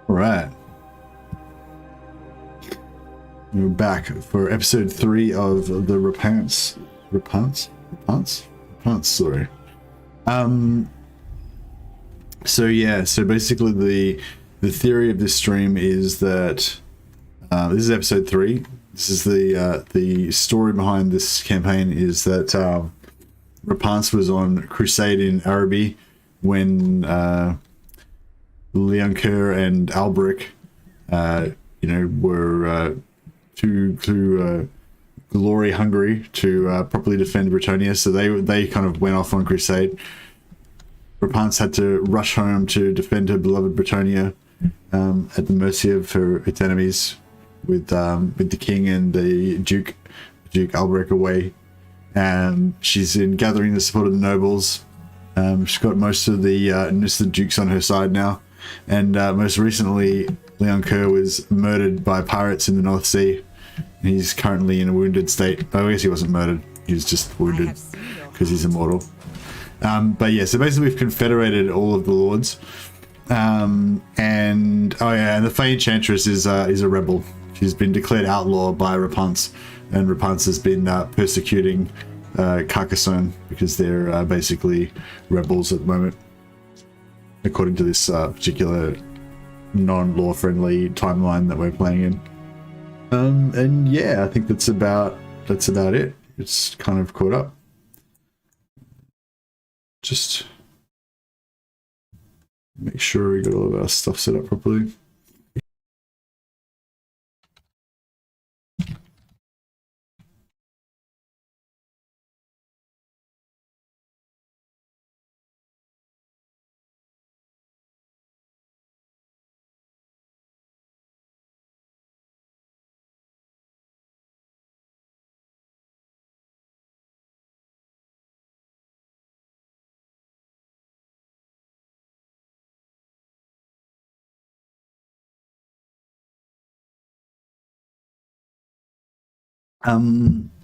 All right. We're back for episode 3 of the Repanse story. So yeah, so basically the theory of this stream is that this is episode 3. This is the story behind this campaign is that Repanse was on crusade in Araby when Leoncoeur and Albrecht, were too glory hungry to properly defend Bretonnia, so they kind of went off on crusade. Repanse had to rush home to defend her beloved Bretonnia at the mercy of its enemies, with the king and the Duke Albrecht away. She's in gathering the support of the nobles. She's got most of the dukes on her side now, and most recently Leoncoeur was murdered by pirates in the North Sea. He's currently in a wounded state. I guess he wasn't murdered, he was just wounded because he's immortal. But yeah, so basically we've confederated all of the lords, and the Fey Enchantress is a rebel. She's been declared outlaw by Repanse, and Repanse has been persecuting Carcassonne because they're basically rebels at the moment, according to this particular non-law friendly timeline that we're playing in. And yeah, I think that's about it. It's kind of caught up. Just make sure we got all of our stuff set up properly.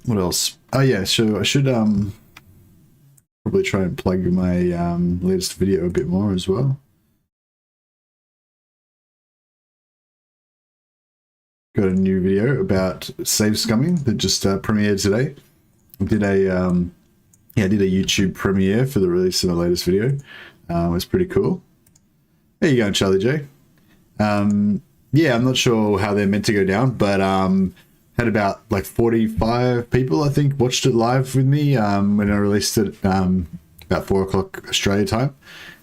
What else? Oh yeah, so I should probably try and plug my latest video a bit more as well. Got a new video about save scumming that just premiered today. I did a YouTube premiere for the release of the latest video. It was pretty cool. There you go, Charlie J. Yeah, I'm not sure how they're meant to go down, but had about like 45 people, I think, watched it live with me when I released it about 4 o'clock Australia time,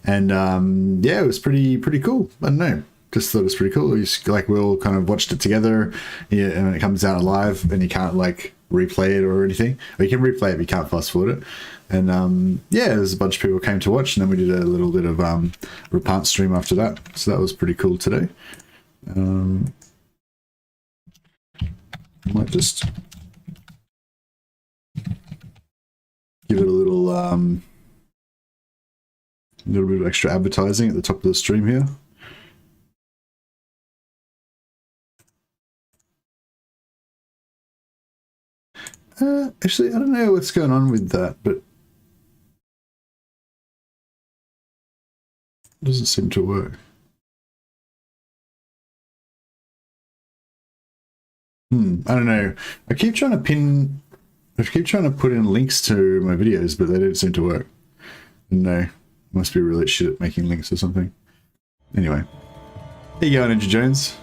and yeah, it was pretty cool. I don't know, just thought it was pretty cool. We all kind of watched it together, yeah, and it comes out live, and you can't like replay it or anything. Or you can replay it, but you can't fast forward it. And yeah, there's a bunch of people came to watch, and then we did a little bit of Repanse stream after that, so that was pretty cool today. Might just give it a little bit of extra advertising at the top of the stream here. Actually, I don't know what's going on with that, but it doesn't seem to work. I don't know. I keep trying to put in links to my videos, but they don't seem to work. No, must be really shit at making links or something. Anyway, there you go, Ninja Jones.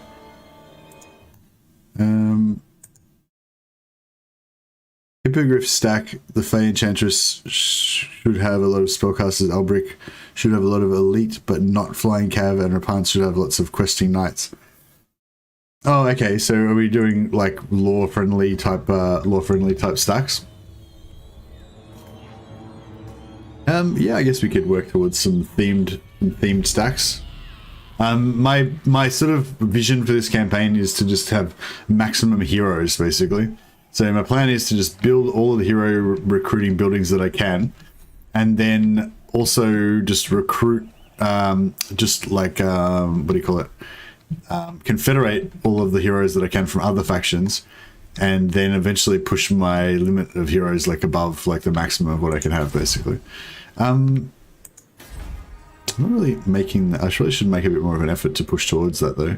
Hippogriff stack. The Fey Enchantress should have a lot of spellcasters. Albrecht should have a lot of elite, but not flying cav, and Repanse should have lots of questing knights. Oh, okay. So are we doing like law-friendly type stacks? Yeah, I guess we could work towards some themed stacks. My sort of vision for this campaign is to just have maximum heroes, basically. So my plan is to just build all of the hero recruiting buildings that I can, and then also just recruit, just like what do you call it? Confederate all of the heroes that I can from other factions, and then eventually push my limit of heroes like above like the maximum of what I can have, basically. I'm not really making... I really should make a bit more of an effort to push towards that, though.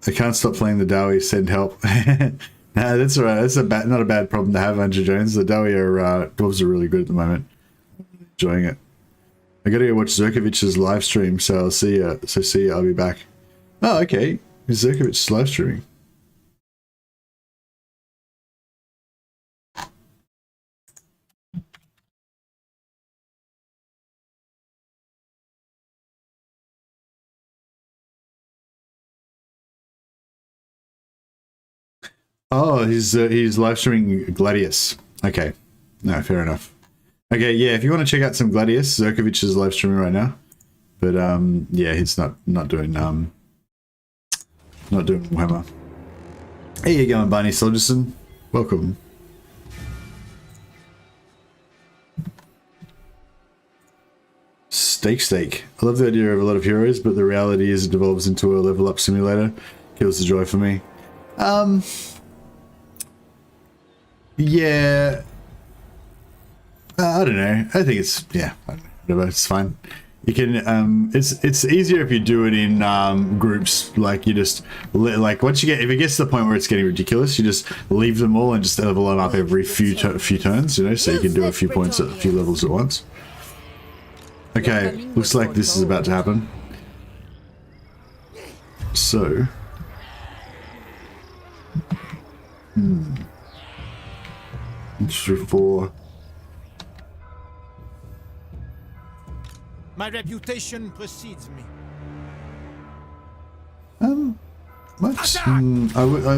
I can't stop playing the Dowie. Send help. Nah, that's alright. That's not a bad problem to have, Andrew Jones. The Dowie dwarves are really good at the moment. Enjoying it. I gotta go watch Zerkovic's live stream, so I'll see ya. So see ya. I'll be back. Oh, okay. Zerkovic's live streaming. Oh, he's live streaming Gladius. Okay, no, fair enough. Okay, yeah, if you want to check out some Gladius, Zerkovich is live streaming right now. But yeah, he's not doing Warhammer. How you going, Barney Soldierson? Welcome. Steak. I love the idea of a lot of heroes, but the reality is it devolves into a level up simulator. Kills the joy for me. Yeah. I don't know. I think it's, yeah, whatever, it's fine. You can, it's easier if you do it in groups. Like you just, like once you get, if it gets to the point where it's getting ridiculous, you just leave them all and just level them up every few turns, you know, so you can do a few points at a few levels at once. Okay, looks like this is about to happen. So. For my reputation precedes me. I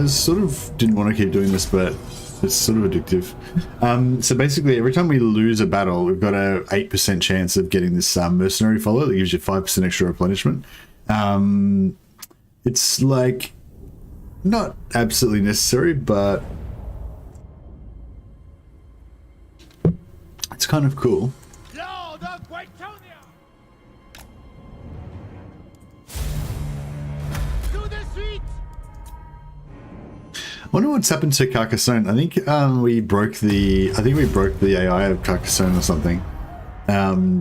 sort of didn't want to keep doing this, but it's sort of addictive. So basically, every time we lose a battle, we've got a 8% chance of getting this mercenary follow that gives you 5% extra replenishment. It's like not absolutely necessary, but it's kind of cool. Lord of Bretonnia! To the suite! I wonder what's happened to Carcassonne. I think we broke the AI of Carcassonne or something.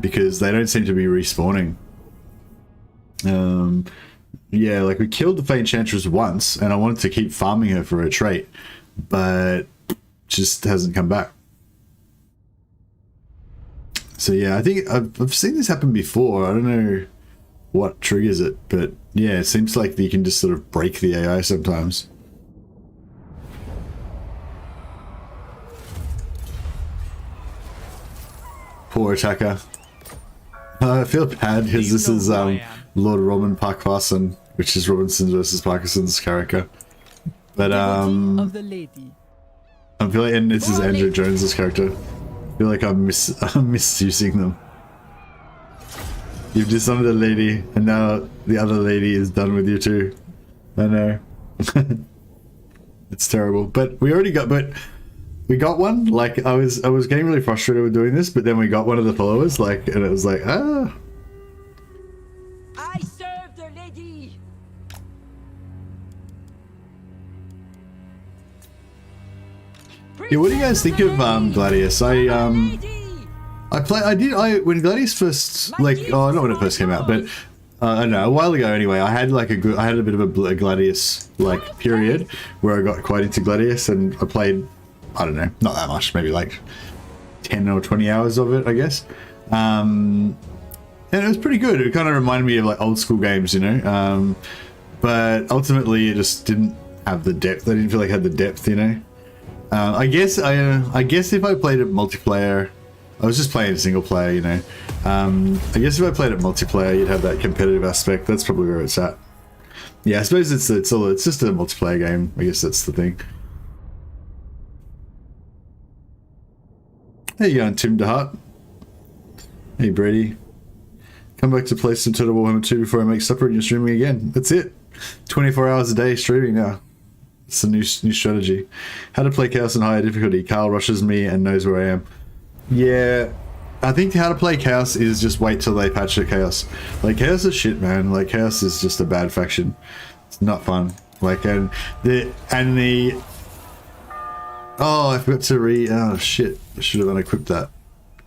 Because they don't seem to be respawning. Yeah, like we killed the Fey Enchantress once, and I wanted to keep farming her for her trait, but just hasn't come back. So yeah, I think I've seen this happen before. I don't know what triggers it, but yeah, it seems like you can just sort of break the AI sometimes. Poor attacker. I feel bad because this is Lord Robin Parkinson, which is Robinson versus Parkinson's character. But I'm feeling, and this is Andrew Jones's character. I feel like I'm misusing them. You've dishonored a lady, and now the other lady is done with you too. I know. It's terrible. But we already got, we got one. Like I was getting really frustrated with doing this, but then we got one of the followers, like, and it was like, ah. I serve the lady. Yeah, what do you guys think of Gladius? When Gladius first, like, oh, not when it first came out, but I don't know, a while ago anyway. I had a bit of a Gladius like period where I got quite into Gladius, and I played, I don't know, not that much, maybe like 10 or 20 hours of it, I guess. And it was pretty good. It kind of reminded me of like old school games, you know. But ultimately, it just didn't have the depth. I didn't feel like it had the depth, you know. I guess if I played it multiplayer, I was just playing single player, you know. I guess if I played it multiplayer, you'd have that competitive aspect. That's probably where it's at. Yeah, I suppose it's just a multiplayer game. I guess that's the thing. How you going, Tim DeHart? Hey, Brady. Come back to play some Total Warhammer 2 before I make supper and you're streaming again. That's it. 24 hours a day streaming now. It's a new strategy. How to play Chaos in higher difficulty. Carl rushes me and knows where I am. Yeah, I think how to play Chaos is just wait till they patch the Chaos. Like, Chaos is shit, man. Like, Chaos is just a bad faction. It's not fun. Like, and the oh, I forgot to oh shit, I should have unequipped that.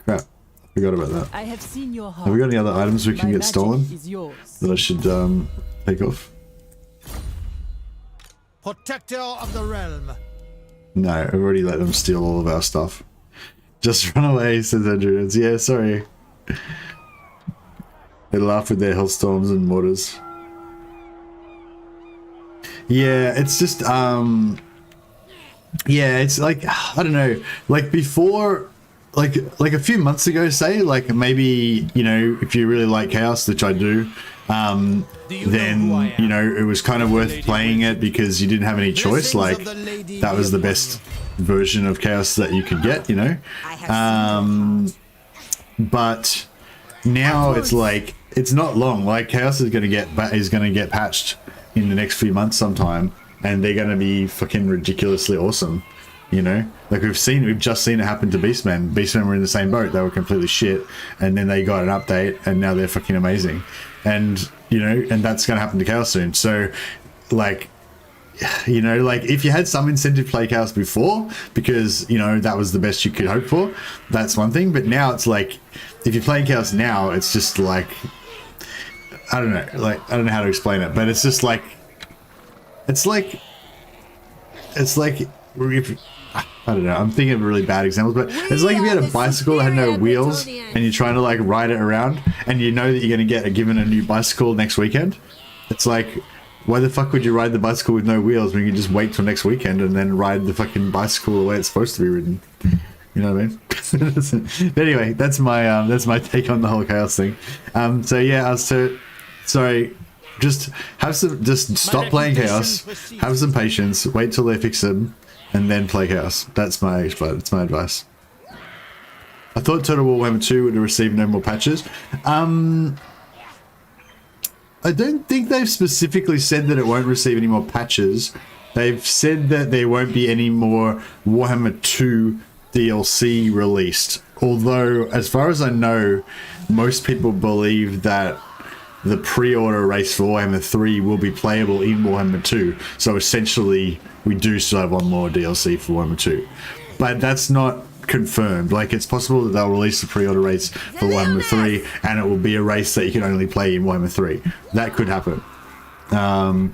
Crap, I forgot about that. I have seen your heart. Have we got any other items we can My get stolen magic is yours. that I should take off? Protector of the realm. No, I've already let them steal all of our stuff. Just run away, says Andrew. Yeah, sorry. They laugh with their hellstorms and mortars. Yeah, it's just yeah, it's like, I don't know, like before, like a few months ago, say, like maybe, you know, if you really like Chaos, which I do, then, you know, it was kind of worth playing it because you didn't have any choice. Like, that was the best version of Chaos that you could get, you know. But now it's like, it's not long. Like, Chaos is going to get patched in the next few months sometime, and they're going to be fucking ridiculously awesome, you know. Like, we've just seen it happen to Beastmen. Beastmen were in the same boat. They were completely shit, and then they got an update, and now they're fucking amazing. And, you know, and that's going to happen to Chaos soon. So, like, you know, like, if you had some incentive to play Chaos before, because, you know, that was the best you could hope for, that's one thing. But now it's like, if you're playing Chaos now, it's just like, I don't know, like, I don't know how to explain it, but it's just like, it's like if, I don't know, I'm thinking of really bad examples, but it's like if you had a bicycle that had no wheels and you're trying to like ride it around and you know that you're going to get given a new bicycle next weekend. It's like, why the fuck would you ride the bicycle with no wheels when you can just wait till next weekend and then ride the fucking bicycle the way it's supposed to be ridden? You know what I mean? But anyway, that's my take on the whole Chaos thing. So yeah, sorry, just stop playing Chaos, have some patience, wait till they fix them, and then play Chaos. That's my advice. I thought Total Warhammer 2 would have received no more patches. I don't think they've specifically said that it won't receive any more patches. They've said that there won't be any more Warhammer 2 DLC released. Although, as far as I know, most people believe that the pre-order race for Warhammer 3 will be playable in Warhammer 2. So essentially, we do still have one more DLC for Warhammer 2. But that's not confirmed. Like, it's possible that they'll release the pre-order race for Warhammer 3 and it will be a race that you can only play in Warhammer 3. That could happen. I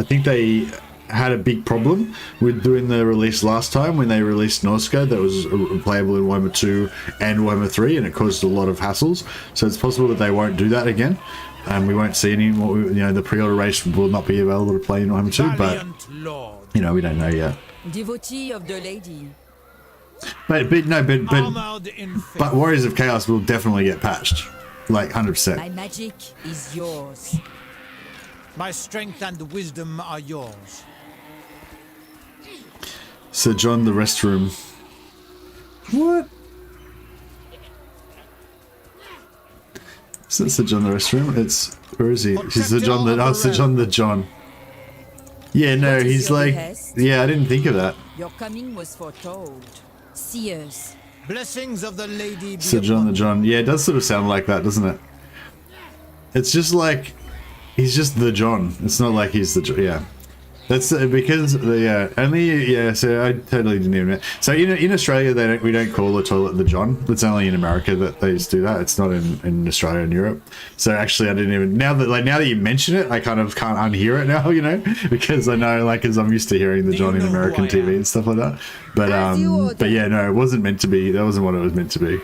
think they had a big problem with doing the release last time when they released Norska that was playable in Warhammer 2 and Warhammer 3, and it caused a lot of hassles. So it's possible that they won't do that again, and we won't see any more. You know, the pre-order race will not be available to play in Warhammer 2, but you know, we don't know yet. Devotee of the lady. But Warriors of Chaos will definitely get patched, like 100%. My magic is yours. My strength and wisdom are yours. Sir John the restroom. What? It's not Sir John the restroom. It's, where is he? He's Sir John the, oh, Sir John the John. Yeah, no, he's like, yeah, I didn't think of that. Your coming was foretold. Seers. Blessings of the lady. Sir John the John. Yeah, it does sort of sound like that, doesn't it? It's just like, he's just the John. It's not like he's the John. Yeah. That's because so I totally didn't even know. So in Australia we don't call the toilet the John. It's only in America that they just do that. It's not in Australia and Europe. So actually I didn't even, now that you mention it, I kind of can't unhear it now, you know, because I know, like, because I'm used to hearing the John in American TV and stuff like that. But yeah, no, it wasn't meant to be. That wasn't what it was meant to be.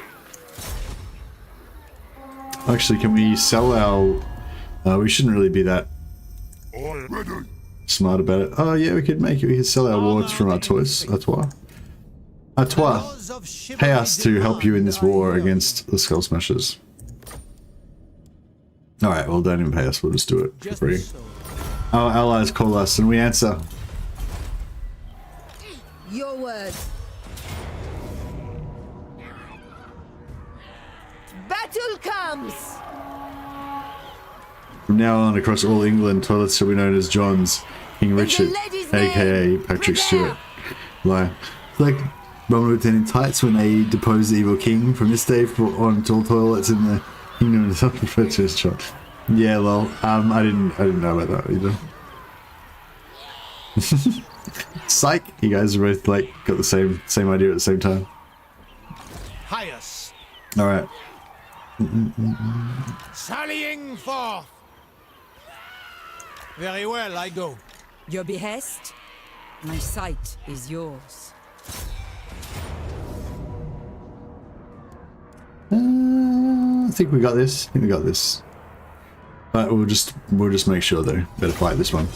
Actually, can we sell our we shouldn't really be that smart about it. Oh yeah, we could sell our wards from Artois. Pay us to help you in this war against the Skull Smashers. Alright, well, don't even pay us, we'll just do it for free. Our allies call us and we answer. Your word. Battle comes! From now on, across all England, toilets shall be known as John's. King Richard, aka Patrick Stewart. Like Roman lieutenant tights when they depose the evil king from this day on all toilets in the kingdom of the first shot. Yeah, lol. I didn't know about that either. Psych! You guys are both like got the same idea at the same time. Highest. All right. Sallying forth. Very well, I go. Your behest? My sight is yours. I think we got this. But we'll just make sure though. Better fight this one.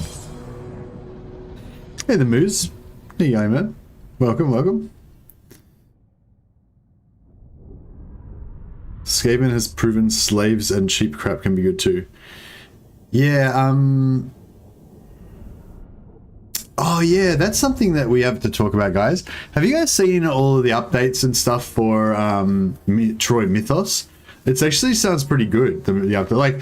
Hey, the Moose. There you go, man. Welcome. Skaven has proven slaves and cheap crap can be good too. Yeah, oh yeah, that's something that we have to talk about, guys. Have you guys seen all of the updates and stuff for Troy Mythos? It actually sounds pretty good, the update. Like,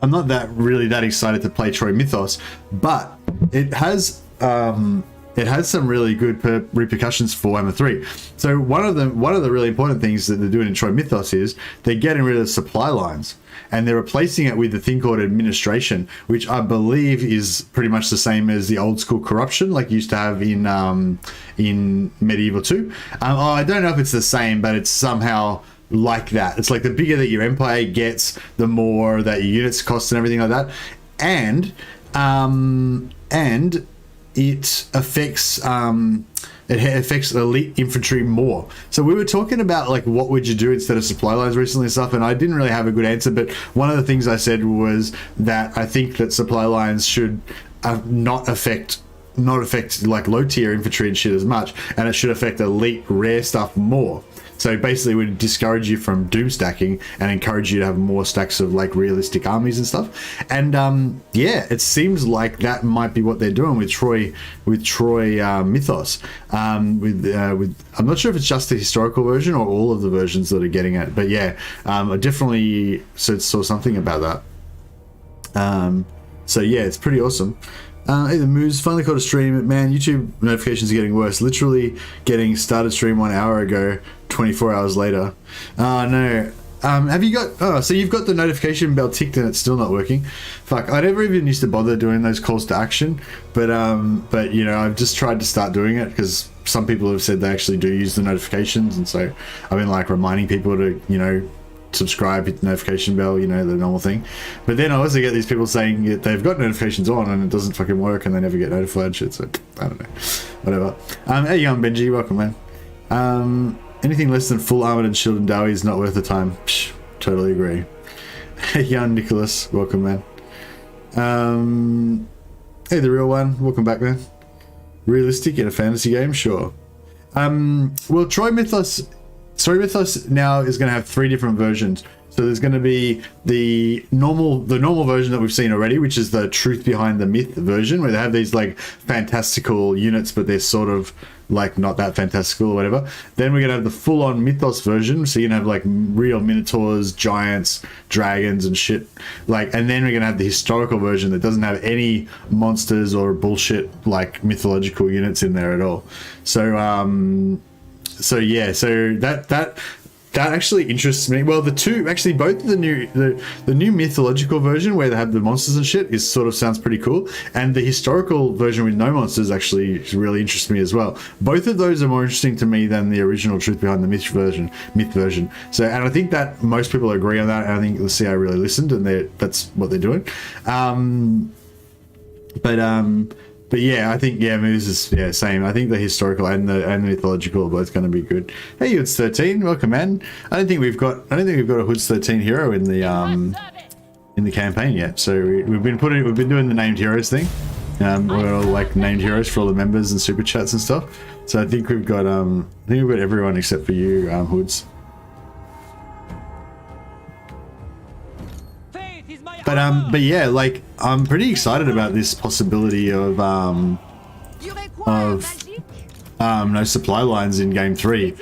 I'm not that excited to play Troy Mythos, but it has some really good repercussions for Warhammer 3. So one of the really important things that they're doing in Troy Mythos is they're getting rid of supply lines and they're replacing it with the thing called administration, which I believe is pretty much the same as the old school corruption like you used to have in Medieval 2. I don't know if it's the same, but it's somehow like that. It's like the bigger that your empire gets, the more that your units cost and everything like that. And it affects elite infantry more. So we were talking about like what would you do instead of supply lines recently and stuff, and I didn't really have a good answer, but one of the things I said was that I think that supply lines should not affect like low tier infantry and shit as much, and it should affect elite rare stuff more. So basically, we would discourage you from doom stacking and encourage you to have more stacks of like realistic armies and stuff. And yeah, it seems like that might be what they're doing with Troy Mythos. With I'm not sure if it's just the historical version or all of the versions that are getting it, but yeah, I definitely saw something about that. So yeah, it's pretty awesome. Hey, the Moose finally caught a stream. Man, YouTube notifications are getting worse. Literally getting started stream 1 hour ago, 24 hours later. Oh no. Have you got? So you've got the notification bell ticked and it's still not working. Fuck, I never even used to bother doing those calls to action, but you know, I've just tried to start doing it because some people have said they actually do use the notifications, and so I've been like reminding people to, you know, subscribe, hit the notification bell, you know, the normal thing. But then I also get these people saying that they've got notifications on and it doesn't fucking work and they never get notified shit, so I don't know, whatever. Hey, young Benji, welcome, man. Anything less than full armored and shielded Dowie is not worth the time. Psh, totally agree. Hey, young Nicholas, welcome, man. Hey, the real one, welcome back, man. Realistic in a fantasy game, sure. Well, Troy Mythos now is going to have 3 different versions. So there's going to be the normal version that we've seen already, which is the truth behind the myth version, where they have these like fantastical units, but they're sort of like not that fantastical or whatever. Then we're going to have the full-on Mythos version, so you can have like real minotaurs, giants, dragons and shit. Like, and then we're going to have the historical version that doesn't have any monsters or bullshit like mythological units in there at all. So yeah, so that actually interests me. Well, both of the new mythological version where they have the monsters and shit sounds pretty cool, and the historical version with no monsters actually really interests me as well. Both of those are more interesting to me than the original truth behind the myth version. So, and I think that most people agree on that, and I think the CI really listened, and that's what they're doing. But yeah, I think Moose is same. I think the historical and the mythological are both going to be good. Hey, Hoods 13, welcome, man. I don't think we've got a Hoods 13 hero in the campaign yet. So we've been doing the named heroes thing. We're all like named heroes for all the members and super chats and stuff. So I think we've got everyone except for you, Hoods. But yeah, like I'm pretty excited about this possibility of no supply lines in game 3.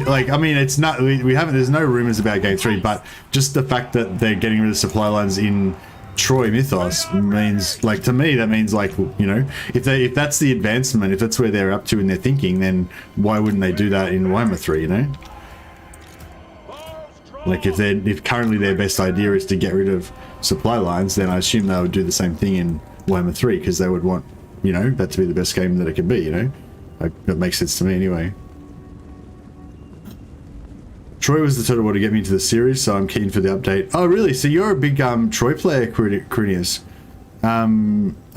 Like, I mean, it's not, there's no rumors about game 3, but just the fact that they're getting rid of supply lines in Troy mythos means, like, to me that means, like, you know, if that's the advancement, if that's where they're up to in their thinking, then why wouldn't they do that in Warhammer 3, you know? Like, if currently their best idea is to get rid of supply lines, then I assume they would do the same thing in Warhammer 3, because they would want, you know, that to be the best game that it can be, you know? Like, that makes sense to me anyway. Troy was the total to get me into the series, so I'm keen for the update. Oh, really? So you're a big Troy player, Crinius. I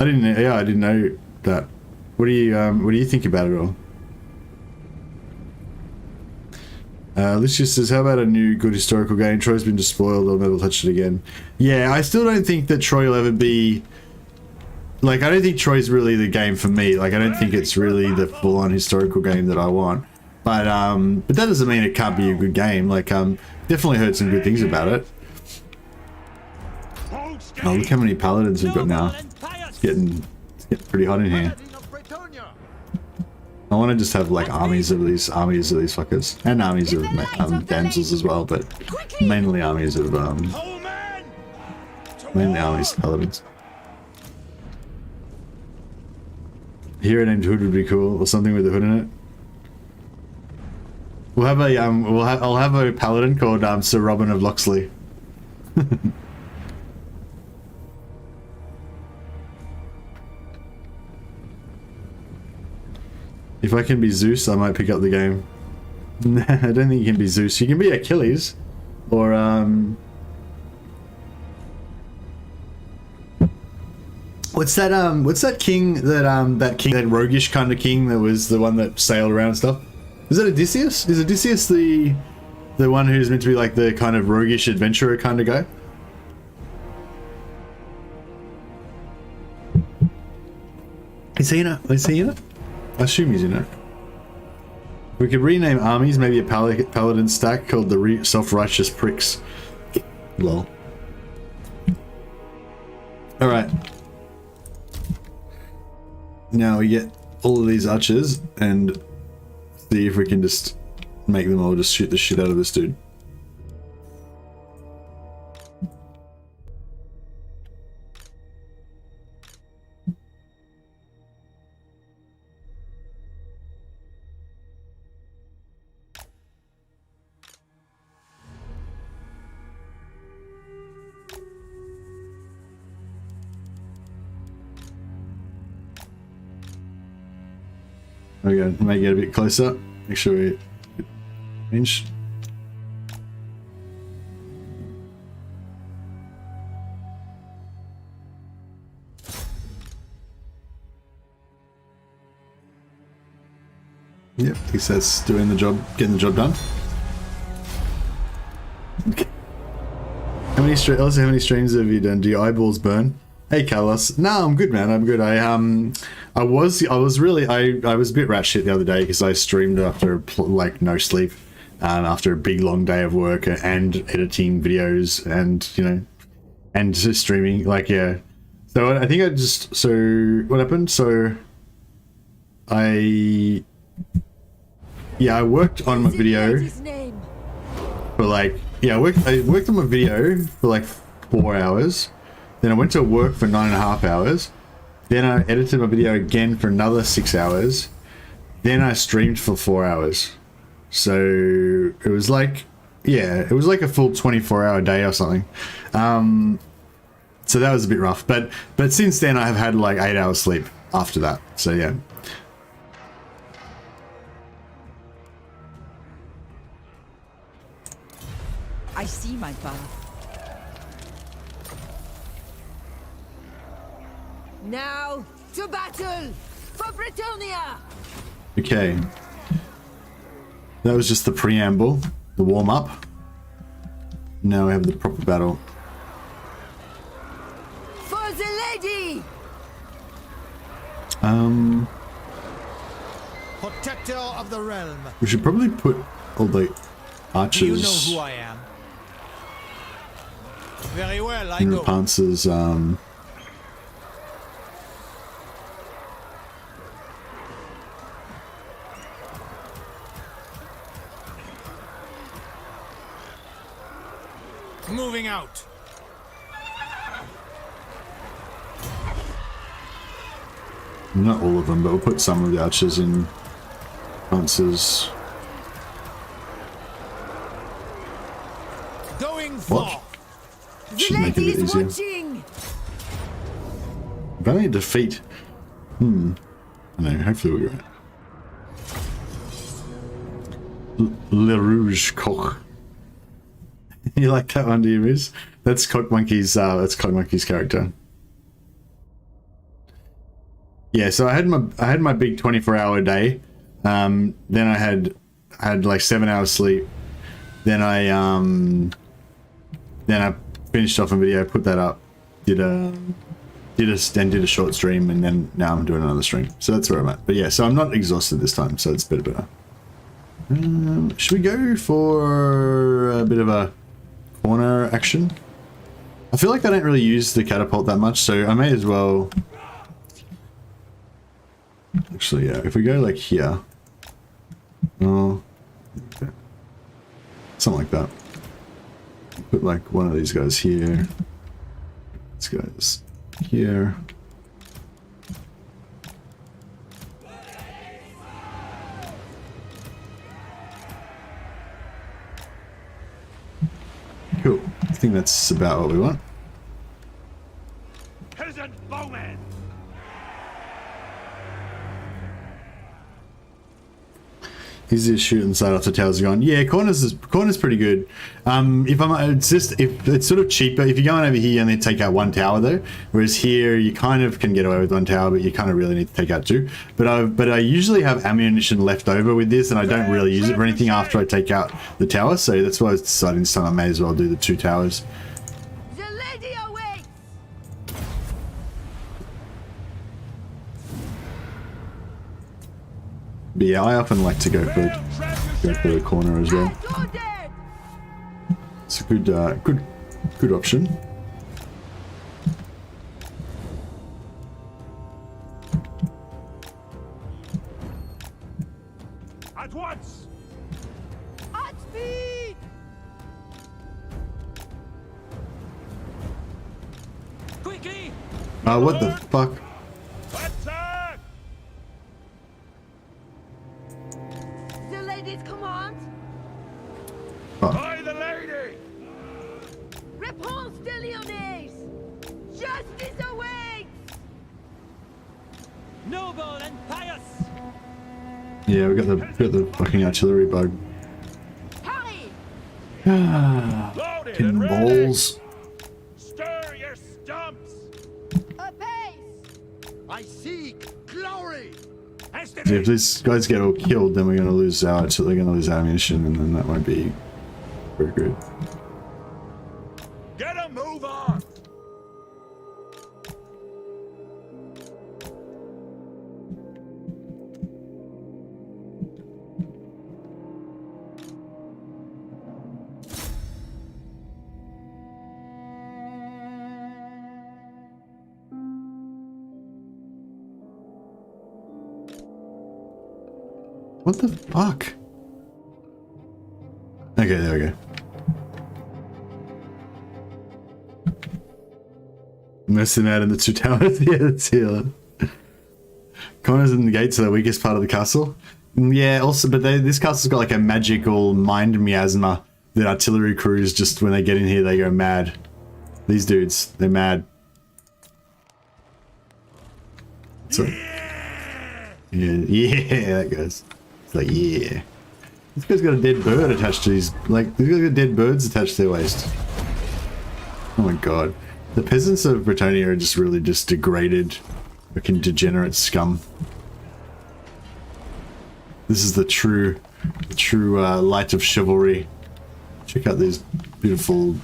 didn't know that. What do you think about it all? Lucius says, how about a new good historical game? Troy's been despoiled, I'll never touch it again. Yeah, I still don't think that Troy will ever be... Like, I don't think Troy's really the game for me. Like, I don't think it's really the full-on historical game that I want. But that doesn't mean it can't be a good game. Like, definitely heard some good things about it. Oh, look how many paladins we've got now. It's getting pretty hot in here. I want to just have like armies of these fuckers, and armies of damsels as well, but mainly armies of paladins. A hero named Hood would be cool, or something with a hood in it. We'll have a I'll have a paladin called Sir Robin of Locksley. If I can be Zeus, I might pick up the game. I don't think you can be Zeus. You can be Achilles, or what's that king that roguish kind of king that was the one that sailed around and stuff? Is that Odysseus? Is Odysseus the one who's meant to be like the kind of roguish adventurer kind of guy? Is he in it? Is he in it? I assume he's in it. We could rename armies, maybe a paladin stack called the Self-Righteous Pricks. Lol. Alright. Now we get all of these archers and see if we can just make them all just shoot the shit out of this dude. Okay, might get a bit closer. Make sure we range. Yep, he says doing the job, getting the job done. Okay. How many streams have you done? Do your eyeballs burn? Hey Carlos, no, I'm good, man. I'm good. I was a bit rat shit the other day because I streamed after like no sleep, after a big long day of work and editing videos and and just streaming. Like yeah, so I think what happened? So I worked on my video for like I worked on my video for like 4 hours. Then I went to work for 9.5 hours. Then I edited my video again for another 6 hours. Then I streamed for 4 hours. So it was like, it was like a full 24-hour day or something. So that was a bit rough. But since then I have had like 8 hours sleep after that. So yeah. I see my path. Now to battle for Bretonnia. Okay. That was just the preamble, the warm-up. Now we have the proper battle. For the lady. Protector of the realm. We should probably put all the archers. Do you know who I am? Very well, I in go. Repanse's Moving out. Not all of them, but we'll put some of the archers in answers. Going What? forth. Should make it a bit easier. watching. Valiant defeat. I don't know, hopefully we'll get it. Le Rouge Coq. You like that one, do you, Riz? That's Cock Monkey's character. Yeah, so I had my big 24-hour day. Then I had like 7 hours sleep. Then I finished off a video, put that up, did a short stream, and then now I'm doing another stream. So that's where I'm at. But yeah, so I'm not exhausted this time, so it's a bit better. Should we go for a bit of a corner action? I feel like I don't really use the catapult that much, so I may as well. Actually, yeah, if we go like here. Oh, okay. Something like that. Put like one of these guys here. These guys here. Cool. I think that's about what we want. Peasant bowman! Easy to shoot inside after towers are gone. Yeah, corners pretty good. If it's sort of cheaper. If you're going over here, you only take out one tower though. Whereas here, you kind of can get away with one tower, but you kind of really need to take out two. But I usually have ammunition left over with this, and I don't really use it for anything after I take out the tower. So that's why I decided this time I may as well do the two towers. The lady awaits. But yeah, I often like to go for the corner as well. It's a good option. At once! At speed. Quickly! What the fuck? Attack! The lady's command. By the lady! Repanse de Lyonesse. Justice awaits. Noble and pious! Yeah, we got the fucking artillery bug. Hurry. Loaded Tin and ready! balls. Stir your stumps! Apace. I seek glory! If these guys get all killed, then we're gonna lose our ammunition, and then that won't be very good. Get a move on! What the fuck? Okay, there we go. Missing out in the two towers. Yeah, that's here. Corners and the gates are the weakest part of the castle. Yeah, also, but this castle's got like a magical mind miasma that artillery crews, just when they get in here, they go mad. These dudes, they're mad. So, yeah, that goes. It's like, yeah. This guy's got a dead bird attached to his, like, these guys got dead birds attached to their waist. Oh my god. The peasants of Bretonnia are just really just degraded, fucking degenerate scum. This is the true light of chivalry. Check out these beautiful,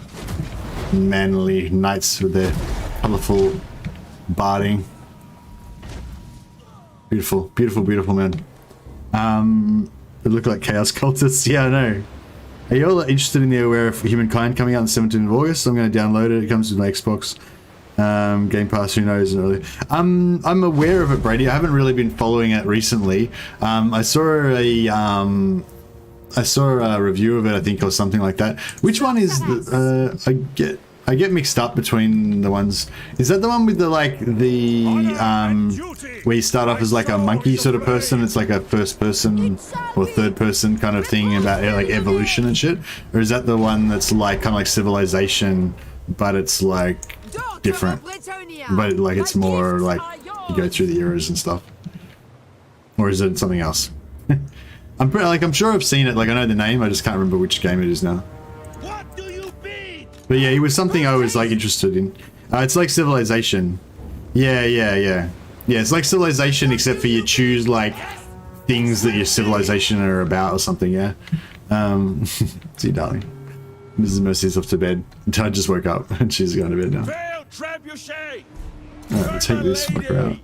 manly knights with their colourful barding. Beautiful, beautiful, beautiful men. They look like chaos cultists. Yeah, I know. Are you all interested in the Aware of Humankind coming out on the 17th of August? I'm going to download it. It comes with my Xbox Game Pass. Who knows? I'm aware of it, Brady. I haven't really been following it recently. I saw a review of it, I think, or something like that. Which one is the? I get mixed up between the ones. Is that the one with the like the where you start off as like a monkey sort of person? It's like a first person or third person kind of thing about like evolution and shit, or is that the one that's like kind of like Civilization, but it's like different, but like it's more like you go through the eras and stuff, or is it something else? I'm sure I've seen it. Like I know the name, I just can't remember which game it is now. What do you mean? But yeah, it was something I was like interested in. It's like Civilization. Yeah. Yeah, it's like Civilization except for you choose like things that your civilization are about or something, yeah. See you, darling. Mrs. Mercy's off to bed. I just woke up and she's going to bed now. Fail trebuchet! Alright, take this fucker out.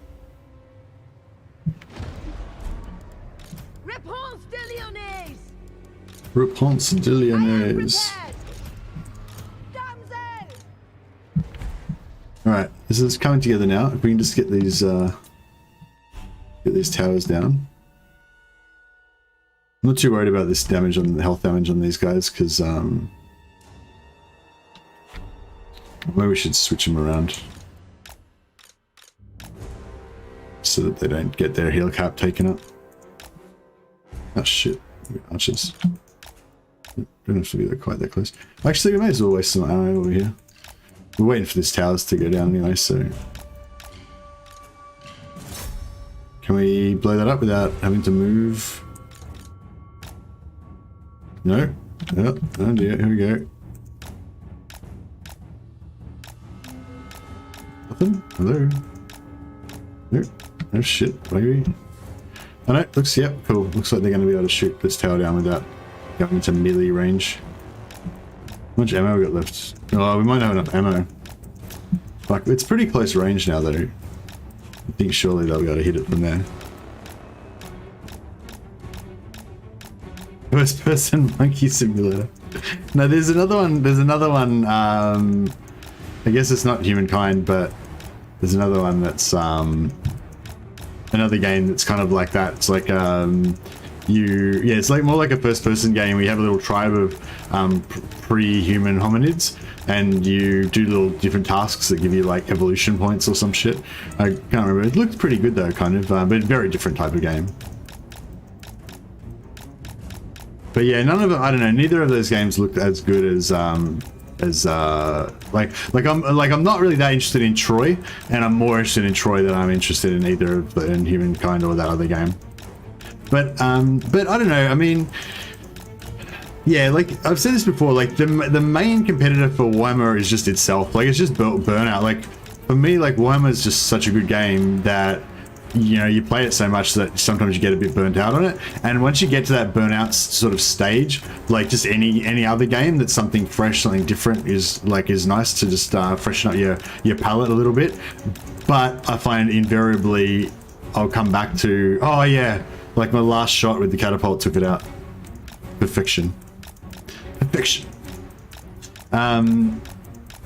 Repanse de Lyonesse! Repanse de Lyonesse. Alright, this is coming together now. If we can just get these towers down. I'm not too worried about this damage on the health damage on these guys, because maybe we should switch them around so that they don't get their heal cap taken up. Oh shit, archers. Don't have to be quite that close. Actually, we may as well waste some ammo over here. We're waiting for these towers to go down anyway, so... Can we blow that up without having to move? No? Oh, oh dear, here we go. Nothing? Hello? No? Oh shit, maybe? Oh no, looks, yep, cool. Looks like they're going to be able to shoot this tower down without going into melee range. How much ammo we got left? Oh, we might have enough ammo. Fuck, it's pretty close range now though. I think surely they'll be able to hit it from there. First person monkey simulator. No, there's another one, I guess it's not humankind, but there's another one that's, another game that's kind of like that. It's like, it's like more like a first person game. We have a little tribe of pre-human hominids, and you do little different tasks that give you like evolution points or some shit. I can't remember. It looked pretty good though, kind of, but very different type of game. But yeah, none of them, I don't know, neither of those games looked as good as I'm not really that interested in Troy, and I'm more interested in Troy than I'm interested in either of in Humankind or that other game. But I don't know, I mean, yeah, like I've said this before, like the main competitor for Warhammer is just itself. Like it's just burnout. Like for me, like Warhammer is just such a good game that, you know, you play it so much that sometimes you get a bit burnt out on it, and once you get to that burnout sort of stage, like just any other game that's something fresh, something different is nice to just freshen up your palate a little bit. But I find invariably I'll come back to, oh yeah, like my last shot with the catapult took it out. Perfection.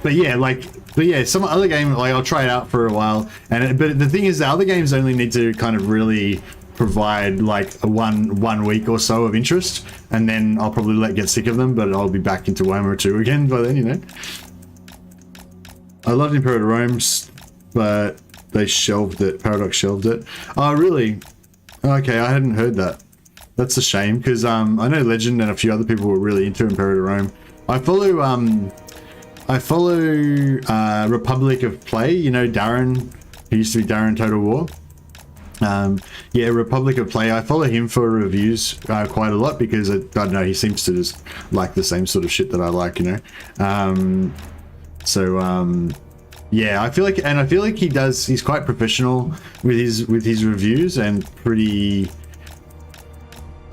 But yeah, some other game, like I'll try it out for a while, but the thing is, the other games only need to kind of really provide like a one week or so of interest, and then I'll probably get sick of them, but I'll be back into Warhammer 2 again by then, you know. I loved Imperial Rome, but they shelved it. Paradox shelved it. Oh, really? Okay, I hadn't heard that. That's a shame, because I know Legend and a few other people were really into Imperial Rome. I follow Republic of Play, you know, Darren, who used to be Darren Total War. Yeah, Republic of Play, I follow him for reviews quite a lot, because I don't know, he seems to just like the same sort of shit that I like, you know. Yeah, I feel like he's quite professional with his reviews, and pretty,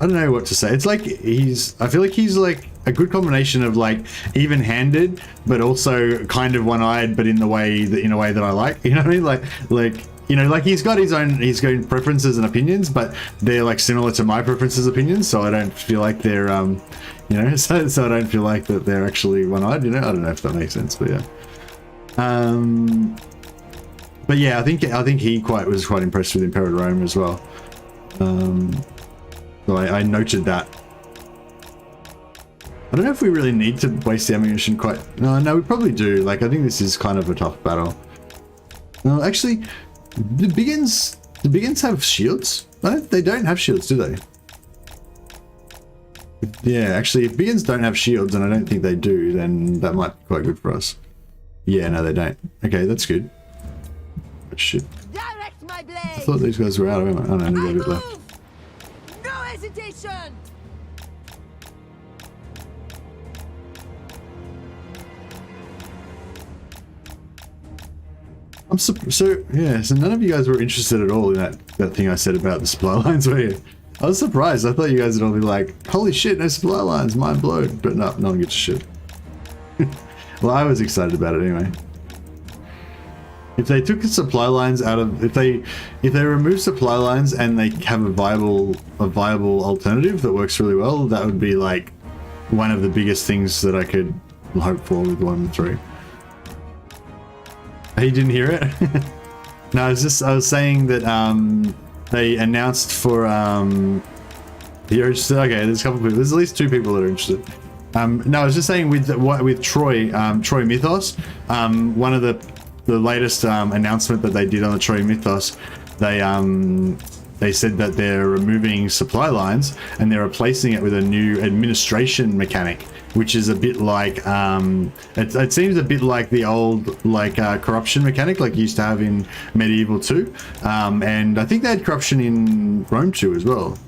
I don't know what to say. It's like I feel like he's like a good combination of like even-handed, but also kind of one-eyed, but in a way that I like. You know what I mean? Like you know, like he's got his own preferences and opinions, but they're like similar to my preferences, opinions. So I don't feel like they're you know, so I don't feel like that they're actually one-eyed. You know, I don't know if that makes sense, but yeah. But yeah, I think he was quite impressed with Imperial Rome as well. So I noted that. I don't know if we really need to waste the ammunition quite... No, we probably do. Like, I think this is kind of a tough battle. No, actually, the Biggins have shields? No, they don't have shields, do they? Yeah, actually, if Biggins don't have shields, and I don't think they do, then that might be quite good for us. Yeah, no, they don't. Okay, that's good. Oh, shit. Direct my blade. I thought these guys were out of ammo. Oh, no, they've got a bit left. No hesitation. So none of you guys were interested at all in that thing I said about the supply lines, were you? I was surprised. I thought you guys would all be like, holy shit, no supply lines, mind blown. But no one gets shit. Well, I was excited about it anyway. If they took the supply lines out of, if they remove supply lines and they have a viable alternative that works really well, that would be like one of the biggest things that I could hope for with 1 and 3. You didn't hear it? No, I was saying that they announced for you're interested? Okay, there's a couple of people. There's at least 2 people that are interested. No, I was just saying with Troy Mythos, one of the latest announcement that they did on the Troy Mythos, they said that they're removing supply lines and they're replacing it with a new administration mechanic, which is a bit like it seems a bit like the old corruption mechanic like you used to have in Medieval 2, and I think they had corruption in Rome 2 as well.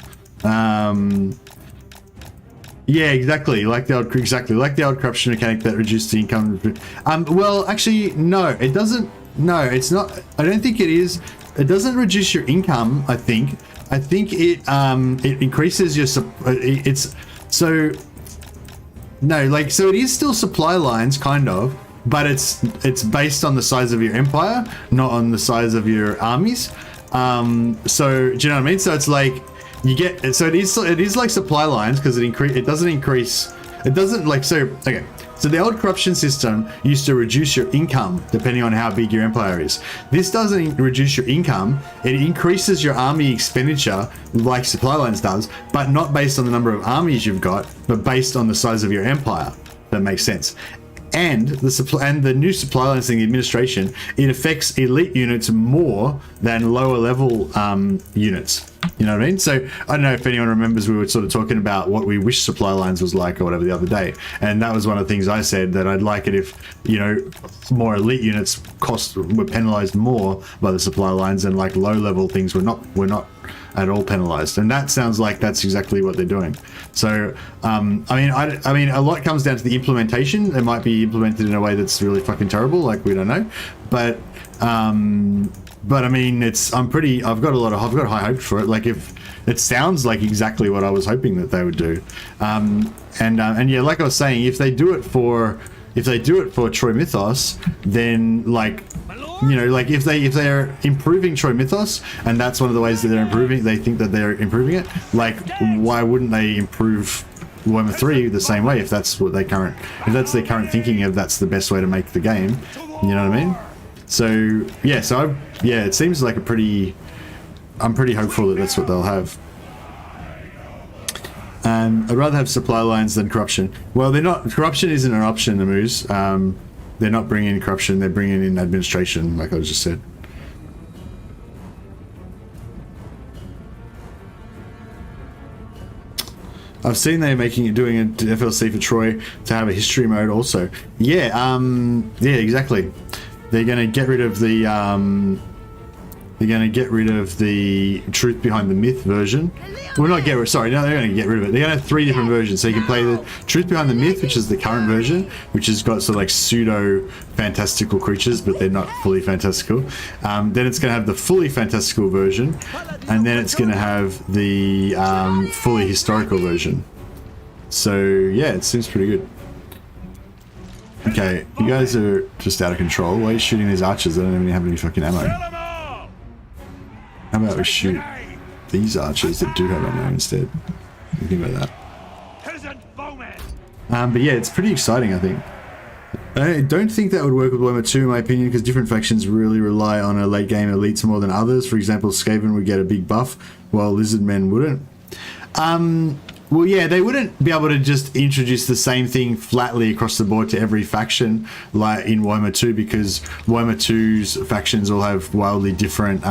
Yeah, exactly like the old corruption mechanic that reduced the income. Well, actually, no, it doesn't. No, it's not. I don't think it is. It doesn't reduce your income. I think it increases your. It's so. No, like, so it is still supply lines, kind of, but it's based on the size of your empire, not on the size of your armies. So do you know what I mean? So it's like you get, so it is like supply lines because it doesn't increase. It doesn't like, so okay. So the old corruption system used to reduce your income depending on how big your empire is. This doesn't reduce your income. It increases your army expenditure like supply lines does, but not based on the number of armies you've got, but based on the size of your empire. That makes sense. And the new supply lines thing, the administration, it affects elite units more than lower level units. You know what I mean? So I don't know if anyone remembers, we were sort of talking about what we wish supply lines was like or whatever the other day, and that was one of the things I said, that I'd like it if, you know, more elite units were penalized more by the supply lines, and like low level things were not at all penalized. And that sounds like that's exactly what they're doing. So I mean a lot comes down to the implementation. It might be implemented in a way that's really fucking terrible, like we don't know, but I mean, I've got high hopes for it. Like, if it sounds like exactly what I was hoping that they would do. And yeah, like I was saying, if they do it for Troy Mythos, then like, you know, like if they're improving Troy Mythos, and that's one of the ways that they think that they're improving it, like, why wouldn't they improve Warhammer 3 the same way if that's their current thinking of that's the best way to make the game? You know what I mean? So yeah, it seems like I'm pretty hopeful that that's what they'll have. I'd rather have supply lines than corruption. Well, corruption isn't an option, the Moose. They're not bringing in corruption, they're bringing in administration, like I just said. I've seen they're doing a FLC for Troy to have a history mode also. Yeah, exactly. They're going to get rid of the truth behind the myth version. Well, they're going to get rid of it. They're going to have 3 different versions. So you can play the truth behind the myth, which is the current version, which has got sort of like pseudo fantastical creatures, but they're not fully fantastical. Then it's going to have the fully fantastical version, and then it's going to have the fully historical version. So yeah, it seems pretty good. Okay, you guys are just out of control. Why are you shooting these archers? They don't even have any fucking ammo. How about we shoot these archers that do have ammo instead? Think about that. But yeah, it's pretty exciting, I think. I don't think that would work with Warhammer 2 in my opinion, because different factions really rely on a late game elites more than others. For example, Skaven would get a big buff, while Lizardmen wouldn't. Well, yeah, they wouldn't be able to just introduce the same thing flatly across the board to every faction like in Warhammer 2, because Warhammer 2's factions all have wildly different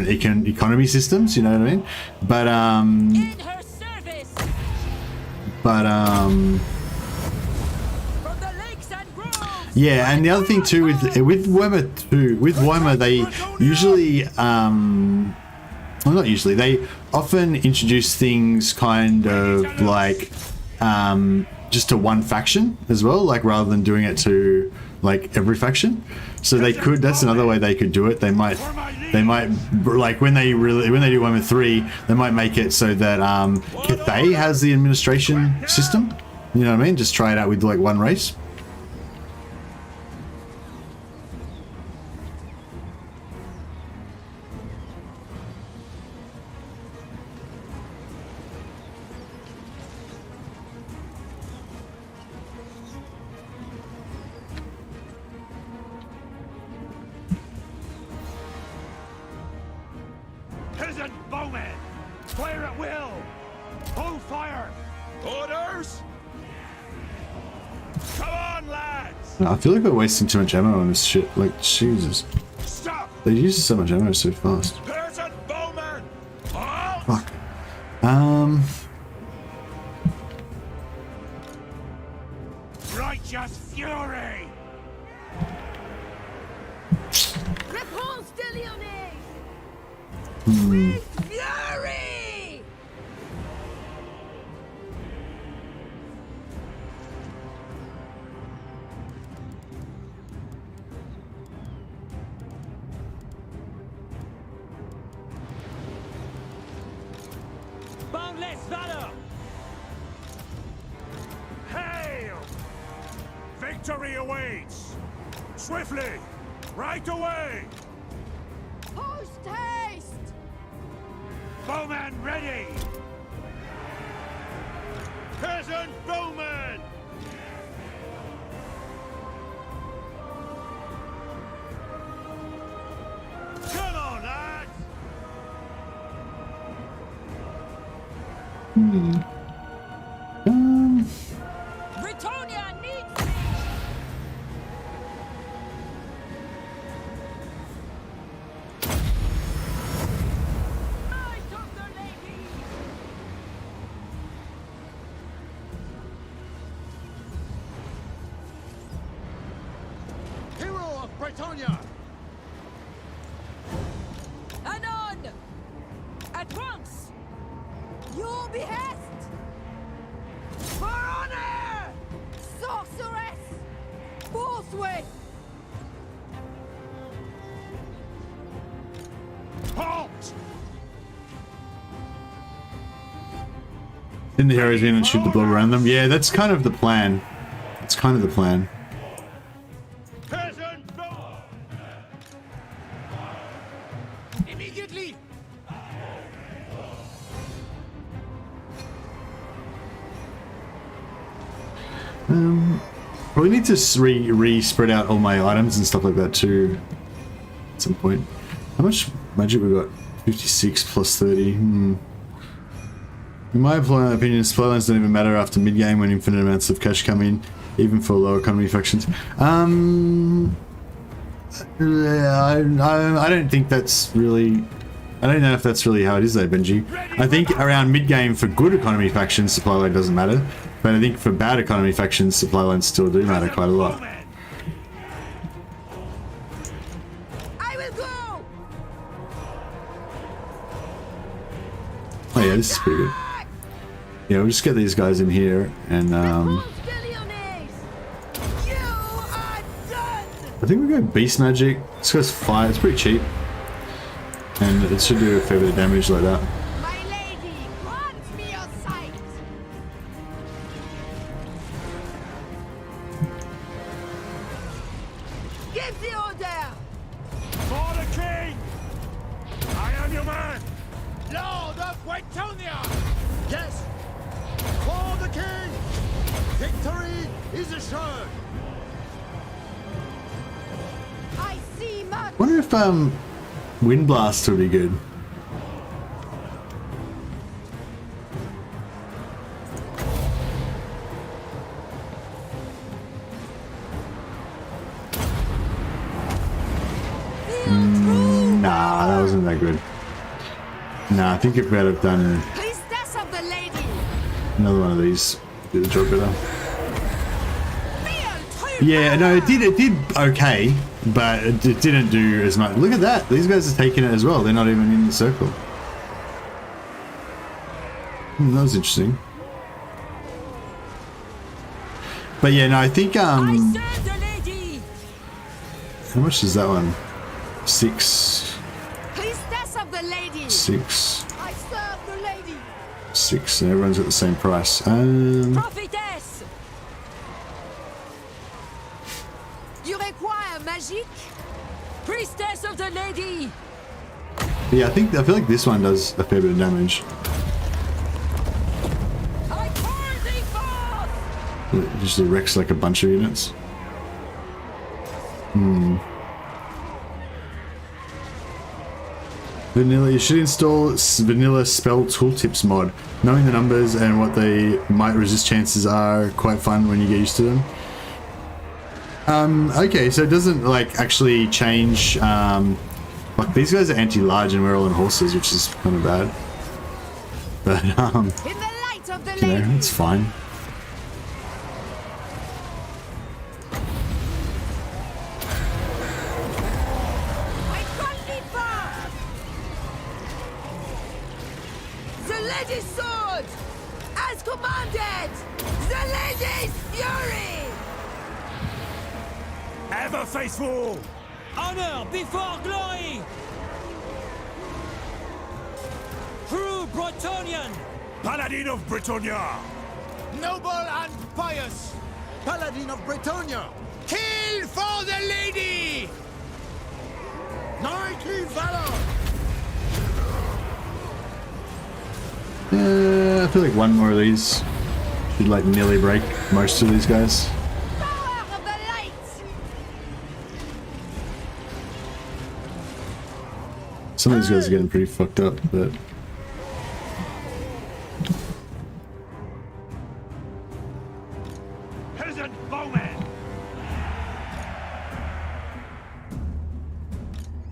economy systems, you know what I mean? But In her service. but From the lakes and groves. yeah, and the other thing too with Warhammer 2, with Warhammer they usually well, not usually, they often introduce things kind of like just to one faction as well, like rather than doing it to like every faction. So they could, that's another way they could do it. They might like when they do Warhammer 3, they might make it so that Cathay has the administration system, you know what I mean? Just try it out with like one race. Peasant bowmen! Fire at will! Hold fire! Orders! Come on, lads! I feel like we're wasting too much ammo on this shit. Like, Jesus. Stop! They use so much ammo so fast. Peasant bowmen! Halt! Fuck. Righteous fury! Repanse de Lyonesse. With fury. Boundless valor! Hail! Victory awaits! Swiftly! Right away! Post haste. Bowman ready! Peasant bowman! Come on, lads! Bretonnia needs me. I took the lady. Hero of Bretonnia! Anon. At once. Your behest. For honor. Sorceress. Forthwith. Halt! Send the heroes in and shoot the blob around them. Yeah, that's kind of the plan. It's kind of the plan. Peasant bowman! Immediately! Probably need to re-spread out all my items and stuff like that too at some point. How much magic we got? 56 plus 30. In my opinion, supply lines don't even matter after mid-game when infinite amounts of cash come in, even for low economy factions. I don't think that's really... I don't know if that's really how it is though, Benji. I think around mid-game for good economy factions, supply line doesn't matter. But I think for bad economy factions, supply lines still do matter quite a lot. I will go. Oh yeah, this is pretty good. Yeah, we'll just get these guys in here and Repanse de Lyonesse. You are done. I think we go beast magic. This goes fire, it's pretty cheap. And it should do a fair bit of damage like that. My lady, grant me your sight. Give the order. For the king! I am your man! Lord of Bretonnia! Yes! For the king! Victory is assured! I see much. Wonder if Wind Blast would be good. Nah, that wasn't that good. Nah, I think if we had have done Priestess of the Lady. another one of these, do the job better. Yeah, no, it did okay, but it didn't do as much. Look at that, these guys are taking it as well. They're not even in the circle. That was interesting. But yeah, no, I think how much is that one? 6. Priestess of the Lady. 6. I serve the lady. 6, and everyone's at the same price. Prophetess! You require magic? Priestess of the Lady! Yeah, I feel like this one does a fair bit of damage. I call thee forth! It just wrecks like a bunch of units. Vanilla, you should install vanilla spell tooltips mod. Knowing the numbers and what they might resist chances are quite fun when you get used to them. Okay, so it doesn't like actually change. Like these guys are anti-large and we're all in horses, which is kind of bad. But In the light of the you know, lady. it's fine. I call thee forth. The lady's sword. As commanded. The lady's fury. Ever faithful! Honor before glory! True Bretonian! Paladin of Bretonnia! Noble and pious! Paladin of Bretonnia! Kill for the lady! Knightly valor! I feel like one more of these should like nearly break most of these guys. Power of the light. Some of these guys are getting pretty fucked up, but Peasant bowmen!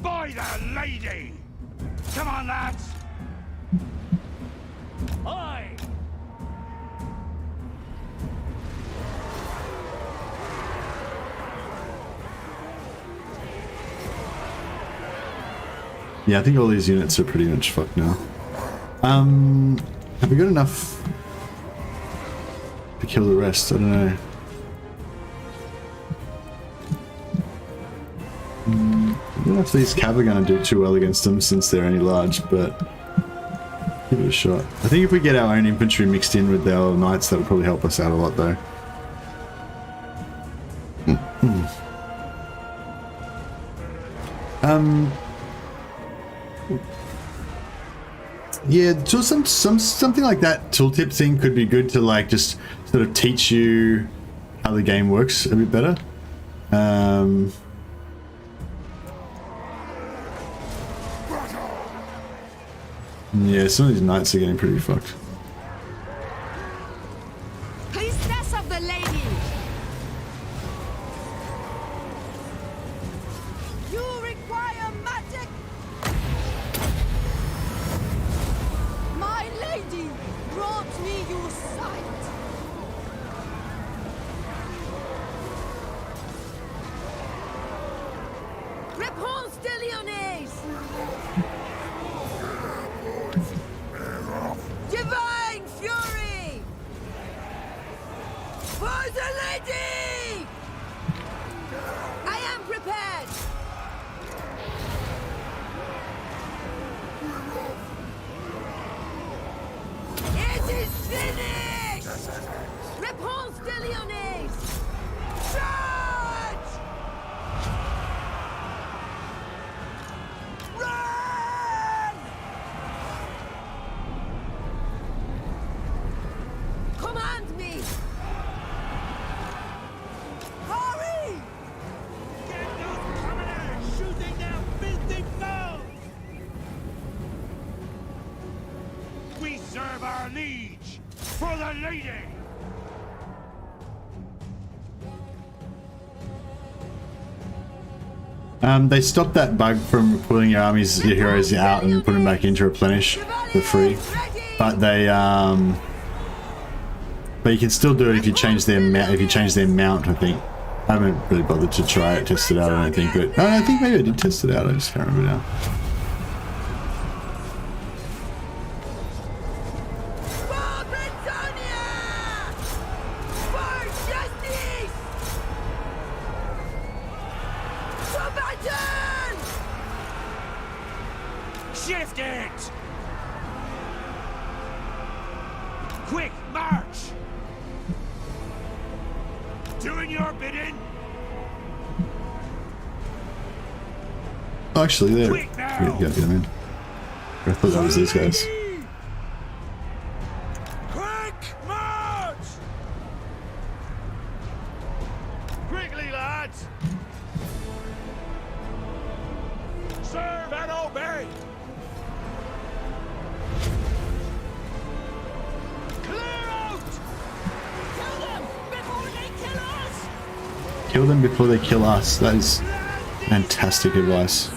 By the lady! Come on, lads! Aye! yeah, I think all these units are pretty much fucked now. Have we got enough to kill the rest? I don't know. I don't know if these cav are going to do too well against them since they're only large, but give it a shot. I think if we get our own infantry mixed in with our knights, that would probably help us out a lot though. Yeah, so something like that tooltip thing could be good to like just sort of teach you how the game works a bit better. Yeah, some of these knights are getting pretty fucked. Priestess of the lady. You require magic. My lady brought me your sight. Repanse de Lyonesse. Divine fury. For the lady. I am prepared. It is finished! Repanse de Lyonesse! Charge! Run! Command me! Hurry! Get those commoners shooting their filthy foes! We serve our liege for the lady! They stopped that bug from pulling your armies, your heroes out and putting them back in to replenish for free. But they, but you can still do it if you change their mount, I think. I haven't really bothered to try it, test it out, I don't think, but I think maybe I did test it out, I just can't remember now. For Bretonnia! For justice! For battle! Shift it! Quick, march! Doing your bidding? Oh, actually, there. Quick now! Yeah, man. I thought that was these guys. Quick, march! Quickly, lads! Serve and obey! Clear out! Kill them before they kill us! Kill them before they kill us. That is fantastic advice.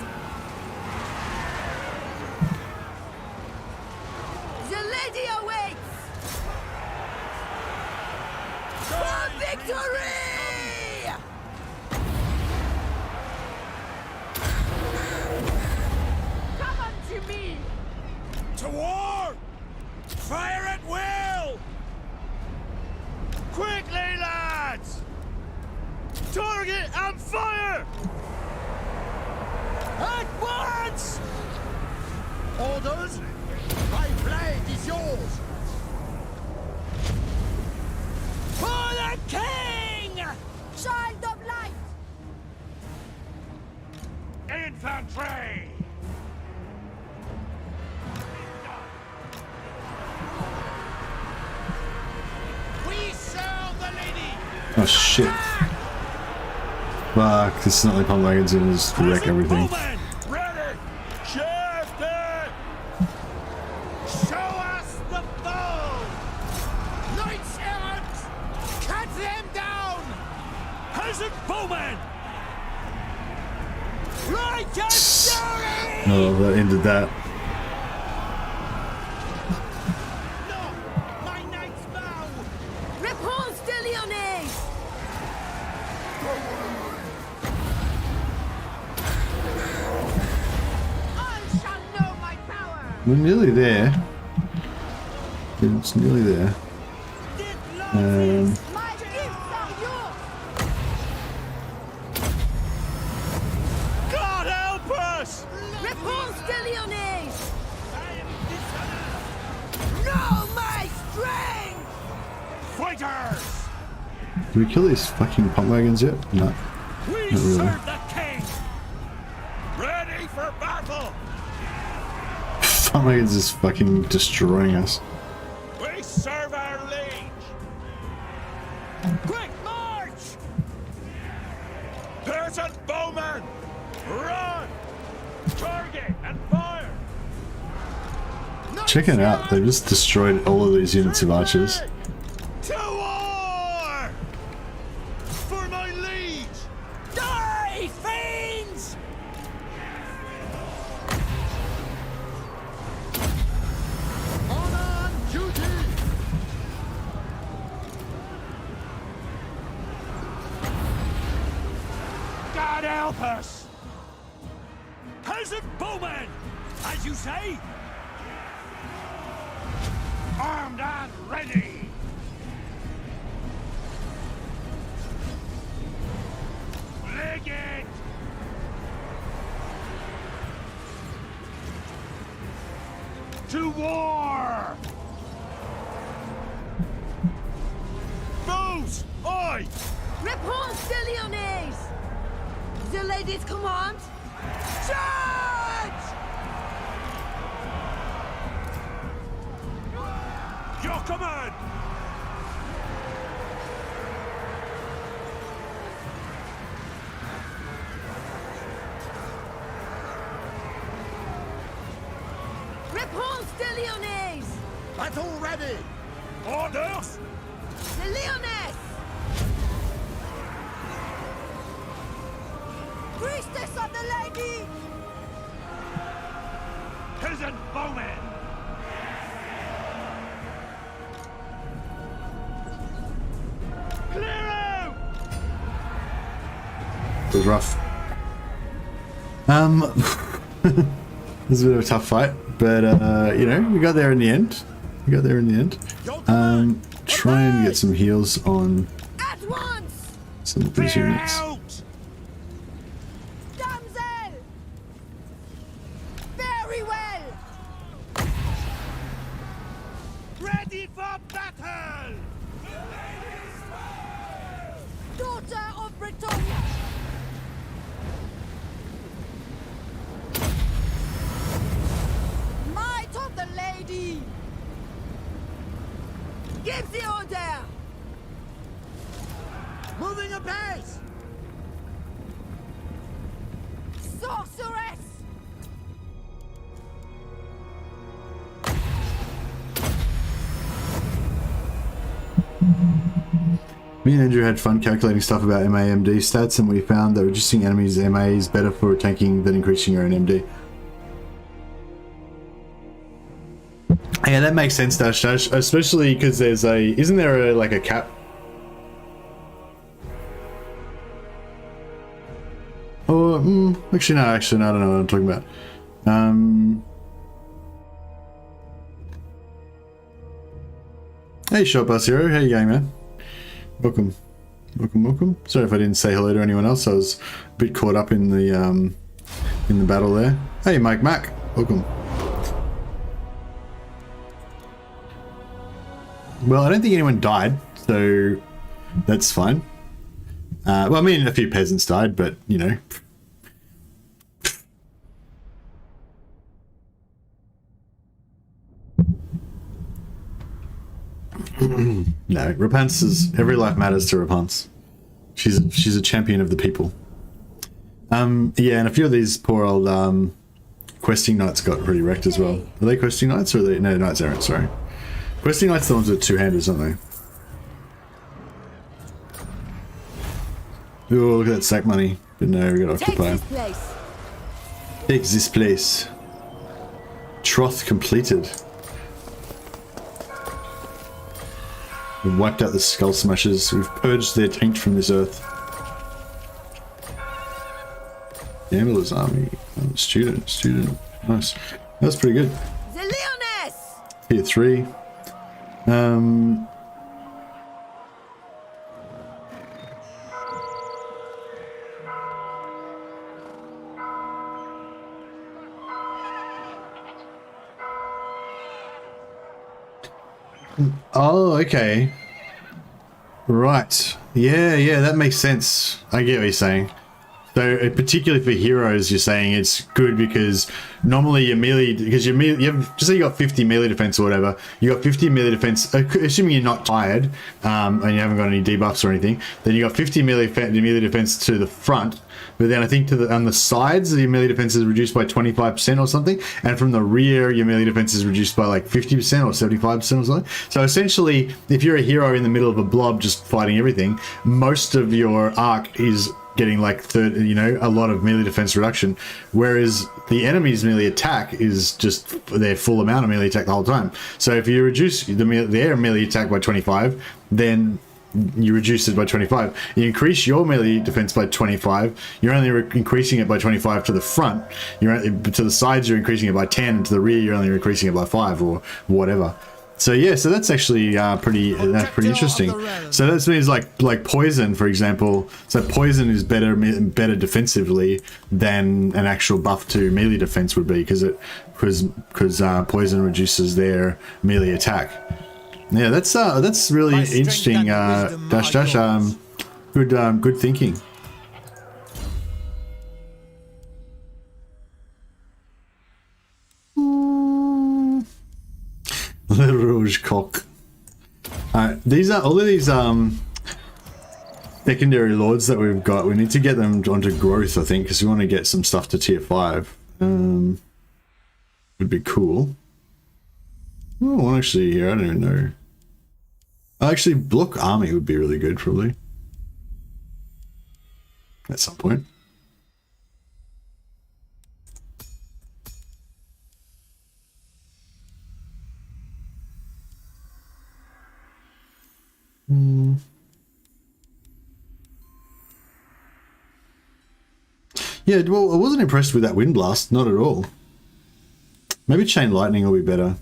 The lady awaits! For victory! Come unto me! To war! Fire at will! Quickly, lads! Target and fire! At once! Orders? My blade is yours! For the king! Child of light! Infantry! We serve the lady! Oh shit. Fuck, this is not like Pump Wagon's gonna just wreck everything. Bowman, ready! Shift it! Show us the foe! Knights errant! Cut them down! Peasant bowman! Like a fury! Oh, that ended that. No! My knights bow! Repanse de Lyonesse! All shall know my power! We're nearly there. It's nearly there. My gifts are yours! God help us! Repanse de Lyonesse! Know my strength! Fighters! Did we kill these fucking Pump Wagons yet? No. We Not really. serve the king! Ready for battle! Pump Wagons is fucking destroying us. We serve our liege! Quick march! Peasant bowman! Run! Target and fire! Check it out, they just destroyed all of these units of archers. To war! For my liege! Die, fiends! On duty! God help us! Peasant bowman! As you say? Armed and ready! Leg it! To war! Foes! Oi! Repanse de Lyonesse! The lady's command! Charge! Your command! Repanse de Lyonesse! Battle ready! Orders! The Lyonesse! Bruce de Fortress of the Lady! Peasant bowmen! Clear out! It was rough. It was a bit of a tough fight, but you know, we got there in the end. Try and get some heals on At once! some of these Clear units. out! Damsel! Very well! Ready for battle! Daughter of Bretonnia! Might of the Lady! Give the order! Moving apace! Sorceress! Me and Andrew had fun calculating stuff about MAMD stats, and we found that reducing enemies' MA is better for tanking than increasing your own MD. Yeah, that makes sense, Dash Dash, especially because there's isn't there like a cap? Oh, actually no, I don't know what I'm talking about. Hey, Short Bus Hero, how you going, man? Welcome. Sorry if I didn't say hello to anyone else. I was a bit caught up in the battle there. Hey, Mike Mac, welcome. Well, I don't think anyone died, so that's fine. Well, I mean, a few peasants died, but you know. No, Repanse is every life matters to Repanse. She's a champion of the people. Yeah, and a few of these poor old questing knights got pretty wrecked as well. Are they questing knights or are they knights errant? Sorry, questing knights are the ones with two-handers, aren't they? Oh, look at that sack money. But no, we got to Take occupy. this place! Take this place. Troth completed. We've wiped out the skull smashers. We've purged their taint from this earth. Gambler's army. Oh, student. Nice. That's pretty good. The Lyonesse! Tier 3. Oh, okay. Right. Yeah, that makes sense. I get what you're saying. So, particularly for heroes, you're saying it's good because normally your melee, because you have, just say you got 50 melee defense or whatever, you got 50 melee defense, assuming you're not tired, and you haven't got any debuffs or anything, then you got 50 melee defense to the front, but then I think on the sides, your melee defense is reduced by 25% or something, and from the rear, your melee defense is reduced by like 50% or 75% or something. So essentially, if you're a hero in the middle of a blob just fighting everything, most of your arc is getting like a lot of melee defense reduction, whereas the enemy's melee attack is just their full amount of melee attack the whole time. So if you reduce their melee attack by 25, then you reduce it by 25. You increase your melee defense by 25. You're only increasing it by 25 to the front. To the sides, you're increasing it by 10, and to the rear, you're only increasing it by 5 or whatever. So yeah, so that's actually pretty interesting. So that means like poison, for example. So poison is better defensively than an actual buff to melee defense would be, because poison reduces their melee attack. Yeah, that's really interesting. Dash. Good thinking. Le Rouge Coq. These are all of these secondary lords that we've got. We need to get them onto growth, I think, because we want to get some stuff to tier 5. Would be cool. Oh, actually, here I don't even know. Actually, block army would be really good, probably, at some point. Yeah, well, I wasn't impressed with that wind blast, not at all. Maybe chain lightning will be better.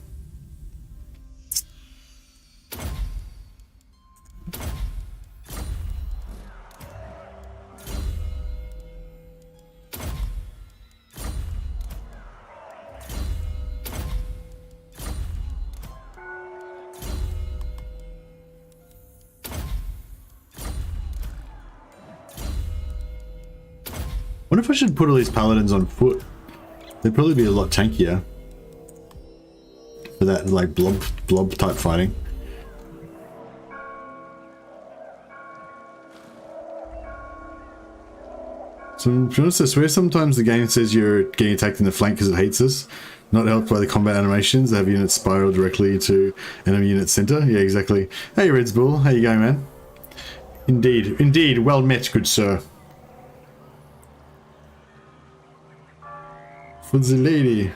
Wonder if I should put all these paladins on foot. They'd probably be a lot tankier for that like blob type fighting. So to be honest, I swear sometimes the game says you're getting attacked in the flank because it hates us. Not helped by the combat animations. They have units spiral directly to enemy unit center. Yeah, exactly. Hey Reds Bull, how you going, man? Indeed, indeed, well met, good sir. For the lady.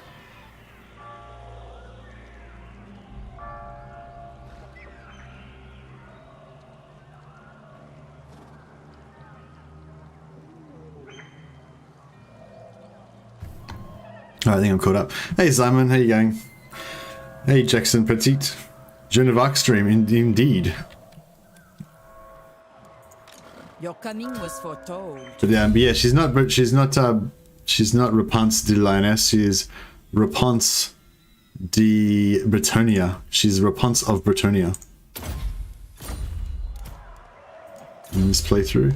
Oh, I think I'm caught up. Hey Simon, how you going? Hey Jackson Petit. Joan of Arc stream, indeed. Your coming was foretold. But yeah, she's not Repanse de Lyonesse, she is Repanse de Bretonnia. She's Repanse of Bretonnia. In this playthrough.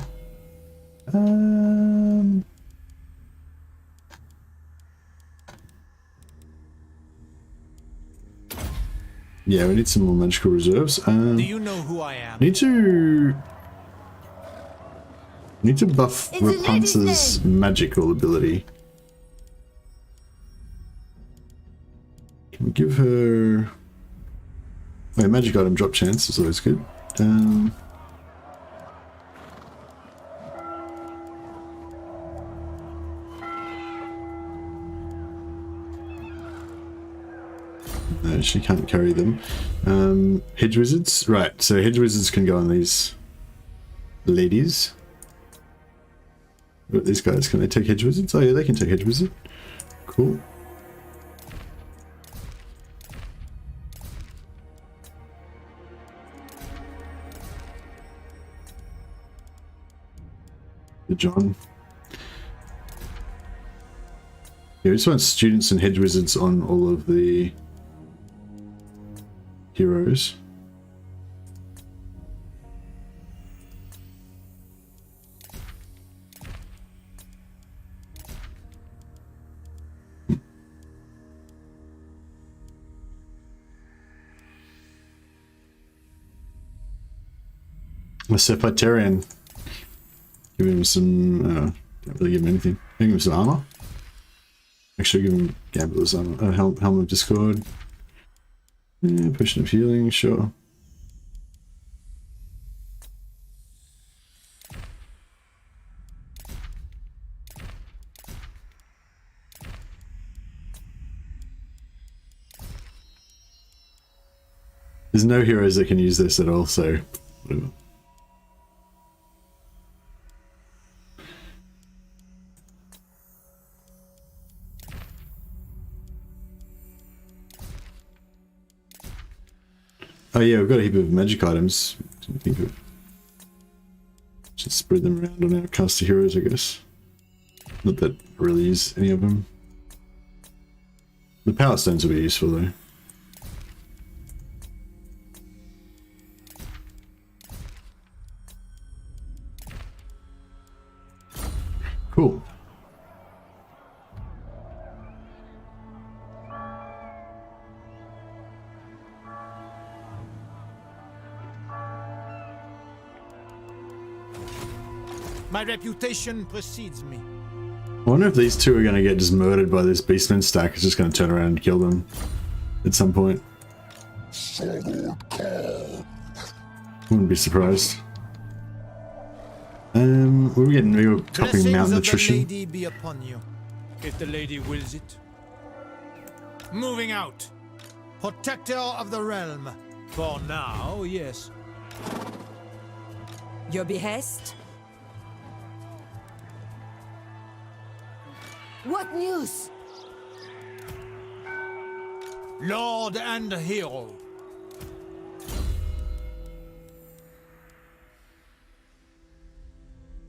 Yeah, we need some more magical reserves. Do you know who I am? Need to buff Repanse's magical ability. Can we give her... Wait, magic item drop chance is always good. No, she can't carry them. Hedge wizards? Right, so hedge wizards can go on these ladies. What, these guys, can they take hedge wizards? Oh yeah, they can take hedge wizard. Cool. The John. Yeah, we just want students and hedge wizards on all of the heroes. A Sepultarian. Give him some, don't really give him anything. Give him some armor. Actually, give him Gambler's armor. Helm of Discord. Yeah, potion of healing, sure. There's no heroes that can use this at all, so whatever. Oh yeah, we've got a heap of magic items. Didn't think of. Just spread them around on our caster heroes, I guess. Not that I really use any of them. The power stones will be useful though. Cool. My reputation precedes me. I wonder if these two are going to get just murdered by this beastman stack. It's just going to turn around and kill them at some point. Wouldn't be surprised. We're getting real copying mountain attrition. Blessings of the lady be upon you, if the lady wills it. Moving out. Protector of the realm. For now, yes. Your behest? What news? Lord and hero.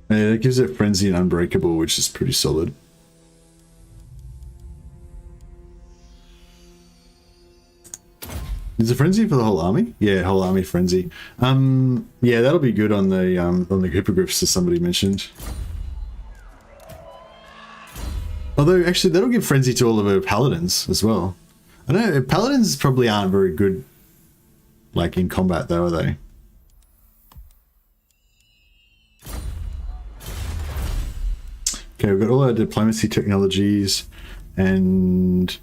Yeah, that gives it frenzy and unbreakable, which is pretty solid. Is it frenzy for the whole army? Yeah, whole army frenzy. Yeah, that'll be good on the hippogriffs, as somebody mentioned. Although, actually, that'll give frenzy to all of our paladins as well. I don't know, paladins probably aren't very good, like, in combat, though, are they? Okay, we've got all our diplomacy technologies, and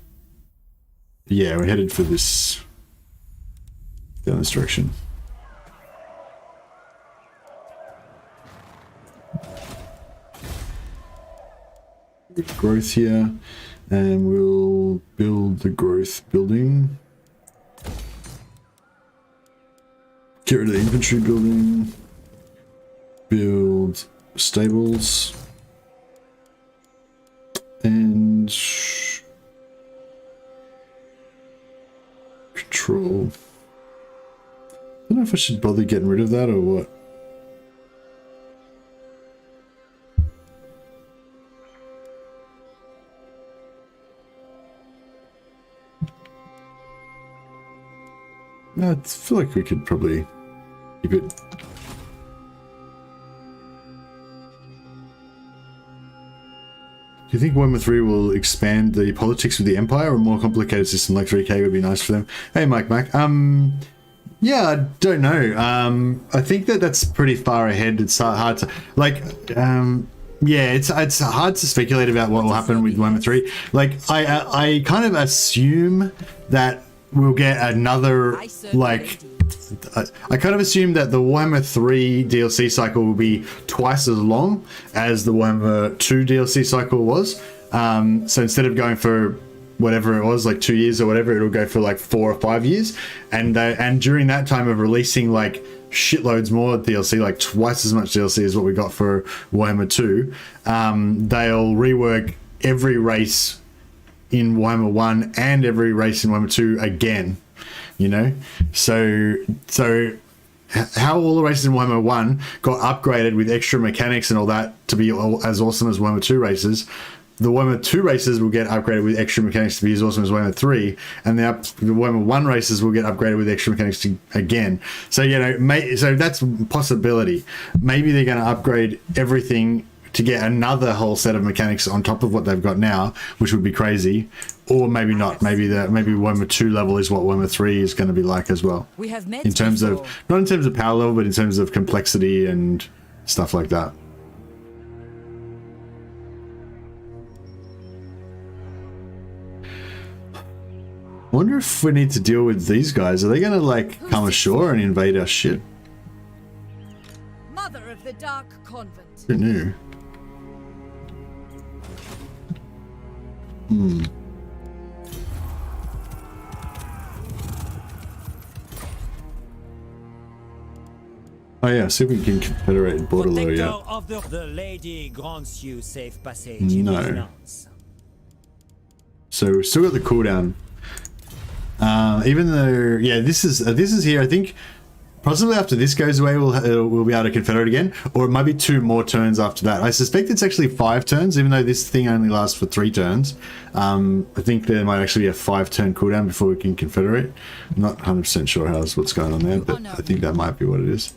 yeah, we're headed for this, down this direction. Growth here, and we'll build the growth building. Get rid of the infantry building. Build stables. And control. I don't know if I should bother getting rid of that or what. No, I feel like we could probably keep it. Do you think Warhammer 3 will expand the politics of the Empire, or a more complicated system like 3K would be nice for them? Hey, Mike Mac. Yeah, I don't know. I think that's pretty far ahead. It's hard to, like, yeah, it's hard to speculate about what will happen with Warhammer 3. Like, I kind of assume that we'll get another, like, I kind of assume that the Warhammer 3 DLC cycle will be twice as long as the Warhammer 2 DLC cycle was. So instead of going for whatever it was, like 2 years or whatever, it'll go for like 4 or 5 years. And during that time of releasing like shitloads more DLC, like twice as much DLC as what we got for Warhammer 2, they'll rework every race in Warhammer 1 and every race in Warhammer 2 again. You know, so how all the races in Warhammer 1 got upgraded with extra mechanics and all that to be as awesome as Warhammer 2 races, the Warhammer 2 races will get upgraded with extra mechanics to be as awesome as Warhammer 3, and the Warhammer 1 races will get upgraded with extra mechanics again. So, you know, so that's a possibility. Maybe they're going to upgrade everything to get another whole set of mechanics on top of what they've got now, which would be crazy. Or maybe not. Maybe Warhammer 2 level is what Warhammer 3 is going to be like as well. We have met in terms before. of, not in terms of power level, but in terms of complexity and stuff like that. I wonder if we need to deal with these guys. Are they going to like come ashore and invade our shit? Mother of the Dark Convent. Who knew? Oh yeah, see if we can confederate Bordelot, yeah. Of the lady grants you safe passage in No. his lands. So we've still got the cooldown. Even though, yeah, this is here. I think possibly after this goes away, we'll be able to confederate again, or it might be 2 more turns after that. I suspect it's actually 5 turns, even though this thing only lasts for 3 turns. I think there might actually be a 5-turn cooldown before we can confederate. I'm not 100% sure what's going on there, but I think that might be what it is.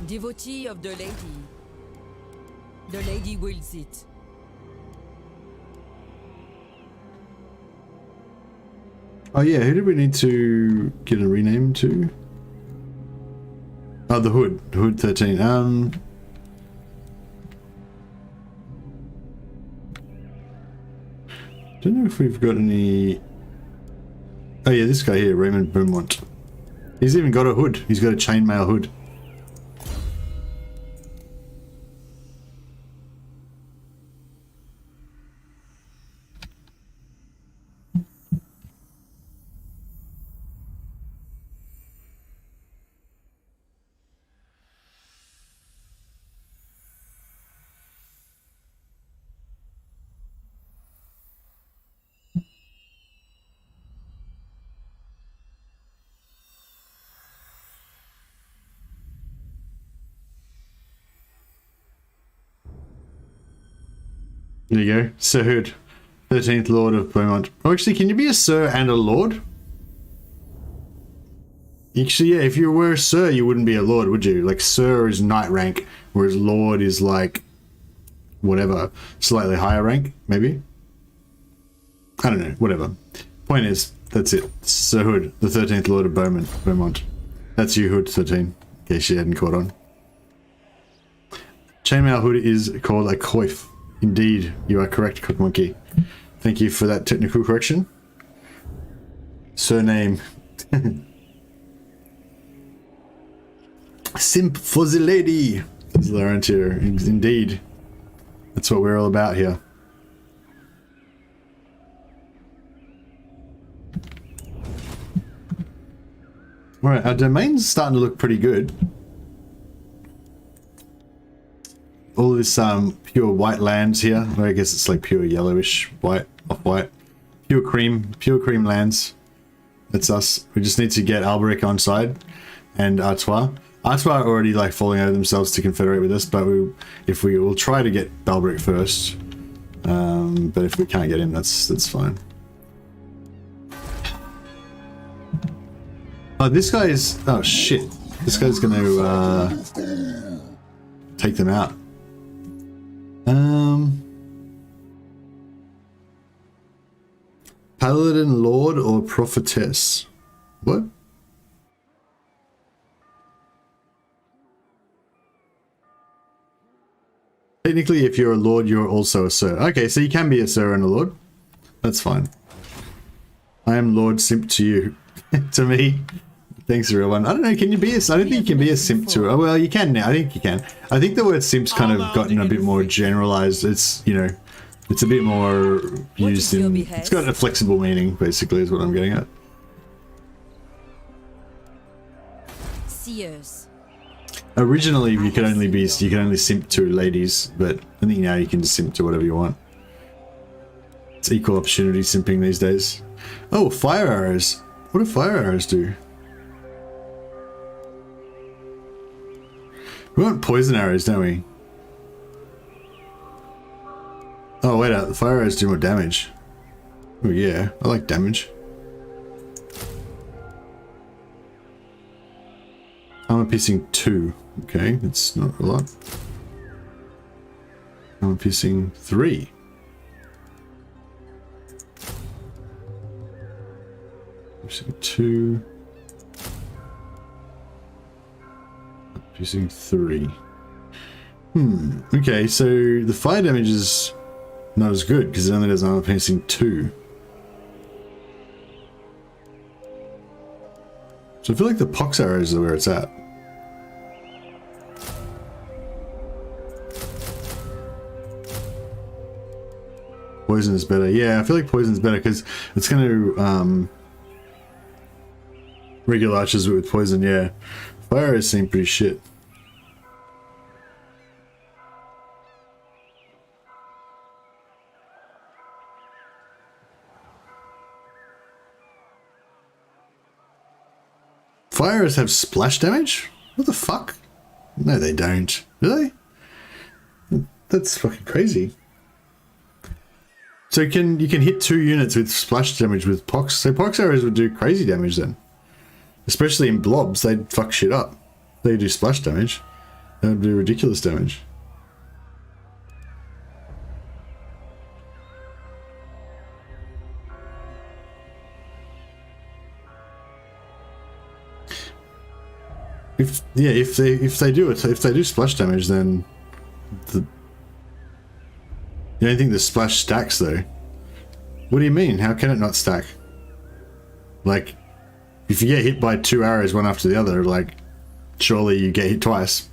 Devotee of the Lady. The lady wills it. Oh yeah, who did we need to get a rename to? Oh, the Hood. Hood 13. Don't know if we've got any... Oh yeah, this guy here, Raymond Beaumont. He's even got a hood. He's got a chainmail hood. There you go. Sir Hood. 13th Lord of Beaumont. Oh, actually, can you be a Sir and a Lord? Actually, yeah, if you were a Sir, you wouldn't be a Lord, would you? Like, Sir is knight rank, whereas Lord is like... whatever. Slightly higher rank, maybe? I don't know, whatever. Point is, that's it. Sir Hood, the 13th Lord of Beaumont. That's you, Hood 13, in case you hadn't caught on. Chainmail Hood is called a coif. Indeed, you are correct, Cook Monkey. Thank you for that technical correction. Surname. Simp for the lady. Is Laurent here. Indeed. That's what we're all about here. Alright, our domain's starting to look pretty good. All this pure white lands here, or I guess it's like pure yellowish white, off-white. Pure cream lands. That's us. We just need to get Alberic on side and Artois. Artois are already like falling over themselves to confederate with us, but we will try to get Alberic first. But if we can't get him, that's fine. Oh, this guy is... oh shit. This guy's gonna take them out. Paladin Lord or Prophetess? What? Technically, if you're a Lord, you're also a Sir. Okay, so you can be a Sir and a Lord. That's fine. I am Lord Simp to you. To me. Thanks, real one. I don't know, can you be a... I don't think you can be a simp to... oh, well, you can now. I think you can. I think the word simp's kind of gotten a bit more generalized. It's, you know, it's a bit more used in... it's got a flexible meaning, basically, is what I'm getting at. Seers. Originally, you could only simp to ladies, but I think now you can just simp to whatever you want. It's equal opportunity simping these days. Oh, fire arrows. What do fire arrows do? We want poison arrows, don't we? Oh, wait out. The fire arrows do more damage. Oh, yeah. I like damage. Armor piercing 2. Okay, that's not a lot. Armor piercing 3. Piercing 2. Piercing 3. Okay, so the fire damage is not as good because it only does armor piercing 2. So I feel like the pox arrows are where it's at. Poison is better. Yeah, I feel like poison is better because it's going to regular archers with poison. Yeah, fire arrows seem pretty shit. Fire arrows have splash damage? What the fuck? No, they don't. Really? That's fucking crazy. So you can hit 2 units with splash damage with pox. So pox arrows would do crazy damage then. Especially in blobs, they'd fuck shit up. They do splash damage. That would do ridiculous damage. If they do splash damage, then the only thing the splash stacks though. What do you mean? How can it not stack? Like, if you get hit by 2 arrows one after the other, like, surely you get hit twice.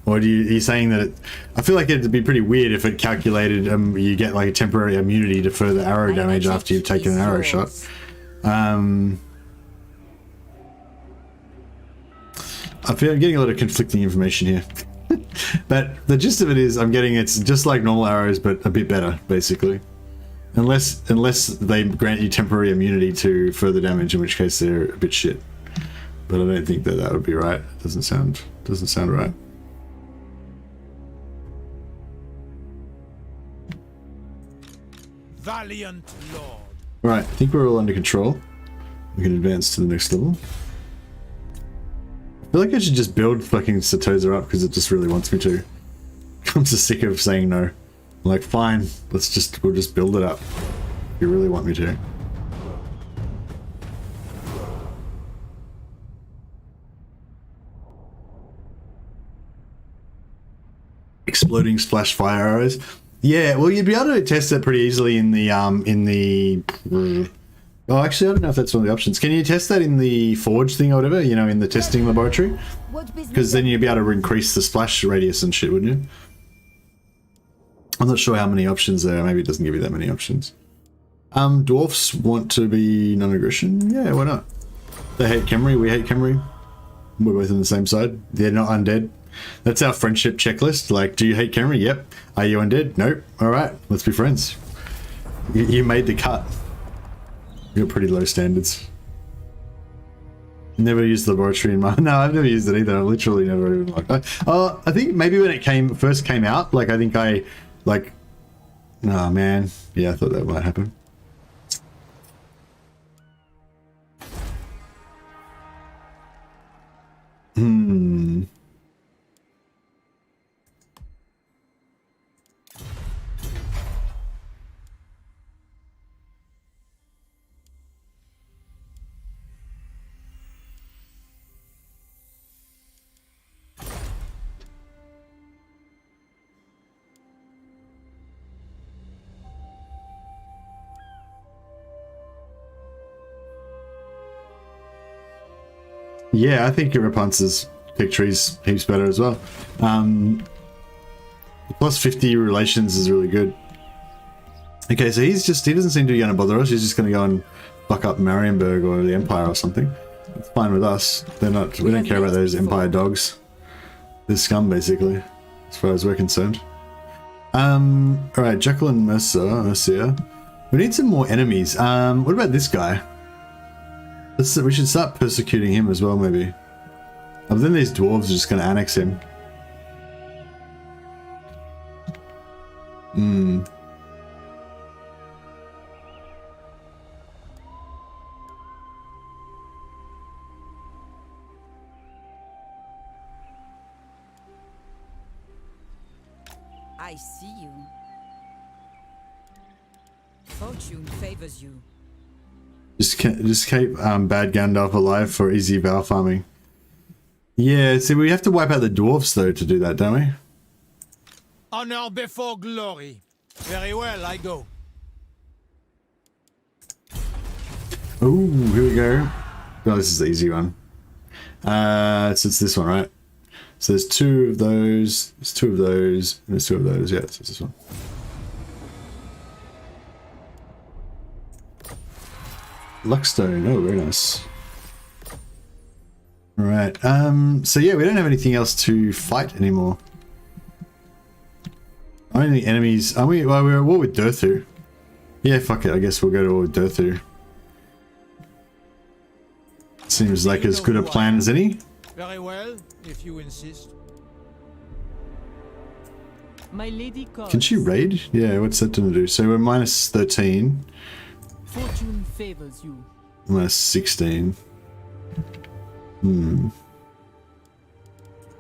Or are you saying that I feel like it'd be pretty weird if it calculated you get like a temporary immunity to further arrow damage after you've taken an arrow shot. I feel I'm getting a lot of conflicting information here. But the gist of it is I'm getting it's just like normal arrows but a bit better, basically. Unless they grant you temporary immunity to further damage, in which case they're a bit shit. But I don't think that would be right. It doesn't sound right. Valiant lord. Right, I think we're all under control. We can advance to the next level. I feel like I should just build fucking Satoza up because it just really wants me to. I'm so sick of saying no. I'm like, fine, we'll just build it up. If you really want me to. Exploding splash fire arrows. Yeah, well, you'd be able to test it pretty easily in the oh, actually, I don't know if that's one of the options. Can you test that in the forge thing or whatever? You know, in the testing laboratory? Because then you'd be able to increase the splash radius and shit, wouldn't you? I'm not sure how many options there are. Maybe it doesn't give you that many options. Dwarfs want to be non-aggression? Yeah, why not? They hate Khemri, we hate Khemri. We're both on the same side. They're not undead. That's our friendship checklist. Like, do you hate Khemri? Yep. Are you undead? Nope. Alright, let's be friends. You made the cut. You got pretty low standards. Never used the laboratory in my... No, I've never used it either. I've literally never even like that. I think maybe when it first came out, like, I think I, like... Oh, man. Yeah, I thought that might happen. Yeah, I think Repanse's victory's heaps better as well. Plus 50 relations is really good. Okay, so he doesn't seem to be going to bother us. He's just going to go and fuck up Marienburg or the Empire or something. It's fine with us. We don't care about those Empire dogs. They're scum, basically, as far as we're concerned. Alright, Jekyll and Mercia. We need some more enemies. What about this guy? We should start persecuting him as well, maybe. But then these dwarves are just going to annex him. I see you. Fortune favors you. Just keep bad Gandalf alive for easy Val farming. Yeah, see, we have to wipe out the dwarfs though to do that, don't we? Honor before glory. Very well, I go. Oh, here we go. Oh, this is the easy one. So it's this one, right? So there's two of those, there's two of those, and there's two of those. Yeah, so it's this one. Luckstone, oh, very nice. Alright, so yeah, we don't have anything else to fight anymore. Only enemies, are we? Well, we're at war with Durthu. Yeah, fuck it, I guess we'll go to war with Durthu. Seems like as good a plan as any. Very well, if you insist. My lady calls. Can she raid? Yeah, what's that gonna do? So we're minus 13. Fortune favors you. Minus 16.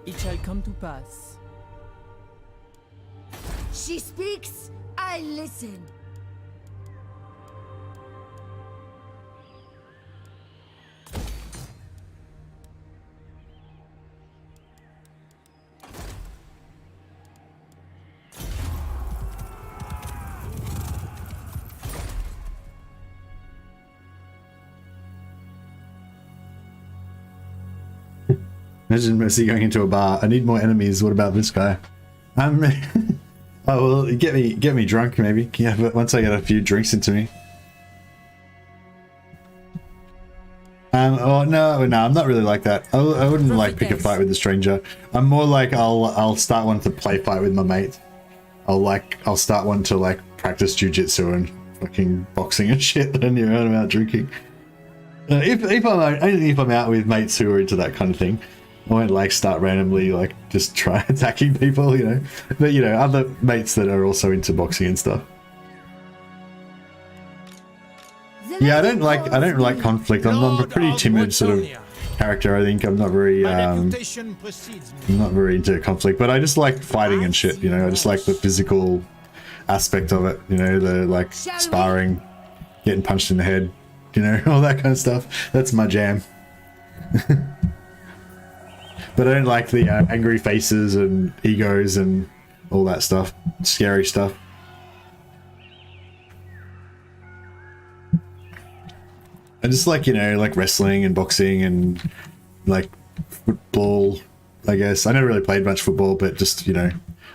It shall come to pass. She speaks, I listen. Imagine Mercy going into a bar. I need more enemies. What about this guy? Oh well, get me drunk maybe. Yeah, but once I get a few drinks into me. Oh no, I'm not really like that. I wouldn't like pick a fight with a stranger. I'm more like I'll start one to play fight with my mate. I'll start one to like practice jujitsu and fucking boxing and shit. Then you're out drinking. If I'm out with mates who are into that kind of thing, I won't like start randomly like just try attacking people, you know. But you know, other mates that are also into boxing and stuff. Yeah, I don't like conflict. I'm a pretty timid sort of character. I think I'm not very into conflict, but I just like fighting and shit. You know, I just like the physical aspect of it. You know, the like sparring, getting punched in the head. You know, all that kind of stuff. That's my jam. But I don't like the angry faces and egos and all that stuff. Scary stuff. I just like, you know, like wrestling and boxing and like football, I guess. I never really played much football, but just, you know,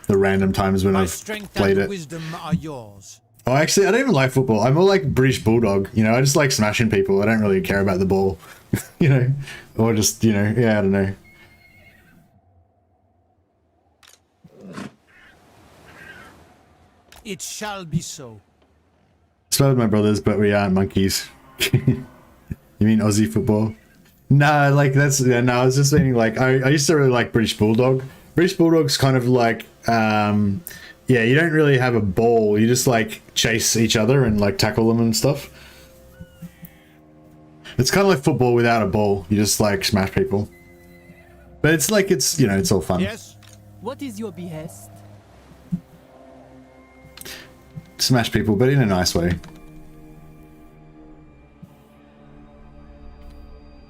the random times when I've played it. Wisdom are yours. Oh, actually, I don't even like football. I'm more like British Bulldog. You know, I just like smashing people. I don't really care about the ball, you know, or just, you know, yeah, I don't know. It shall be so. So with my brothers, but we aren't monkeys. You mean Aussie football? No, like that's, yeah, no, I was just meaning like, I used to really like British Bulldog. British Bulldog's kind of like, yeah, you don't really have a ball. You just like chase each other and like tackle them and stuff. It's kind of like football without a ball. You just like smash people. But it's like, it's, you know, it's all fun. Yes. What is your behest? Smash people, but in a nice way.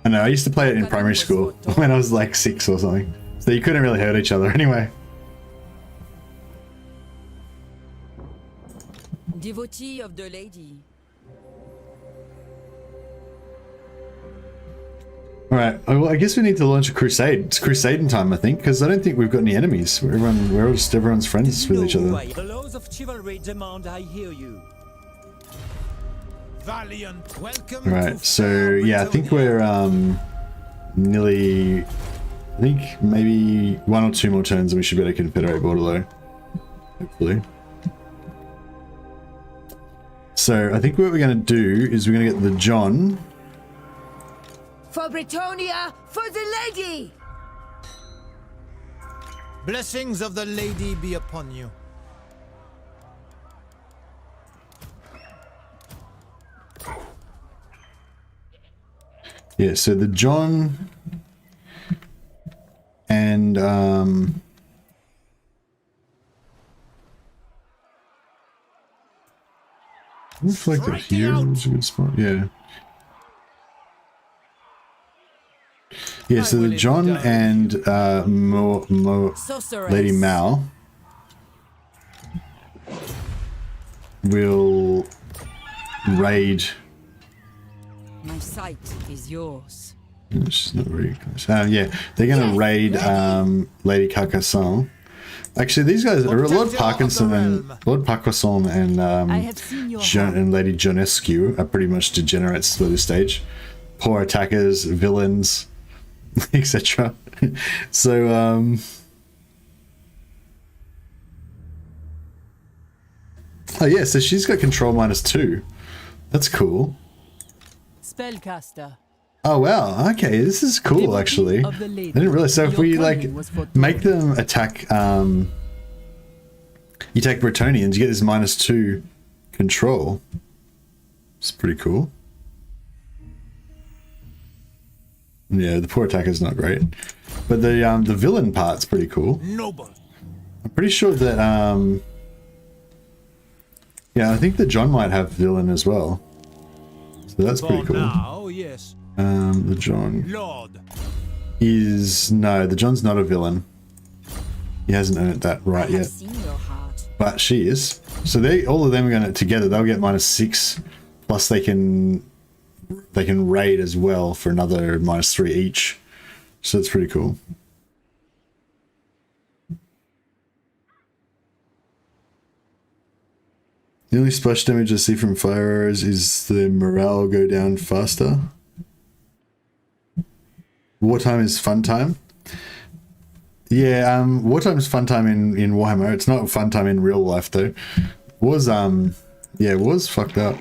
I know, I used to play it in primary school when I was like 6 or something. So you couldn't really hurt each other anyway. Devotee of the lady. Alright, well, I guess we need to launch a crusade. It's crusading time, I think, because I don't think we've got any enemies. Everyone's friends with each other. The laws of chivalry demand I hear you. Valiant, welcome. Right, so yeah, I think we're nearly, I think maybe 1 or 2 more turns and we should be able to confederate Bordello. Hopefully. So I think what we're going to do is we're going to get the John. For Bretonnia, for the lady! Blessings of the lady be upon you. Yeah, so the John and reflected here was a good spot. Yeah. Yeah, so the John and Lady Mal will raid. My sight is yours. She's not very close. Yeah, they're going to raid Lady Carcassonne. Actually, these guys are Lord Parkinson and Lord Parkinson and Lady Jonescu are pretty much degenerates for this stage. Poor attackers, villains, etc. So, oh yeah, so she's got control -2. That's cool. Spellcaster. Oh wow, okay, this is cool actually. I didn't realize. So if we like make them attack, you take Bretonians, you get this -2 control. It's pretty cool. Yeah, the poor attacker's not great, but the villain part's pretty cool. Noble. I'm pretty sure that yeah, I think the John might have villain as well. So that's pretty cool. Now, yes. The John Lord. is no, the John's not a villain. He hasn't earned that right I have yet, seen your heart. but she is. So they all of them are going to together. They'll get -6, plus they can raid as well for another -3 each. So that's pretty cool. The only splash damage I see from fire arrows is the morale go down faster. Wartime is fun time. Yeah, wartime is fun time in Warhammer. It's not fun time in real life though. War's fucked up.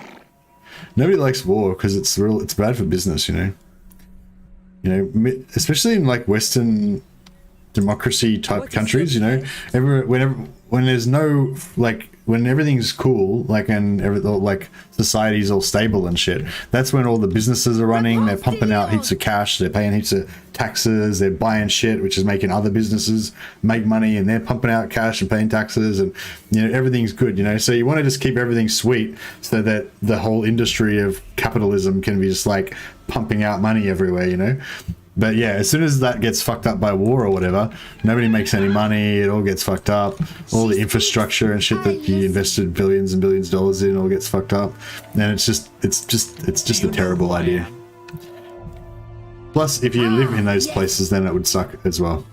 Nobody likes war because it's bad for business, you know, especially in like Western democracy type countries, you know, when there's no, like, when everything's cool, like, and like society's all stable and shit, that's when all the businesses are running, they're pumping out heaps of cash, they're paying heaps of taxes, they're buying shit, which is making other businesses make money, and they're pumping out cash and paying taxes, and, you know, everything's good, you know. So you want to just keep everything sweet so that the whole industry of capitalism can be just like pumping out money everywhere, you know. But yeah, as soon as that gets fucked up by war or whatever, nobody makes any money, it all gets fucked up, all the infrastructure and shit that you invested billions and billions of dollars in all gets fucked up, and it's just a terrible idea. Plus, if you live in those places, then it would suck as well.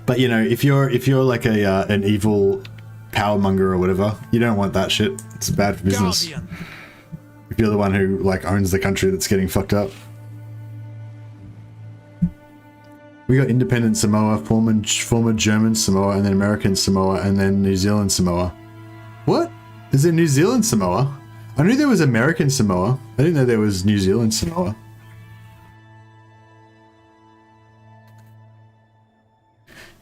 But you know, if you're like an evil power monger or whatever, you don't want that shit. It's bad for business. Guardian. If you're the one who like owns the country that's getting fucked up. We got independent Samoa, former German Samoa, and then American Samoa, and then New Zealand Samoa. What? Is there New Zealand Samoa? I knew there was American Samoa. I didn't know there was New Zealand Samoa.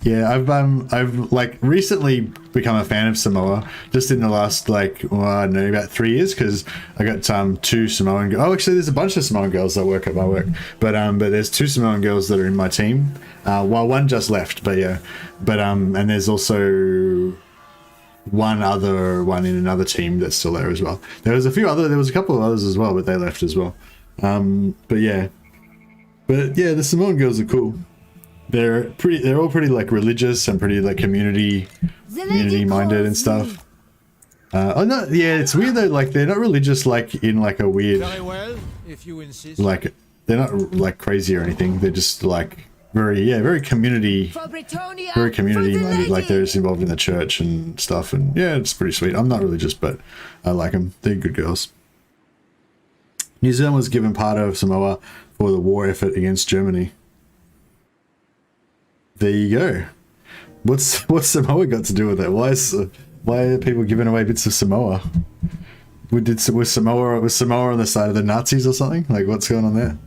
Yeah, I've like recently become a fan of Samoa, just in the last like, well, I don't know, about 3 years, because I got 2 Samoan girls. Oh, actually, there's a bunch of Samoan girls that work at my work, but there's 2 Samoan girls that are in my team. Well, one just left, but yeah, but and there's also one other one in another team that's still there as well. There was a couple of others as well, but they left as well. But yeah, the Samoan girls are cool. They're all pretty like religious and pretty like community minded and stuff. Oh no, yeah, it's weird though, like they're not religious like in like a weird, Very well, if you insist. like they're not like crazy or anything. They're just like very community minded, like they're just involved in the church and stuff, and yeah, it's pretty sweet. I'm not religious, but I like them. They're good girls. New Zealand was given part of Samoa for the war effort against Germany. There you go. What's Samoa got to do with it? Why are people giving away bits of Samoa? Was Samoa on the side of the Nazis or something? Like, what's going on there?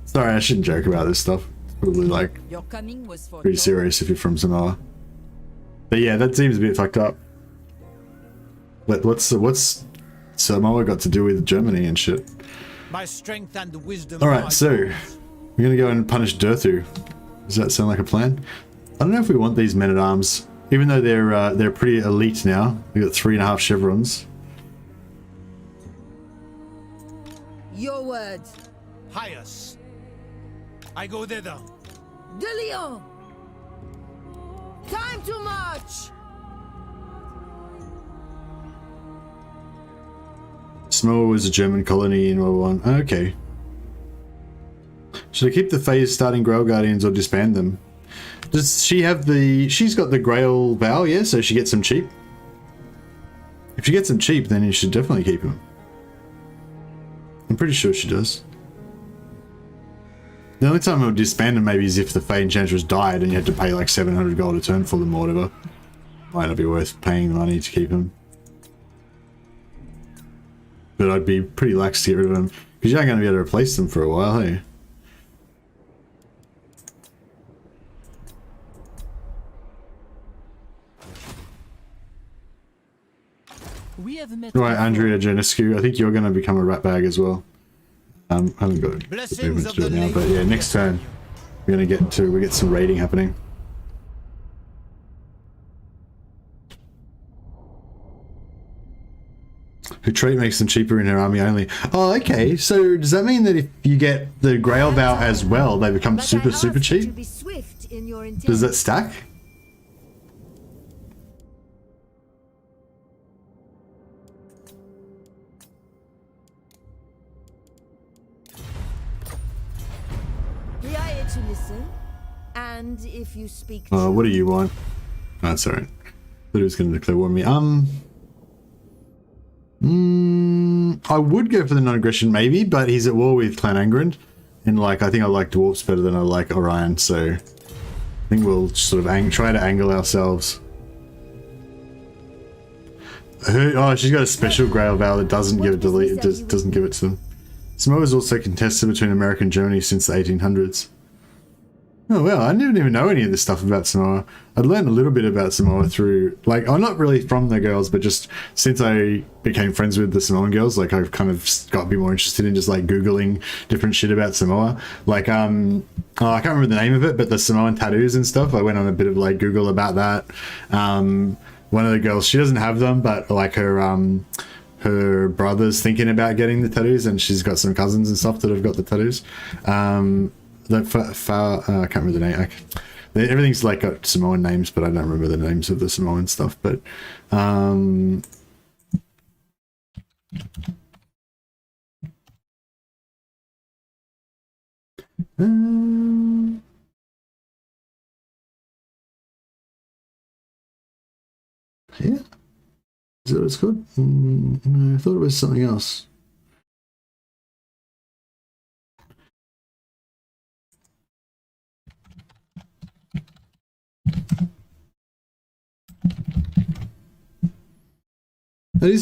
Sorry, I shouldn't joke about this stuff. It's probably like Your coming was for pretty serious if you're from Samoa. But yeah, that seems a bit fucked up. But what's Samoa got to do with Germany and shit? My strength and wisdom. All right, so we're gonna go and punish Durthu. Does that sound like a plan? I don't know if we want these men-at-arms, even though they're pretty elite now. We got 3.5 chevrons. Your words. Pious. I go thither. De Lyon. Time to march. Samoa was a German colony in World War I. Okay. Should I keep the phase starting Grail Guardians or disband them? Does she have she's got the Grail vow, yeah, so she gets them cheap? If she gets them cheap, then you should definitely keep them. I'm pretty sure she does. The only time I would disband them maybe is if the Fey Enchantress died and you had to pay like 700 gold a turn for them or whatever. Might not be worth paying the money to keep them. But I'd be pretty lax to get rid of them, because you aren't going to be able to replace them for a while, hey? We have met. Right, Andrea Genescu, I think you're going to become a rat bag as well. I haven't got movement to do it now, but yeah, next turn we're going to we get some raiding happening. Her trait makes them cheaper in her army only. Oh, okay. So does that mean that if you get the Grail vow as well, they become super cheap? Does that stack? to listen, and if you speak What do you want? Oh, that's alright. Thought he was going to declare war on me. I would go for the non-aggression maybe, but he's at war with Clan Angrand, and like I think I like dwarves better than I like Orion, so I think we'll sort of try to angle ourselves. Oh, she's got a special Grail Vow that doesn't give it doesn't give it to them. Samoa is also contested between America and Germany since the 1800s. Oh well, I didn't even know any of this stuff about Samoa. I'd learned a little bit about Samoa through, like, I'm not really from the girls, but just since I became friends with the Samoan girls, like, I've kind of got a bit more interested in just, like, Googling different shit about Samoa. Like, I can't remember the name of it, but the Samoan tattoos and stuff, I went on a bit of, like, Google about that. One of the girls, she doesn't have them, but, like, her brother's thinking about getting the tattoos, and she's got some cousins and stuff that have got the tattoos. I can't remember the name. Everything's like got Samoan names, but I don't remember the names of the Samoan stuff. But yeah, is that what it's called? No, I thought it was something else.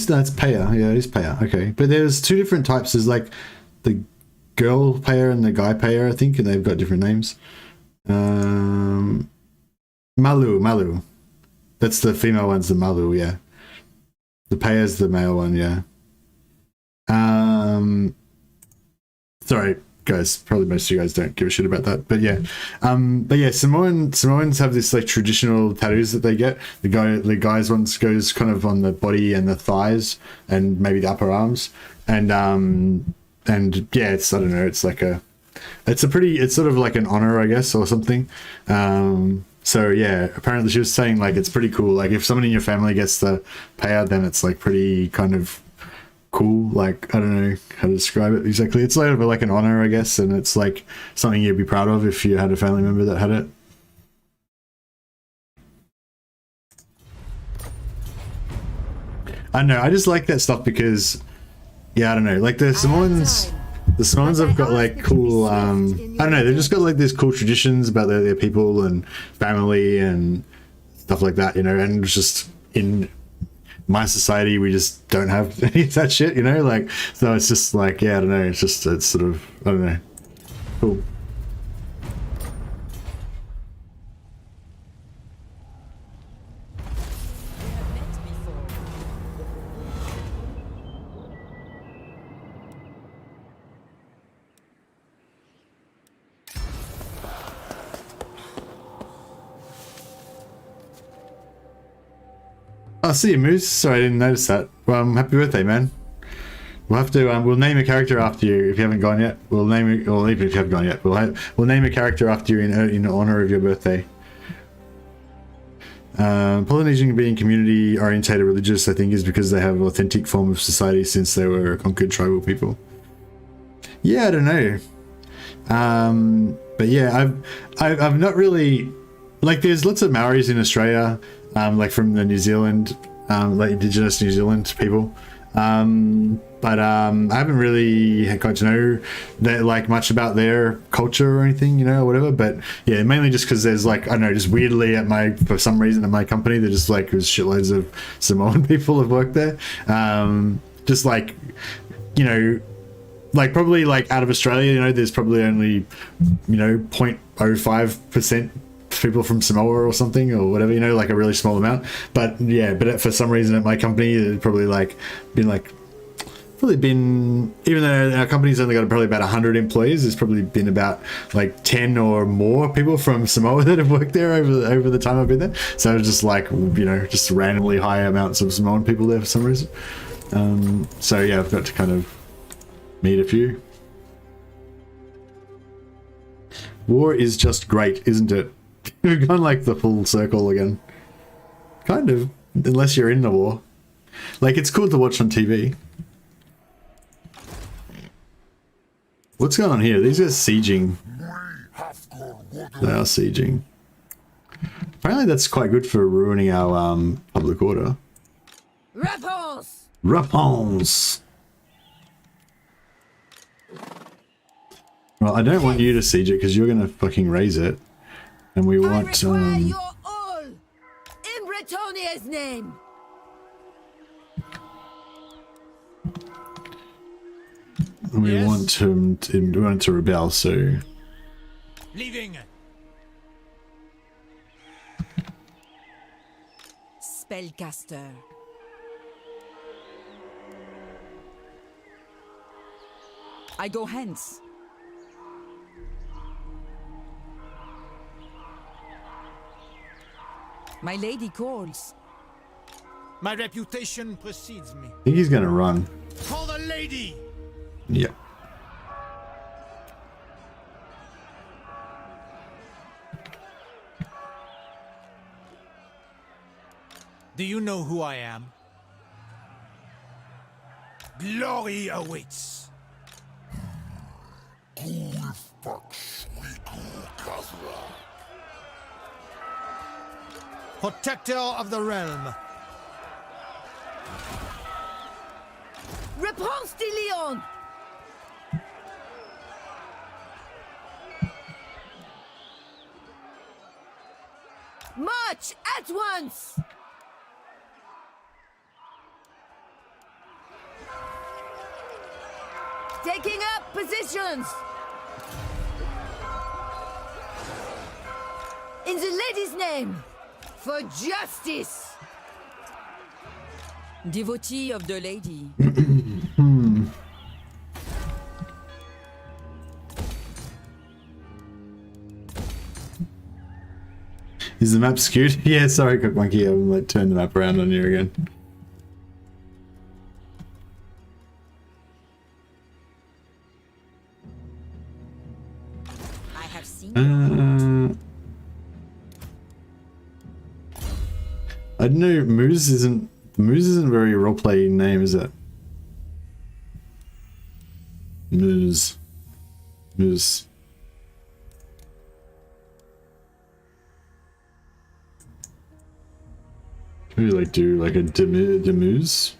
That's payer. Yeah, it is payer. Okay, but there's two different types. There's like the girl payer and the guy payer, I think, and they've got different names. Malu. That's the female one's the Malu. Yeah, the payer's the male one. Yeah. Sorry, guys. Probably most of you guys don't give a shit about that, but yeah. Samoans have this like traditional tattoos that they get. The guys ones goes kind of on the body and the thighs and maybe the upper arms, and yeah, it's, I don't know, it's like it's sort of like an honor, I guess, or something. So yeah, apparently she was saying like it's pretty cool. Like if someone in your family gets the payout, then it's like pretty kind of cool. Like I don't know how to describe it exactly. It's like an honor, I guess, and it's like something you'd be proud of if you had a family member that had it. I don't know, I just like that stuff because, yeah, I don't know, like the Samoans have got like cool, I don't know, they've just got like these cool traditions about their people and family and stuff like that, you know, and it's just in my society we just don't have any of that shit, you know, like, so it's just like, yeah, I don't know, it's sort of, I don't know, cool. Oh, see you, Moose. Sorry, I didn't notice that. Well, happy birthday, man. We'll have to, we'll name a character after you if you haven't gone yet. We'll name it, or even if you haven't gone yet, we'll name a character after you in honor of your birthday. Polynesian being community orientated religious, I think, is because they have an authentic form of society since they were a conquered tribal people. Yeah, I don't know. But yeah, I've not really, like, there's lots of Maoris in Australia, like from the New Zealand, like indigenous New Zealand people. But I haven't really got to know that like much about their culture or anything, you know, or whatever. But yeah, mainly just because there's like, I don't know, just weirdly for some reason at my company, they're just like, there's shitloads of Samoan people have worked there. Just like, you know, like probably like out of Australia, you know, there's probably only, you know, 0.05% people from Samoa or something or whatever, you know, like a really small amount. But yeah, but for some reason at my company, it's probably been, even though our company's only got probably about 100 employees, there's probably been about like 10 or more people from Samoa that have worked there over the time I've been there. So it's just like, you know, just randomly high amounts of Samoan people there for some reason. So yeah, I've got to kind of meet a few. War is just great, isn't it? We've gone like the full circle again. Kind of, unless you're in the war. Like, it's cool to watch on TV. What's going on here? These guys sieging. We have They are sieging. Apparently that's quite good for ruining our public order. Repanse! Repanse! Well, I don't want you to siege it because you're going to fucking raise it. And we I want... require your all! In Bretonnia's name! we Yes? want to rebel, so... Leaving. Spellcaster. I go hence. My lady calls. My reputation precedes me. I think he's going to run. For the lady! Yeah. Do you know who I am? Glory awaits. Protector of the realm. Repanse de Lyon! March at once! Taking up positions! In the lady's name! For justice! Devotee of the lady. Is the map skewed? Yeah, sorry, Cook Monkey. I'm like turn the map around on you again. I have seen I don't know. Moose isn't very roleplay name, is it? Moose. Maybe like do like a Demoose.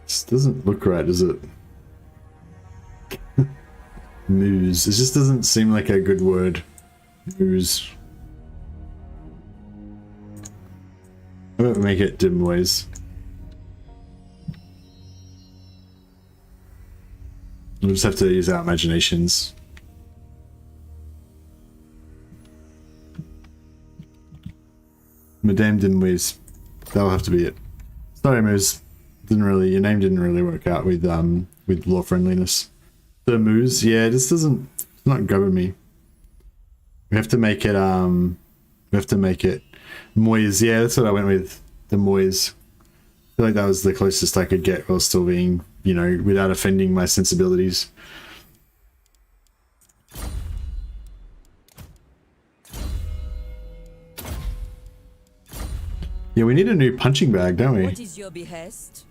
This doesn't look right, does it? Moose. It just doesn't seem like a good word. Moose. How about we make it Dimways? We'll just have to use our imaginations. Madame Dimways. That'll have to be it. Sorry, Moose. Your name didn't really work out with law friendliness. The Moose, yeah, this doesn't, it's not go with me. We have to make it Moise. Yeah, that's what I went with. The Moise. I feel like that was the closest I could get while still being, you know, without offending my sensibilities. Yeah, we need a new punching bag, don't we? What is your behest?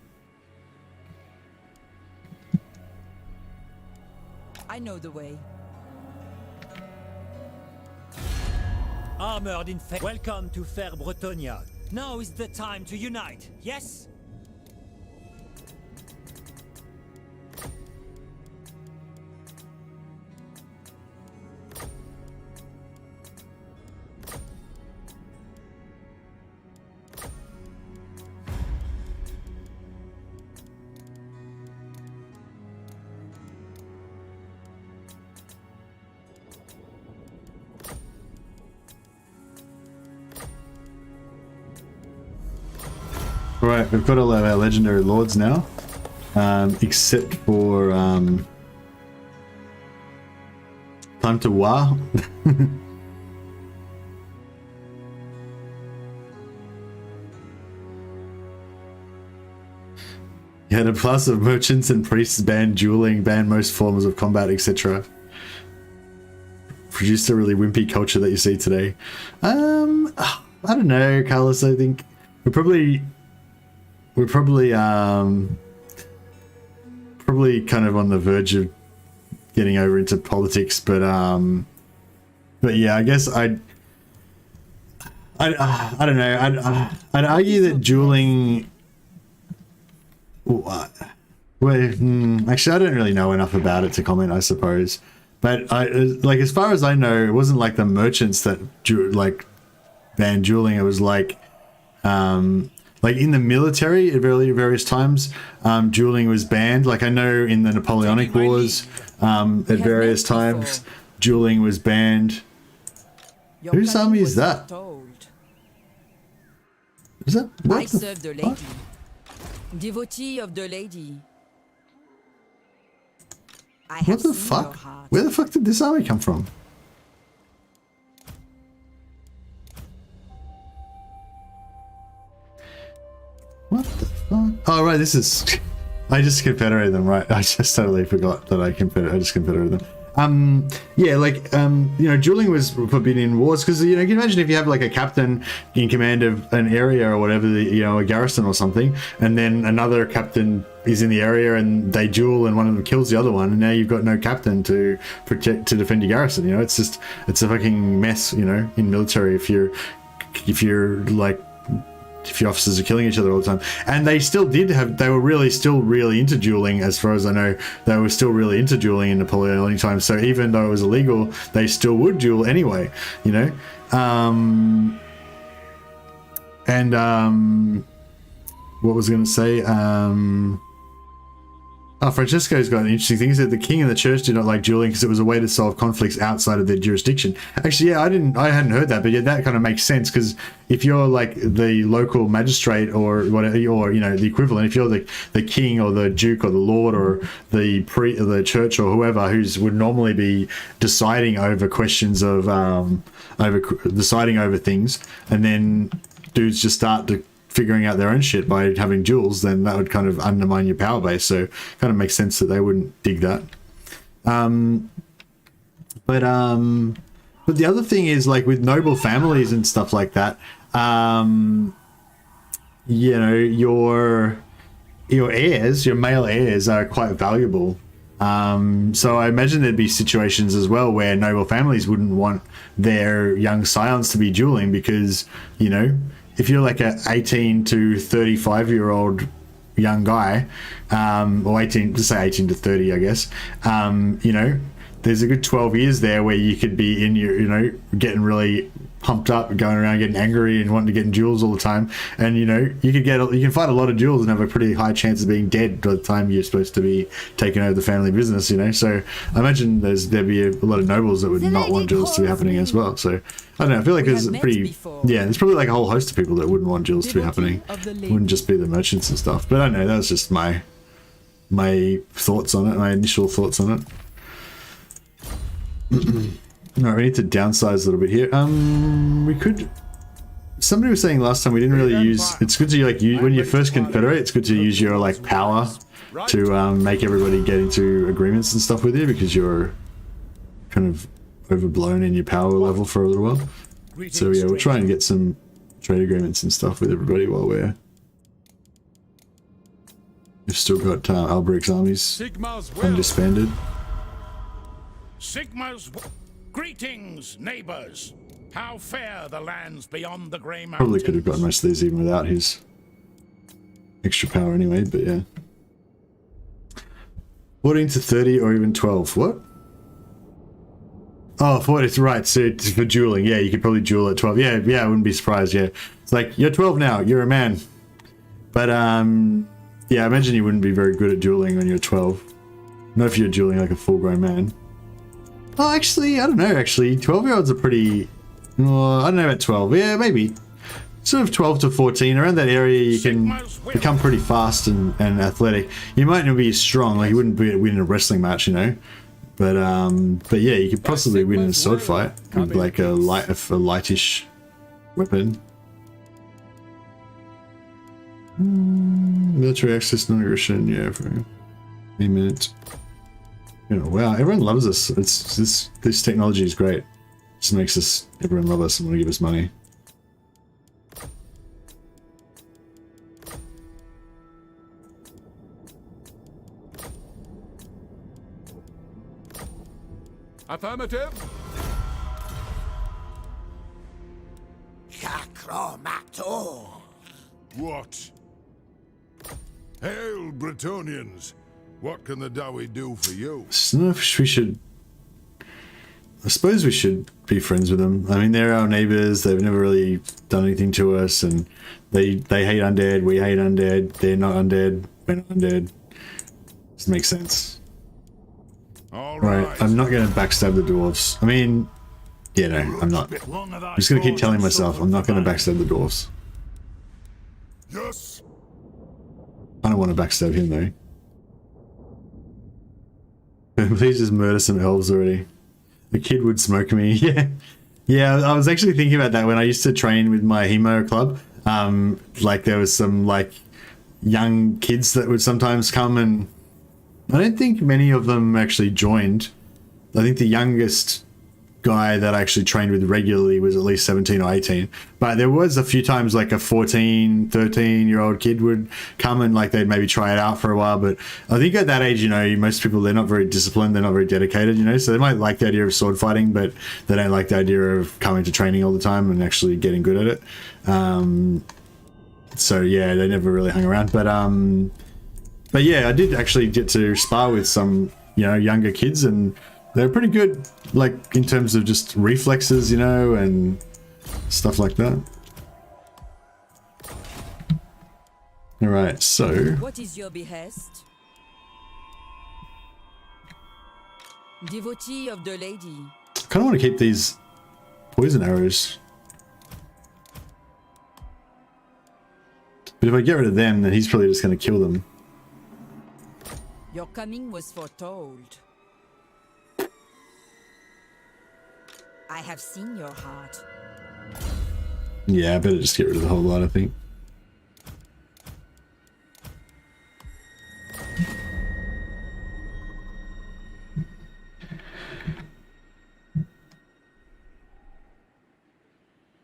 I know the way. Armored in faith. Welcome to fair Bretonnia. Now is the time to unite, yes? Right, we've got all of our legendary lords now, except for time to war. You had a plus of merchants and priests banned dueling, banned most forms of combat, etc. Produced a really wimpy culture that you see today. I don't know, Carlos. I think we're probably kind of on the verge of getting over into politics, but yeah, I guess I don't know. I'd argue that dueling. Well, actually, I don't really know enough about it to comment, I suppose. But like as far as I know, it wasn't like the merchants that like banned dueling. It was like in the military at various times, dueling was banned. Like I know in the Napoleonic Wars, at various times, dueling was banned. Whose army is that? Is that? I serve the lady. Devotee of the lady. I have What the seen your fuck? heart. Where the fuck did this army come from? What the fuck? Oh, right, this is... I just confederated them, right? I just totally forgot that I just confederated them. Yeah, like, you know, dueling was forbidden in wars because, you know, you can imagine if you have like a captain in command of an area or whatever, you know, a garrison or something, and then another captain is in the area and they duel and one of them kills the other one, and now you've got no captain to defend your garrison. You know, it's a fucking mess, you know, in military if your officers are killing each other all the time. And they were still really into dueling, as far as I know. They were still really into dueling in Napoleonic times. So even though it was illegal, they still would duel anyway, you know? What was I going to say? Francesco's got an interesting thing. He said the king and the church did not like dueling because it was a way to solve conflicts outside of their jurisdiction. Actually, yeah, I hadn't heard that, but yeah, that kind of makes sense because if you're like the local magistrate or whatever, or you know the equivalent, if you're the king or the duke or the lord or the church or whoever would normally be deciding over questions of deciding over things, and then dudes just start figuring out their own shit by having duels, then that would kind of undermine your power base. So kind of makes sense that they wouldn't dig that. But the other thing is, like with noble families and stuff like that, you know, your heirs, your male heirs are quite valuable. So I imagine there'd be situations as well where noble families wouldn't want their young scions to be dueling because, you know, if you're like a 18 to 35-year-old young guy, or 18 to 30, I guess, you know, there's a good 12 years there where you could be in your, you know, getting really pumped up, going around getting angry and wanting to get in duels all the time. And, you know, you can fight a lot of duels and have a pretty high chance of being dead by the time you're supposed to be taking over the family business, you know. So I imagine there'd be a lot of nobles that would not want duels to be happening as well. So I don't know, I feel like there's there's probably like a whole host of people that wouldn't want duels to be happening. It wouldn't just be the merchants and stuff. But I don't know, that was just my thoughts on it, my initial thoughts on it. No, we need to downsize a little bit here. We could... Somebody was saying last time we didn't really use... It's good to like when you first confederate, it's good to use your like power to make everybody get into agreements and stuff with you, because you're kind of overblown in your power level for a little while. So yeah, we'll try and get some trade agreements and stuff with everybody while we've still got Alberic's armies undisbanded. Sigma's greetings, neighbors. How fair the lands beyond the grey mountains. Probably could have got most of these even without his extra power anyway, but yeah. 14 to 30 or even 12. What? Oh, for what it's right. So it's for dueling. Yeah, you could probably duel at 12. Yeah, I wouldn't be surprised. Yeah, it's like you're 12 now. You're a man. But yeah, I imagine you wouldn't be very good at dueling when you're 12. Not if you're dueling like a full-grown man. Oh, actually, I don't know, actually. 12-year-olds are pretty... Well, I don't know about 12. Yeah, maybe. Sort of 12 to 14. Around that area, you can become pretty fast and athletic. You might not be as strong. Like, you wouldn't win a wrestling match, you know. But yeah, you could possibly win in a sword fight with, like, a lightish weapon. Military access, non-aggression, yeah, for a minute. You know, wow, everyone loves us. This technology is great. It just makes everyone love us and want to give us money. Affirmative. Cacromato. What? Hail, Bretonians! What can the Dawi do for you? I don't know if we should. I suppose we should be friends with them. I mean, they're our neighbors. They've never really done anything to us, and they hate undead. We hate undead. They're not undead. We're not undead. Doesn't make sense. All Right, right. I'm not going to backstab the dwarves. I mean, yeah, no, I'm not. I'm just going to keep telling myself I'm not going to backstab the dwarves. Yes. I don't want to backstab him though. Please just murder some elves already. The kid would smoke me. Yeah. Yeah, I was actually thinking about that when I used to train with my Hemo club. Like there was some like young kids that would sometimes come, and I don't think many of them actually joined. I think the youngest guy that I actually trained with regularly was at least 17 or 18. But there was a few times like a 14, 13-year-old kid would come and like they'd maybe try it out for a while. But I think at that age, you know, most people, they're not very disciplined, they're not very dedicated, you know, so they might like the idea of sword fighting, but they don't like the idea of coming to training all the time and actually getting good at it. So yeah, they never really hung around. But yeah, I did actually get to spar with some, you know, younger kids, and they're pretty good, like in terms of just reflexes, you know, and stuff like that. All right, so What is your behest? Devotee of the lady. I kind of want to keep these poison arrows. But if I get rid of them, then he's probably just going to kill them. Your coming was foretold. I have seen your heart. Yeah, I better just get rid of the whole lot, I think.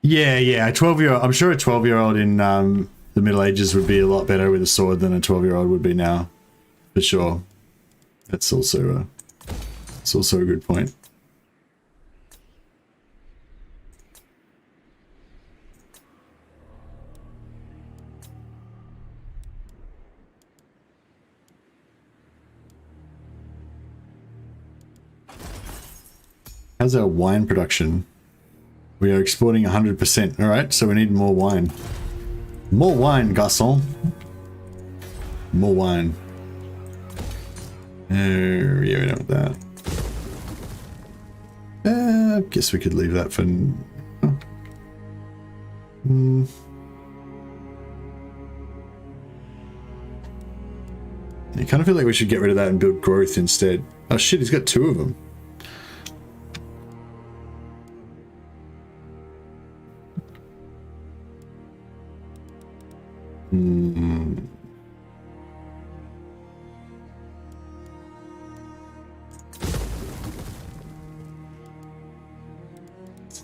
Yeah, a 12-year-old. I'm sure a 12-year-old in the Middle Ages would be a lot better with a sword than a 12-year-old would be now, for sure. That's also a good point. How's our wine production? We are exporting 100%. All right, so we need more wine. More wine, garçon. More wine. Yeah, we don't want that. I guess we could leave that for... Oh. I kind of feel like we should get rid of that and build growth instead. Oh shit, he's got 2 of them.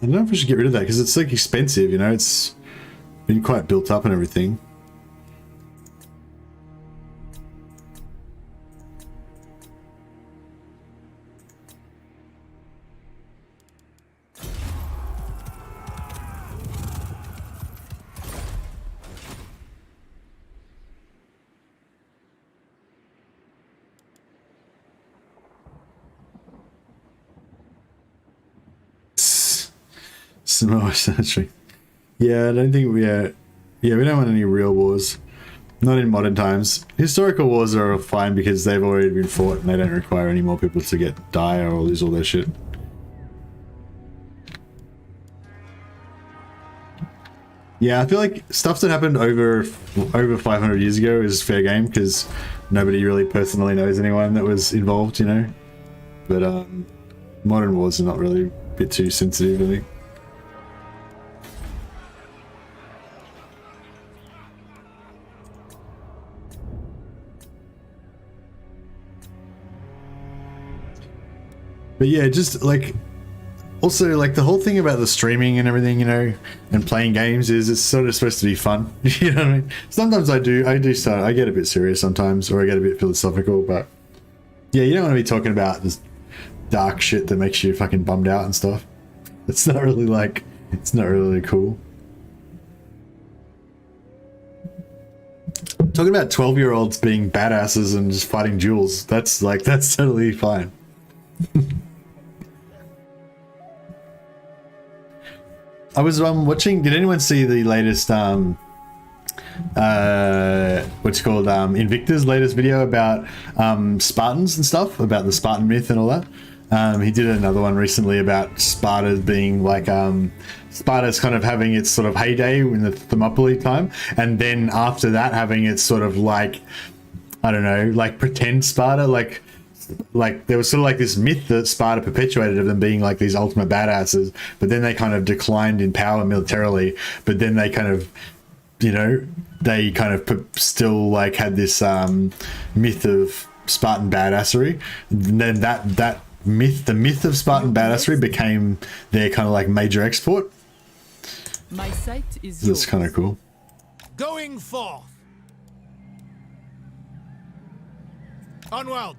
I don't know if we should get rid of that because it's like expensive, you know, it's been quite built up and everything. Samoa century. Yeah, I don't think we are. Yeah, we don't want any real wars. Not in modern times. Historical wars are fine because they've already been fought and they don't require any more people to die or lose all their shit. Yeah, I feel like stuff that happened over 500 years ago is fair game because nobody really personally knows anyone that was involved, you know. But modern wars are not really a bit too sensitive, I think. But yeah, just like, also like the whole thing about the streaming and everything, you know, and playing games is it's sort of supposed to be fun. You know what I mean? Sometimes I get a bit serious sometimes, or I get a bit philosophical, but yeah, you don't want to be talking about this dark shit that makes you fucking bummed out and stuff. It's not really like, it's not really cool. Talking about 12-year-olds being badasses and just fighting duels, that's like, that's totally fine. I was watching, did anyone see the latest what's it called, Invicta's latest video about Spartans and stuff, about the Spartan myth and all that? He did another one recently about Sparta being like Sparta's kind of having its sort of heyday in the Thermopylae time, and then after that having its sort of like, I don't know, like pretend Sparta, like there was sort of like this myth that Sparta perpetuated of them being like these ultimate badasses, but then they kind of declined in power militarily, but then they kind of, you know, they kind of still like had this myth of Spartan badassery, and then that myth, the myth of Spartan badassery, became their kind of like major export. My sight is That's kind of cool. Going forth. Onward.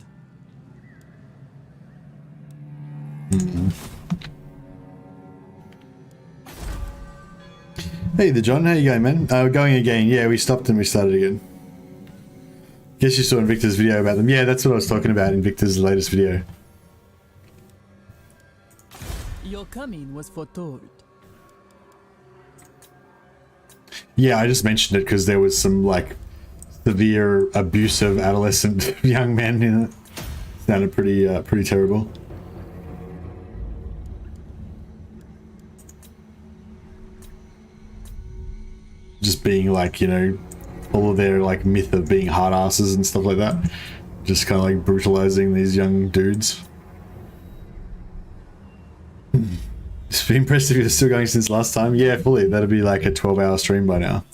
Hey, the John, how you going, man? Going again. Yeah, we stopped and we started again. Guess you saw Invicta's video about them. Yeah, that's what I was talking about, Invicta's latest video. Your coming was foretold. Yeah, I just mentioned it because there was some like severe abusive adolescent young men in it. Sounded pretty pretty terrible. Just being like, you know, all of their like myth of being hard asses and stuff like that. Just kind of like brutalizing these young dudes. It's been impressive you're still going since last time. Yeah, fully. That'll be like a 12-hour stream by now.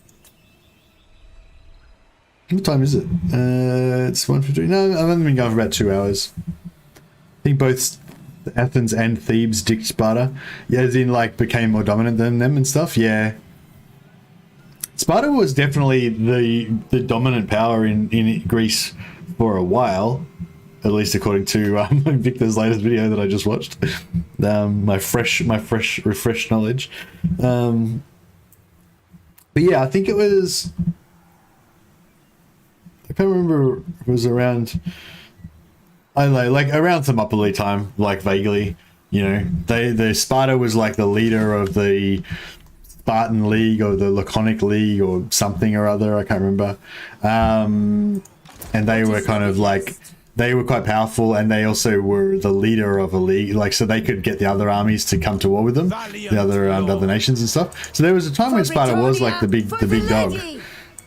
What time is it? It's 1:53. No, I've only been going for about 2 hours. I think both Athens and Thebes dicked Sparta. Yeah, as in like became more dominant than them and stuff. Yeah. Sparta was definitely the dominant power in Greece for a while, at least according to Victor's latest video that I just watched. My refreshed knowledge. But yeah, I think it was, I can't remember, it was around, I don't know, like around Thermopylae time, like vaguely, you know, the Sparta was like the leader of the Spartan League or the Laconic League or something or other, I can't remember. And they were kind of like, they were quite powerful, and they also were the leader of a league, like, so they could get the other armies to come to war with them, the other nations and stuff. So there was a time when Sparta was like the big dog,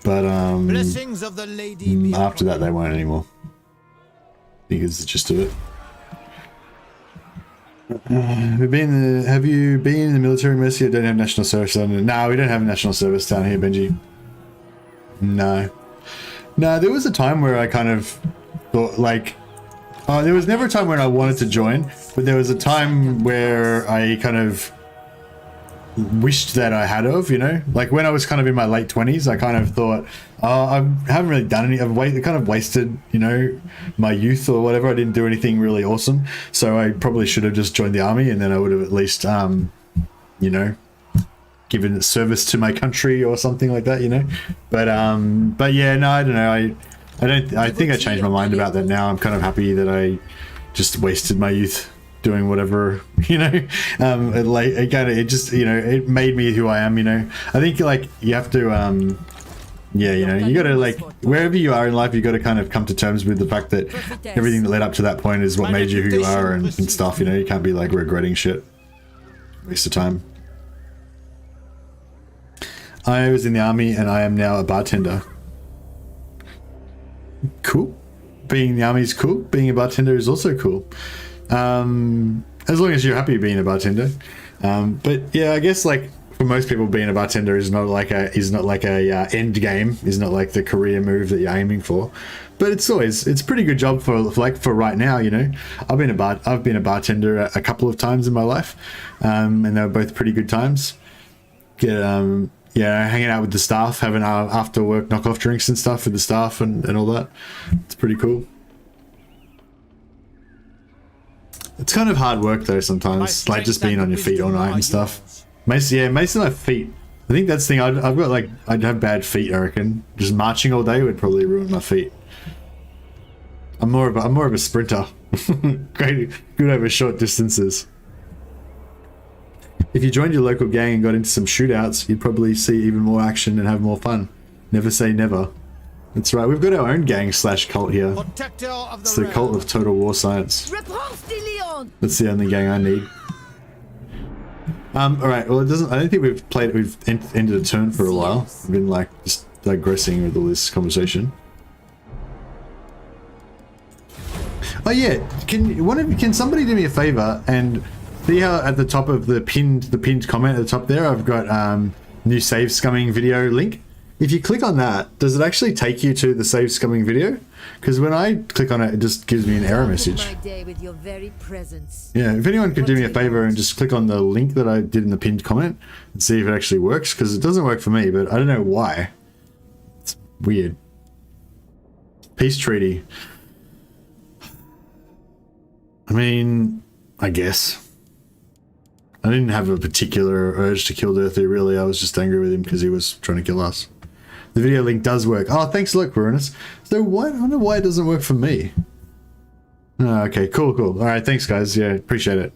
but Blessings of the lady be after that they weren't anymore. I think it's the gist of it. Have you been in the military, Mercy? I don't have national service down. No, we don't have national service down here, Benji. No, there was a time where I kind of thought like, there was never a time when I wanted to join, but there was a time where I kind of wished that I had of, you know, like when I was kind of in my late 20s, I kind of thought, I haven't really done any, I've kind of wasted, you know, my youth or whatever. I didn't do anything really awesome, so I probably should have just joined the army, and then I would have at least, you know, given service to my country or something like that, you know. But yeah, no, I don't know. I think I changed my mind about that now. I'm kind of happy that I just wasted my youth doing whatever, you know. It just, you know, it made me who I am, you know. I think like you have to yeah, you know, you gotta like, wherever you are in life, you gotta kind of come to terms with the fact that everything that led up to that point is what made you who you are and stuff, you know. You can't be like regretting shit. Waste of time. I was in the army and I am now a bartender. Cool. Being in the army is cool. Being a bartender is also cool. As long as you're happy being a bartender. But yeah, I guess like for most people, being a bartender is not like a end game. Is not like the career move that you're aiming for. But it's a pretty good job for right now, you know. I've been a bartender a couple of times in my life, and they were both pretty good times. Yeah, hanging out with the staff, having after work knockoff drinks and stuff with the staff and all that. It's pretty cool. It's kind of hard work though sometimes, like just being on your feet all night and stuff. Mostly my feet. I think that's the thing. I've got like, I'd have bad feet, I reckon. Just marching all day would probably ruin my feet. I'm more of a sprinter. Great, good over short distances. If you joined your local gang and got into some shootouts, you'd probably see even more action and have more fun. Never say never. That's right, we've got our own gang slash cult here. Protector of It's the cult of total war science. Repanse de Lyon. That's the only gang I need. Alright, well it doesn't, I don't think we've ended a turn for a while. We've been like, just digressing with all this conversation. Oh yeah, can somebody do me a favor and see how at the top of the pinned comment at the top there, I've got new save scumming video link. If you click on that, does it actually take you to the save scumming video? Because when I click on it, it just gives me an error message. My day with your very presence. Yeah, if anyone could do me a favor and just click on the link that I did in the pinned comment and see if it actually works, because it doesn't work for me, but I don't know why. It's weird. Peace treaty. I mean, I guess. I didn't have a particular urge to kill Dirthy, really. I was just angry with him because he was trying to kill us. The video link does work. Oh, thanks a lot, Coronis. So why, I wonder why it doesn't work for me. Oh, okay, cool. Alright, thanks guys. Yeah, appreciate it.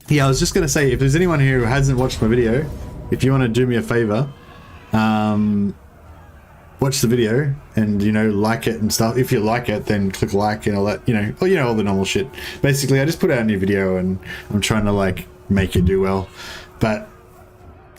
Yeah, I was just going to say, if there's anyone here who hasn't watched my video, if you want to do me a favor, watch the video and, you know, like it and stuff. If you like it, then click like and all that, you know, all the normal shit. Basically, I just put out a new video and I'm trying to, like, make it do well. But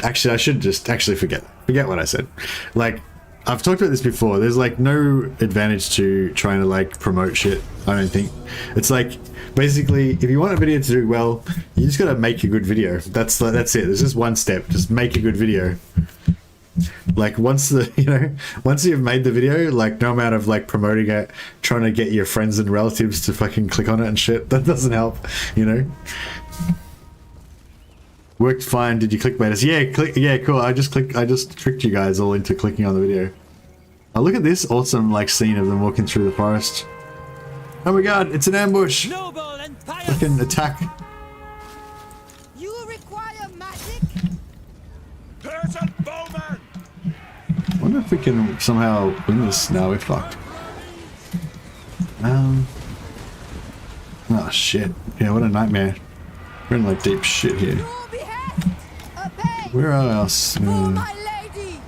actually, I should just actually forget what I said. Like, I've talked about this before. There's, like, no advantage to trying to, like, promote shit, I don't think. It's like, basically, if you want a video to do well, you just gotta make a good video. That's it. There's just one step. Just make a good video. Like once you've made the video, like no amount of like promoting it, trying to get your friends and relatives to fucking click on it and shit, that doesn't help, you know. Worked fine. Did you clickbait us? Yeah, cool. I just tricked you guys all into clicking on the video. Oh, look at this awesome like scene of them walking through the forest. Oh my god, it's an ambush. Noble and pious. Fucking attack. You require magic? Peasant bowman! I wonder if we can somehow win this. No, we're fucked. Oh shit. Yeah, what a nightmare. We're in like deep shit here. Your behest. Obey. Where are us? For my lady.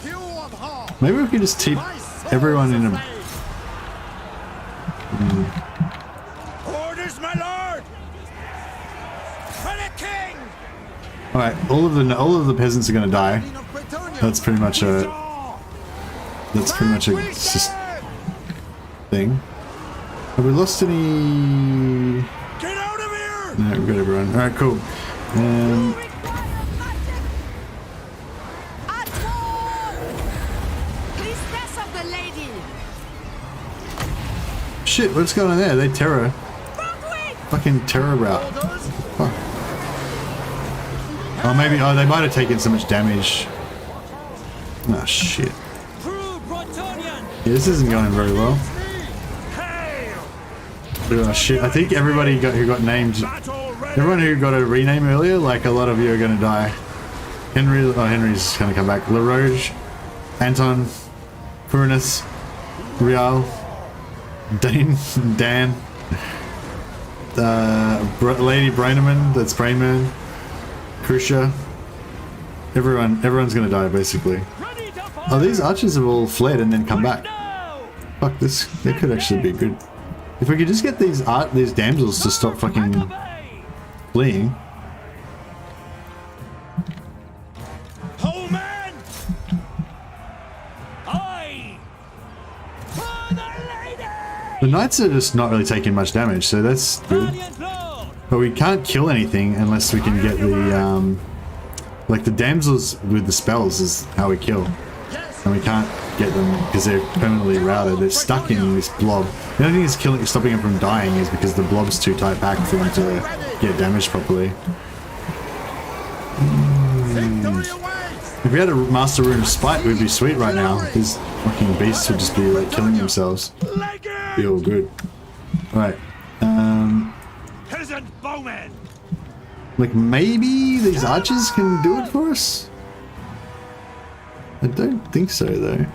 Hugh of Hall. Maybe we could just keep everyone in a... Orders, my lord. For the king. Alright, all of the peasants are gonna die. Paladin of Bretonnia. That's pretty much a just thing. Have we lost any? Get out of here. No, we've got everyone. Alright, cool. You require magic. At war. Priestess of the lady. Shit, what's going on there? They terror. Broadway. Fucking terror route. Orders. Fuck. Oh, maybe. Oh, they might have taken so much damage. Oh, shit. True Bretonian. Yeah, this isn't going very well. Oh, shit. I think everybody who got named. Everyone who got a rename earlier, like a lot of you are going to die. Henry's going to come back. LaRoge, Anton, Puranis, Rial, Dan, Lady Braineman, that's Brainman, Krusha. Everyone's going to die, basically. Ready to fire. Oh, these archers have all fled and then come back. No. Fuck, this. That could actually be good. If we could just get these damsels to stop fucking Obey. fleeing. Ho, man. Aye. For the lady. The knights are just not really taking much damage, so that's good. Valiant lord. But we can't kill anything unless we can get the, like the damsels with the spells is how we kill. And we can't get them because they're permanently routed. They're stuck in this blob. The only thing that's stopping them from dying is because the blob's too tight back for them to get damaged properly. Victory awaits. If we had a Master Rune Spite, we'd be sweet right now. These fucking beasts would just be like killing themselves. Legged. be all good. Right. Peasant bowmen! Like maybe these archers can do it for us? I don't think so though.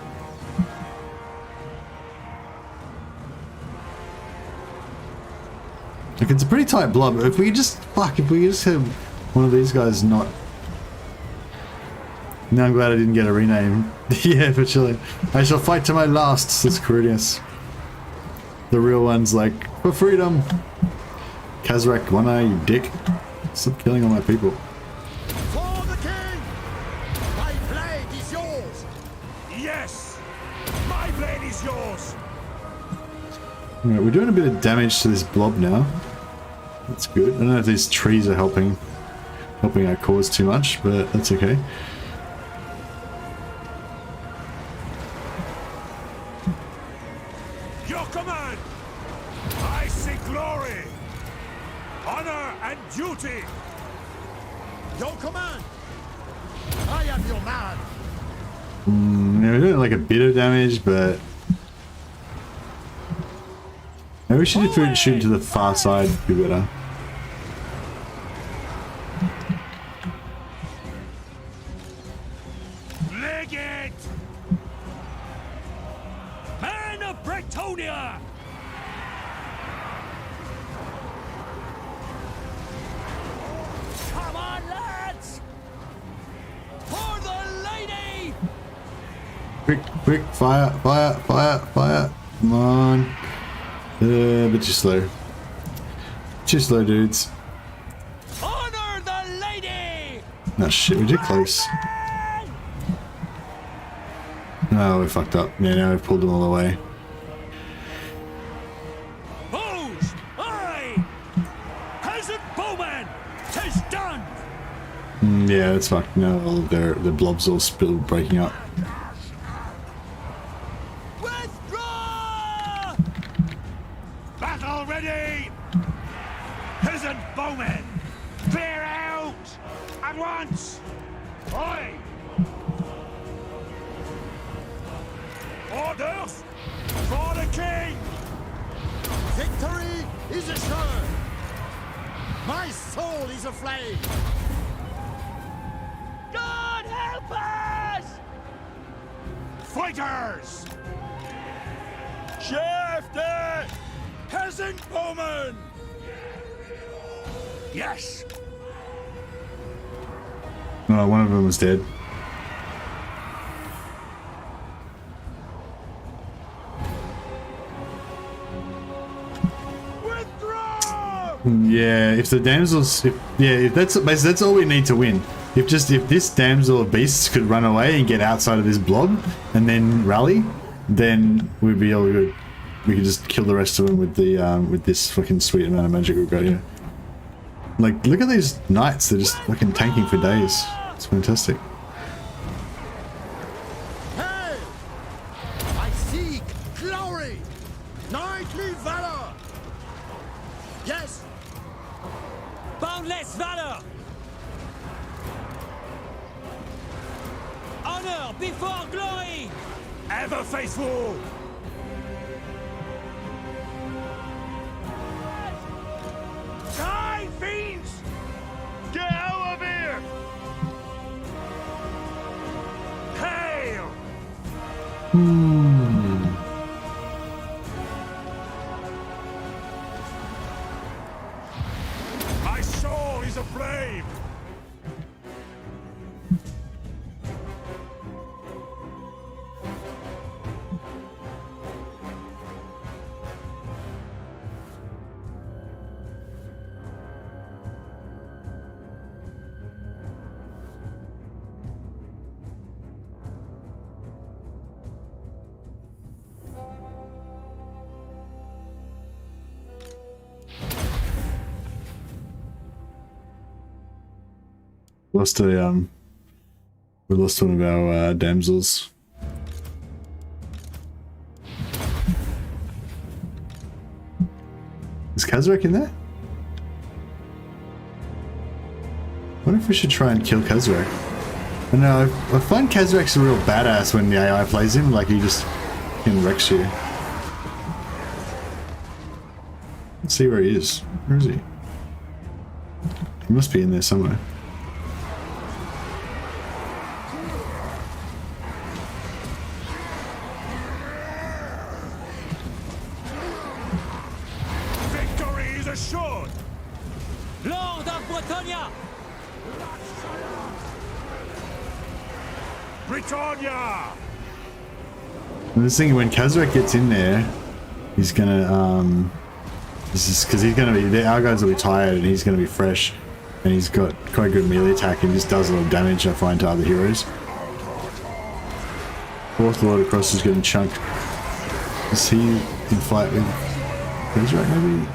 Like it's a pretty tight blob. If we just have one of these guys not. Now I'm glad I didn't get a rename. Yeah, for chilling. I shall fight to my last, says Corinius. The real one's like, for freedom. Kazrak, one eye, you dick. Stop killing all my people. For the king! My blade is yours! Yes! My blade is yours! Alright, we're doing a bit of damage to this blob now. That's good. I don't know if these trees are helping our cause too much, but that's okay. Your command! I see glory! Honor and duty! Your command! I am your man! Yeah, we're doing like a bit of damage, but maybe we should shoot to the far side, be better. Leg it! Man of Bretonnia! Come on, lads! For the lady! Quick, fire, fire, fire, fire. Come on. But too slow. Too slow, dudes. Honor the lady! Oh shit, we're too close. No, we fucked up. Yeah, now we've pulled them all away. Bows! Aye! Peasant bowman! 'Tis done! Yeah, it's fucked. No, the blobs all spilled, breaking up. Withdraw! Battle ready! Peasant bowmen! Clear out! At once! Aye! Orders! For the king! Victory is assured! My soul is aflame! God help us! Fighters! Shifted! Peasant bowmen! Yes! Oh, one of them was dead. Withdraw! Yeah, if the damsels, if that's all we need to win. If this damsel of beasts could run away and get outside of this blob and then rally, then we'd be all good. We could just kill the rest of them with the with this fucking sweet amount of magic we've got here. Like, look at these knights. They're just fucking tanking for days. It's fantastic. Hey! I seek glory! Knightly valor! Yes! Boundless valor! Honor before glory! Ever faithful! Die, fiends! Get out of here! Hail! My soul is aflame! Lost a we lost one of our damsels. Is Kazrak in there? I wonder if we should try and kill Kazrak. I know, I find Kazrak's a real badass when the AI plays him, like he just fucking wrecks you. Let's see where he is. Where is he? He must be in there somewhere. Victory is assured! Lord of Bretonnia! Bretonnia! I'm just thinking when Kazrak gets in there, he's gonna this is because he's gonna be, our guys will be tired and he's gonna be fresh, and he's got quite good melee attack and just does a lot of damage, I find, to other heroes. Fourth Lord across is getting chunked. Is he in fight with Kazrak maybe?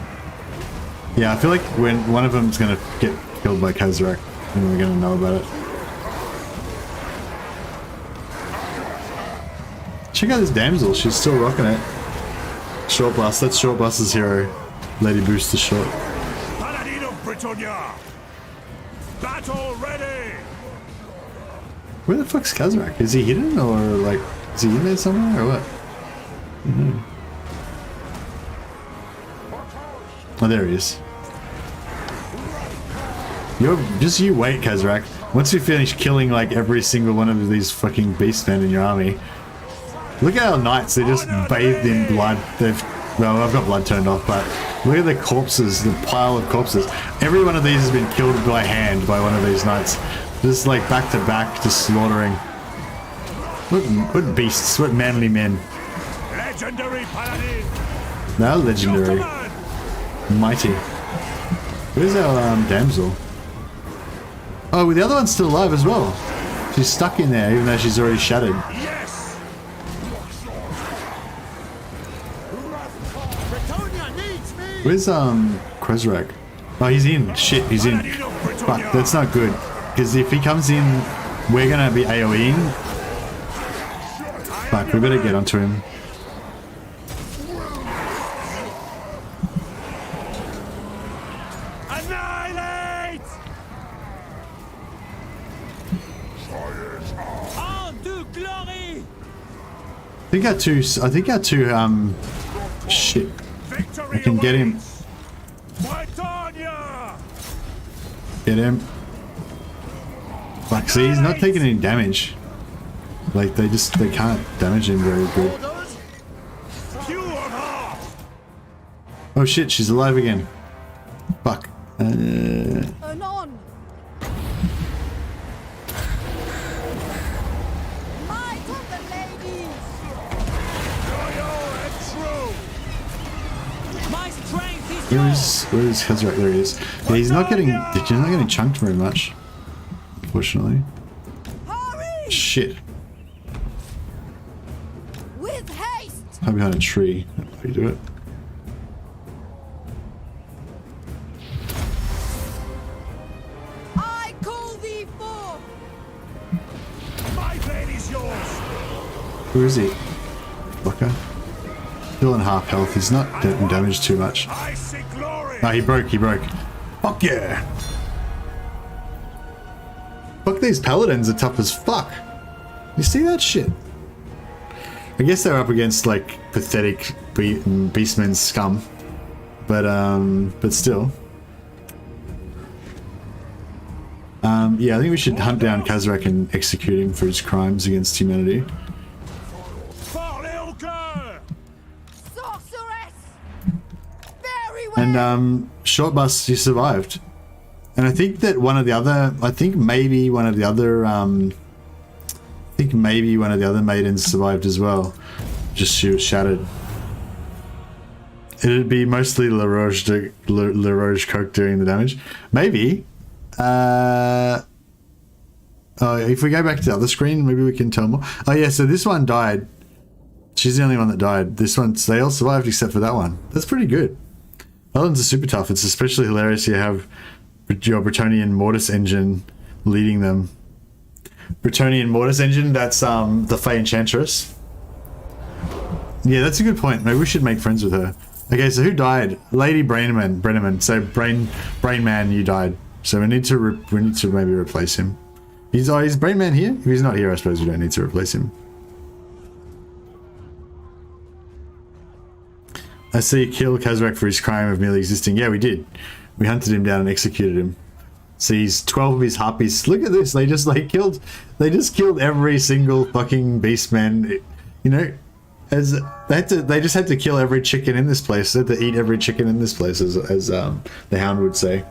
Yeah, I feel like when one of them's gonna get killed by Kazrak, then we're gonna know about it. Check out this damsel, she's still rocking it. Short Blast, that's Short Blast's hero. Lady Booster short. Paladin of Bretonnia! Battle ready! Where the fuck's Kazrak? Is he hidden or like, is he in there somewhere or what? I don't know. Oh, there he is. You wait, Kazrak. Once you finish killing like every single one of these fucking beastmen in your army, look at our knights, they're just bathed in blood. Well, I've got blood turned off, but look at the corpses, the pile of corpses. Every one of these has been killed by hand by one of these knights. Just like back to back, just slaughtering. What beasts, what manly men. Legendary Paladin! They're legendary. Mighty. Where's our damsel? Oh, the other one's still alive as well. She's stuck in there, even though she's already shattered. Yes! Bretonia needs me! Where's Kazrak? Oh, he's in. Shit, he's in. Fuck, that's not good. Because if he comes in, we're gonna be AoEing. Fuck, we better get onto him. Annihilate! On to glory! I think our two, shit. Victory I can get him. awaits! Bretonnia! Get him. Fuck, see, he's not taking any damage. Like, they can't damage him very good. Pure heart! Oh shit, she's alive again. Fuck. Anon! Might of the ladies! Loyal and true! My strength is yours! Where is Kazrak? There he is. Yeah, he's not getting chunked very much. Unfortunately. Hurry! Shit. With haste! Hide behind a tree. That's how you do it. I call thee forth! My blade is yours! Where is he? Fucker. Still in half health. He's not damaged too much. I see glory! Oh, he broke. Fuck yeah! Fuck, these paladins are tough as fuck. You see that shit? I guess they're up against like pathetic beastmen scum, but still. Yeah, I think we should hunt down Kazrak and execute him for his crimes against humanity. Louen Leoncoeur! Sorceress! Very well! And Short Bus, you survived. And I think that maybe one of the other maidens survived as well. Just she was shattered. It'd be mostly Le Rouge Coq doing the damage. Maybe. Oh, if we go back to the other screen, maybe we can tell more. Oh yeah, so this one died. She's the only one that died. This one, they all survived except for that one. That's pretty good. That one's super tough. It's especially hilarious. You have your Bretonnian Mortis engine leading them. Bretonnian Mortis engine, that's the Fey Enchantress. Yeah, that's a good point. Maybe we should make friends with her. Okay, so who died? Lady Brenneman. So Brain Man, you died. So we need to maybe replace him. Is Brain Man here? If he's not here, I suppose we don't need to replace him. I see you kill Kazrak for his crime of merely existing. Yeah, we did. We hunted him down and executed him. See, he's 12 of his harpies. Look at this. They just killed every single fucking beastman. You know, as they just had to kill every chicken in this place. They had to eat every chicken in this place, as the Hound would say.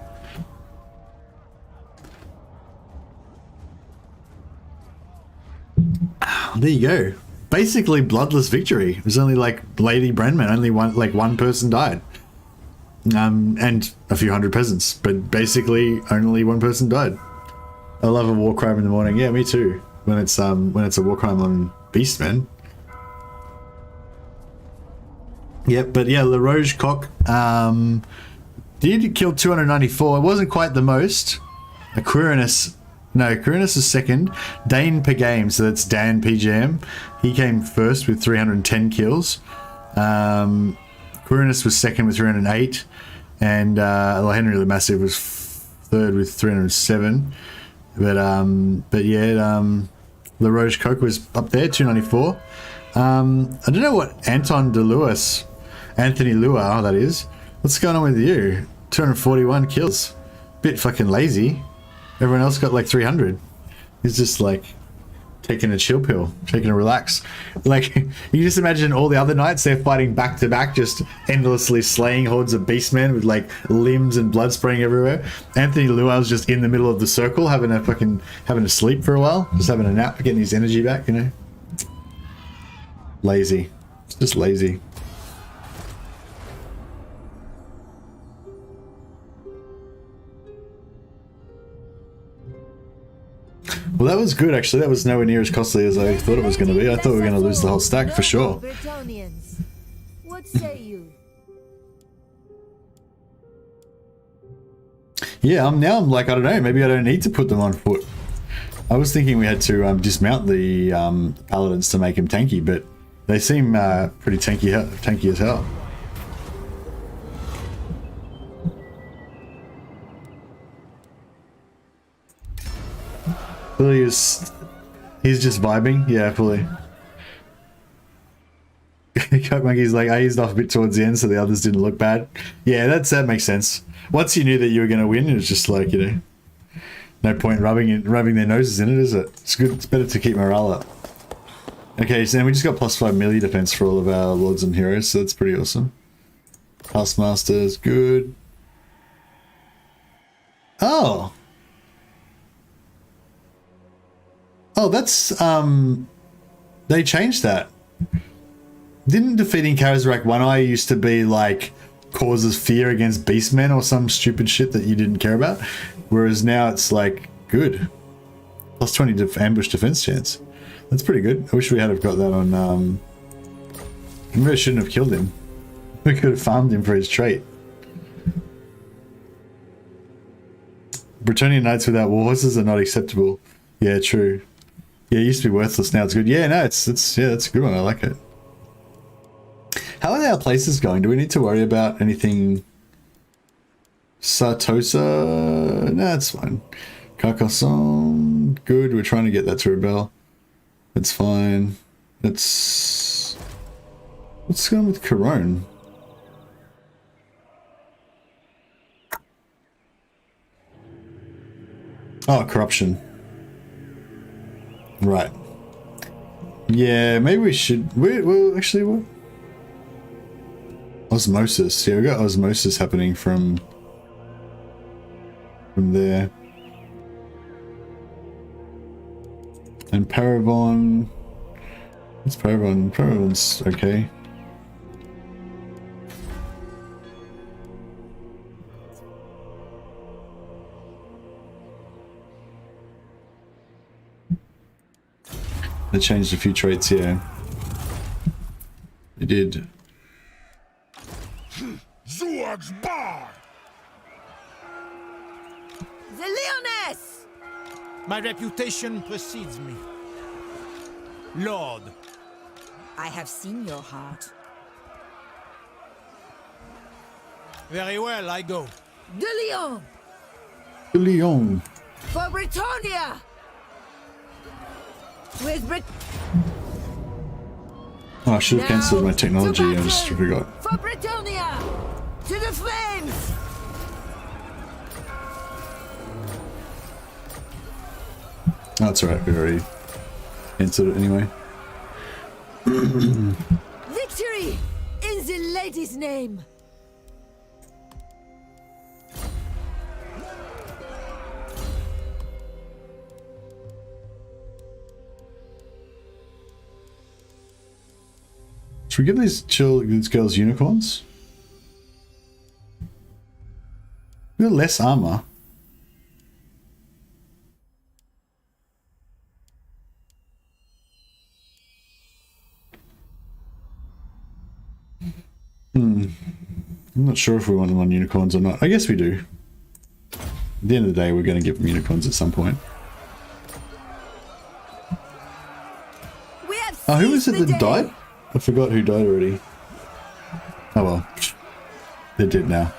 There you go. Basically, bloodless victory. It was only like Lady Brenman. Only one person died, and a few hundred peasants. But basically, only one person died. I love a war crime in the morning. Yeah, me too. When it's a war crime on beastmen. Yep, but yeah, Le Rouge Coq did kill 294. It wasn't quite the most. Quirinus is second. Dane per game, so that's Dan PGM. He came first with 310 kills. Quirinus was second with 308. And Henry the Massive was third with 307. But yeah, Le Rouge Coq was up there, 294. I don't know what Anthony Lua, that is. What's going on with you? 241 kills. Bit fucking lazy. Everyone else got like 300. He's just like taking a chill pill, taking a relax. Like, you just imagine all the other knights, they're fighting back to back, just endlessly slaying hordes of beastmen with like limbs and blood spraying everywhere. Anthony Luau's just in the middle of the circle, having a sleep for a while, just having a nap, getting his energy back, you know. Lazy. It's just lazy. Well, that was good, actually. That was nowhere near as costly as I thought it was going to be. I thought we were going to lose the whole stack for sure. Bretonians, what say you? Yeah, I'm like, I don't know. Maybe I don't need to put them on foot. I was thinking we had to dismount the paladins to make them tanky, but they seem pretty tanky as hell. Fully is, he's just vibing. Yeah, fully. Coke Monkey's like, I eased off a bit towards the end so the others didn't look bad. Yeah, that makes sense. Once you knew that you were going to win, it was just like, you know, no point rubbing their noses in it, is it? It's good. It's better to keep morale up. Okay, so then we just got +5 melee defense for all of our lords and heroes, so that's pretty awesome. Taskmaster is good. Oh, that's they changed that. Didn't defeating Kazrak One Eye used to be like causes fear against beastmen or some stupid shit that you didn't care about, whereas now it's like good. +20 ambush defense chance. That's pretty good. I wish we had have got that on. Maybe I shouldn't have killed him. We could have farmed him for his trait. Bretonnian knights without war horses are not acceptable. Yeah, true. Yeah, it used to be worthless. Now it's good. Yeah, no, it's yeah, that's a good one. I like it. How are our places going? Do we need to worry about anything? Sartosa? No, it's fine. Carcassonne, good. We're trying to get that to rebel. That's fine. What's going on with Corone? Oh, corruption. Right. Yeah, maybe we should. Well, actually, what? Osmosis. Yeah, we got osmosis happening from there. And Paravon. What's Paravon? Paravon's okay. They changed a few traits, yeah. They did. Zuag's bar! The Lyonesse! My reputation precedes me. Lord, I have seen your heart. very well, I go. De Lyon! Lyon. For Bretonnia! With Bret... Oh, I should have cancelled my technology. I just forgot. For Bretonnia! To the flames! Oh, that's alright. We already cancelled it anyway. Victory in the lady's name! Should we give these girls unicorns? We got less armor. I'm not sure if we want them on unicorns or not. I guess we do. At the end of the day, we're going to give them unicorns at some point. We have Oh, who was it seized the that day. died? I forgot who died already. Oh well. They're dead now.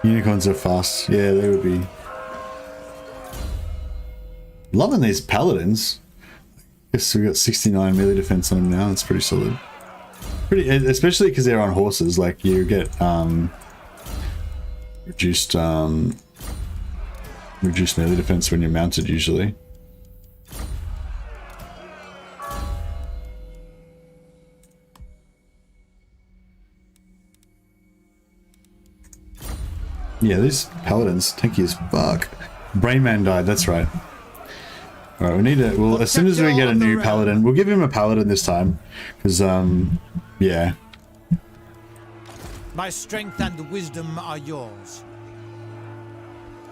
Unicorns are fast. Yeah, they would be. Loving these paladins. Guess we got 69 melee defense on them now. That's pretty solid. Pretty, especially because they're on horses. Like you get reduced melee defense when you're mounted usually. Yeah, these paladins tanky as fuck. Brainman died. That's right. All right, we need to. Well, as soon as we get a new paladin, we'll give him a paladin this time, because yeah. My strength and wisdom are yours.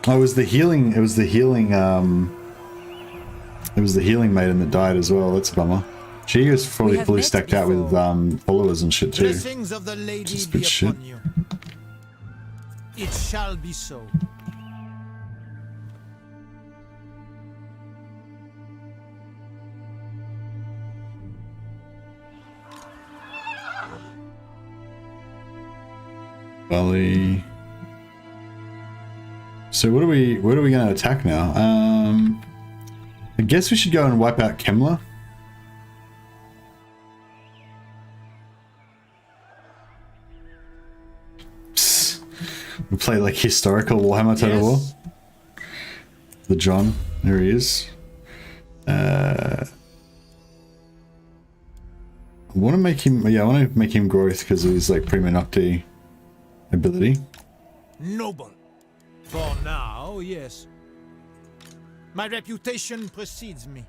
Oh, it was the healing. It was the healing. It was the healing maiden that died as well. That's a bummer. She was fully met stacked out with followers and shit too. Blessings of the lady Just be bit shit. upon you. It shall be so. Valley. So what are we? Where are we going to attack now? I guess we should go and wipe out Kemler. Psst. We play like historical Warhammer Total War. The John, there he is. I want to make him. Yeah, I want to make him growth because of his like Prima Nocte ability. Noble. For now, yes. My reputation precedes me.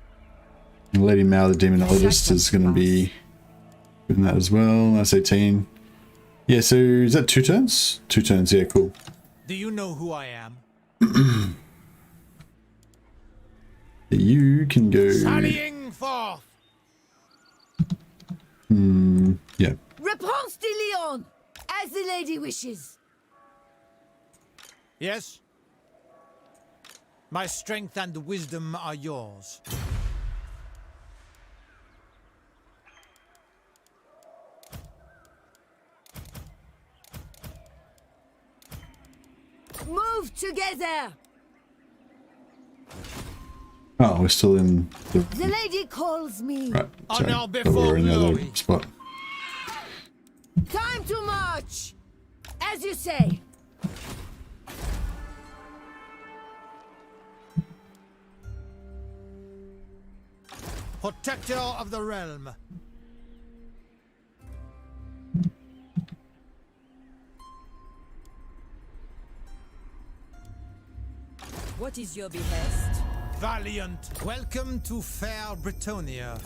And Lady Mao, the Demonologist, is going to be doing that as well. That's 18. Yeah, so is that 2 turns? 2 turns, yeah, cool. Do you know who I am? You can go. Sallying forth. Yeah. Repanse de Lyon, as the lady wishes. Yes? My strength and wisdom are yours. Move together. Oh, we're still in the. The lady calls me. Right, sorry. now Thought before we were in the other glory. spot. Time to march. As you say. Protector of the realm. What is your behest? Valiant. Welcome to fair Bretonnia.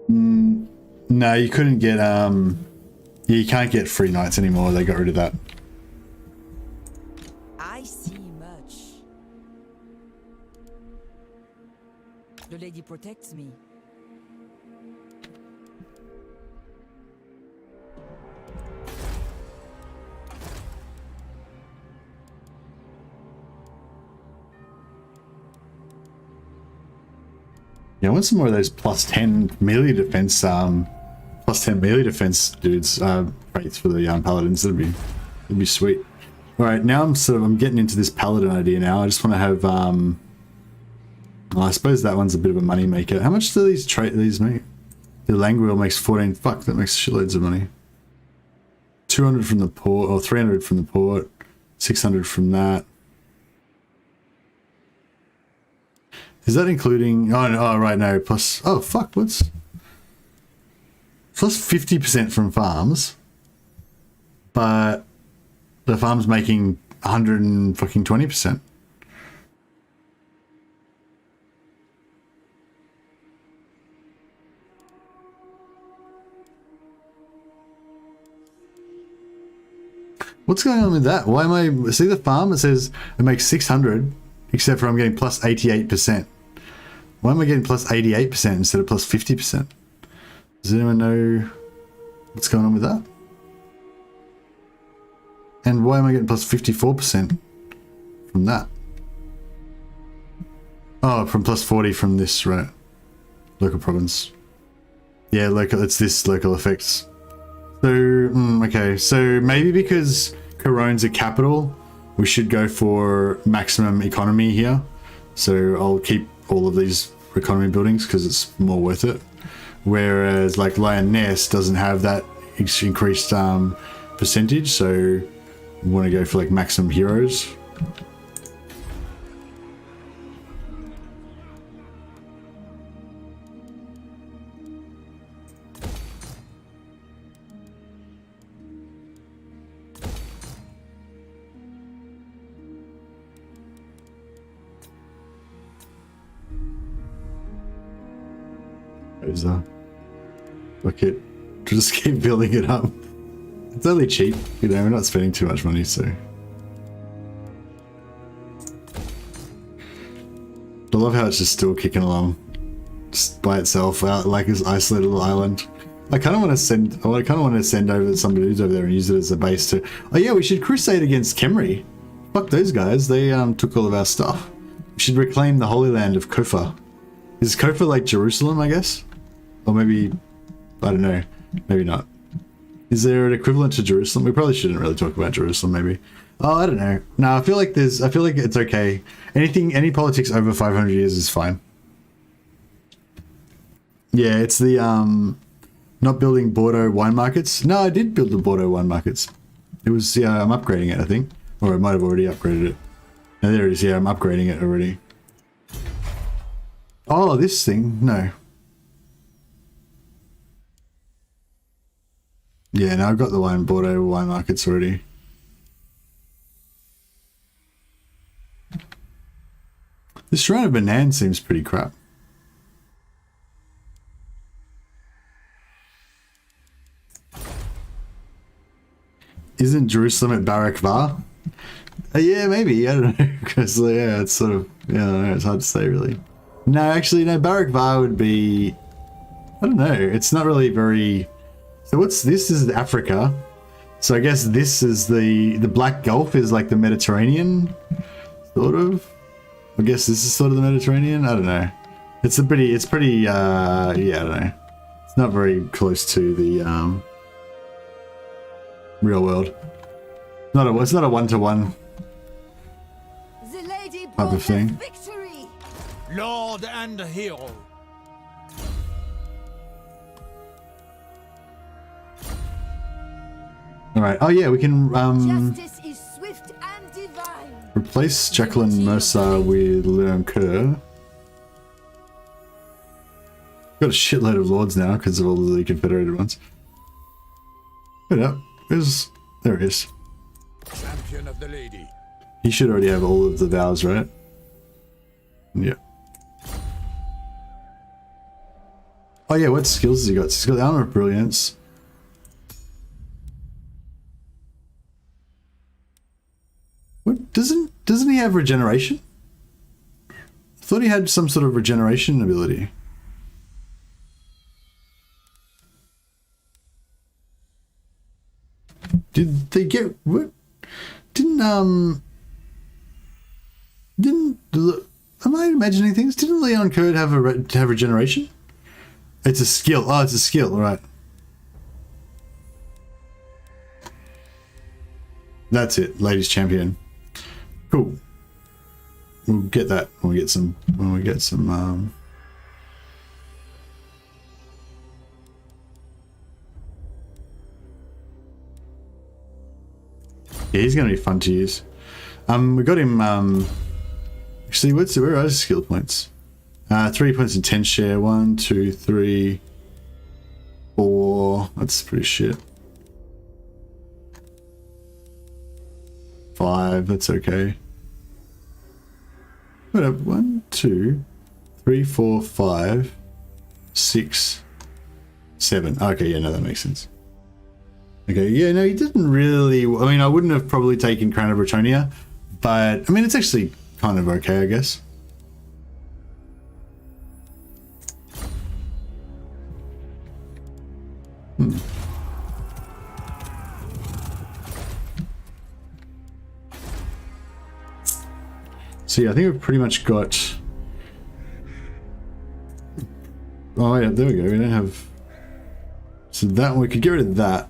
No, you couldn't get yeah, you can't get free knights anymore. They got rid of that. I see much. The lady protects me. Yeah, I want some more of those plus 10 melee defense, plus 10 melee defense dudes, rates for the paladins. That'd be sweet. All right, now I'm getting into this paladin idea now. I just want to have Oh, I suppose that one's a bit of a money maker. How much do these make? The Languil makes 14. Fuck, that makes shitloads of money. 200 from the port, or 300 from the port. 600 from that. Is that including? Oh, no, oh right, no. Plus, oh fuck, what's plus 50% from farms, but the farm's making 120%. What's going on with that? Why am I... See the farm? It says it makes 600, except for I'm getting plus 88%. Why am I getting plus 88% instead of plus 50%? Does anyone know what's going on with that? And why am I getting plus 54% from that? Oh, from plus 40 from this, right? Local province. Yeah, local. It's this local effects. So, okay. So maybe because Corone's a capital, we should go for maximum economy here. So I'll keep all of these economy buildings because it's more worth it. Whereas like Lyonesse doesn't have that increased percentage, so we want to go for like maximum heroes. Look it, just keep building it up. It's only cheap, you know, we're not spending too much money, so. I love how it's just still kicking along, just by itself, out like this isolated little island. I kind of want to send over somebody who's over there and use it as a base to. Oh yeah, we should crusade against Khemri. Fuck those guys, they took all of our stuff. We should reclaim the Holy Land of Kofa. Is Kofa like Jerusalem, I guess? Or maybe, I don't know, maybe not. Is there an equivalent to Jerusalem? We probably shouldn't really talk about Jerusalem, maybe. Oh, I don't know. No, I feel like it's okay. Any politics over 500 years is fine. Yeah, it's the, not building Bordeaux wine markets. No, I did build the Bordeaux wine markets. It was, yeah, I'm upgrading it, I think. Or I might have already upgraded it. No, there it is, yeah, I'm upgrading it already. Oh, this thing, no. Yeah, no, I've got the Bordeaux wine markets already. This Shrine of Banan seems pretty crap. Isn't Jerusalem at Barak Var? Yeah, maybe, I don't know, because yeah, it's sort of, yeah, I don't know, it's hard to say really. No, actually, no, Barak Var would be, I don't know, it's not really very... So what's this? Is Africa. So I guess this is the Black Gulf is like the Mediterranean, sort of. I guess this is sort of the Mediterranean. I don't know. It's pretty. Yeah, I don't know. It's not very close to the real world. It's not a one-to-one type of thing. Victory. Lord and hero. Alright, oh yeah, we can Justice is swift and divine. replace Jacqueline Mercer with Leoncoeur. Got a shitload of lords now because of all of the confederated ones. Wait up, there it is. Champion of the lady. He should already have all of the vows, right? Yeah. Oh yeah, what skills has he got? He's got the Armor of Brilliance. What doesn't he have regeneration? I thought he had some sort of regeneration ability. Did they get what? Am I imagining things? Didn't Leoncoeur have have regeneration? It's a skill. Oh, it's a skill, right? That's it, ladies champion. Cool. we'll get that when we get some. Yeah, he's gonna be fun to use. We got him. Actually, where are his skill points? 3 points in 10 share. 1, 2, 3, 4. That's pretty shit. 5. That's okay. Whatever. 1, 2, 3, 4, 5, 6, 7. Okay, yeah, no, that makes sense. Okay, yeah, no, he didn't really. I mean, I wouldn't have probably taken Crown of Bretonnia, but I mean, it's actually kind of okay, I guess. So yeah, I think we've pretty much got. Oh yeah, there we go. We don't have. So that we could get rid of that,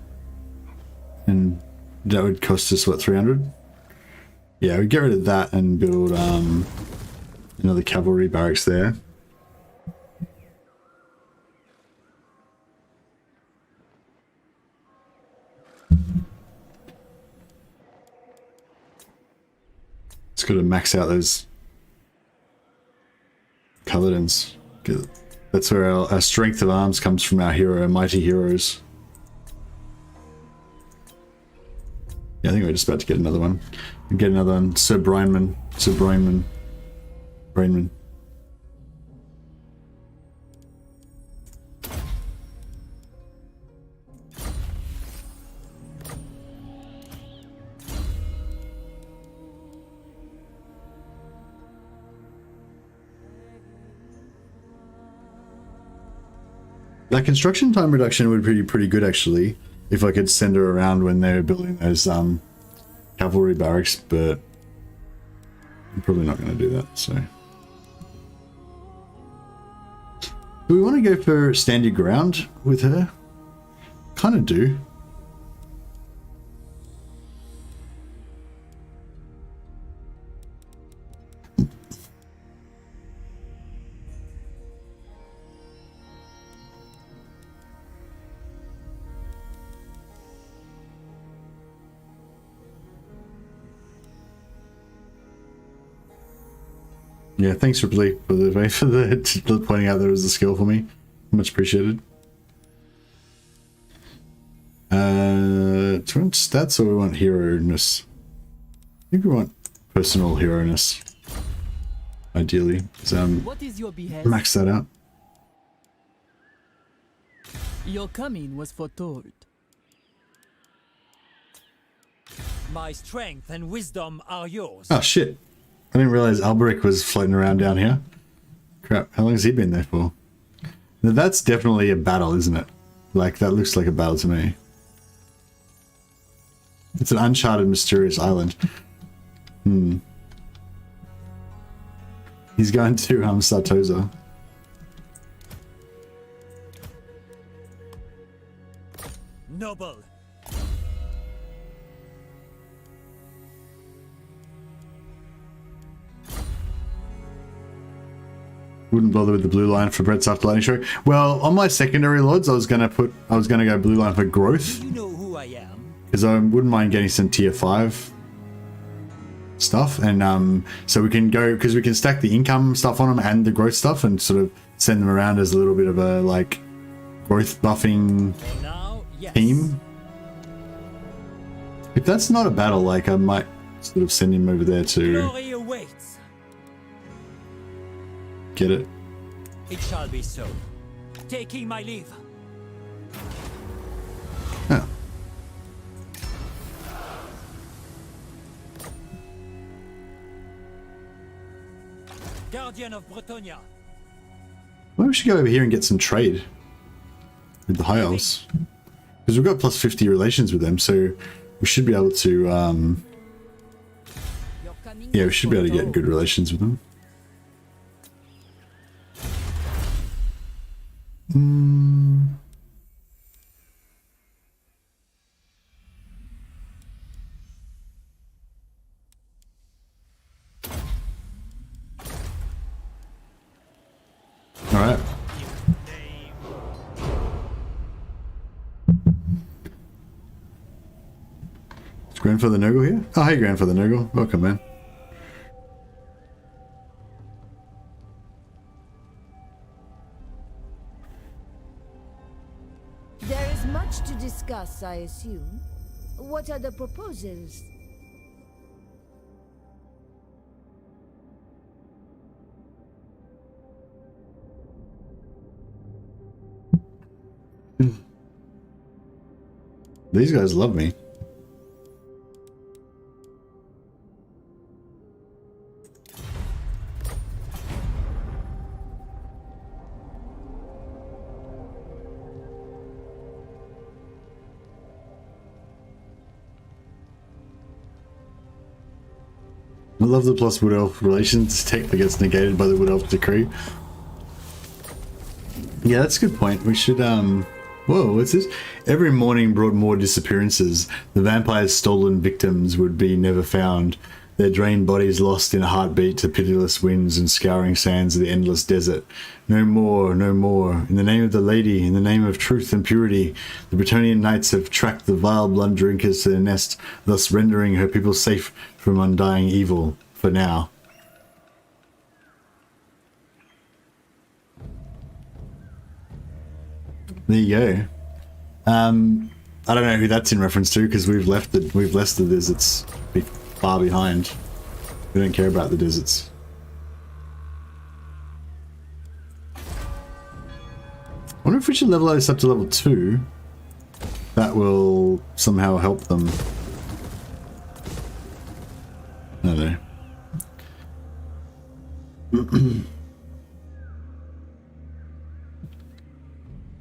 and that would cost us what, 300? Yeah, we get rid of that and build another cavalry barracks there. It's got to max out those paladins. That's where our strength of arms comes from, our mighty heroes. Yeah, I think we're just about to get another one. And get another one. Sir Brainman. That construction time reduction would be pretty good, actually, if I could send her around when they were building those cavalry barracks, but I'm probably not going to do that, so. Do we want to go for stand your ground with her? Kind of do. Yeah, thanks Ripley for the pointing out there was a skill for me. Much appreciated. Do we want stats or we want hero-ness? I think we want personal hero-ness. Ideally. So, What is your behest? max that out. Your coming was foretold. My strength and wisdom are yours. Oh shit. I didn't realize Alberic was floating around down here. Crap, how long has he been there for? Now that's definitely a battle, isn't it? Like, that looks like a battle to me. It's an uncharted, mysterious island. He's going to Sartosa. Noble. Wouldn't bother with the blue line for Brett's after lightning show. Well, on my secondary lords, I was gonna go blue line for growth. You know who I am. Because I wouldn't mind getting some tier 5 stuff, and so we can go, because we can stack the income stuff on them and the growth stuff and sort of send them around as a little bit of a like growth buffing Now, yes. team. If that's not a battle, like, I might sort of send him over there to Glory awaits. get it. It shall be so. Taking my leave. Oh. Guardian of Bretonnia. Well, we should go over here and get some trade with the High Elves, because we've got plus 50 relations with them, so we should be able to Your coming yeah, we was should be able to get foretold. good relations with them. All right. Is Grandfather Nurgle here? Oh, hey, Grandfather Nurgle. Welcome, man. There is much to discuss, I assume. What are the proposals? These guys love me. I love the plus Wood Elf relations tech that gets negated by the Wood Elf decree. Yeah, that's a good point. We should, whoa, what's this? Every morning brought more disappearances. The vampire's stolen victims would be never found. Their drained bodies lost in a heartbeat to pitiless winds and scouring sands of the endless desert. No more, no more. In the name of the lady, in the name of truth and purity, the Bretonnian knights have tracked the vile blood drinkers to their nest, thus rendering her people safe from undying evil, for now. There you go. I don't know who that's in reference to because we've left the deserts far behind. We don't care about the deserts. I wonder if we should level this up to level 2. That will somehow help them. I don't know.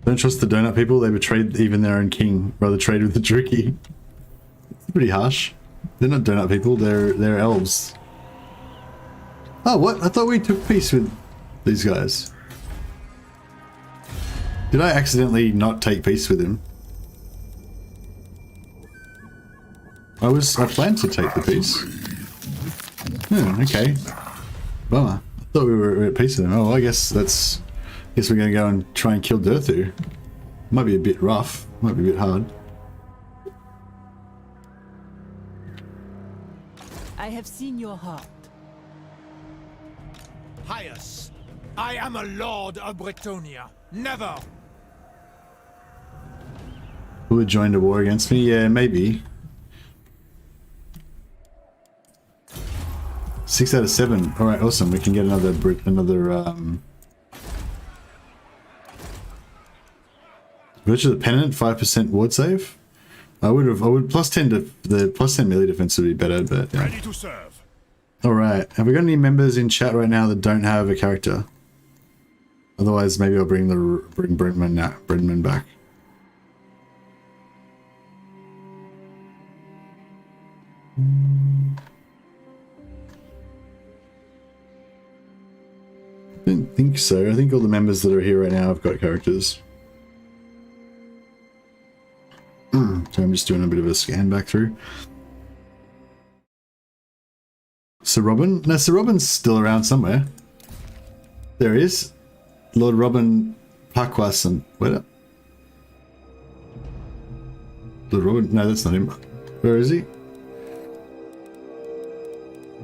Don't trust the donut people, they betrayed even their own king. Rather trade with the Druki. It's pretty harsh. They're not donut people, they're elves. Oh, what? I thought we took peace with these guys. Did I accidentally not take peace with him? I planned to take the peace. Oh, okay. Bummer. I thought we were at peace with him. Oh, I guess we're gonna go and try and kill Durthu. Might be a bit rough. Might be a bit hard. I have seen your heart. Pious, I am a lord of Bretonnia. Never! Who would join the war against me? Yeah, maybe. 6 out of 7. Alright, awesome. We can get another Virtue of the Pennant, 5% ward save. I would plus 10 to the plus 10 melee defense would be better, but yeah. Ready to serve. Alright, have we got any members in chat right now that don't have a character? Otherwise, maybe I'll bring Brentman back. I don't think so. I think all the members that are here right now have got characters. So I'm just doing a bit of a scan back through. Sir Robin? No, Sir Robin's still around somewhere. There he is. Lord Robin Parkwason. Wait up. Lord Robin? No, that's not him. Where is he?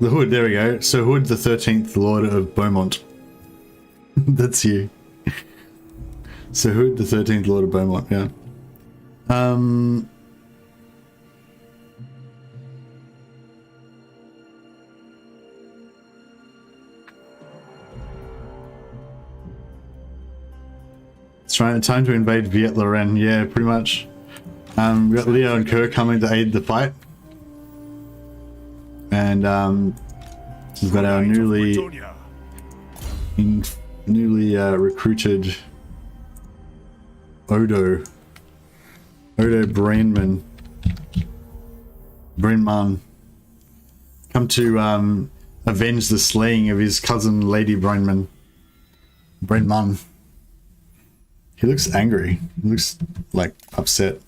The Hood, there we go. Sir Hood, the 13th Lord of Beaumont. That's you. Sir Hood, the 13th Lord of Beaumont, yeah. It's time to invade Viet Lorraine, yeah, pretty much. We got Louen Leoncoeur coming to aid the fight. And we've got our newly recruited Odo Brainman come to avenge the slaying of his cousin Lady Brainman. He looks angry. He looks like upset.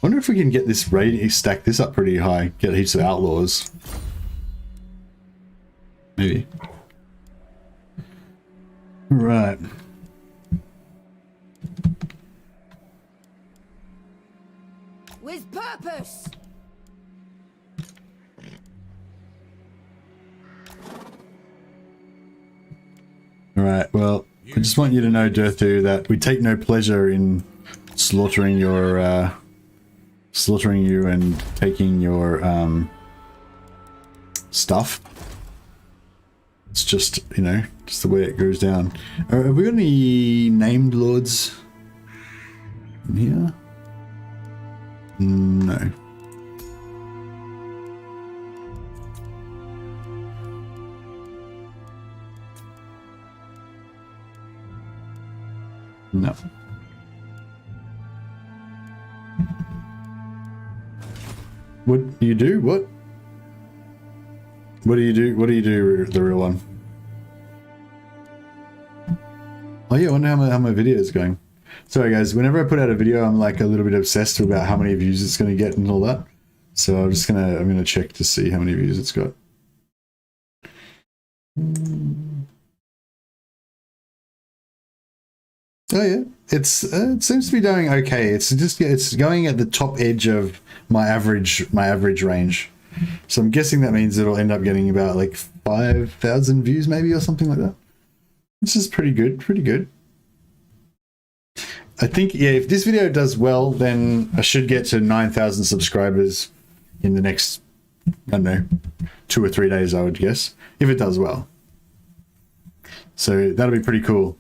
Wonder if we can get this rating, stack this up pretty high, get heaps of outlaws. Maybe. Right. With purpose! Alright, well, I just want you to know, Durthu, that we take no pleasure in slaughtering your, slaughtering you and taking your, stuff. It's just, you know, just the way it goes down. Have we got any named lords in here? No. No. What do you do? What? What do you do? What do you do, the real one? Oh yeah, I wonder how my video is going. Sorry guys, whenever I put out a video, I'm like a little bit obsessed about how many views it's going to get and all that. So I'm gonna check to see how many views it's got. Oh yeah, it seems to be doing okay. It's going at the top edge of my average range. So I'm guessing that means it'll end up getting about like 5,000 views maybe or something like that. Which is pretty good, I think, yeah, if this video does well, then I should get to 9,000 subscribers in the next, I don't know, 2 or 3 days, I would guess, if it does well. So that'll be pretty cool.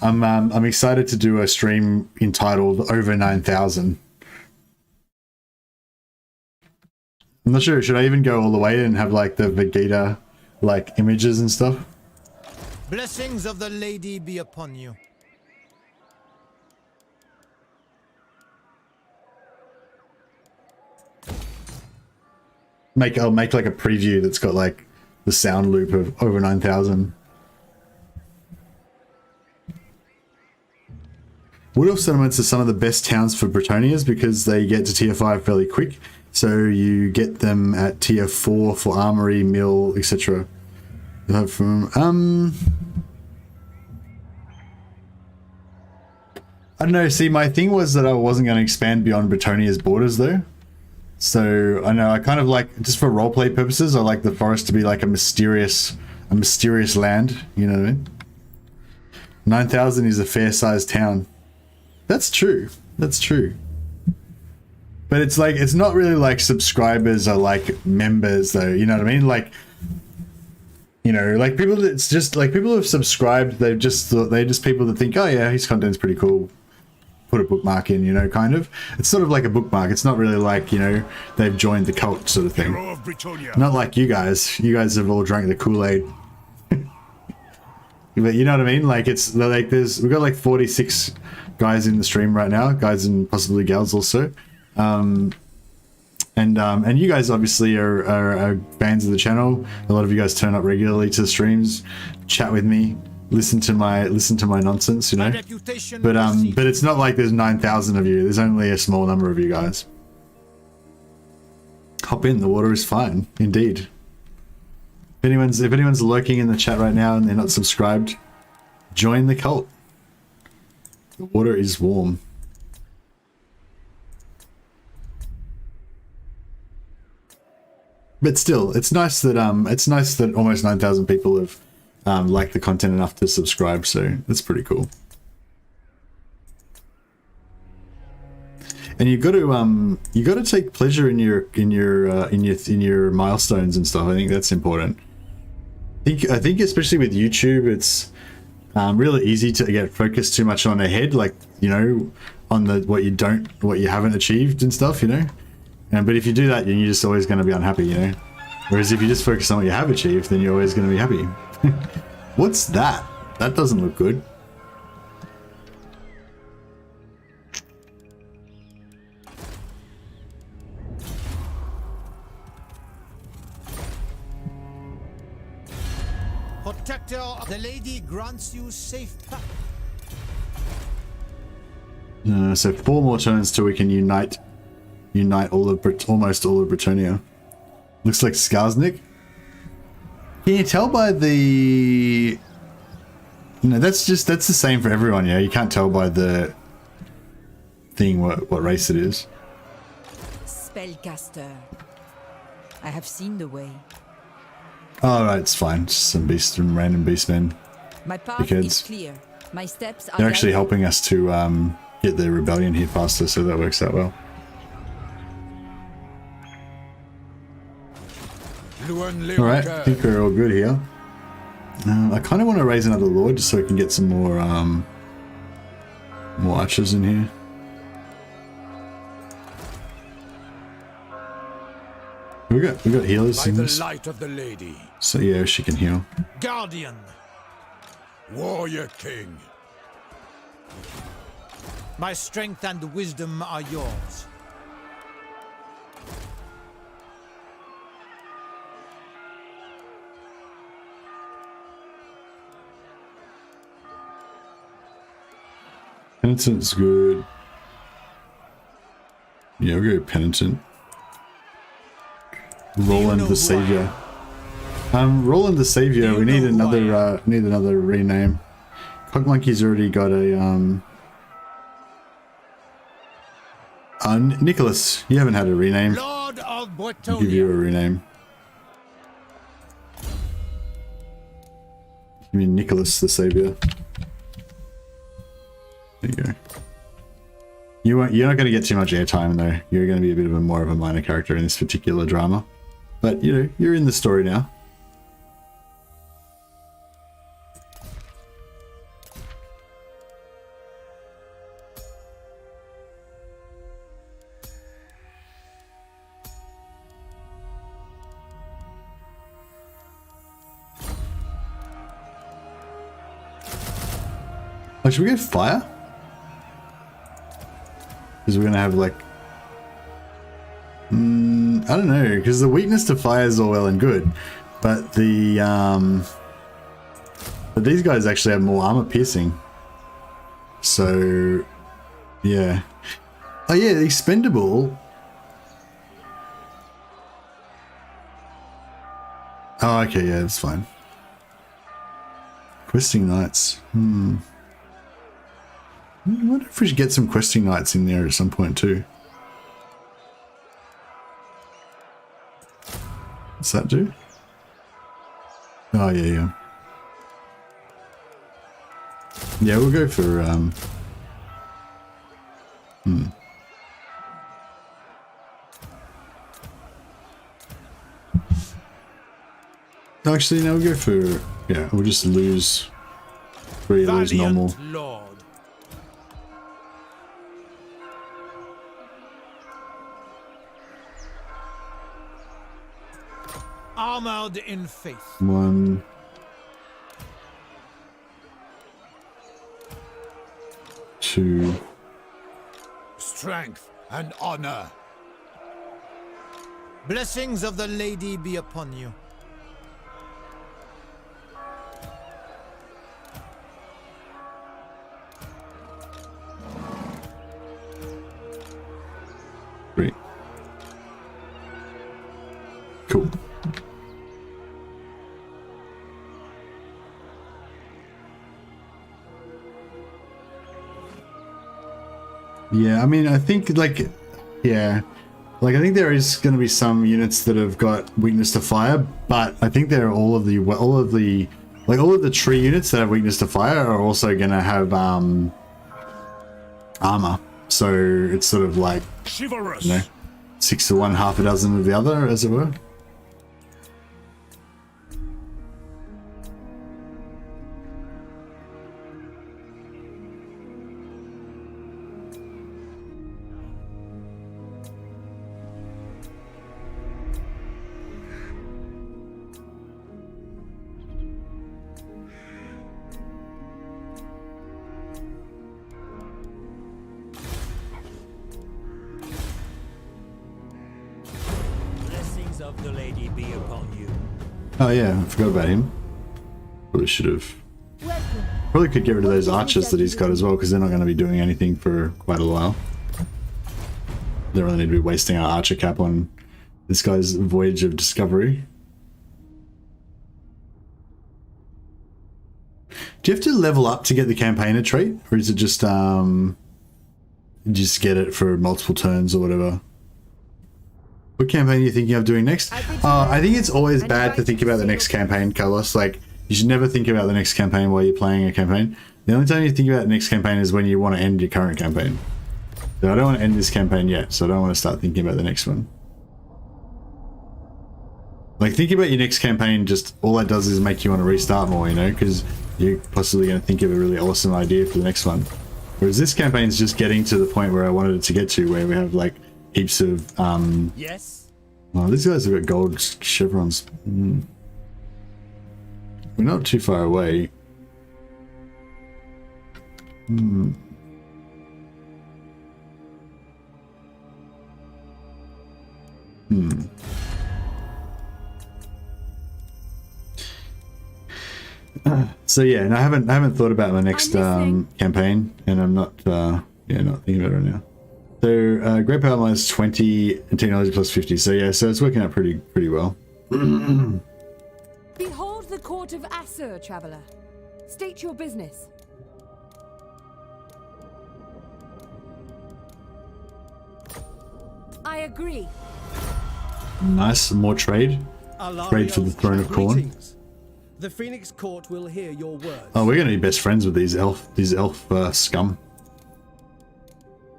I'm excited to do a stream entitled Over 9,000. I'm not sure, should I even go all the way and have like the Vegeta like images and stuff? Blessings of the lady be upon you. I'll make like a preview that's got like the sound loop of Over 9,000. Wood-Elf settlements are some of the best towns for Bretonnias because they get to tier 5 fairly quick. So you get them at tier 4 for armory, mill, etc. I don't know, see, my thing was that I wasn't going to expand beyond Bretonnia's borders though. So I know I kind of like, just for roleplay purposes, I like the forest to be like a mysterious land, you know what I mean? 9,000 is a fair-sized town. That's true. That's true. But it's like, it's not really like subscribers are like members though, you know what I mean? Like, you know, like people, it's just like people who have subscribed, they're just people that think, oh yeah, his content's pretty cool. Put a bookmark in, you know, kind of. It's sort of like a bookmark. It's not really like, you know, they've joined the cult sort of thing. Hero of Bretonnia. Not like you guys. You guys have all drank the Kool-Aid. But you know what I mean? Like it's like we've got like 46 guys in the stream right now, guys and possibly gals also. And you guys obviously are fans of the channel. A lot of you guys turn up regularly to the streams, chat with me, listen to my nonsense, you know. But it's not like there's 9,000 of you. There's only a small number of you guys. Hop in. The water is fine, indeed. If anyone's lurking in the chat right now and they're not subscribed, join the cult. The water is warm. But still, it's nice that almost 9,000 people have liked the content enough to subscribe, so that's pretty cool. And you've got to take pleasure in your milestones and stuff. I think that's important. I think especially with YouTube, it's really easy to get focused too much on ahead, like, you know, on what you haven't achieved and stuff, you know. But if you do that, then you're just always going to be unhappy, you know. Whereas if you just focus on what you have achieved, then you're always going to be happy. What's that? That doesn't look good. Protector of the lady grants you safe path. So 4 more turns till we can unite unite almost all of Bretonnia. Looks like Skarsnik. Can you tell by the... No, that's the same for everyone, yeah? You can't tell by the thing what race it is. Spellcaster. I have seen the way. Oh, right, it's fine. Just some random beastmen. My path Because is clear. My steps are they're actually guided. helping us to get the rebellion here faster, so that works out well. Louen Alright, I think Leoncoeur. we're all good here. I kind of want to raise another lord just so we can get some more archers in here. We got healers By in the this. light of the lady. So yeah, she can heal. Guardian. Warrior king. My strength and wisdom are yours. Penitent's good. Yeah, we'll go Penitent. Roland the Savior. Roland the Savior, we need another rename. Cockmonkey's already got a Nicholas, you haven't had a rename. Lord of I'll give you a Bretonnia. rename. You mean Nicholas the Savior. There you go. You're not going to get too much airtime though. You're going to be a bit of a more of a minor character in this particular drama. But you know, you're in the story now. Oh, should we go fire? Because we're gonna have like, I don't know, because the weakness to fire is all well and good, but the but these guys actually have more armor piercing. So yeah. Oh yeah, the expendable. Oh okay, yeah, that's fine. Questing Knights. I wonder if we should get some questing knights in there at some point too. What's that do? Oh yeah, yeah. Yeah, we'll go for Actually, no, we'll go for, yeah, we'll just lose 3 of those normal. Valiant Lord. Armored in faith. 1, 2. Strength and honor. Blessings of the Lady be upon you. Great. Cool. Yeah, I mean, I think like, yeah, like I think there is going to be some units that have got weakness to fire, but I think they're all of the tree units that have weakness to fire are also going to have armor. So it's sort of like, Chivalrous. you know, 6 to 1, half a dozen of the other, as it were. Blessings of the Lady be upon you. Oh yeah, I forgot about him. Probably should have. Welcome. Probably could get rid of those archers that he's got as well, because they're not going to be doing anything for quite a while. don't really need to be wasting our archer cap on this guy's voyage of discovery. Do you have to level up to get the campaigner trait, or is it just get it for multiple turns or whatever? What campaign are you thinking of doing next? I think it's always bad to think about the next campaign, Carlos. Like, you should never think about the next campaign while you're playing a campaign. The only time you think about the next campaign is when you want to end your current campaign. So I don't want to end this campaign yet, so I don't want to start thinking about the next one. Like, thinking about your next campaign, just all that does is make you want to restart more, you know, because you're possibly going to think of a really awesome idea for the next one. Whereas this campaign's just getting to the point where I wanted it to get to, where we have like heaps of Yes. oh, these guys have got gold chevrons. We're not too far away. So yeah, and I haven't thought about my next campaign, and I'm not not thinking about it right now. So great power minus 20 and technology plus 50. So yeah, so it's working out pretty well. Behold the court of Assur, traveler. State your business. I agree. Nice, more trade. Trade for the throne of corn. Greetings. The Phoenix Court will hear your words. Oh, we're gonna be best friends with these elf scum.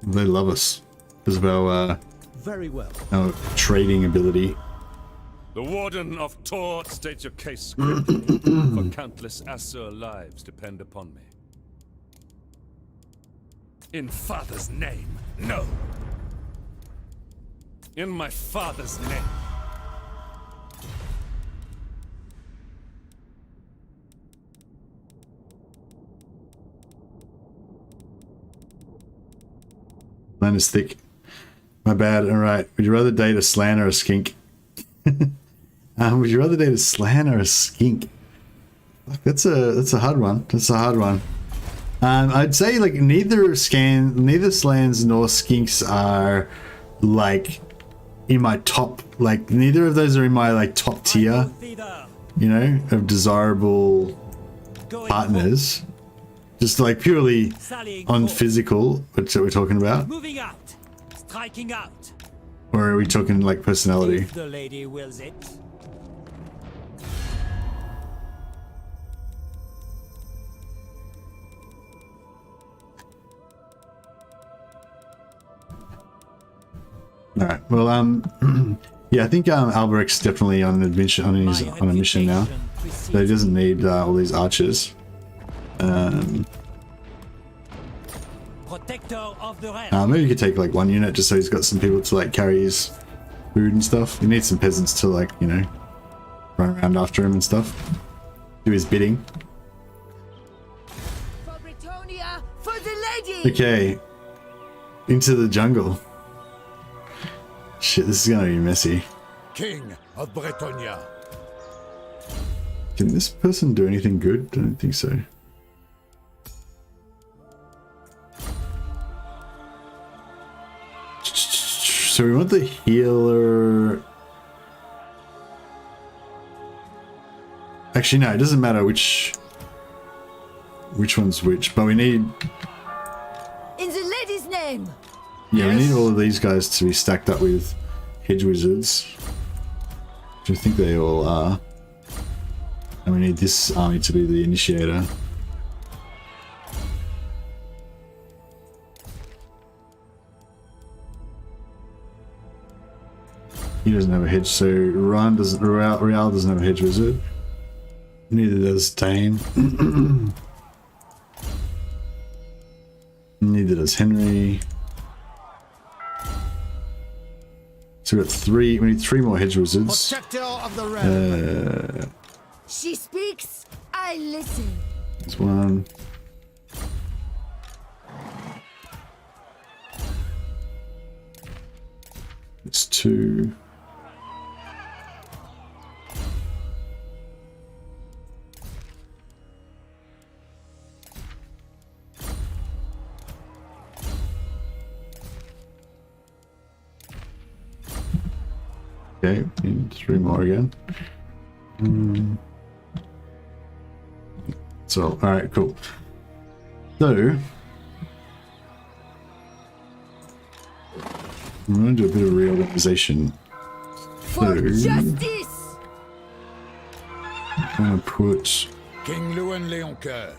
They love us because of our Very well. our trading ability. The Warden of Tor states your case scriptly, for countless Assur lives depend upon me. In Father's name, no. In my father's name. Land is thick. My bad. All right. Would you rather date a slan or a skink? Would you rather date a slan or a skink? That's a hard one. That's a hard one. I'd say like neither slans nor skinks are like in my top. Like neither of those are in my like top tier. You know, of desirable partners. Just like purely on physical, which we're talking about. Moving out. Striking out. Or are we talking like personality? If the lady wills it. All right. Well, yeah, I think Alberic's definitely on an adventure, on a mission now, so he doesn't need all these archers. Protector of the realm. Maybe you could take like one unit just so he's got some people to like carry his food and stuff. You need some peasants to like, you know, run around after him and stuff. Do his bidding. For Bretonnia, for the lady! Okay. Into the jungle. Shit, this is gonna be messy. King of Bretonnia. Can this person do anything good? I don't think so. So we want the healer. Actually, no, it doesn't matter which one's which, but we need. In the lady's name! Yeah, we need all of these guys to be stacked up with hedge wizards, which I think they all are. And we need this army to be the initiator. He doesn't have a hedge, so Real doesn't have a hedge wizard. Neither does Dane. Neither does Henry. So we got three. We need three more hedge wizards. Protector of the realm. She speaks, I listen. There's one. It's two. Okay, need 3 more again. So, alright, cool. So, I'm going to do a bit of reorganization. For justice! I'm going to put King Louen Leoncoeur,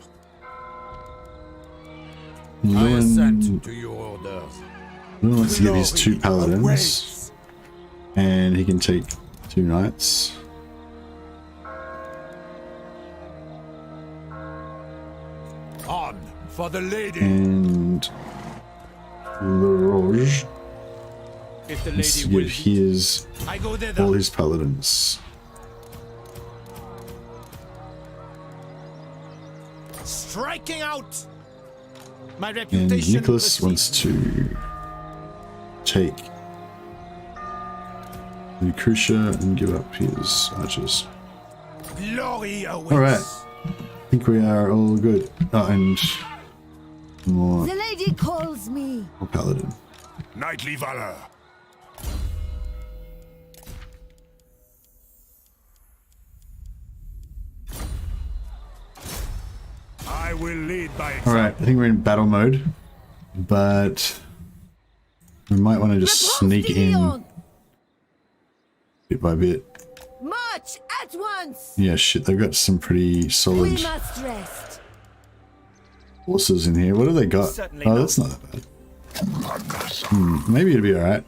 I Louen. assent to your orders. Louen wants to give his Glory 2 paladins, awaits. and he can take 2 knights. On for the lady. And Leroge If the wants to lady will give his I go thither. all his paladins. Striking out. My And reputation. Nicholas precedes wants to take Lucretia and give up his archers. Glory awaits. Alright. I think we are all good. Oh, and more The lady calls me. paladin. Knightly valor. I will lead by example. Alright, I think we're in battle mode, but we might want to just sneak in bit by bit. March at once! Yeah, shit, they've got some pretty We solid must rest. horses in here. What have they got? Certainly Oh, not. that's not that bad. Maybe it'll be alright.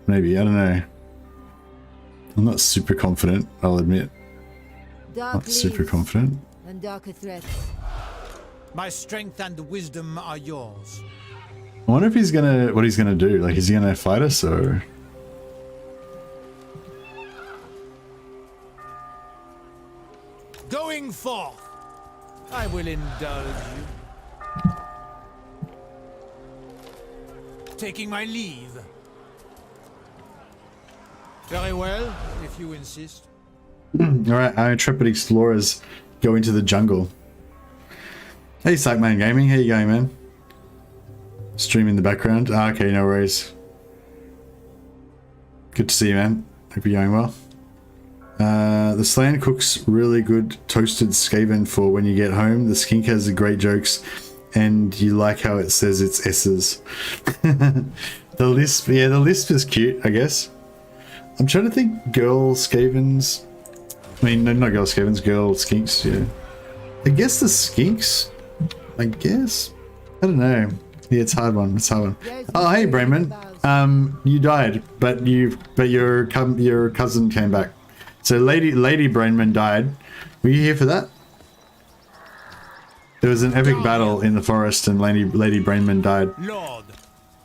Maybe, I don't know. I'm not super confident, I'll admit. Dark Not super leaves confident. and darker threats. My strength and wisdom are yours. I wonder if he's gonna, what he's gonna do. Like, is he gonna fight us or? Going forth. I will indulge you. Taking my leave. Very well, if you insist. Alright, our intrepid explorers go into the jungle. Hey, Psychman Gaming, how you going, man? Stream in the background. Ah, okay, no worries. Good to see you, man. Hope you're going well. The Slan cooks really good toasted skaven for when you get home. The skink has great jokes, and you like how it says it's S's. The lisp, yeah, the lisp is cute, I guess. I'm trying to think girl skavens. I mean, no, not girl skavens, girl skinks, yeah. I guess the skinks, I guess. I don't know. Yeah, it's a hard one. It's a hard one. Oh, hey, Bremen. You died, but your cousin came back. So Lady Brainman died. Were you here for that? There was an epic battle in the forest, and Lady Brainman died. Lord.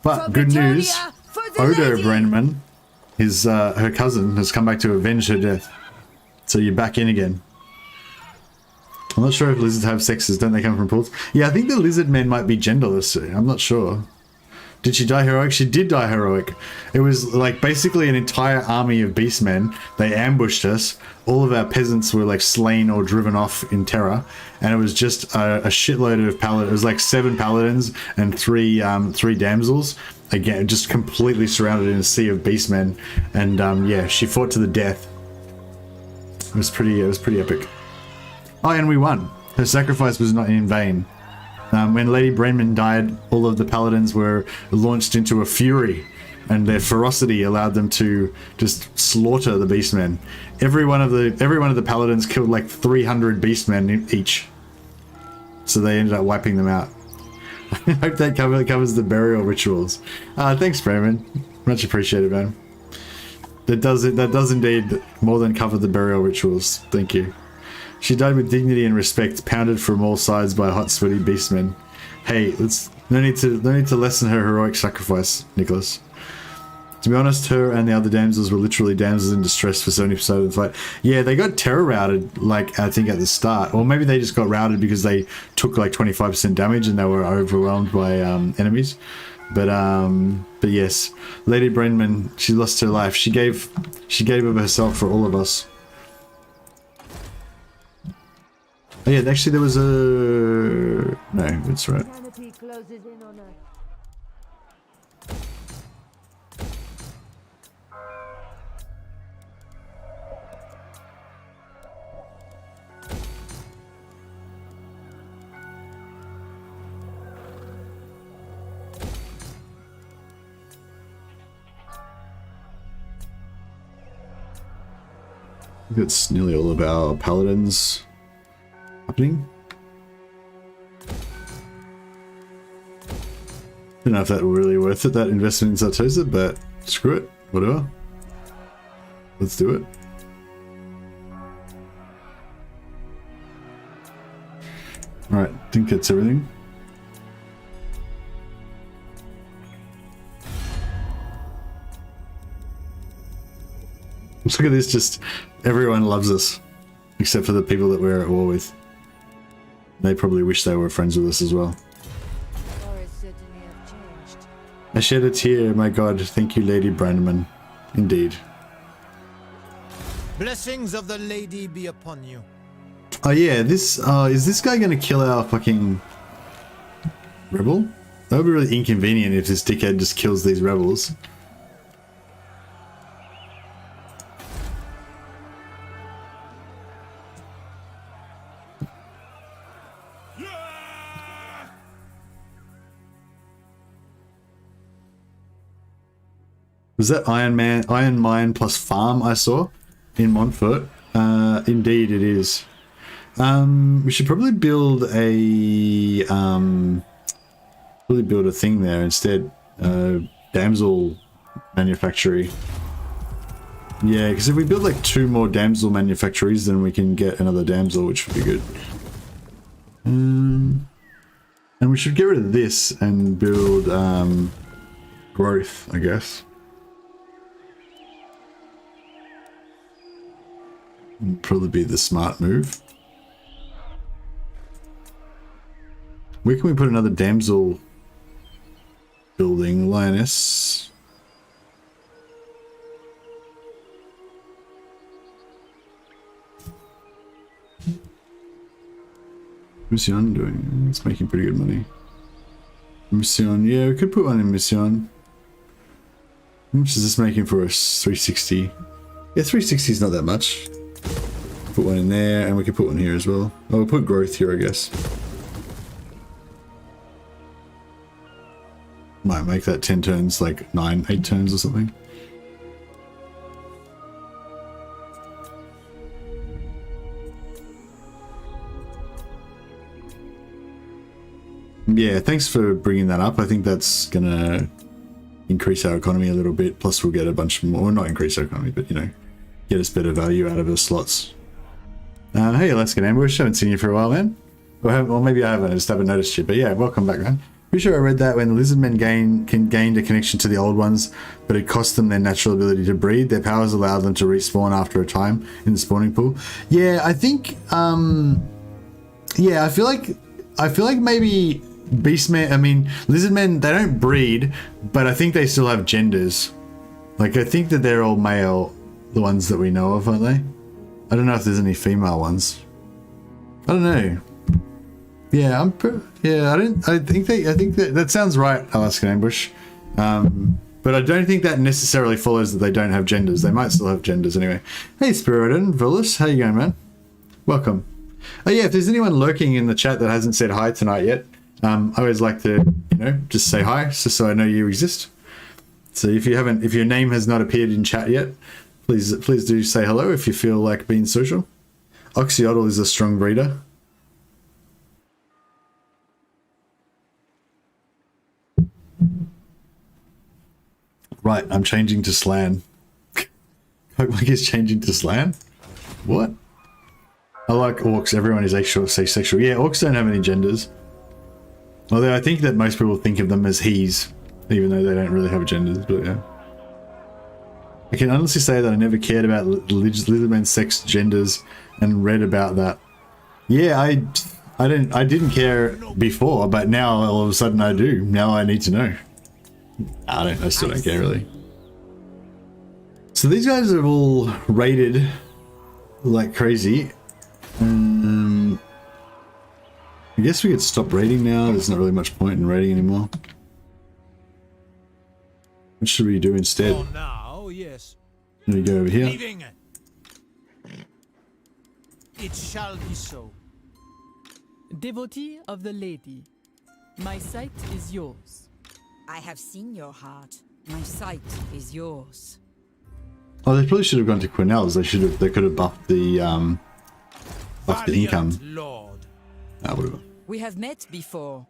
But For good news, Bretonnia, for the Odo lady! Brainman, his her cousin, has come back to avenge her death. So you're back in again. I'm not sure if lizards have sexes. Don't they come from pools? Yeah, I think the lizard men might be genderless. I'm not sure. Did she die heroic? She did die heroic. It was like basically an entire army of beastmen. They ambushed us. All of our peasants were like slain or driven off in terror. And it was just a shitload of paladins. It was like 7 paladins and 3 damsels. Again, just completely surrounded in a sea of beastmen. And yeah, she fought to the death. It was pretty epic. Oh, and we won. Her sacrifice was not in vain. When Lady Brainman died, all of the paladins were launched into a fury, and their ferocity allowed them to just slaughter the beastmen. Every one of the paladins killed like 300 beastmen each, so they ended up wiping them out. I hope that covers the burial rituals. Thanks, Brainman. Much appreciated, man. That does indeed more than cover the burial rituals. Thank you. She died with dignity and respect, pounded from all sides by hot, sweaty beastmen. Hey, no need to lessen her heroic sacrifice, Nicholas. To be honest, her and the other damsels were literally damsels in distress for 70% of the fight. Yeah, they got terror routed, like, I think at the start. Or maybe they just got routed because they took like 25% damage and they were overwhelmed by enemies. But yes, Lady Brainman, she lost her life. She gave of herself for all of us. Oh yeah, actually there was a... No, that's right. Canopy closes in on us. I think it's nearly all of our paladins happening. Don't know if that were really worth it, that investment in Zartosa, but screw it, whatever. Let's do it. Alright, I think that's everything. Look at this, just everyone loves us, except for the people that we're at war with. They probably wish they were friends with us as well. Certainly have changed. I shed a tear, my god, thank you, Lady Brandeman. Indeed. Blessings of the lady be upon you. Oh yeah, this, is this guy gonna kill our fucking rebel? That would be really inconvenient if this dickhead just kills these rebels. Was that Iron Mine plus farm I saw in Montfort? Indeed it is. We should probably build a thing there instead. Damsel manufactory. Yeah, because if we build like 2 more damsel manufactories, then we can get another damsel, which would be good. And we should get rid of this and build growth, I guess. Probably be the smart move. Where can we put another damsel building? Lyonesse. Mission doing? It's making pretty good money. Mission, yeah, we could put one in Mission. How much is this making for us? 360. Yeah, 360 is not that much. Put one in there, and we can put one here as well. Oh, we'll put growth here, I guess. Might make that 10 turns, like 8 turns or something. Yeah, thanks for bringing that up. I think that's gonna increase our economy a little bit. Plus, we'll get a bunch more, not increase our economy, but you know, get us better value out of our slots. Hey, Alaskan Ambush, haven't seen you for a while, man. Or maybe I haven't, I just haven't noticed you. But yeah, welcome back, man. Pretty sure I read that when the lizardmen gained a connection to the old ones, but it cost them their natural ability to breed. Their powers allowed them to respawn after a time in the spawning pool. Yeah, I think, yeah, I feel like maybe beastmen, I mean, lizardmen, they don't breed, but I think they still have genders. Like, I think that they're all male, the ones that we know of, aren't they? I don't know if there's any female ones. I don't know. Yeah, I think that sounds right, Alaskan Ambush. But I don't think that necessarily follows that they don't have genders. They might still have genders anyway. Hey, Spirodon, Vulus, how you going, man? Welcome. Oh yeah, if there's anyone lurking in the chat that hasn't said hi tonight yet, I always like to, you know, just say hi, just so I know you exist. So if your name has not appeared in chat yet, please do say hello if you feel like being social. Oxyotl is a strong breeder. Right, I'm changing to Slan. Like he's changing to Slan? What? I like orcs. Everyone is asexual. Yeah, orcs don't have any genders. Although I think that most people think of them as he's, even though they don't really have genders, but yeah. I can honestly say that I never cared about lizardmen's sex genders and read about that. Yeah, I didn't care before, but now all of a sudden I do. Now I need to know. I still don't care really. So these guys are all raided like crazy. I guess we could stop raiding now. There's not really much point in raiding anymore. What should we do instead? Oh, now, yes. Let me go over here. Leaving. It shall be so. Devotee of the lady, my sight is yours. I have seen your heart. My sight is yours. Oh, they probably should have gone to Quinnell's. They could have buffed the income. Lord. Ah, whatever. We have met before.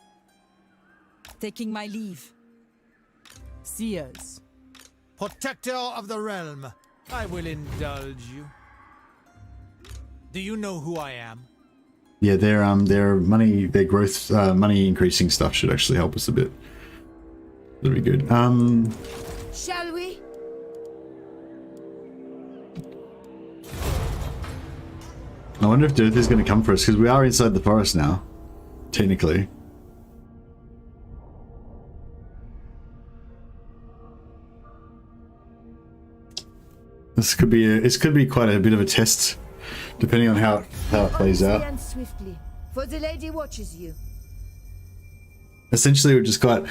Taking my leave. Seers. Protector of the realm, I will indulge you. Do you know who I am? Yeah, their money, their growth, money increasing stuff should actually help us a bit. That'd be good. Shall we? I wonder if Dirth is going to come for us, because we are inside the forest now, technically. This could be quite a bit of a test, depending on how it plays out. And swiftly, for the lady watches you. Essentially, we've just got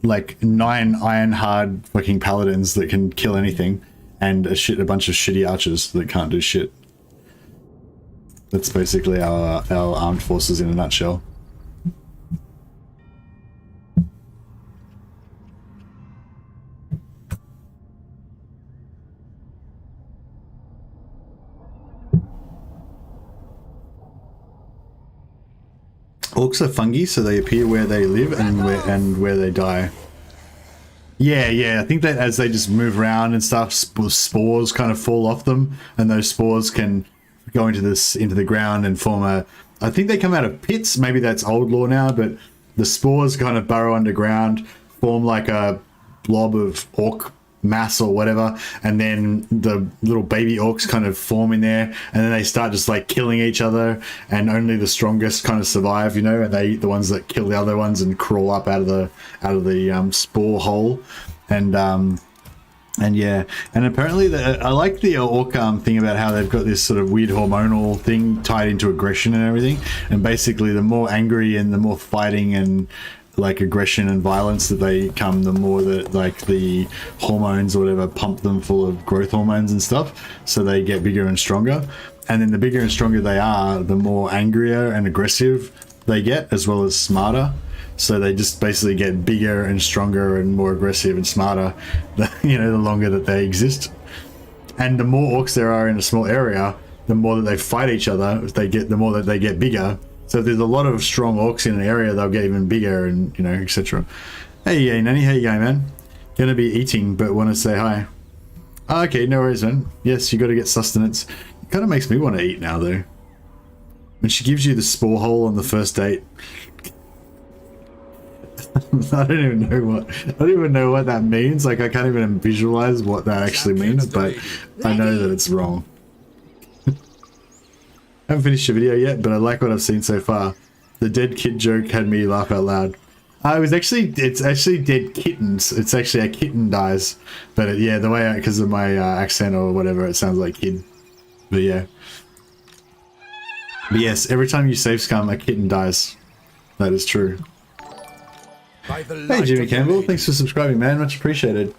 like 9 iron hard fucking paladins that can kill anything, and a bunch of shitty archers that can't do shit. That's basically our armed forces in a nutshell. Orcs are fungi, so they appear where they live and where they die. Yeah, I think that as they just move around and stuff, spores kind of fall off them, and those spores can go into the ground and form a... I think they come out of pits, maybe that's old lore now, but the spores kind of burrow underground, form like a blob of orc mass or whatever, and then the little baby orcs kind of form in there, and then they start just like killing each other, and only the strongest kind of survive, you know, and the ones that kill the other ones and crawl up out of the spore hole. And yeah, and apparently I like the orc thing about how they've got this sort of weird hormonal thing tied into aggression and everything, and basically the more angry and the more fighting and like aggression and violence that they come, the more that like the hormones or whatever pump them full of growth hormones and stuff, so they get bigger and stronger. And then the bigger and stronger they are, the more angrier and aggressive they get, as well as smarter. So they just basically get bigger and stronger and more aggressive and smarter, you know, the longer that they exist. And the more orcs there are in a small area, the more that they fight each other, the more that they get bigger. So if there's a lot of strong orcs in an area, they'll get even bigger, and you know, etc. Hey, Nanny, how you going, man? Gonna be eating, but want to say hi. Oh, okay, no worries, man. Yes, you got to get sustenance. It kind of makes me want to eat now, though. When she gives you the spore hole on the first date, I don't even know what that means. Like, I can't even visualize what that actually means, but I know that it's wrong. I haven't finished the video yet, but I like what I've seen so far. The dead kid joke had me laugh out loud. It's actually dead kittens. It's actually a kitten dies, but yeah, the way because of my accent or whatever, it sounds like kid. But yeah. But yes, every time you save scum, a kitten dies. That is true. Hey Jimmy Campbell, thanks for subscribing, man. Much appreciated.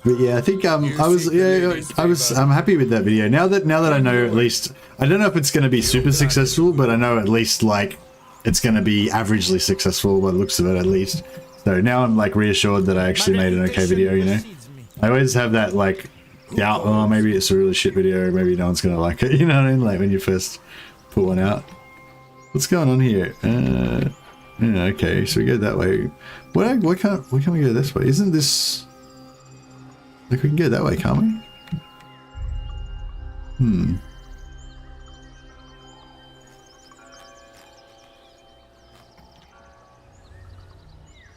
But yeah, I think I'm happy with that video. Now that I know, at least, I don't know if it's going to be super successful, but I know at least like it's going to be averagely successful by the looks of it, at least. So now I'm like reassured that I actually made an okay video, you know. I always have that like doubt, oh maybe it's a really shit video, maybe no one's going to like it, you know what I mean? Like when you first put one out. What's going on here? Yeah, okay, so we go that way. Why can't we go this way? Isn't this... Like, we can go that way, can't we?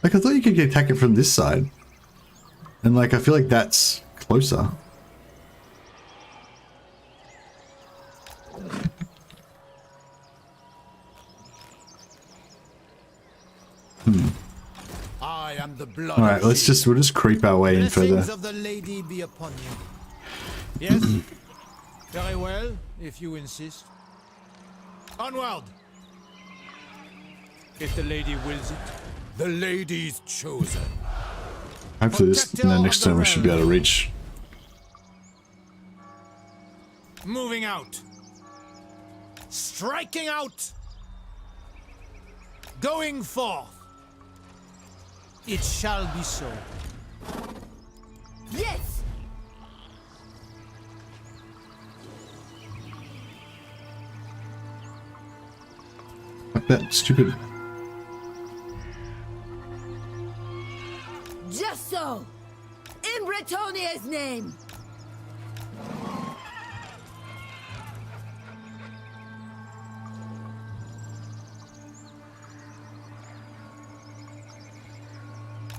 Like, I thought you could attack it from this side. And, like, I feel like that's closer. I am the blood. All right, we'll just creep our way in further. Blessings of the lady be upon you. Yes? Very well, if you insist. Onward! If the lady wills it. The lady's chosen. Hopefully next time we should be able to reach. Moving out. Striking out. Going forth. It shall be so. Yes! Fuck that stupid. Just so! In Bretonnia's name!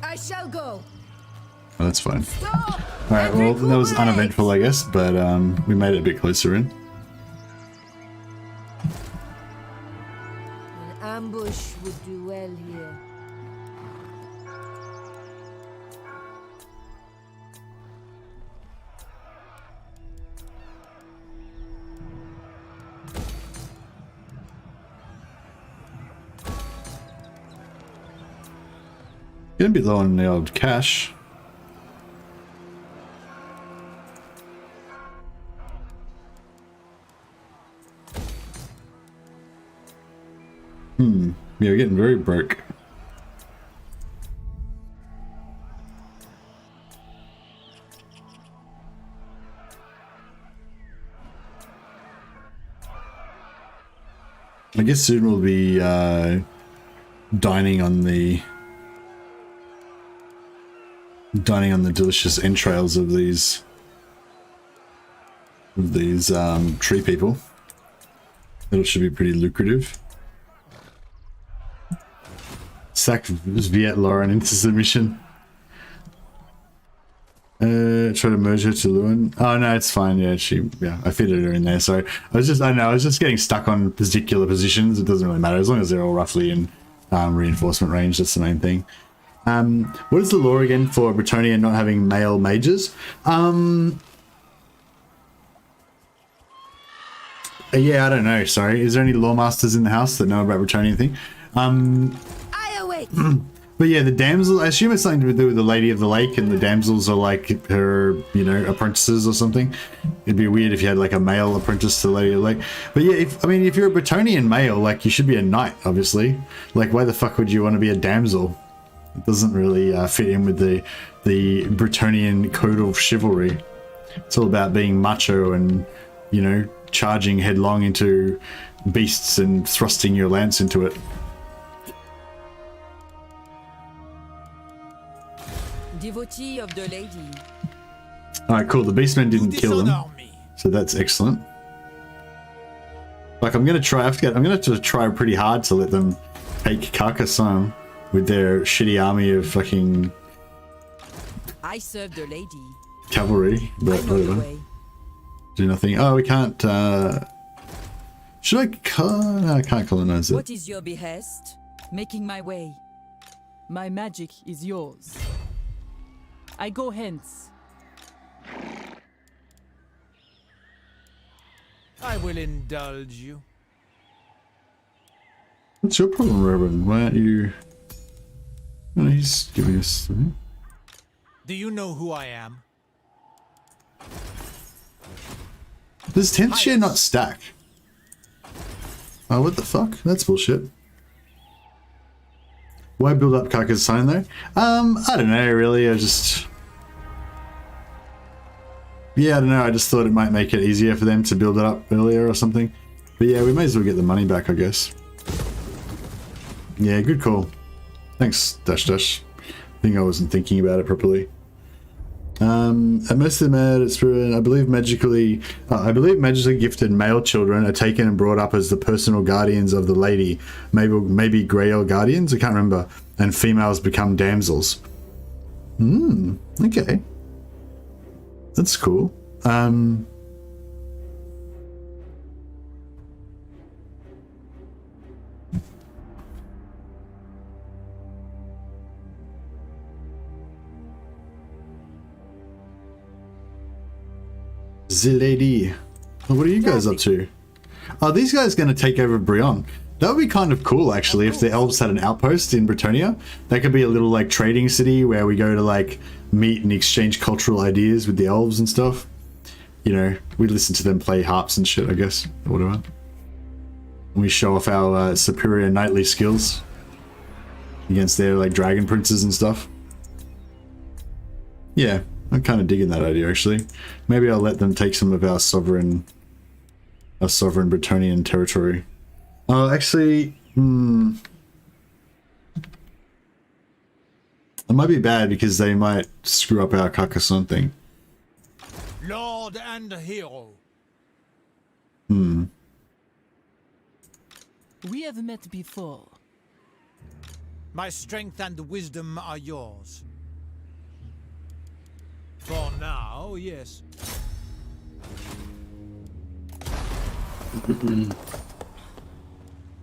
I shall go. Oh, that's fine. Stop! Alright, well, that was uneventful, I guess, but we made it a bit closer in. An ambush would do well here. Getting a bit low on the old cash. Yeah, we're getting very broke. I guess soon we'll be dining on the delicious entrails of these tree people. That should be pretty lucrative. Sack Viet Lauren into submission. Try to merge her to Louen. Oh no, it's fine. Yeah, I fitted her in there. So I was just getting stuck on particular positions. It doesn't really matter as long as they're all roughly in reinforcement range. That's the main thing. What is the law again for Bretonnia not having male mages? Yeah, I don't know. Sorry. Is there any lawmasters in the house that know about Bretonnia thing? I await. But yeah, the damsel, I assume it's something to do with the Lady of the Lake, and the damsels are like her, apprentices or something. It'd be weird if you had like a male apprentice to the Lady of the Lake. But yeah, if you're a Bretonian male, like you should be a knight, obviously. Like why the fuck would you want to be a damsel? It doesn't really fit in with the Bretonian code of chivalry. It's all about being macho and, charging headlong into beasts and thrusting your lance into it. Devotee of the lady. Alright, cool. The beastmen didn't kill them, so that's excellent. Like I'm gonna have to try pretty hard to let them take Carcassonne with their shitty army of fucking I serve the lady. cavalry, but whatever. Do nothing. Oh, we can't. Should I? No, I can't colonize it. What is your behest? Making my way. My magic is yours. I go hence. I will indulge you. What's your problem, Reverend? Why aren't you? Oh, he's giving us. Do you know who I am? Does 10th share not stack? Oh, what the fuck? That's bullshit. Why build up Carcassonne though? I don't know, really. I don't know. I just thought it might make it easier for them to build it up earlier or something. But yeah, we may as well get the money back, I guess. Yeah, good call. Thanks, Dash Dash. I think I wasn't thinking about it properly. At most of them it's proven, I believe magically gifted male children are taken and brought up as the personal guardians of the lady, maybe Grail guardians, I can't remember, and females become damsels. Okay. That's cool. The lady. Oh, what are you guys up to? Oh, these guys going to take over Brionne. That would be kind of cool, actually, if the elves had an outpost in Bretonnia. That could be a little, like, trading city where we go to, like, meet and exchange cultural ideas with the elves and stuff. We listen to them play harps and shit, I guess, or whatever. And we show off our superior knightly skills against their, like, dragon princes and stuff. Yeah, I'm kind of digging that idea, actually. Maybe I'll let them take some of our sovereign Bretonnian territory. Oh, actually, it might be bad because they might screw up our Carcassonne thing. Lord and hero. We have met before. My strength and wisdom are yours. For now, yes.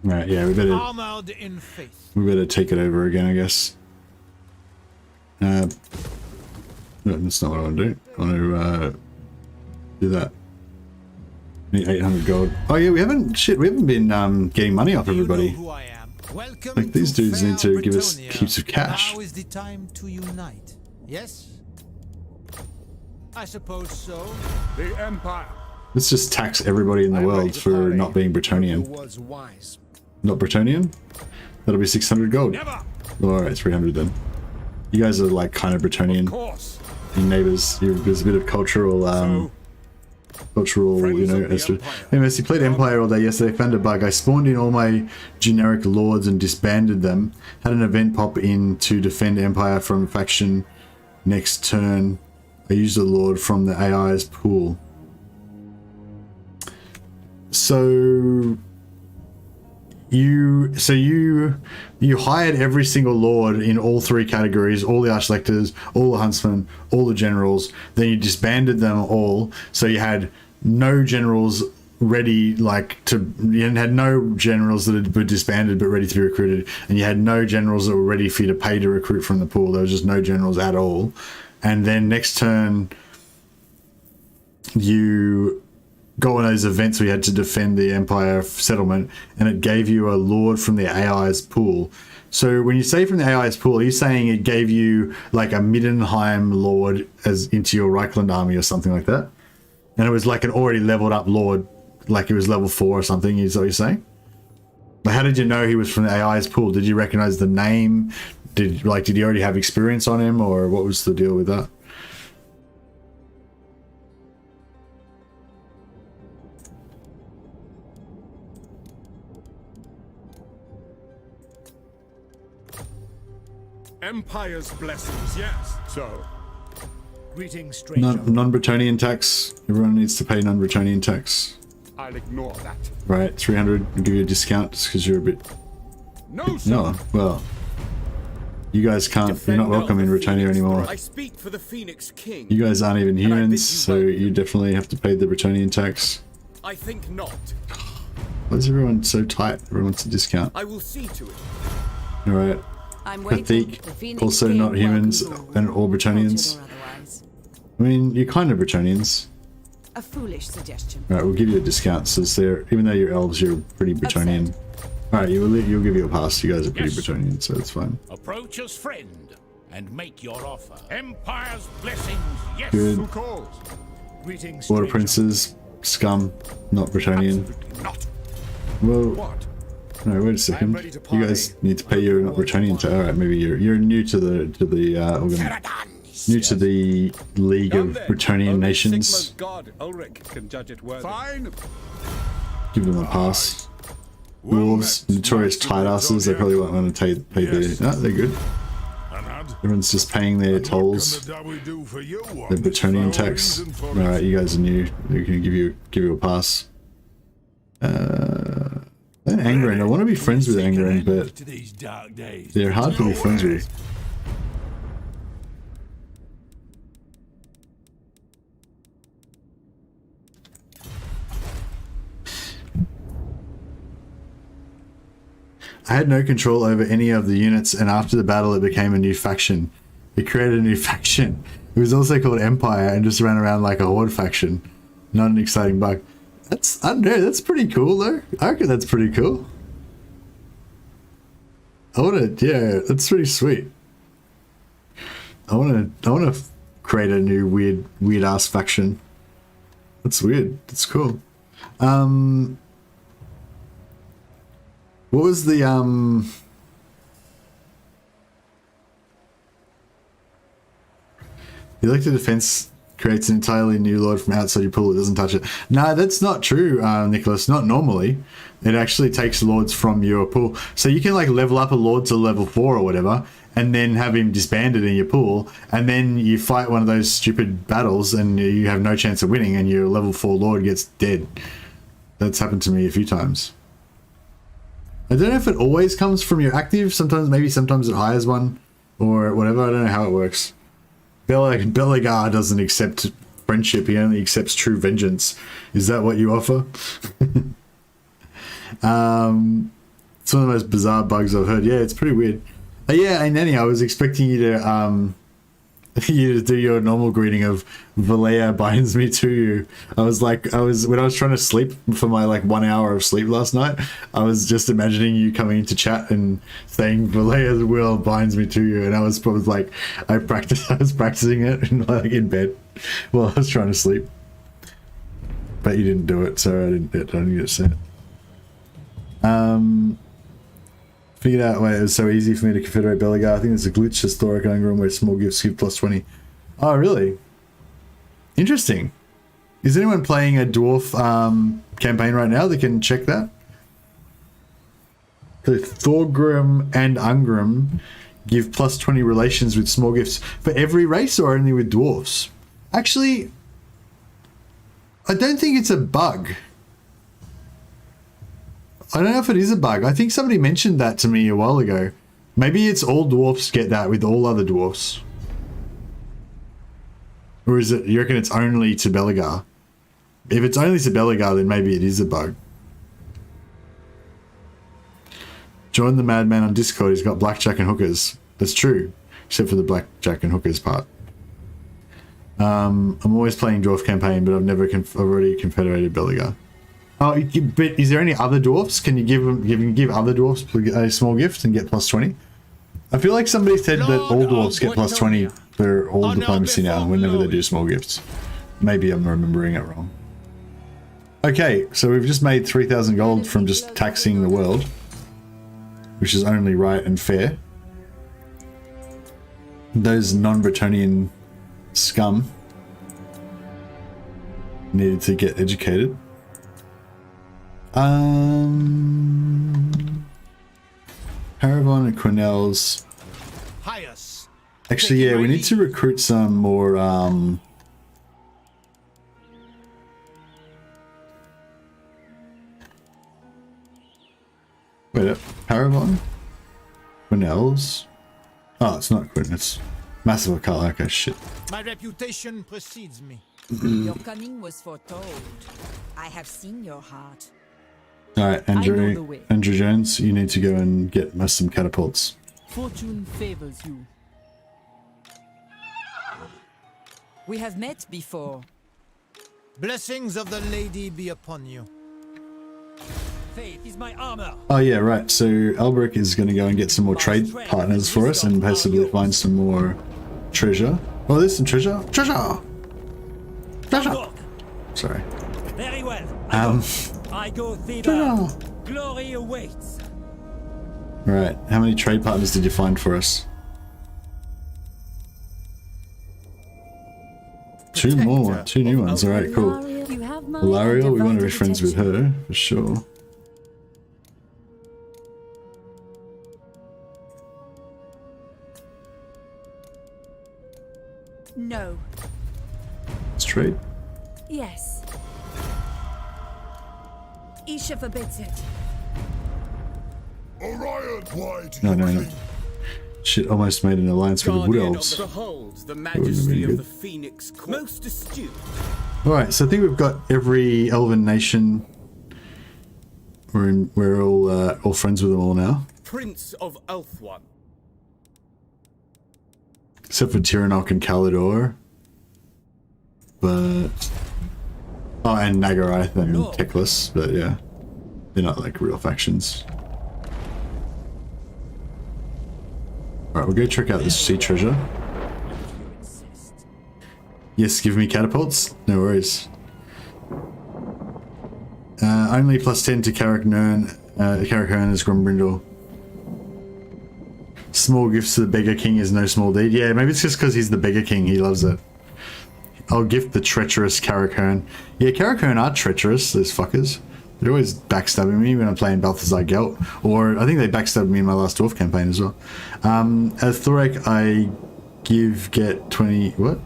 Right, yeah, we better Armored in faith. take it over again, I guess. No, that's not what I want to do. I want to do that. Need 800 gold. Oh yeah, we haven't been getting money off everybody. You know who I am. Welcome Like these to dudes need fair to give us Bretonnia. heaps of cash. Now is the time to unite. Yes? I suppose so. The Empire. Let's just tax everybody in the world for not being Bretonnian. Was wise. Not Bretonnian? That'll be 600 gold. Never. Alright, 300 then. You guys are like kind of Bretonnian. Of course. Your neighbors. There's a bit of cultural, you know. Anyways, he played Empire all day yesterday, found a bug. I spawned in all my generic lords and disbanded them. Had an event pop in to defend Empire from faction. Next turn, I used a lord from the AI's pool. So you hired every single lord in all three categories, all the archlectors, all the huntsmen, all the generals. Then you disbanded them all, so you had no generals ready, you had no generals that were disbanded but ready to be recruited, and you had no generals that were ready for you to pay to recruit from the pool. There was just no generals at all. And then next turn, you go on those events where you had to defend the Empire settlement, and it gave you a lord from the AI's pool. So when you say from the AI's pool, are you saying it gave you like a Middenheim lord as into your Reichland army or something like that? And it was like an already leveled up lord, like it was level 4 or something, is what you're saying? But how did you know he was from the AI's pool? Did you recognize the name? Did he already have experience on him, or what was the deal with that? Empire's blessings, yes. So, Greetings, stranger. Non-Bretonnian tax. Everyone needs to pay non-Bretonnian tax. I'll ignore that. Right, 300. I'll give you a discount just because you're a bit... No, sir. No, well... You guys can't... You're not welcome in Bretonnia anymore. I speak for the Phoenix King. You guys aren't even humans, so you definitely have to pay the Bretonnian tax. I think not. Why is everyone so tight? Everyone wants a discount. I will see to it. Alright. I'm waiting. Patheek, also not humans and all Bretonnians. I mean, you're kind of Bretonnians. A foolish suggestion. Alright, we'll give you a discount since they're... Even though you're elves, you're pretty Bretonnian. Alright, you'll give you a pass. You guys are pretty Bretonnian, so it's fine. Approach as friend and make your offer. Empire's blessings, yes. Good. Who calls? Greetings, Water stranger. princes, scum, not Bretonnian. Absolutely not. Well, What? no, wait a second. ready to You guys need to pay your not Bretonnian tax. Alright, maybe you're new to the new to the League of Bretonnian Nations. Sigma's god, Ulrich, can judge it worthy. Fine. Give them a pass. Well Wolves, met, notorious Master tight asses, they Bretonnia. probably won't want to pay Yes. their... No, they're good. Anad. Everyone's just paying their tolls. What can the Dowie do for you? The Bretonnian tax. Alright, you guys are new. We can give you a pass. And Angren. I want to be friends with Angren, but To these dark days. they're hard to be friends with. I had no control over any of the units, and after the battle it became a new faction. It created a new faction. It was also called Empire and just ran around like a horde faction. Not an exciting bug. I don't know, that's pretty cool though. I reckon that's pretty cool. Yeah, that's pretty sweet. I wanna create a new weird ass faction. That's weird. That's cool. What was the The elected defense creates an entirely new lord from outside your pool. It doesn't touch it. No, that's not true, Nicholas. Not normally. It actually takes lords from your pool. So you can like level up a lord to level 4 or whatever, and then have him disbanded in your pool, and then you fight one of those stupid battles and you have no chance of winning, and your level 4 lord gets dead. That's happened to me a few times. I don't know if it always comes from your active. Sometimes it hires one or whatever. I don't know how it works. Belegar doesn't accept friendship. He only accepts true vengeance. Is that what you offer? It's one of the most bizarre bugs I've heard. Yeah, it's pretty weird. Yeah, and Nanny, I was expecting you to do your normal greeting of Valea binds me to you. When I was trying to sleep for my like 1 hour of sleep last night, I was just imagining you coming into chat and saying Valea's will binds me to you, and I was like, I was practicing it in bed while I was trying to sleep. But you didn't do it, so I didn't get to say it. Figured out why it was so easy for me to confederate Belegar. I think it's a glitch historic Angram where small gifts give +20. Oh, really? Interesting. Is anyone playing a dwarf campaign right now that can check that? So Thorgrim and Ungrim give +20 relations with small gifts for every race or only with dwarfs? Actually, I don't think it's a bug. I don't know if it is a bug. I think somebody mentioned that to me a while ago. Maybe it's all dwarfs get that with all other dwarfs. Or is it, you reckon it's only to Belegar? If it's only to Belegar, then maybe it is a bug. Join the madman on Discord. He's got blackjack and hookers. That's true. Except for the blackjack and hookers part. I'm always playing dwarf campaign, but I've already confederated Belegar. Oh, but is there any other dwarfs? Can you give other dwarfs a small gift and get +20? I feel like somebody said that all dwarfs get +20 for all diplomacy now whenever they do small gifts. Maybe I'm remembering it wrong. Okay, so we've just made 3,000 gold from just taxing the world, which is only right and fair. Those non-Bretonnian scum needed to get educated. Paravon and Cornell's. Actually, yeah, we need to recruit some more. Wait up, Paravon, Cornell's. Oh, it's not Quinn. It's Massive Occult. Okay, shit. My reputation precedes me. Your coming was foretold. I have seen your heart. Alright, Andrew Jones, you need to go and get us some catapults. Fortune favors you. We have met before. Blessings of the lady be upon you. Faith is my armor. Oh yeah, right. So Albrecht is going to go and get some more trade partners for us and possibly find some more treasure. Oh, there's some treasure. Treasure! Treasure! Sorry. Very well. I go thither. Treasure! Glory awaits. Right. How many trade partners did you find for us? Two more. Two new ones. Alright, cool. Ilaria, we want to be friends with her, for sure. No. Let's trade. Yes. Isha forbids it. Orion, No. Shit, almost made an alliance with the Wood Elves. Behold the majesty of the Phoenix Court. Most astute. Alright, so I think we've got every elven nation. We're all friends with them all now. Prince of Ulthuan. Except for Tyrannok and Kalidor. But... Oh, and Nagarath and Teclis, but yeah. They're not like real factions. Alright, we'll go check out this sea treasure. Yes, give me catapults. No worries. Only +10 to Carrick Hearn as Grumbrindle. Small gifts to the beggar king is no small deed. Yeah, maybe it's just because he's the beggar king. He loves it. I'll gift the treacherous Karakern. Yeah, Karakern are treacherous, those fuckers. They're always backstabbing me when I'm playing Balthazar Gelt. Or I think they backstabbed me in my last dwarf campaign as well. As Thorek, I get 20... What?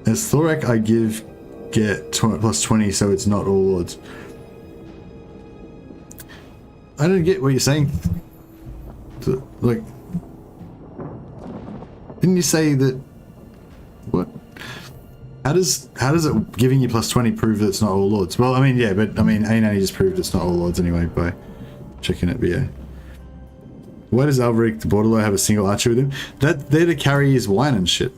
As Thorek, I get plus 20, so it's not all lords. I don't get what you're saying. Like... Didn't you say that... What? How does it giving you plus 20 prove that it's not all lords? Well, I mean, yeah, but I mean, Ainani just proved it's not all lords anyway by checking it, but yeah. Why does Alveric the Borderlo have a single archer with him? They're to carry his wine and shit.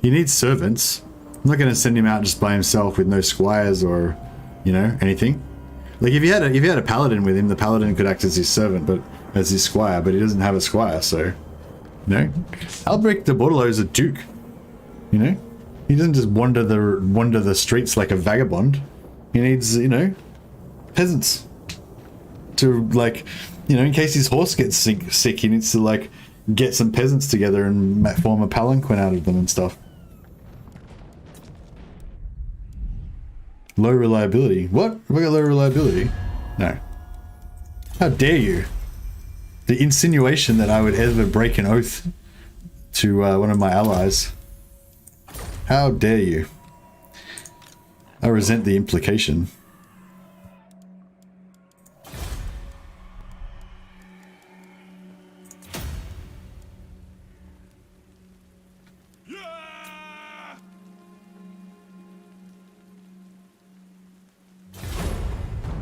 He needs servants. I'm not going to send him out just by himself with no squires or, you know, anything. Like if you had a paladin with him, the paladin could act as his servant, but as his squire, but he doesn't have a squire, so, you know. Alveric de Bordelot is a duke, you know. He doesn't just wander the streets like a vagabond. He needs, you know, peasants to, like, you know, in case his horse gets sick, he needs to, like, get some peasants together and form a palanquin out of them and stuff. Low reliability. What? Have I got low reliability? No. How dare you? The insinuation that I would ever break an oath to one of my allies. How dare you? I resent the implication.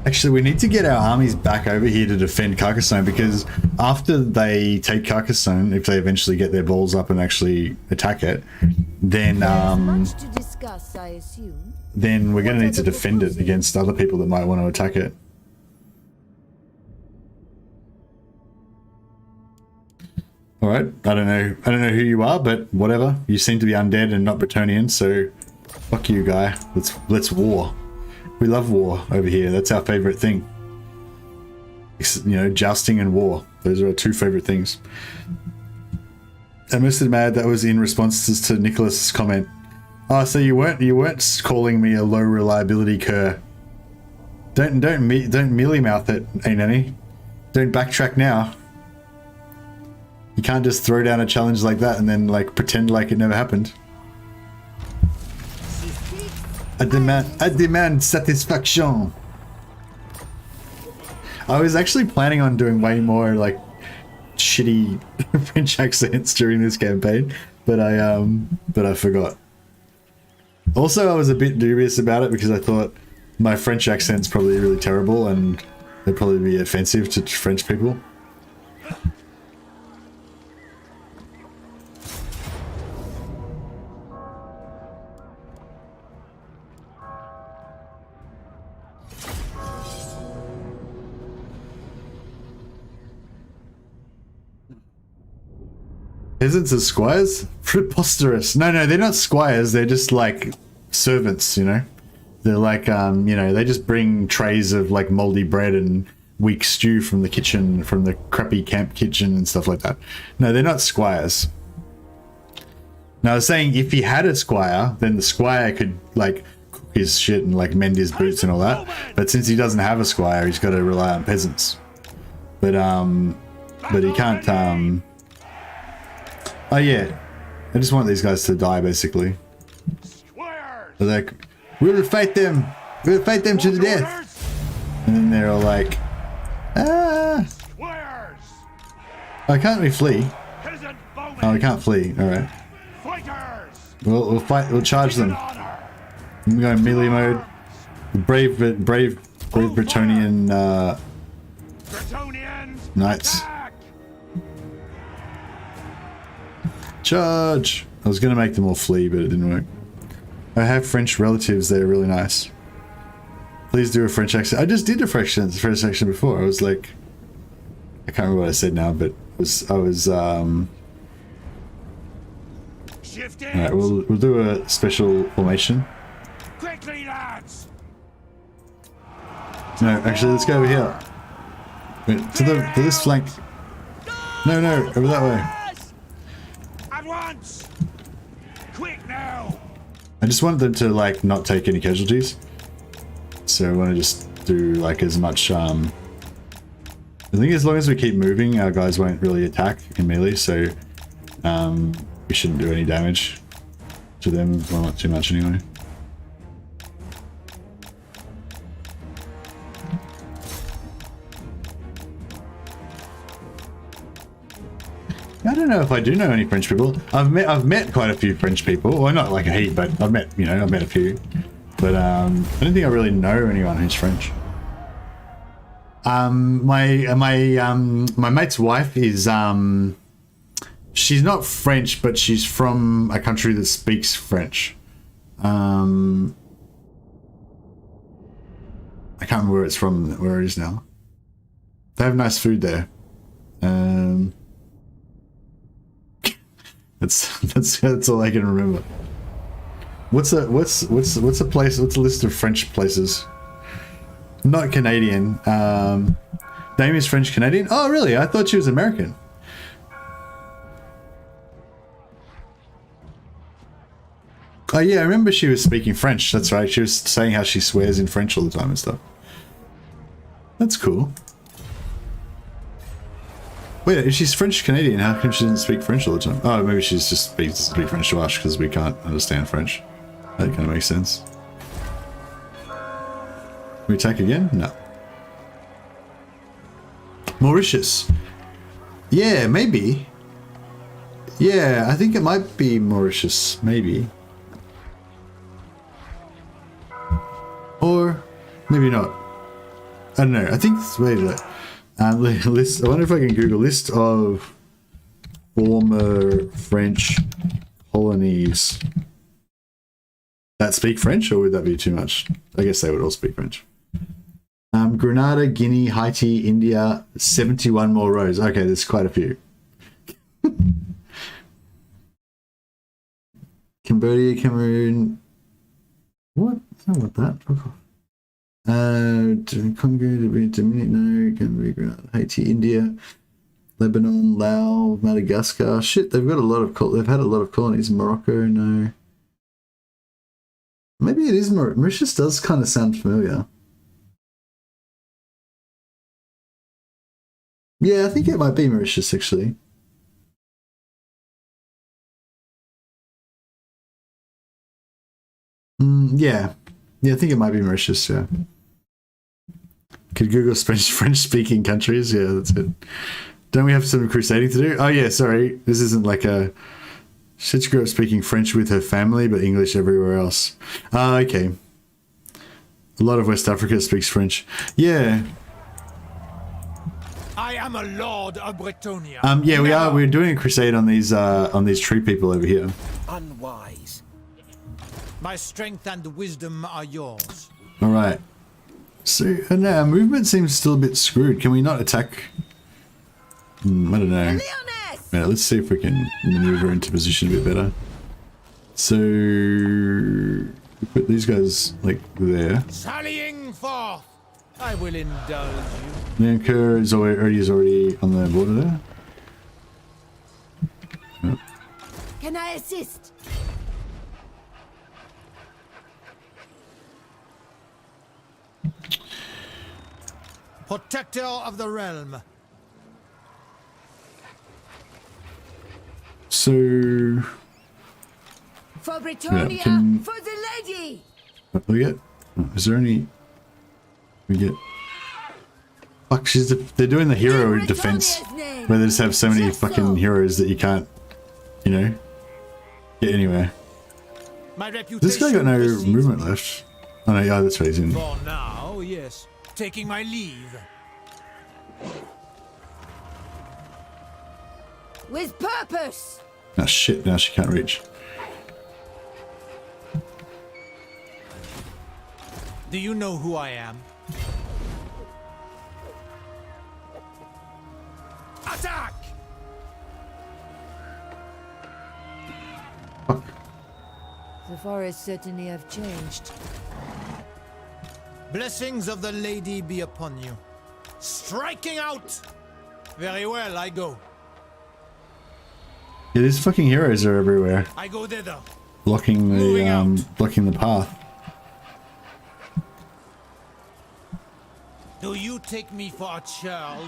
Actually, we need to get our armies back over here to defend Carcassonne, because after they take Carcassonne, if they eventually get their balls up and actually attack it, then much to discuss, I assume. Then we're going to need to defend it against other people that might want to attack it. All right, I don't know who you are, but whatever. You seem to be undead and not Bretonnian, so fuck you, guy. Let's war. We love war over here. That's our favorite thing. You know, jousting and war. Those are our two favorite things. I must admit that was in response to Nicholas's comment. Oh, so you weren't calling me a low reliability cur. Don't mealy mouth it, ain't any. Don't backtrack now. You can't just throw down a challenge like that and then like pretend like it never happened. I demand satisfaction. I was actually planning on doing way more like shitty French accents during this campaign, but I forgot. Also, I was a bit dubious about it because I thought my French accent's probably really terrible and it'd probably be offensive to French people. Peasants as squires? Preposterous. No, they're not squires. They're just like servants, you know? They're like, you know, they just bring trays of like moldy bread and weak stew from the kitchen, from the crappy camp kitchen and stuff like that. No, they're not squires. Now, I was saying if he had a squire, then the squire could like cook his shit and like mend his boots and all that. But since he doesn't have a squire, he's got to rely on peasants. But he can't, oh yeah, I just want these guys to die basically. They're like, we'll fight them to the death. And then they're all like, ah. Oh, can't we flee? Oh, we can't flee. All right. We'll fight. We'll charge them. I'm going melee mode. Brave Bretonnian knights. Charge! I was going to make them all flee, but it didn't work. I have French relatives. They're really nice. Please do a French accent. I just did a French accent before. I was like, I can't remember what I said now, but I was alright, we'll do a special formation. Quickly, lads! No, actually, let's go over here. Wait, to this flank. No, over that way. At once! Quick now! I just want them to like not take any casualties. So I want to just do like as much I think as long as we keep moving, our guys won't really attack in melee, so we shouldn't do any damage to them. Well, not too much anyway. I don't know if I do know any French people. I've met quite a few French people. Well, not like a heap, but I've met a few. But I don't think I really know anyone who's French. My mate's wife is she's not French, but she's from a country that speaks French. I can't remember where it's from, where it is now. They have nice food there. That's all I can remember. What's a place? What's a list of French places? Not Canadian. Name is French Canadian. Oh, really? I thought she was American. Oh yeah, I remember she was speaking French. That's right. She was saying how she swears in French all the time and stuff. That's cool. Wait, if she's French Canadian, how come she doesn't speak French all the time? Oh, maybe she's just speak French to us because we can't understand French. That kind of makes sense. Can we attack again? No. Mauritius. Yeah, maybe. Yeah, I think it might be Mauritius. Maybe. Or maybe not. I don't know. I think. Wait a minute. List. I wonder if I can Google list of former French colonies that speak French, or would that be too much? I guess they would all speak French. Grenada, Guinea, Haiti, India, 71 more rows. Okay, there's quite a few. Cambodia, Cameroon. What? I don't want that. Fuck off. Congo, Dominican, no, Haiti, India, Lebanon, Laos, Madagascar. Shit, they've got a lot of they've had a lot of colonies. Morocco, no. Maybe it is Mauritius. Does kind of sound familiar. Yeah, I think it might be Mauritius actually. Yeah, I think it might be Mauritius. Yeah. Could Google French-speaking countries? Yeah, that's it. Don't we have some crusading to do? Oh yeah, sorry. This isn't like a... She grew up speaking French with her family, but English everywhere else. Ah, okay. A lot of West Africa speaks French. Yeah. I am a lord of Bretonnia. Yeah, we are. We're doing a crusade on these tree people over here. Unwise. My strength and wisdom are yours. All right. So, our movement seems still a bit screwed. Can we not attack? I don't know. Yeah, let's see if we can maneuver into position a bit better. So, we put these guys like there. Sallying forth, I will indulge you. Leoncoeur is already on the border there. Yep. Can I assist? Protector of the realm. So... For Bretonnia, yeah, for the lady! What do we get? Is there any... We get... Fuck, they're doing the hero defense. Where they just have so many fucking heroes that you can't, you know, get anywhere. This guy got no movement left. Oh no, yeah, that's what he's in. For now, yes. Taking my leave. With purpose! Oh shit, now she can't reach. Do you know who I am? Attack! Fuck. The forests certainly have changed. Blessings of the lady be upon you. Striking out! Very well, I go. Yeah, these fucking heroes are everywhere, I go thither. blocking the path. Do you take me for a churl?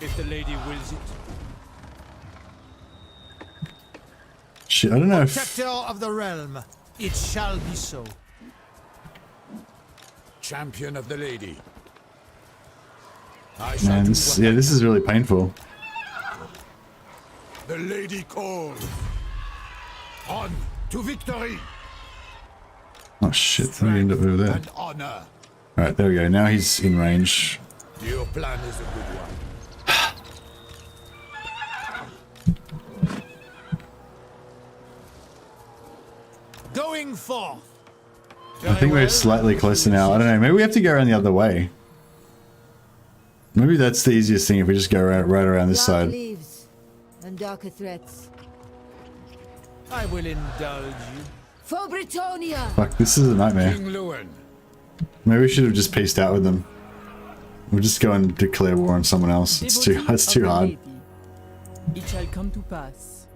If the lady wills it. Shit, I don't know if... Protector of the realm, it shall be so. Champion of the lady. Man, this is really painful. The lady calls. On to victory. Oh shit, I end up over there. And honor. Alright, there we go. Now he's in range. Your plan is a good one. Going forth. I think we're slightly closer now. I don't know. Maybe we have to go around the other way. Maybe that's the easiest thing if we just go right around this Dark side. leaves and darker threats. I will indulge you. For Bretonnia! Fuck, this is a nightmare. King Louen. Maybe we should have just pieced out with them. We'll just go and declare war on someone else. It's too hard. It shall come to pass.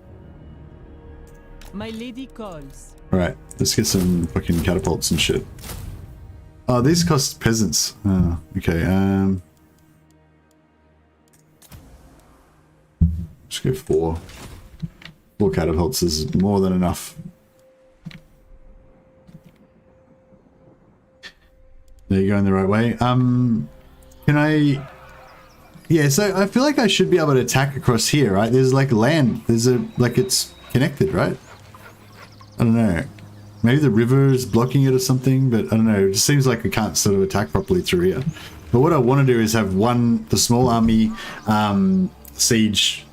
My lady calls. Alright, let's get some fucking catapults and shit. Oh, these cost peasants. Oh, okay, just go 4. 4 catapults is more than enough. There you go, in the right way. Can I... Yeah, so I feel like I should be able to attack across here, right? There's like land. There's a... like it's connected, right? I don't know. Maybe the river is blocking it or something, but I don't know. It just seems like I can't sort of attack properly through here. But what I want to do is have the small army siege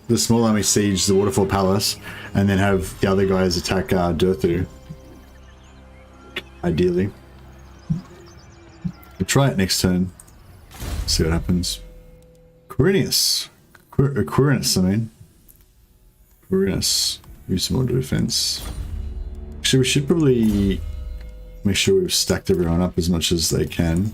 the Waterfall Palace, and then have the other guys attack Durthu. Ideally. We'll try it next turn. See what happens. Quirinus, I mean. Quirinus. Use some more defense. Actually, we should probably make sure we've stacked everyone up as much as they can.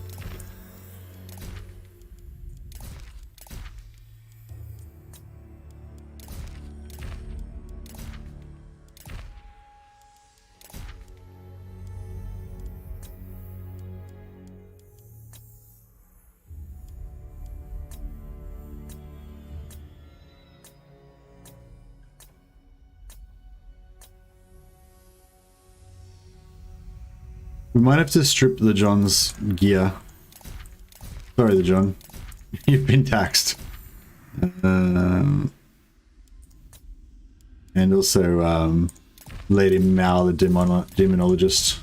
We might have to strip the John's gear. Sorry, the John. You've been taxed. And also, Lady Mao, the demonologist.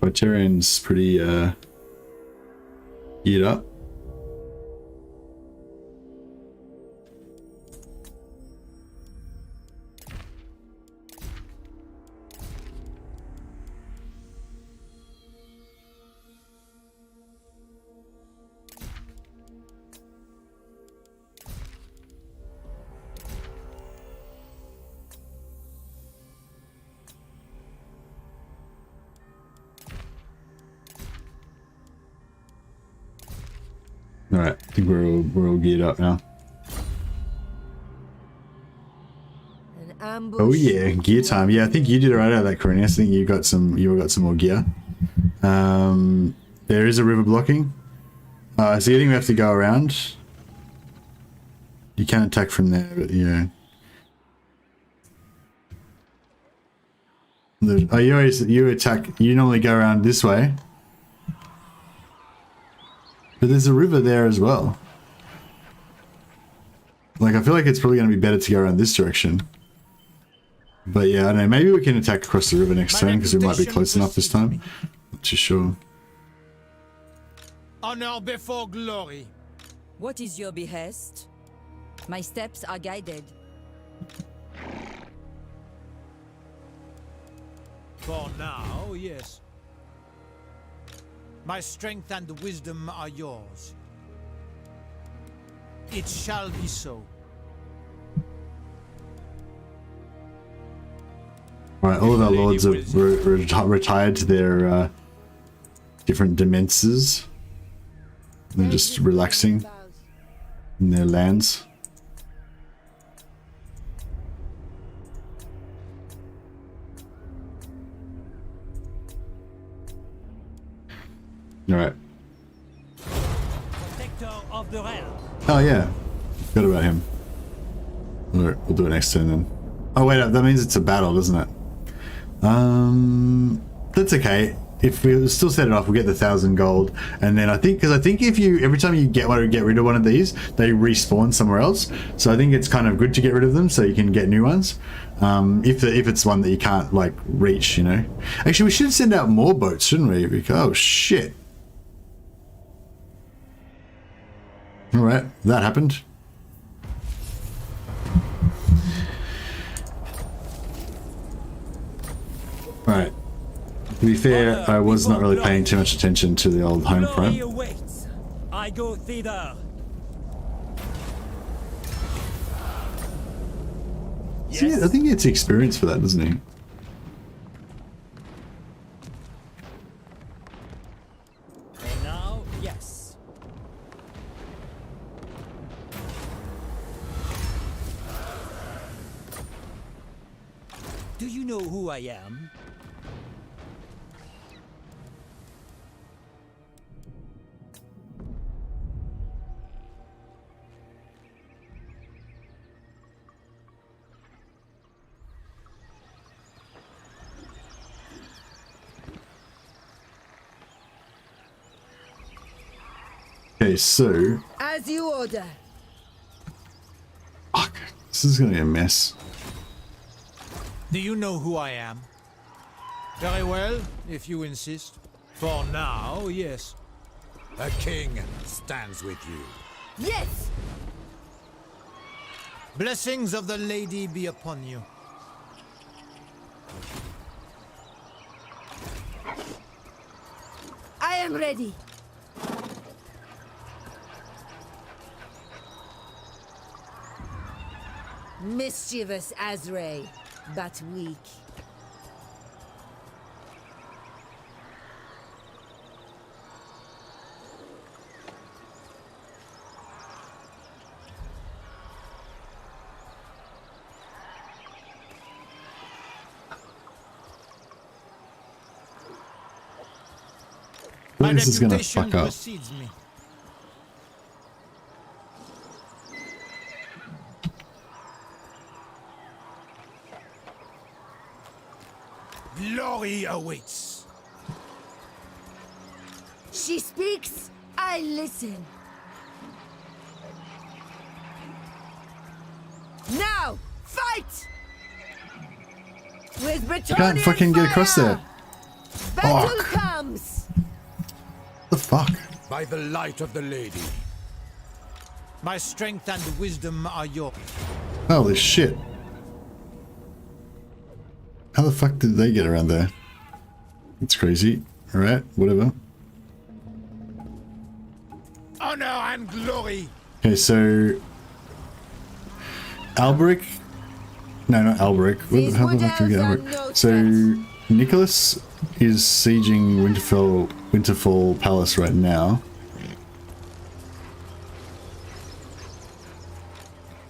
Vitarian's pretty geared up. Alright, I think we're all geared up now. An ambush. Oh yeah, gear time. Yeah, I think you did it right out of that, Corinne. I think you got some more gear. There is a river blocking. So you think we have to go around? You can attack from there, but yeah. Oh, you attack. You normally go around this way. But there's a river there as well. Like, I feel like it's probably going to be better to go around this direction. But yeah, I don't know. Maybe we can attack across the river next turn because we might be close enough this time. Not too sure. Honor before glory. What is your behest? My steps are guided. For now, yes. My strength and wisdom are yours. It shall be so. Right, all of our lords have retired to their different dimensions. They're just relaxing in their lands. All right. Protector of the realm. Oh yeah, forgot about him. Alright, we'll do it next turn then. Oh wait, that means it's a battle, doesn't it? That's okay. If we still set it off, we'll get the 1,000 gold, and then I think if you every time you get rid of one of these, they respawn somewhere else. So I think it's kind of good to get rid of them so you can get new ones. If it's one that you can't like reach, you know. Actually, we should send out more boats, shouldn't we? Because oh shit. All right, that happened. All right. To be fair, I was not really paying too much attention to the old home front. I go thither. See, I think he gets experience for that, doesn't he? And now, yes. Do you know who I am? Okay, so As you order. fuck, this is gonna be a mess. Do you know who I am? Very well, if you insist. For now, yes. A king stands with you. Yes! Blessings of the lady be upon you. I am ready. Mischievous Azray, but weak. I think this is gonna fuck up. precedes me. Glory awaits. She speaks, I listen. Now, fight! With Bretonnia You can't fucking get across there. Battle Fuck. comes! What the fuck? By the light of the lady. My strength and wisdom are yours. Holy shit. How the fuck did they get around there? It's crazy. Alright, whatever. Honor and glory. Okay, so Alberic. No, not Alberic. Where the hell the fuck did we get Alberic? So Nicholas is sieging Winterfell Palace right now.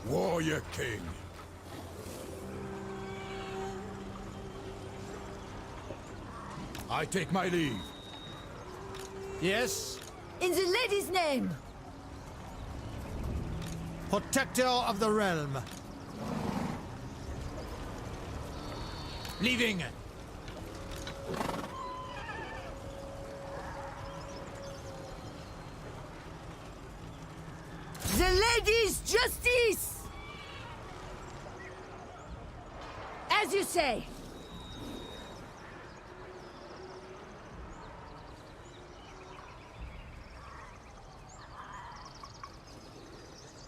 Warrior king. I take my leave. Yes? In the lady's name! Protector of the realm. Leaving. The lady's justice! As you say.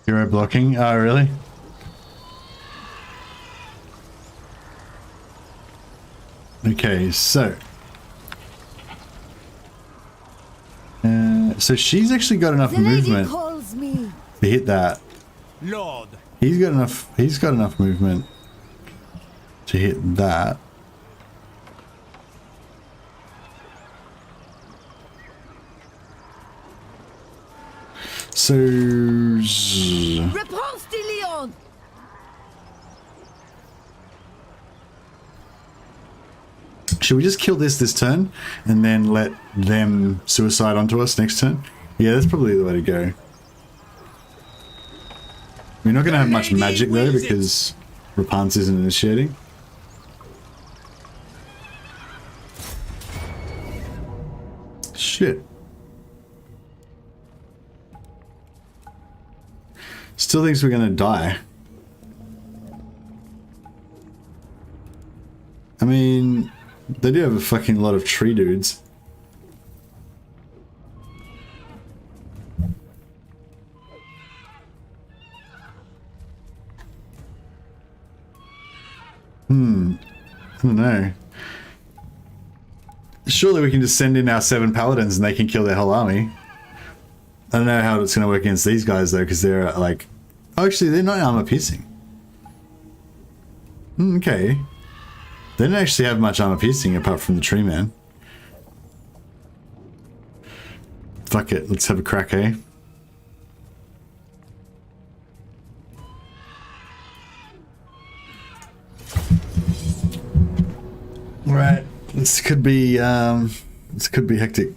Hero blocking? Oh, really? Okay, so... so she's actually got enough movement calls me. to hit that. Lord. He's got enough movement to hit that. So... Repanse de Lyon. Should we just kill this turn and then let them suicide onto us next turn? Yeah, that's probably the way to go. We're not going to have much magic though because Repanse isn't initiating. Shit. Still thinks we're going to die. I mean... They do have a fucking lot of tree dudes. I don't know. Surely we can just send in our 7 paladins and they can kill their whole army. I don't know how it's going to work against these guys though, because they're like... Oh, actually, they're not armor piercing. Okay. They don't actually have much armor piercing apart from the tree man. Fuck it, let's have a crack, eh? Right, this could be hectic.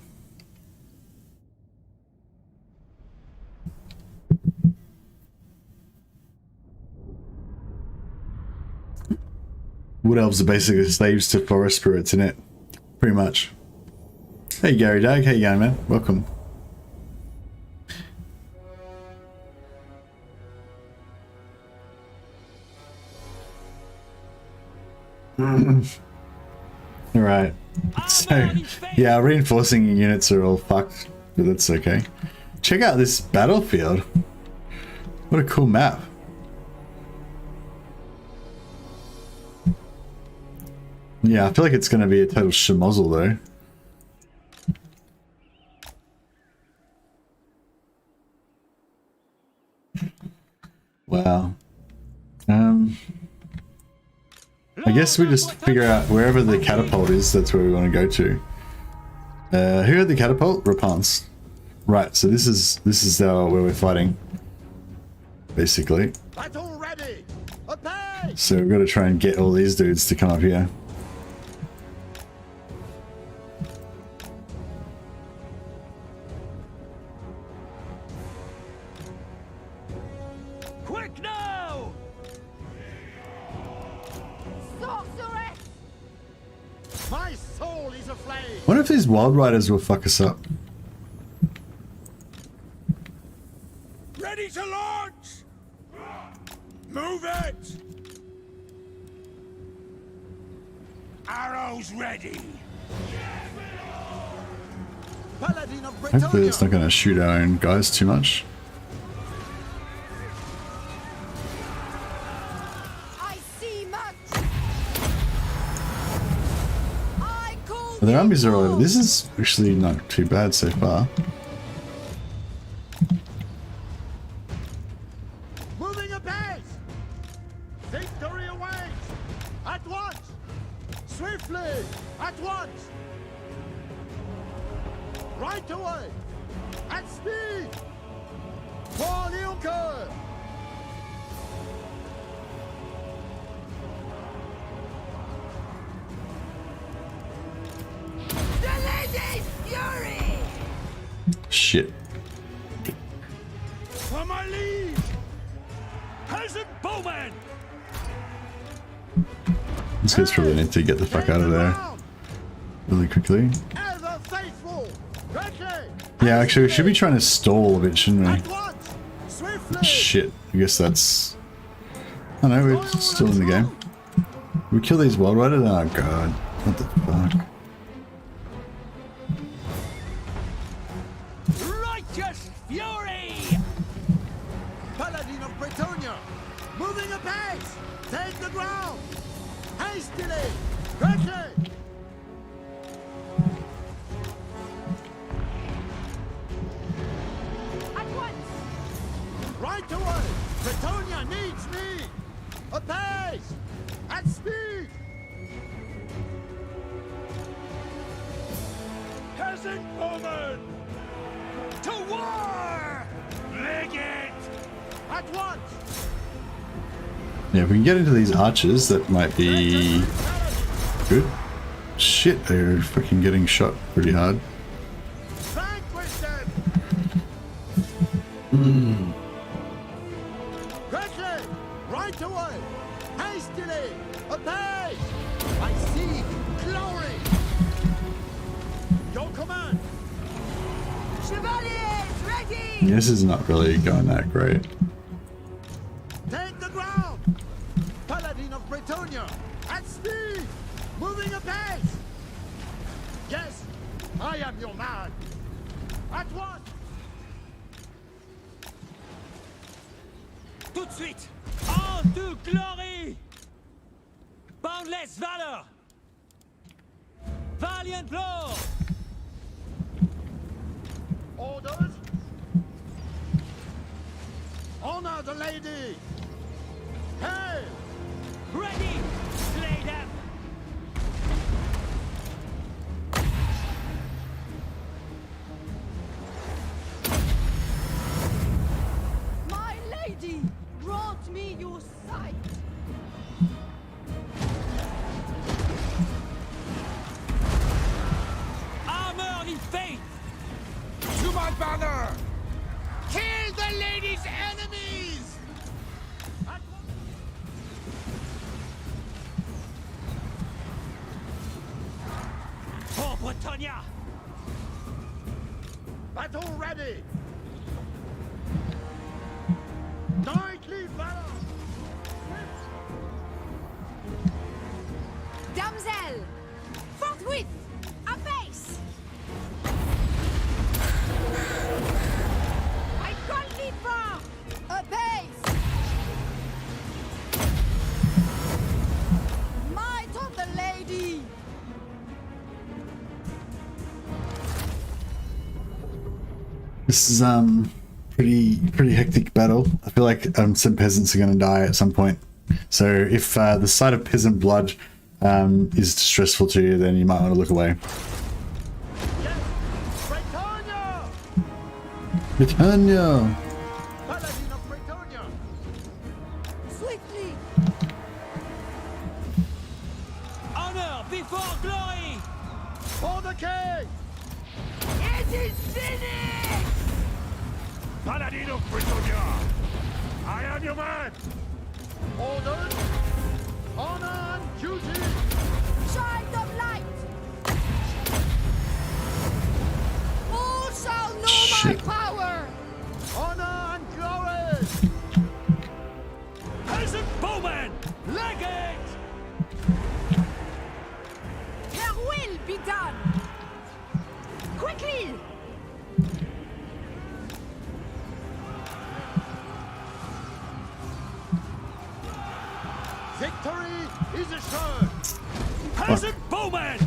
Wood elves are basically slaves to forest spirits, innit? Pretty much. Hey Gary Dag, how you going, man? Welcome. Alright. So, yeah, our reinforcing units are all fucked, but that's okay. Check out this battlefield. What a cool map. Yeah, I feel like it's going to be a total schmozzle though. Wow. I guess we just figure out wherever the catapult is, that's where we want to go to. Who had the catapult? Repanse. Right, so this is where we're fighting. Basically. So we've got to try and get all these dudes to come up here. I wonder if these wild riders will fuck us up. Ready to launch! Move it! Arrows ready! Paladin of Hopefully it's Bretonnia. not going to shoot our own guys too much. I see much. Their armies are all over. This is actually not too bad so far. Moving apace! Victory awaits! At once! Swiftly! At once! Right away! At speed! Louen Leoncoeur! The Lady's Fury! Shit. For my liege! Peasant bowman! These guys probably need to get the fuck out of there really quickly. Ever faithful! Ready! Yeah, actually we should be trying to stall a bit, shouldn't At we? once! Swiftly! Shit. I guess that's... Oh no, we're still in the game. We kill these wild riders? Oh god. What the fuck? Righteous fury! Paladin ground! Hastily! Quickly! At once! Right away! Bretonnia needs me! Apace! At speed! Peasant woman! To war! Leg it! At once! Yeah, if we can get into these archers, that might be good. Shit, they're fucking getting shot pretty hard. Vanquish them! Quickly! Right away! Hastily! Apace! I see glory! Your command! Chevaliers, ready! This is not really going that great. Take the ground! Paladin of Bretonnia! At speed! Moving apace! Yes, I am your man! At once! Tout de suite! On to glory! Boundless valor! Valiant blow! Orders! Honor the lady! Hail! Ready! Slay them! My lady, grant me your sight. Armor in faith! To my banner! Kill the lady's enemies! For Bretonnia! Battle ready! Knightly valor! Damsel, forthwith, apace! I call thee for apace! Might of the lady! This is pretty hectic battle. I feel like some peasants are going to die at some point. So if the sight of peasant blood is distressful to you, then you might want to look away. Bretonnia! Britannia! Paladin of Bretonnia! Swiftly! Honor before glory! For the king! It is finished! Paladin of Bretonnia! I am your man! Orders! Honor and duty! Child of light! All shall know Shit. my power! Honor and glory! Peasant bowman! Leg it! Her will be done! Quickly! Victory is assured! Peasant bowman!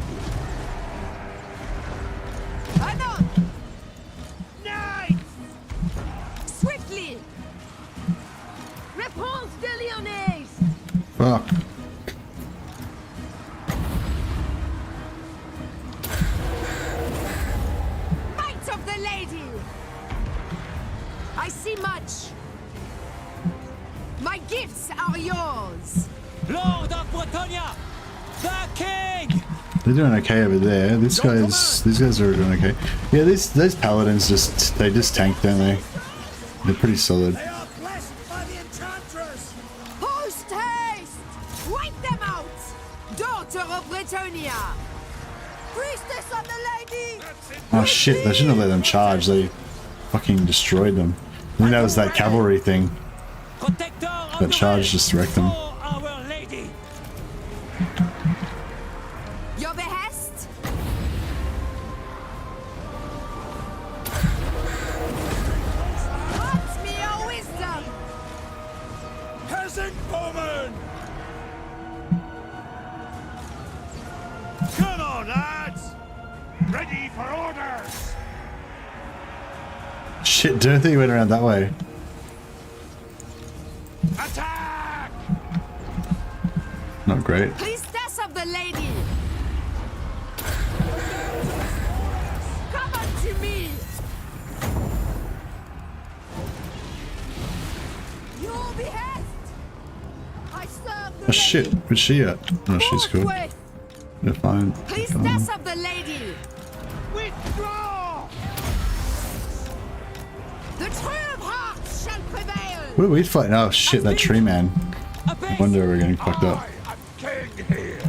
Anon! Knight! Swiftly! Repanse de Lyonesse! Fuck. Might of the lady! I see much! My gifts are yours! Lord of Bretonnia! The king! They're doing okay over there. These guys are doing okay. Yeah, those paladins they just tank, don't they? They're pretty solid. They are blessed by the enchantress! Post haste! Wipe them out! Daughter of Bretonnia! Priestess of the lady! Oh shit, they shouldn't have let them charge. They fucking destroyed them. I think that was that cavalry thing. Protector of That the charge realm just wrecked them. for Our Lady! Your behest? Grant me your wisdom! Peasant woman! Come on, lads! Ready for orders! Shit, Dorothy went around that way. Attack! Not great. Priestess of the Lady! Come unto me! Your behest! I serve the Oh shit, where's she at? Oh, she's cool. Forthwith. They're fine. Priestess of the Lady! Withdraw! The true of hearts shall prevail! What are we fighting? Oh shit, that tree man. I wonder we're getting fucked up. I am king here!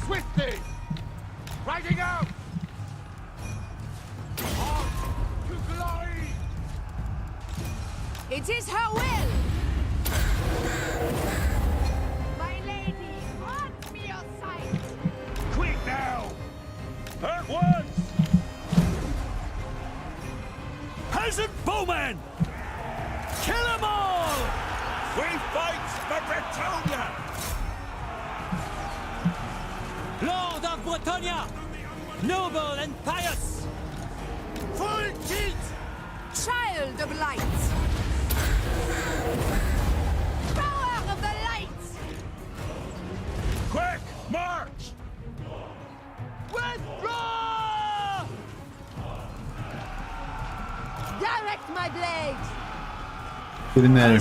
Swiftly! Riding out! On to glory! It is her will! My lady, grant me your sight! Quick now! At once! Peasant bowmen! Kill them all! We fight for Bretonnia! Lord of Bretonnia! Noble and pious! Full tilt! Child of light! Power of the light! Quick, march! Withdraw! Direct my blade! Get in there,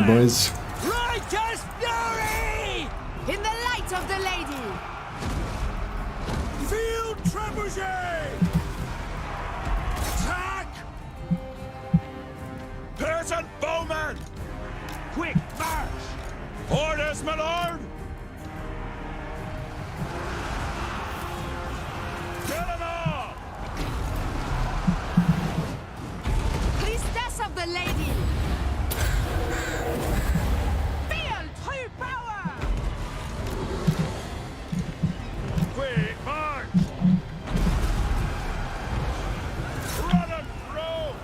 boys. Righteous fury! In the light of the lady! Field trebuchet! Attack! Peasant bowman! Quick, march! Orders, my lord! Kill them all! Priestess of the lady! Feel true power! Quick, march! Run and throw!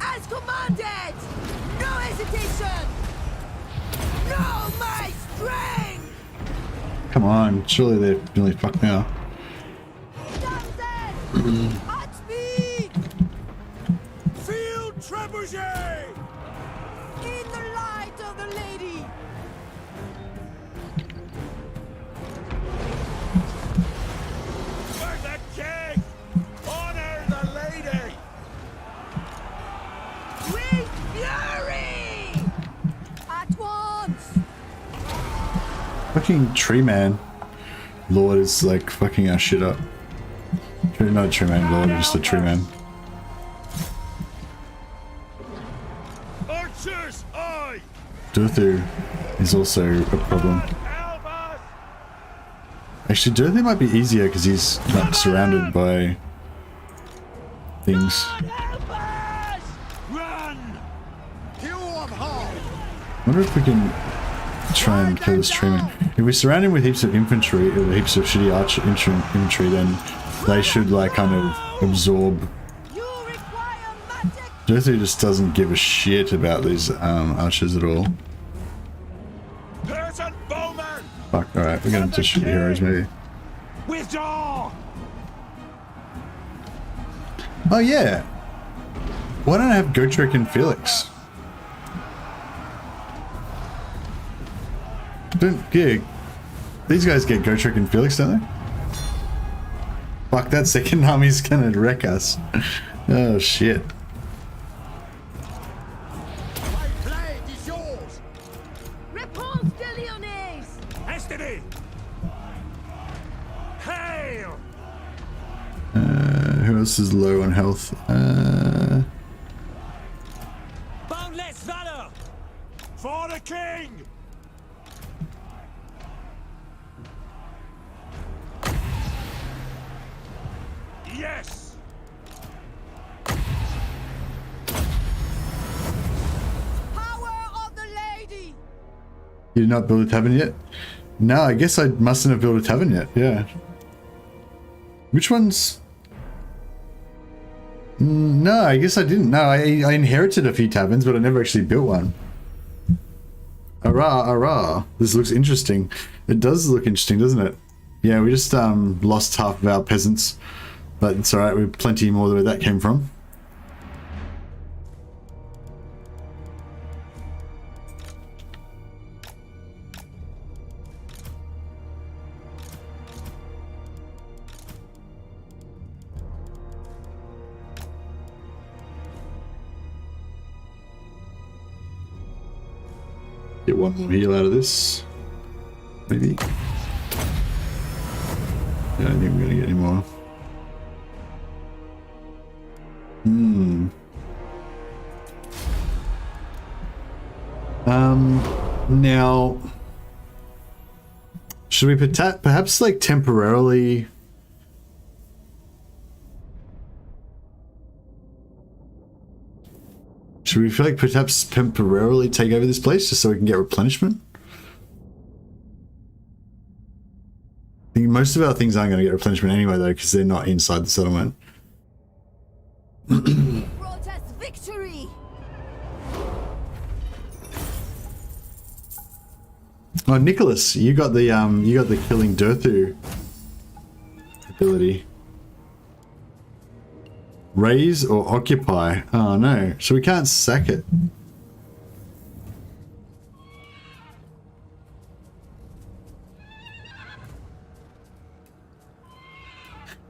As commanded! No hesitation! No, my strength! Come on, surely they've nearly fucked me up. Damsel! At speed! Field trebuchet! In the light of the lady! For the king! Honor the lady! With fury! At once! Fucking tree man. Lord is like fucking our shit up. Not a tree man, Lord, just a tree man. Archers, aye! Durthu is also a problem. Actually, Durthu might be easier because he's not surrounded by things. Run! You of heart! I wonder if we can try and kill this tree man. If we surround him with heaps of infantry, or heaps of shitty archer infantry, then they should like kind of absorb. Durthu just doesn't give a shit about these archers at all. Peasant bowman! Fuck, alright, we're gonna just shoot heroes maybe. Withdraw! Oh yeah! Why don't I have Gotrek and Felix? These guys get Gotrek and Felix, don't they? Fuck, that second army's gonna wreck us. Oh shit. My blade is yours! Repanse de Lyonesse! Destiny! Hail! Who else is low on health? Boundless valor! For the king! Yes! Power of the lady! You did not build a tavern yet? No, I guess I mustn't have built a tavern yet, yeah. Which ones? No, I guess I didn't. No, I inherited a few taverns, but I never actually built one. Hurrah, hurrah. This looks interesting. It does look interesting, doesn't it? Yeah, we just lost half of our peasants. But it's alright, we have plenty more where that came from. Get one more heal out of this. Maybe. Yeah, I don't think we're gonna get any more. Now, should we perhaps like temporarily should we feel like perhaps temporarily take over this place just so we can get replenishment? I think most of our things aren't going to get replenishment anyway though, because they're not inside the settlement. Brought us victory. Oh, Nicholas, you got the killing Durthu ability. Raise or occupy? Oh no, so we can't sack it.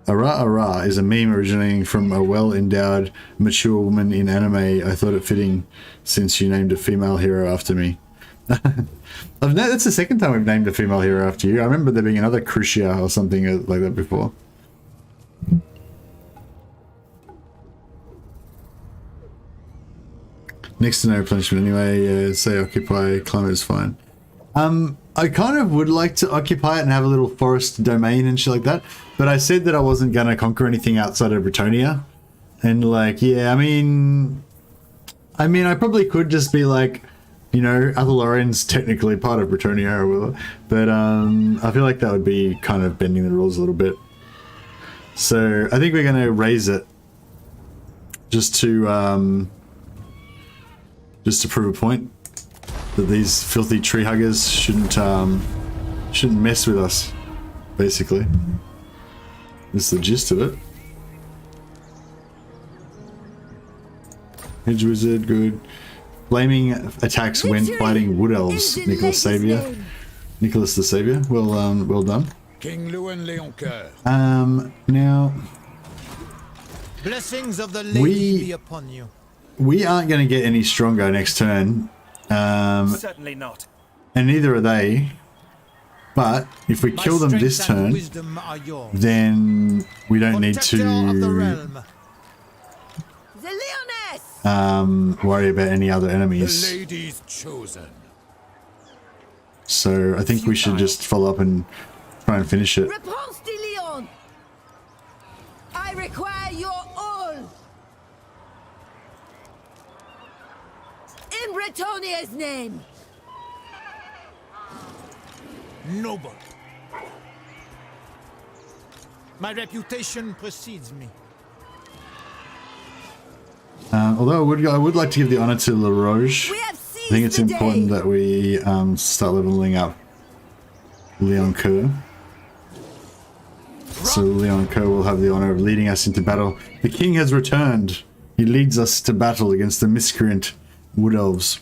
Ara Ara is a meme originating from a well-endowed, mature woman in anime. I thought it fitting since you named a female hero after me. That's the second time we've named a female hero after you. I remember there being another Crucia or something like that before. Next to no replenishment anyway. Yeah, say occupy, climate is fine. I kind of would like to occupy it and have a little forest domain and shit like that, but I said that I wasn't gonna conquer anything outside of Bretonnia. And like, yeah, I mean I probably could just be like, you know, Athelorian's technically part of Bretonnia or whatever, but I feel like that would be kind of bending the rules a little bit. So I think we're gonna raise it just to prove a point that these filthy tree huggers shouldn't mess with us, basically. This is the gist of it. Hedge wizard, good. Flaming attacks when fighting wood elves. Nicholas Saviour. Nicholas the Saviour. Well done. King Louen Leoncoeur. Now Blessings of the lady be upon you. We aren't going to get any stronger next turn. Certainly not. And neither are they. But if we kill them this turn, then we don't need to worry about any other enemies. The lady's chosen. So I think we should just follow up and try and finish it. Repanse de Lyon. I require your all. In Bretonnia's name. Noble. My reputation precedes me. Although I would like to give the honor to La Roche. I think it's important that we start leveling up Leoncoeur. So Leoncoeur will have the honor of leading us into battle. The king has returned. He leads us to battle against the miscreant wood elves.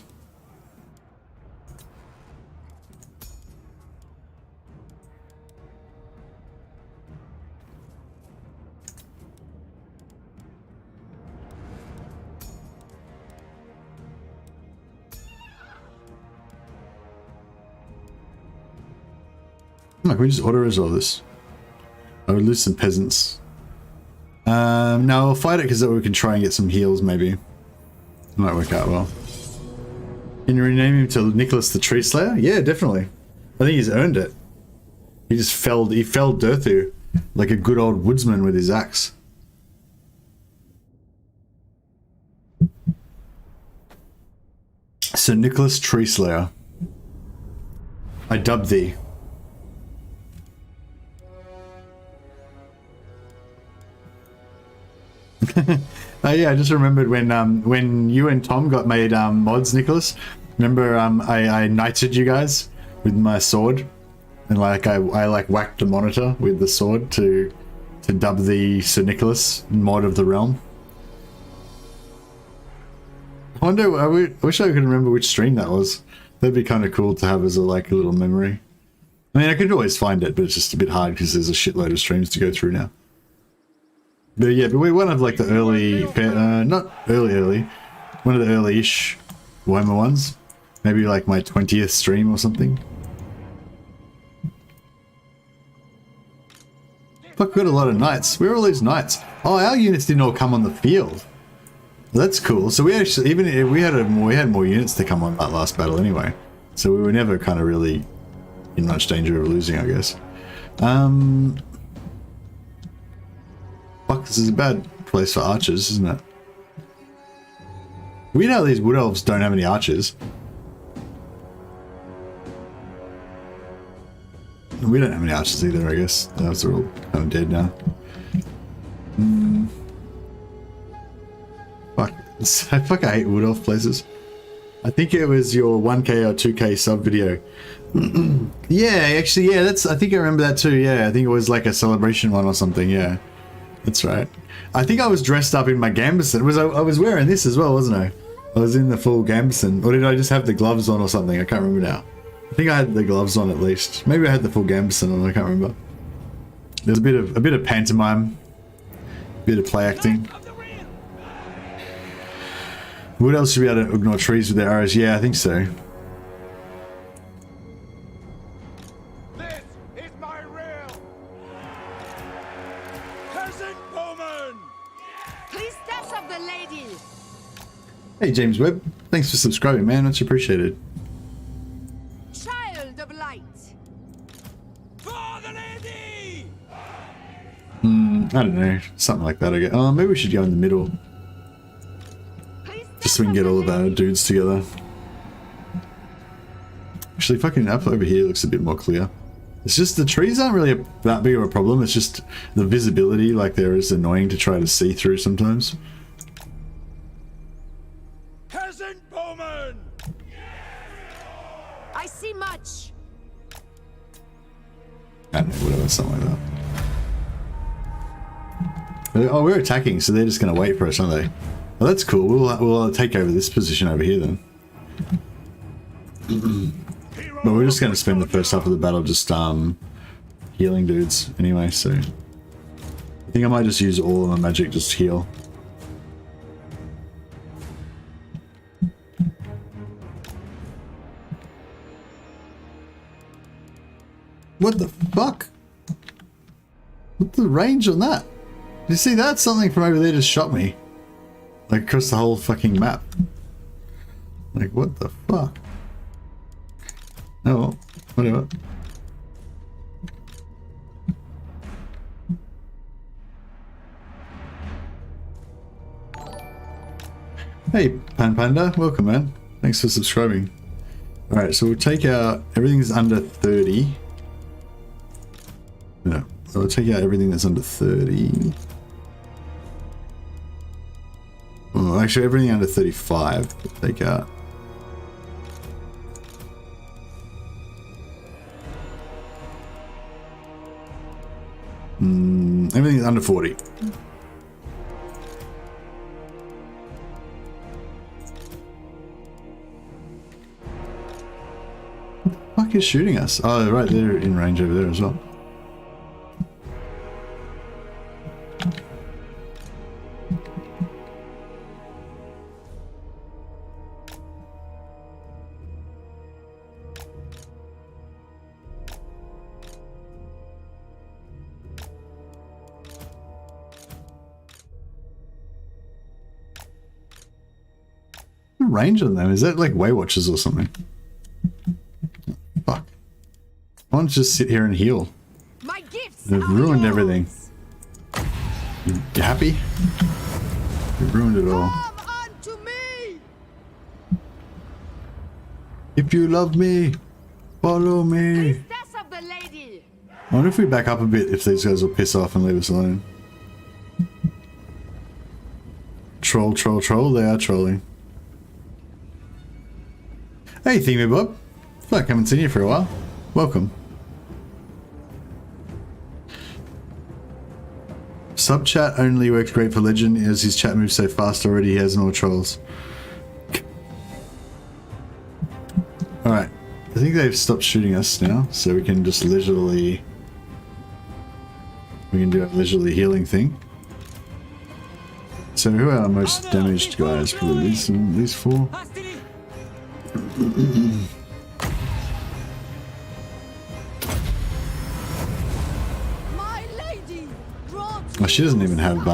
Can we just auto-resolve this? I would lose some peasants. No, I'll fight it because we can try and get some heals, maybe. It might work out well. Can you rename him to Nicholas the Tree Slayer? Yeah, definitely. I think he's earned it. He just felled Durthu like a good old woodsman with his axe. So Nicholas Tree Slayer. I dub thee. Yeah, I just remembered when you and Tom got made mods, Nicholas. Remember, I knighted you guys with my sword, and like I like whacked the monitor with the sword to dub the Sir Nicholas mod of the realm. I wonder. I wish I could remember which stream that was. That'd be kind of cool to have as a like a little memory. I mean, I could always find it, but it's just a bit hard because there's a shitload of streams to go through now. But yeah, but we're one of like the early, not early, one of the early-ish Warhammer ones. Maybe like my 20th stream or something. Fuck, we got a lot of knights. Where are all these knights? Oh, our units didn't all come on the field. Well, that's cool. So we actually, even if we had more units to come on that last battle anyway. So we were never kind of really in much danger of losing, I guess. Fuck, this is a bad place for archers, isn't it? Weird how these wood elves don't have any archers. We don't have any archers either, I guess. Those are all kind of dead now. Fuck, I hate wood elf places. I think it was your 1k or 2k sub video. Yeah, actually, yeah, I think I remember that too, yeah. I think it was like a celebration one or something, yeah. That's right. I think I was dressed up in my gambeson. I was wearing this as well, wasn't I? I was in the full gambeson. Or did I just have the gloves on or something? I can't remember now. I think I had the gloves on at least. Maybe I had the full gambeson on, I can't remember. There's a bit of pantomime. A bit of play acting. What else should be able to ignore trees with their arrows? Yeah, I think so. This is my realm. Peasant woman. Priestess of the lady. Hey James Webb, thanks for subscribing, man. Much appreciated. Child of light. For the lady. I don't know, something like that. I guess. Oh, maybe we should go in the middle. Just so we can get all of our dudes together. Actually, fucking up over here looks a bit more clear. It's just the trees aren't really that big of a problem. It's just the visibility, like there is annoying to try to see through sometimes. Peasant woman. I see much. I don't know, whatever, something like that. Oh, we're attacking, so they're just going to wait for us, aren't they? Well, that's cool. We'll take over this position over here then. But we're just going to spend the first half of the battle just healing dudes anyway, so I think I might just use all of my magic just to heal. What the fuck? What's the range on that? Did you see that? Something from over there just shot me. Like across the whole fucking map. Like what the fuck? Oh well, whatever. Hey Pan Panda, welcome man. Thanks for subscribing. Alright, so we'll take out everything that's under 30. No, we'll take out everything that's under 30. Oh, actually, everything under 35. We'll take out. Everything under 40. What the fuck is shooting us? Oh, right, they're in range over there as well. Range on them? Is that like Way Watchers or something? Fuck. I want to just sit here and heal. My gifts. They've ruined everything. You happy? You've ruined it all. Come unto me. If you love me, follow me. Priestess of the lady. I wonder if we back up a bit if these guys will piss off and leave us alone. Troll, troll, troll. They are trolling. Hey, Themey Bob. Fuck, haven't seen you for a while. Welcome. Sub chat only works great for Legend, as his chat moves so fast already. He has no trolls. Alright, I think they've stopped shooting us now, so we can just leisurely... We can do a leisurely healing thing. So who are our most damaged guys? Probably these four. My lady, Oh, she doesn't even have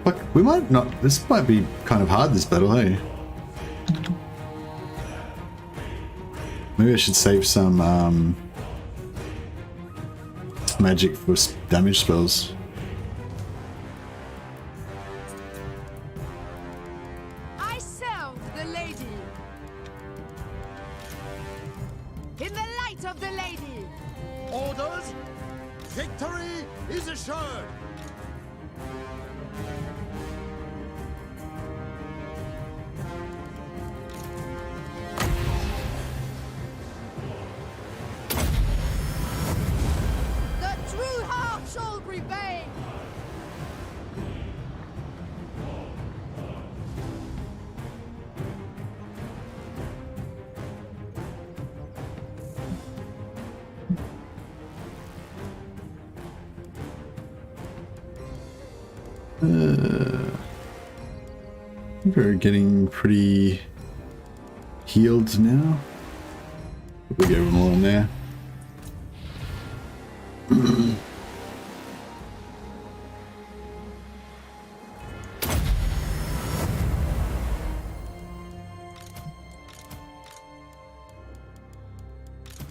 Fuck, we might not. This might be kind of hard, this battle, hey? Maybe I should save some magic for damage spells. I serve the lady. In the light of the lady. Orders! Victory is assured! The true heart shall prevail. We're getting pretty healed now. We'll get them all in there.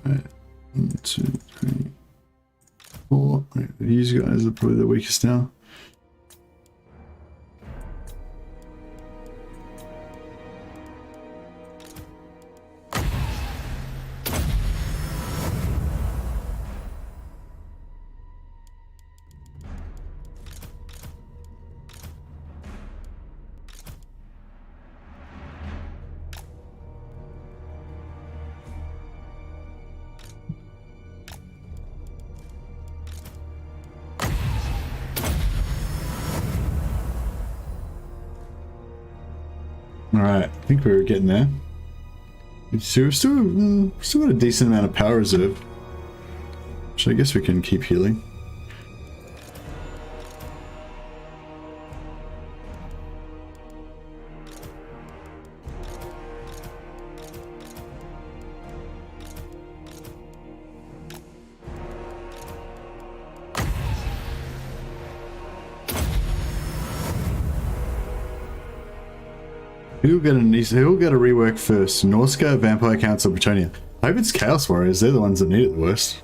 Alright, 1, 2, 3, 4. Right, these guys are probably the weakest now. Alright, I think we're getting there. So we've still got a decent amount of power reserve. So I guess we can keep healing. Who'll get a rework first? Norsca, Vampire Council, Bretonnia. I hope it's Chaos Warriors, they're the ones that need it the worst.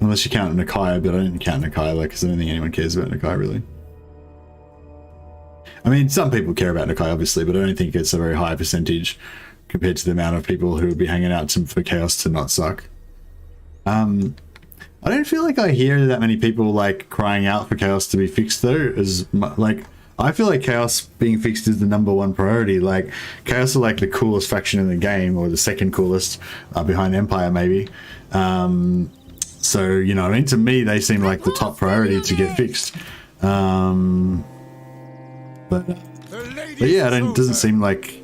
Unless you count Nakai, but I don't count Nakai, like, because I don't think anyone cares about Nakai, really. I mean, some people care about Nakai, obviously, but I don't think it's a very high percentage compared to the amount of people who would be hanging out for Chaos to not suck. I don't feel like I hear that many people, like, crying out for Chaos to be fixed, though, like... I feel like Chaos being fixed is the #1 priority. Like, Chaos are like the coolest faction in the game, or the second coolest, behind Empire maybe. So, you know what I mean? To me, they seem like the top priority to get fixed. But yeah, it doesn't seem like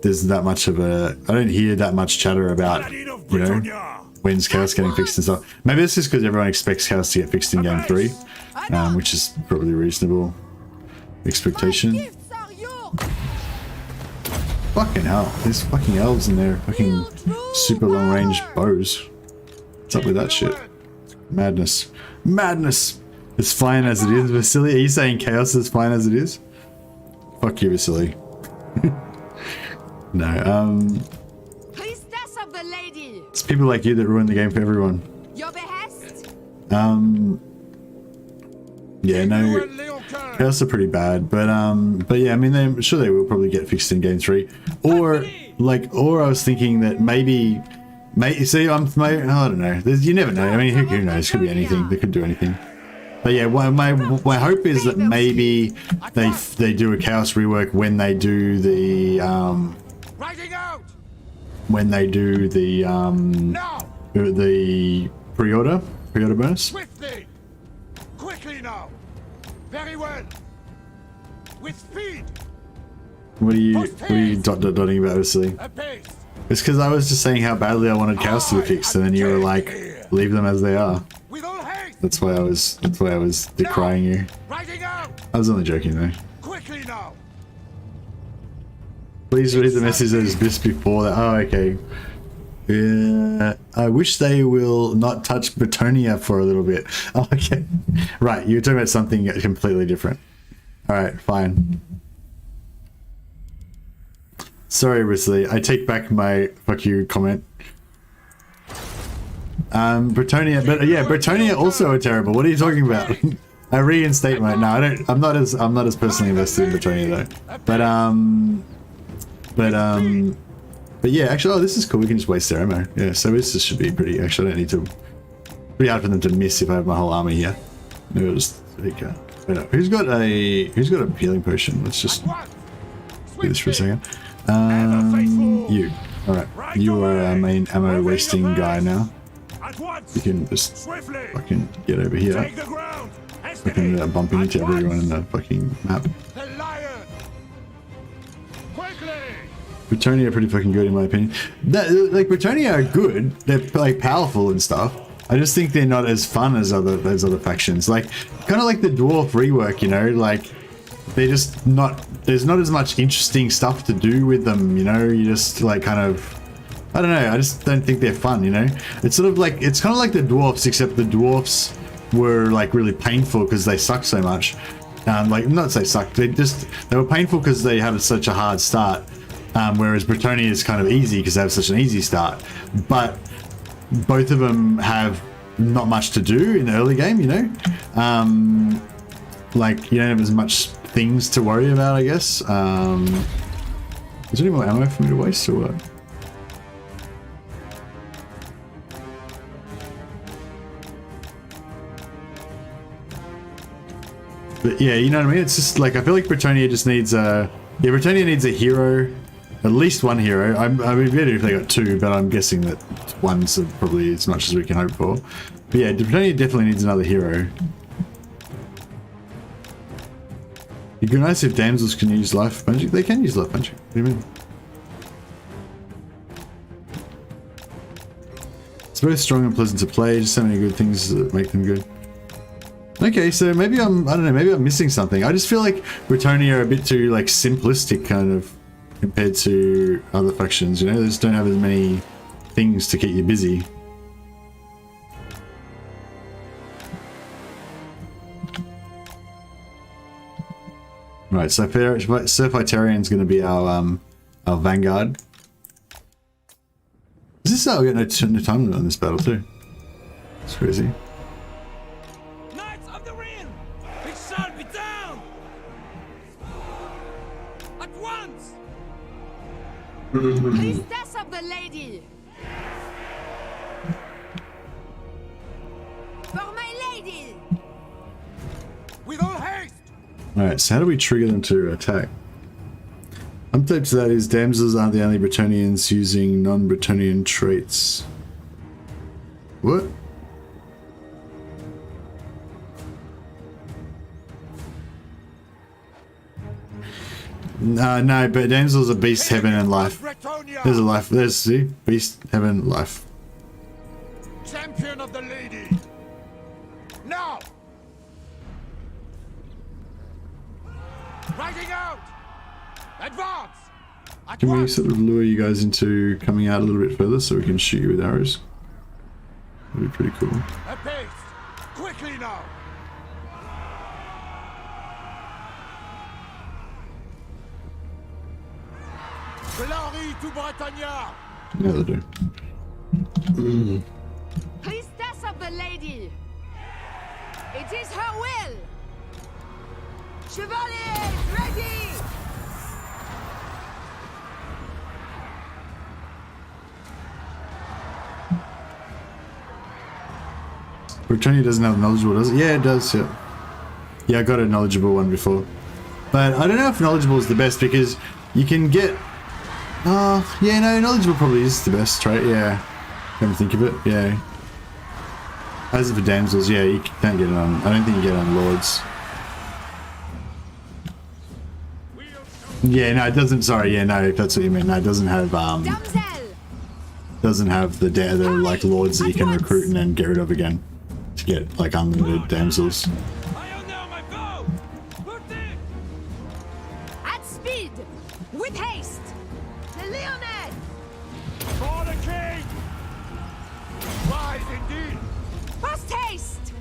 there's that much of a... I don't hear that much chatter about, you know, when's Chaos getting fixed and stuff. Maybe it's just because everyone expects Chaos to get fixed in Game 3, which is probably reasonable expectation. Fucking hell, there's fucking elves in there, fucking super long range bows. What's up with that shit? Madness. Madness! It's fine as it is, Vasily. Are you saying Chaos is fine as it is? Fuck you, Vasily. No, Priestess of the lady. it's people like you that ruin the game for everyone. Your behest. Yeah, no, Chaos are pretty bad, but yeah, I mean, I'm sure they will probably get fixed in Game 3, or I was thinking that maybe, see, I don't know, you never know, I mean, who knows, could be anything, they could do anything. But yeah, my hope is that maybe they do a chaos rework when they do the Riding out. the pre-order bonus. Swiftly. Quickly now. Very well. With speed. What are you dotting about, obviously? Apace. It's because I was just saying how badly I wanted chaos to be fixed, and then you were like, leave them as they are. With all haste. That's why I was decrying you. Riding out. I was only joking though. Quickly now. Please read the message that is just before that. Oh, okay. Yeah, I wish they will not touch Bretonnia for a little bit. Oh, okay. Right, you're talking about something completely different. Alright, fine. Sorry, Risley. I take back my fuck you comment. Bretonnia, but yeah, Bretonnia also are terrible. What are you talking about? I reinstate my. No, I don't. I'm not as personally invested in Bretonnia though. But yeah, actually, oh, this is cool. We can just waste their ammo. Yeah, so this should be pretty. Actually, I don't need to. Pretty hard for them to miss if I have my whole army here. Maybe I'll just take a. Who's got a healing potion? Let's just do this for a second. You. Alright. You are our main ammo wasting guy now. You can just fucking get over here. Fucking bumping into everyone in the fucking map. Bretonnia are pretty fucking good in my opinion. Like Bretonnia are good. They're like powerful and stuff. I just think they're not as fun as those other factions. Like kind of like the dwarf rework, you know, like they're just not, there's not as much interesting stuff to do with them, you know. You just like kind of, I don't know, I just don't think they're fun, you know. It's sort of like, it's kind of like the dwarfs, except the dwarfs were like really painful because they suck so much. Like not say suck, they were painful because they had such a hard start. Whereas Bretonnia is kind of easy because they have such an easy start. But both of them have not much to do in the early game, you know. Like you don't have as much things to worry about, I guess. Is there any more ammo for me to waste or what? But yeah, you know what I mean? It's just like, I feel like Bretonnia just needs a... Yeah, Bretonnia needs a hero. At least one hero. I mean, better if they got two, but I'm guessing that one's probably as much as we can hope for. But yeah, Bretonnia definitely needs another hero. It'd be nice if damsels can use life magic. They can use life magic. What do you mean? It's very strong and pleasant to play. Just so many good things that make them good. Okay, so maybe I don't know, maybe I'm missing something. I just feel like Bretonnia are a bit too like simplistic kind of compared to other factions, you know? They just don't have as many things to keep you busy. Right, so Sir Fightarian's going to be our vanguard. Is this how we get no time limit on this battle too? It's crazy. Knights of the Ring! It shall be down! At once! Priestess of the Lady! For my lady! With all haste! Alright, so how do we trigger them to attack? Update to that is damsels aren't the only Bretonnians using non-Bretonnian traits. What? No, but damsels are beast, heaven, and life. There's a life. There's, see? Beast, heaven, life. Champion of the lady! Now! Riding out! Advance! Can we sort of lure you guys into coming out a little bit further so we can shoot you with arrows? That'd be pretty cool. Apace! Quickly now! Glory to Bretonnia! Yeah, they do. Priestess of the Lady! It is her will! Chevaliers, ready! Bretonnia doesn't have a knowledgeable, does it? Yeah, it does, yeah. Yeah, I got a knowledgeable one before. But I don't know if knowledgeable is the best because you can get... yeah, no, knowledgeable probably is the best, right? Yeah. Come to think of it, yeah. As for damsels, yeah, you can't get it on... I don't think you get it on lords. Yeah, no, it doesn't... Sorry, yeah, no, if that's what you mean. No, it doesn't have, doesn't have the like, lords that you can recruit and then get rid of again. To get, like, unlimited damsels. At speed! With haste! The Lyonesse! For the king! Rise indeed! Post haste!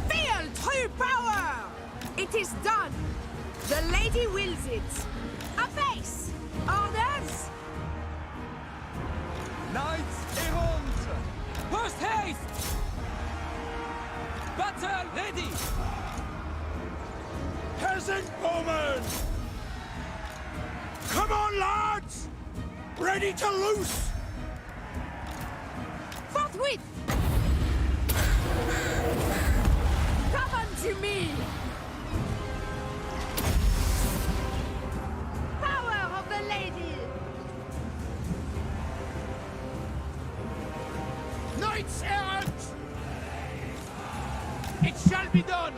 Feel true power! It is done! The lady wills it! A face! Orders! Knights errant! Post haste! Battle ready! Peasant woman! Come on, lads! Ready to loose! Forthwith! Come unto me! Power of the lady! Knights errant! It shall be done!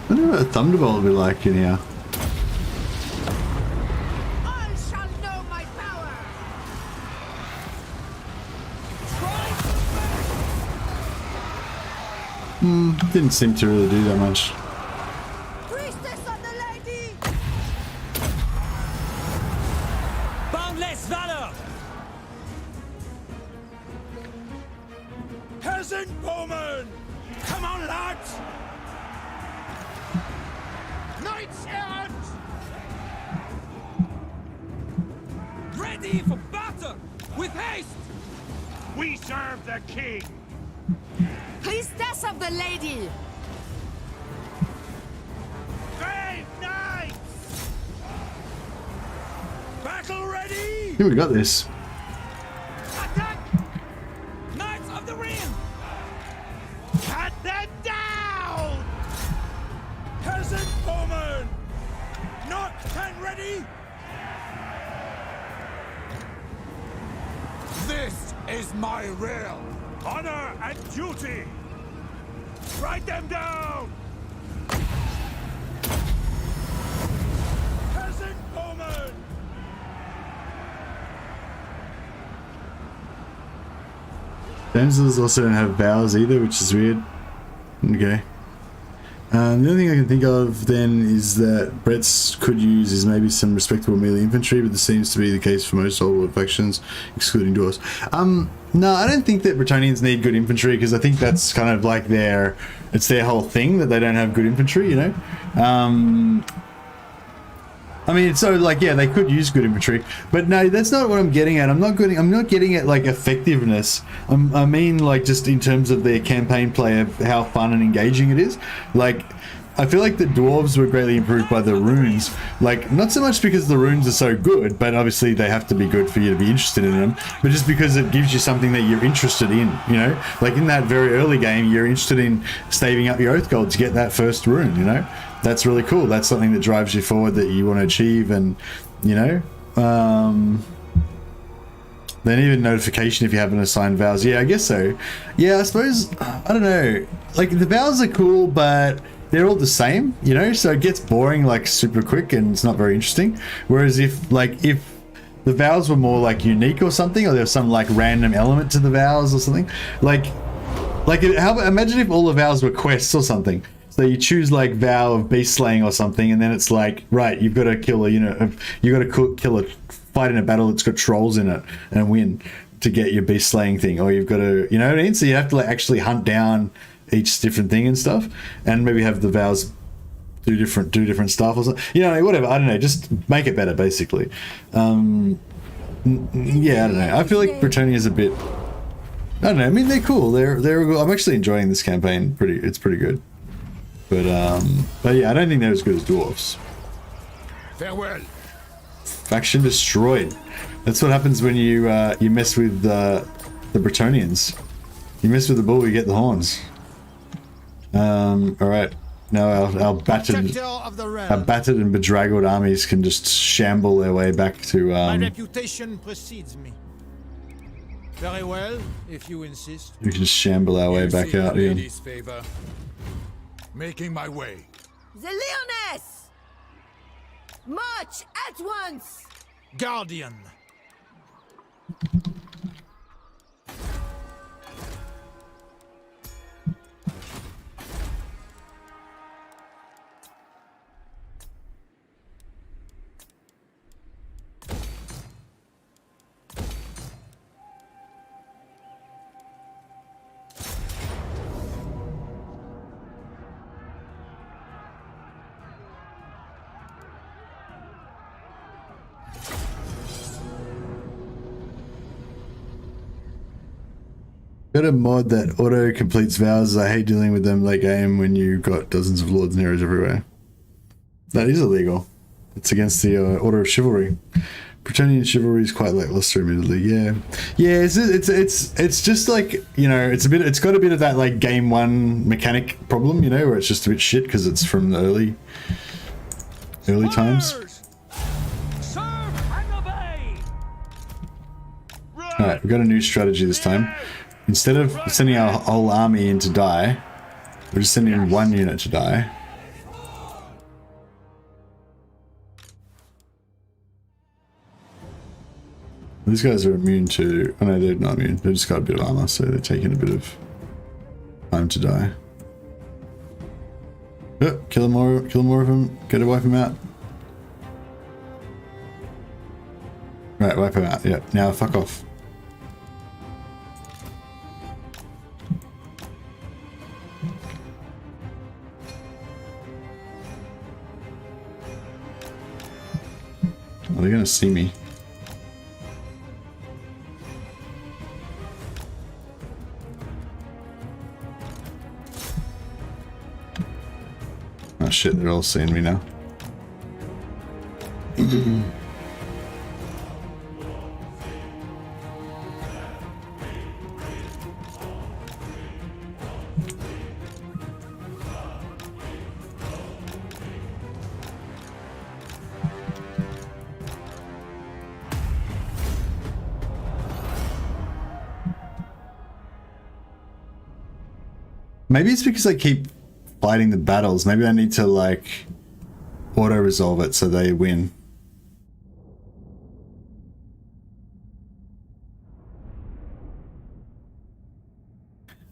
I wonder what a thunderbolt would be like in here. All shall know my power! Didn't seem to really do that much. Priestess of the lady! Boundless valor! Peasant woman! Come on, lads! Knights errant! Ready for battle! With haste! We serve the king! Priestess of the lady! Brave knights! Battle ready! Yeah, we got this. Attack! Knights of the ring! Cut them down! Peasant woman! Not and ready! This is my realm! Honor and duty! Write them down! Peasant woman! Damsels also don't have vows either, which is weird. Okay. The only thing I can think of then is that Bretts could use is maybe some respectable melee infantry, but this seems to be the case for most old factions, excluding dwarves. No, I don't think that Bretonnians need good infantry because I think that's kind of like it's their whole thing that they don't have good infantry, you know? I mean, so like, yeah, they could use good infantry, but no, that's not what I'm getting at. I'm not getting at like effectiveness. I mean, like just in terms of their campaign play of how fun and engaging it is. Like, I feel like the dwarves were greatly improved by the runes. Like, not so much because the runes are so good, but obviously they have to be good for you to be interested in them, but just because it gives you something that you're interested in, you know? Like in that very early game, you're interested in staving up your oath gold to get that first rune, you know? That's really cool. That's something that drives you forward that you want to achieve, and, you know? Then even notification if you haven't assigned vows. Yeah, I guess so. Yeah, I suppose, I don't know. Like, the vows are cool, but they're all the same, you know, so it gets boring like super quick and it's not very interesting. Whereas if the vows were more like unique or something, or there was some like random element to the vows or something, imagine if all the vows were quests or something. So you choose like vow of beast slaying or something, and then it's like, right, you've got to kill a fight in a battle that's got trolls in it and win to get your beast slaying thing, or you've got to, you know what I mean? So you have to like actually hunt down each different thing and stuff, and maybe have the vows do different stuff or something, you know, whatever. I don't know, just make it better basically. Yeah, I don't know, I feel like Bretonnia is a bit, I don't know, I mean, they're cool, they're I'm actually enjoying this campaign. It's pretty good. But yeah, I don't think they're as good as dwarves. Farewell. Faction destroyed. That's what happens when you you mess with the Bretonnians. You mess with the bull, you get the horns. All right. Now our battered and bedraggled armies can just shamble their way back to. My reputation precedes me. Very well, if you insist. We can just shamble our way back out here. Favor. Making my way. The Lyonesse! March at once! Guardian. Got a mod that auto completes vows. I hate dealing with them late game when you got dozens of lords and heroes everywhere. That is illegal. It's against the order of chivalry. Bretonnian chivalry is quite lackluster, admittedly. Yeah. It's just like, you know, it's got a bit of that like game one mechanic problem, you know, where it's just a bit shit because it's from the early times. All right, we've got a new strategy this time. Instead of sending our whole army in to die, we're just sending one unit to die. These guys are immune to... Oh no, they're not immune. They've just got a bit of armor, so they're taking a bit of time to die. Oh, kill more of them. Gotta wipe them out. Right, wipe them out. Yeah, now fuck off. Are they gonna see me? Oh shit, they're all seeing me now. Maybe it's because I keep fighting the battles. Maybe I need to like auto resolve it so they win.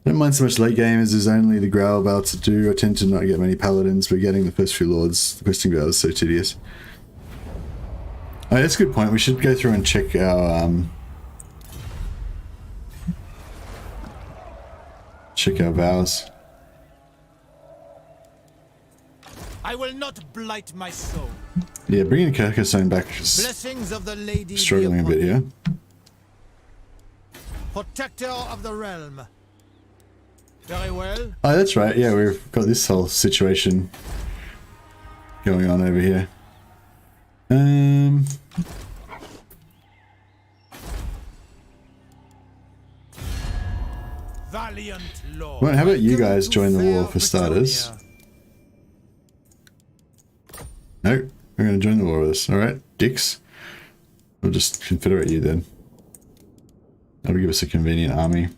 I don't mind so much late game as there's only the growl about to do. I tend to not get many paladins, but getting the first few lords, the questing battle is so tedious. Oh, that's a good point. We should go through and check our vows. I will not blight my soul. Yeah, bringing Carcassonne back is Blessings of the lady struggling a bit here. Protector of the realm. Very well. Oh, that's right. Yeah, we've got this whole situation going on over here. Valiant Lord. Well, how about you guys join the war for starters? No, we're going to join the war with us. All right, dicks. We'll just confederate you then. That'll give us a convenient army.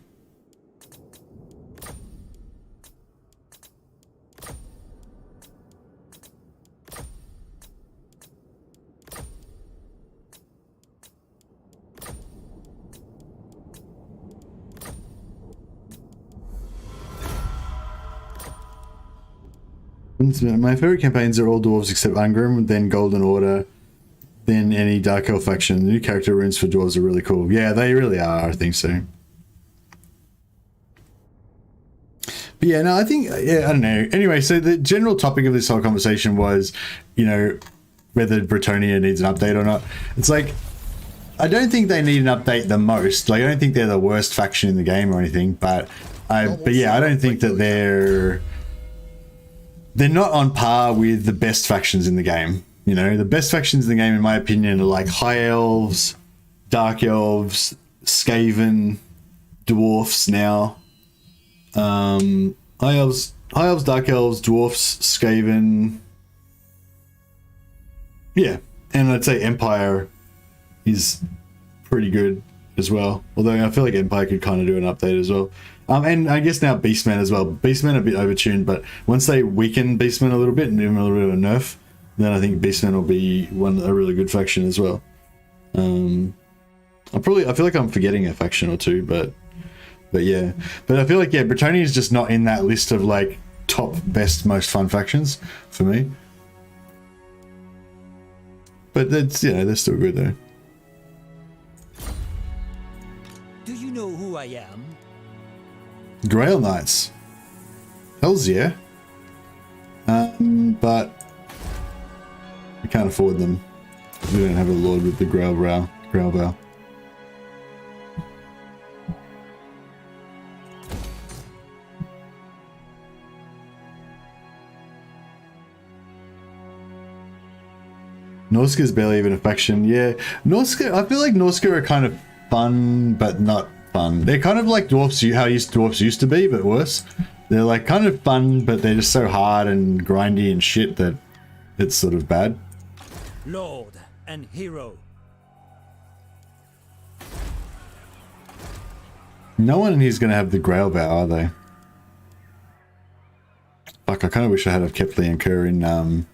My favorite campaigns are all dwarves except Ungrim, then Golden Order, then any Dark Elf faction. The new character runes for dwarves are really cool. Yeah, they really are, I think so. But yeah, no, I think, yeah, I don't know. Anyway, so the general topic of this whole conversation was, you know, whether Bretonnia needs an update or not. It's like, I don't think they need an update the most. Like, I don't think they're the worst faction in the game or anything, but yeah, I don't think that they're they're not on par with the best factions in the game. You know, the best factions in the game, in my opinion, are like High Elves, Dark Elves, Skaven, Dwarfs now. High Elves, Dark Elves, Dwarfs, Skaven. Yeah, and I'd say Empire is pretty good as well. Although I feel like Empire could kind of do an update as well. And I guess now Beastmen as well. Beastmen are a bit overtuned, but once they weaken Beastmen a little bit and give them a little bit of a nerf, then I think Beastmen will be a really good faction as well. I feel like I'm forgetting a faction or two, but yeah. But I feel like, yeah, Bretonnia is just not in that list of like top, best, most fun factions for me. But that's, you know, they're still good though. Do you know who I am? Grail Knights. Hells yeah. But we can't afford them. We don't have a lord with the Grail Bow. Norsca is barely even a faction. Yeah, Norsca, I feel like Norsca are kind of fun, but not fun. They're kind of like dwarfs, how dwarfs used to be, but worse. They're like kind of fun, but they're just so hard and grindy and shit that it's sort of bad. Lord and hero. No one in here's going to have the Grail Bow, are they? Fuck, I kind of wish I had kept Leoncoeur in,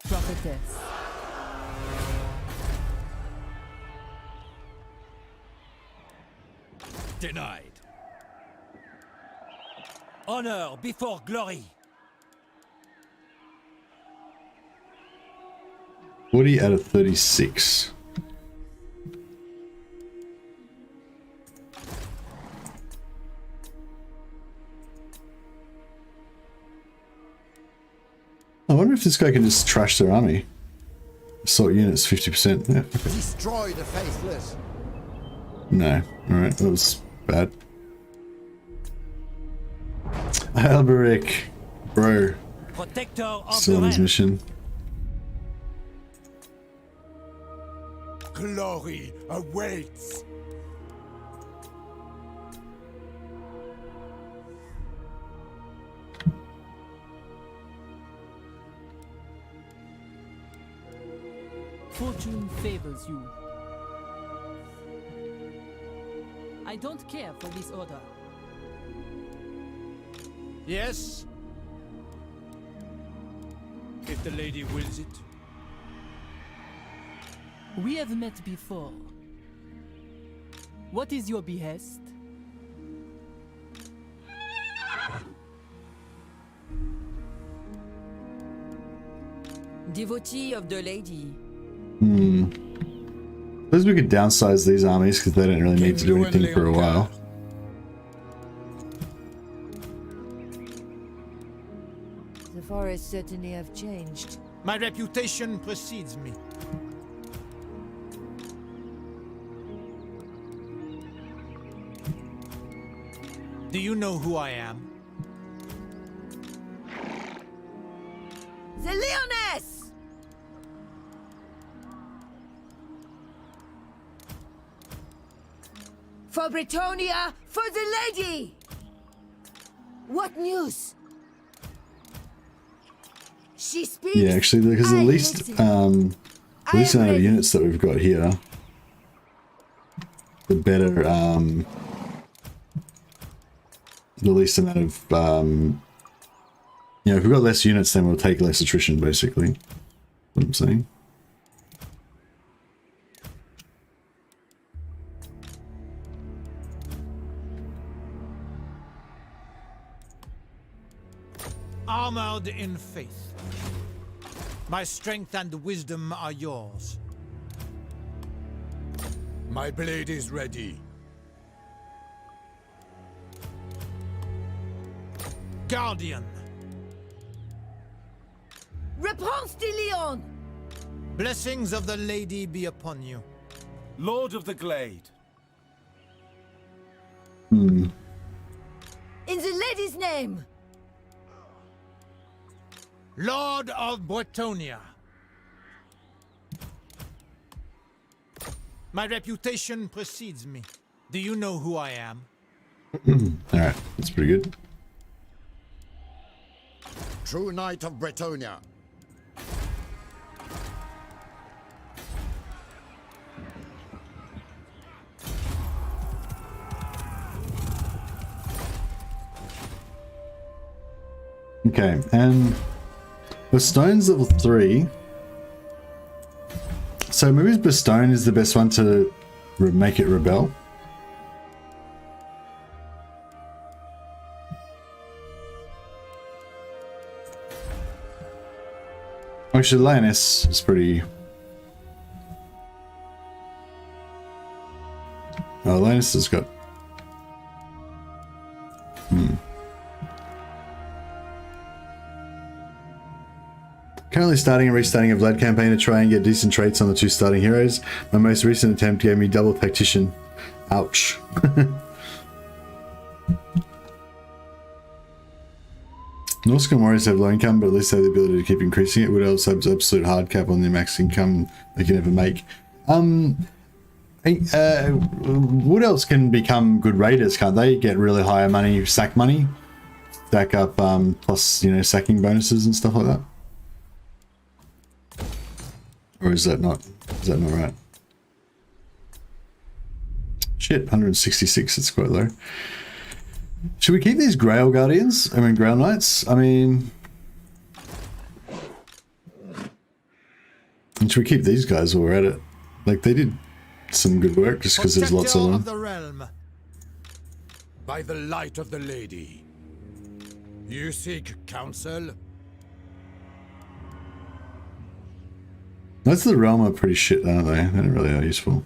Prophetess. Denied. Honor before glory. 40 out of 36. I wonder if this guy can just trash their army. Assault units 50%. Yeah, okay. Destroy the faithless. No. Alright, that was bad. Alberic, bro. Protector of Still on his mission. Glory awaits. Fortune favors you. I don't care for this order. Yes? If the lady wills it. We have met before. What is your behest? Devotee of the lady. Suppose we could downsize these armies because they don't really need to do anything for a while. The forests certainly have changed. My reputation precedes me. Do you know who I am? The Lyonesse! For Bretonnia, for the lady! What news? She speaks. Yeah, actually, because the least amount of units that we've got here, the better, the least amount of, you know, if we've got less units, then we'll take less attrition, basically. What I'm saying. Armored in faith. My strength and wisdom are yours. My blade is ready. Guardian. Repanse de Lyon! Blessings of the Lady be upon you. Lord of the Glade. In the lady's name! Lord of Bretonnia. My reputation precedes me. Do you know who I am? Alright, that's pretty good. True Knight of Bretonnia. Okay, and Bastonne's level 3. So maybe Bastonne is the best one to make it rebel. Actually, Lyonesse is pretty... Oh, Lyonesse has got... Currently starting and restarting a Vlad campaign to try and get decent traits on the 2 starting heroes. My most recent attempt gave me double tactician. Ouch. Norscan warriors have low income, but at least they have the ability to keep increasing it. Wood elves have absolute hard cap on their max income they can ever make. Wood elves can become good raiders, can't they? Get really high money, sack money, stack up plus, you know, sacking bonuses and stuff like that. Or is that not right? Shit, 166, it's quite low. Should we keep these Grail Guardians? I mean, Grail Knights? I mean... And should we keep these guys while we're at it? Like, they did some good work just because there's lots of them. The realm. By the light of the lady. You seek counsel? Knights of the Realm are pretty shit, aren't they? They're not really that useful.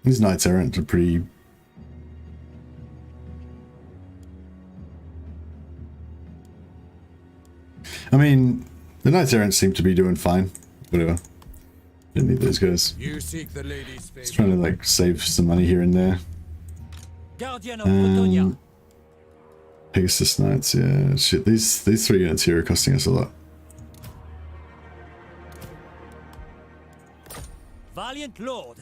These Knights Errant are pretty... I mean, the Knights Errant seem to be doing fine. Whatever. Didn't need those guys. You seek the lady's favor. Just trying to like save some money here and there. Guardian of Bretonnia. Pegasus Knights, yeah. Shit, these 3 units here are costing us a lot. Valiant Lord.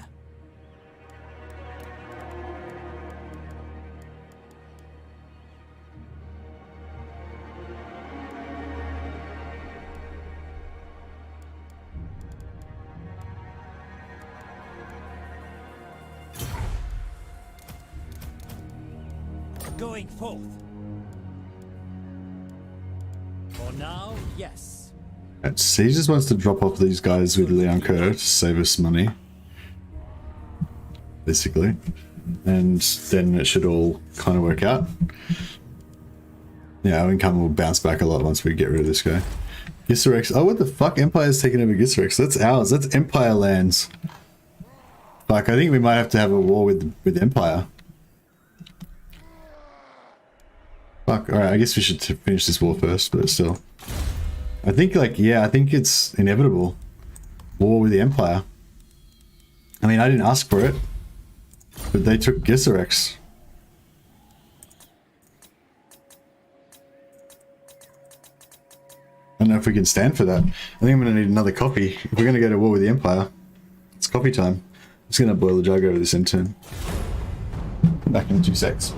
Going forth. For now, yes. So he just wants to drop off these guys with Leoncoeur to save us money. Basically. And then it should all kind of work out. Yeah, our income will bounce back a lot once we get rid of this guy. Gisserex. Oh, what the fuck? Empire's taken over Gisserex. That's ours. That's Empire lands. Fuck, I think we might have to have a war with Empire. Fuck, alright, I guess we should finish this war first, but still. I think, like, yeah, I think it's inevitable. War with the Empire. I mean, I didn't ask for it. But they took Gisserex. I don't know if we can stand for that. I think I'm going to need another coffee. If we're going to go to war with the Empire, it's coffee time. I'm just going to boil the jug over this intern. Back in 2 secs.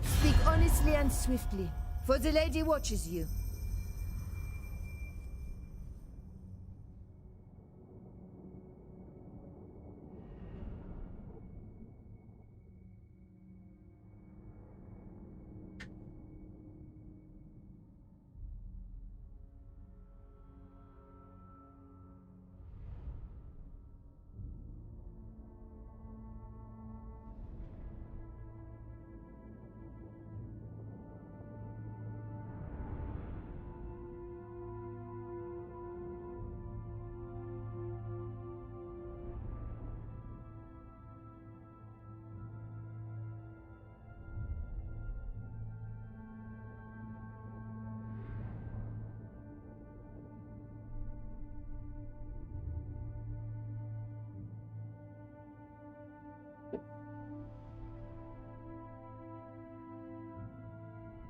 Speak honestly and swiftly, for the lady watches you.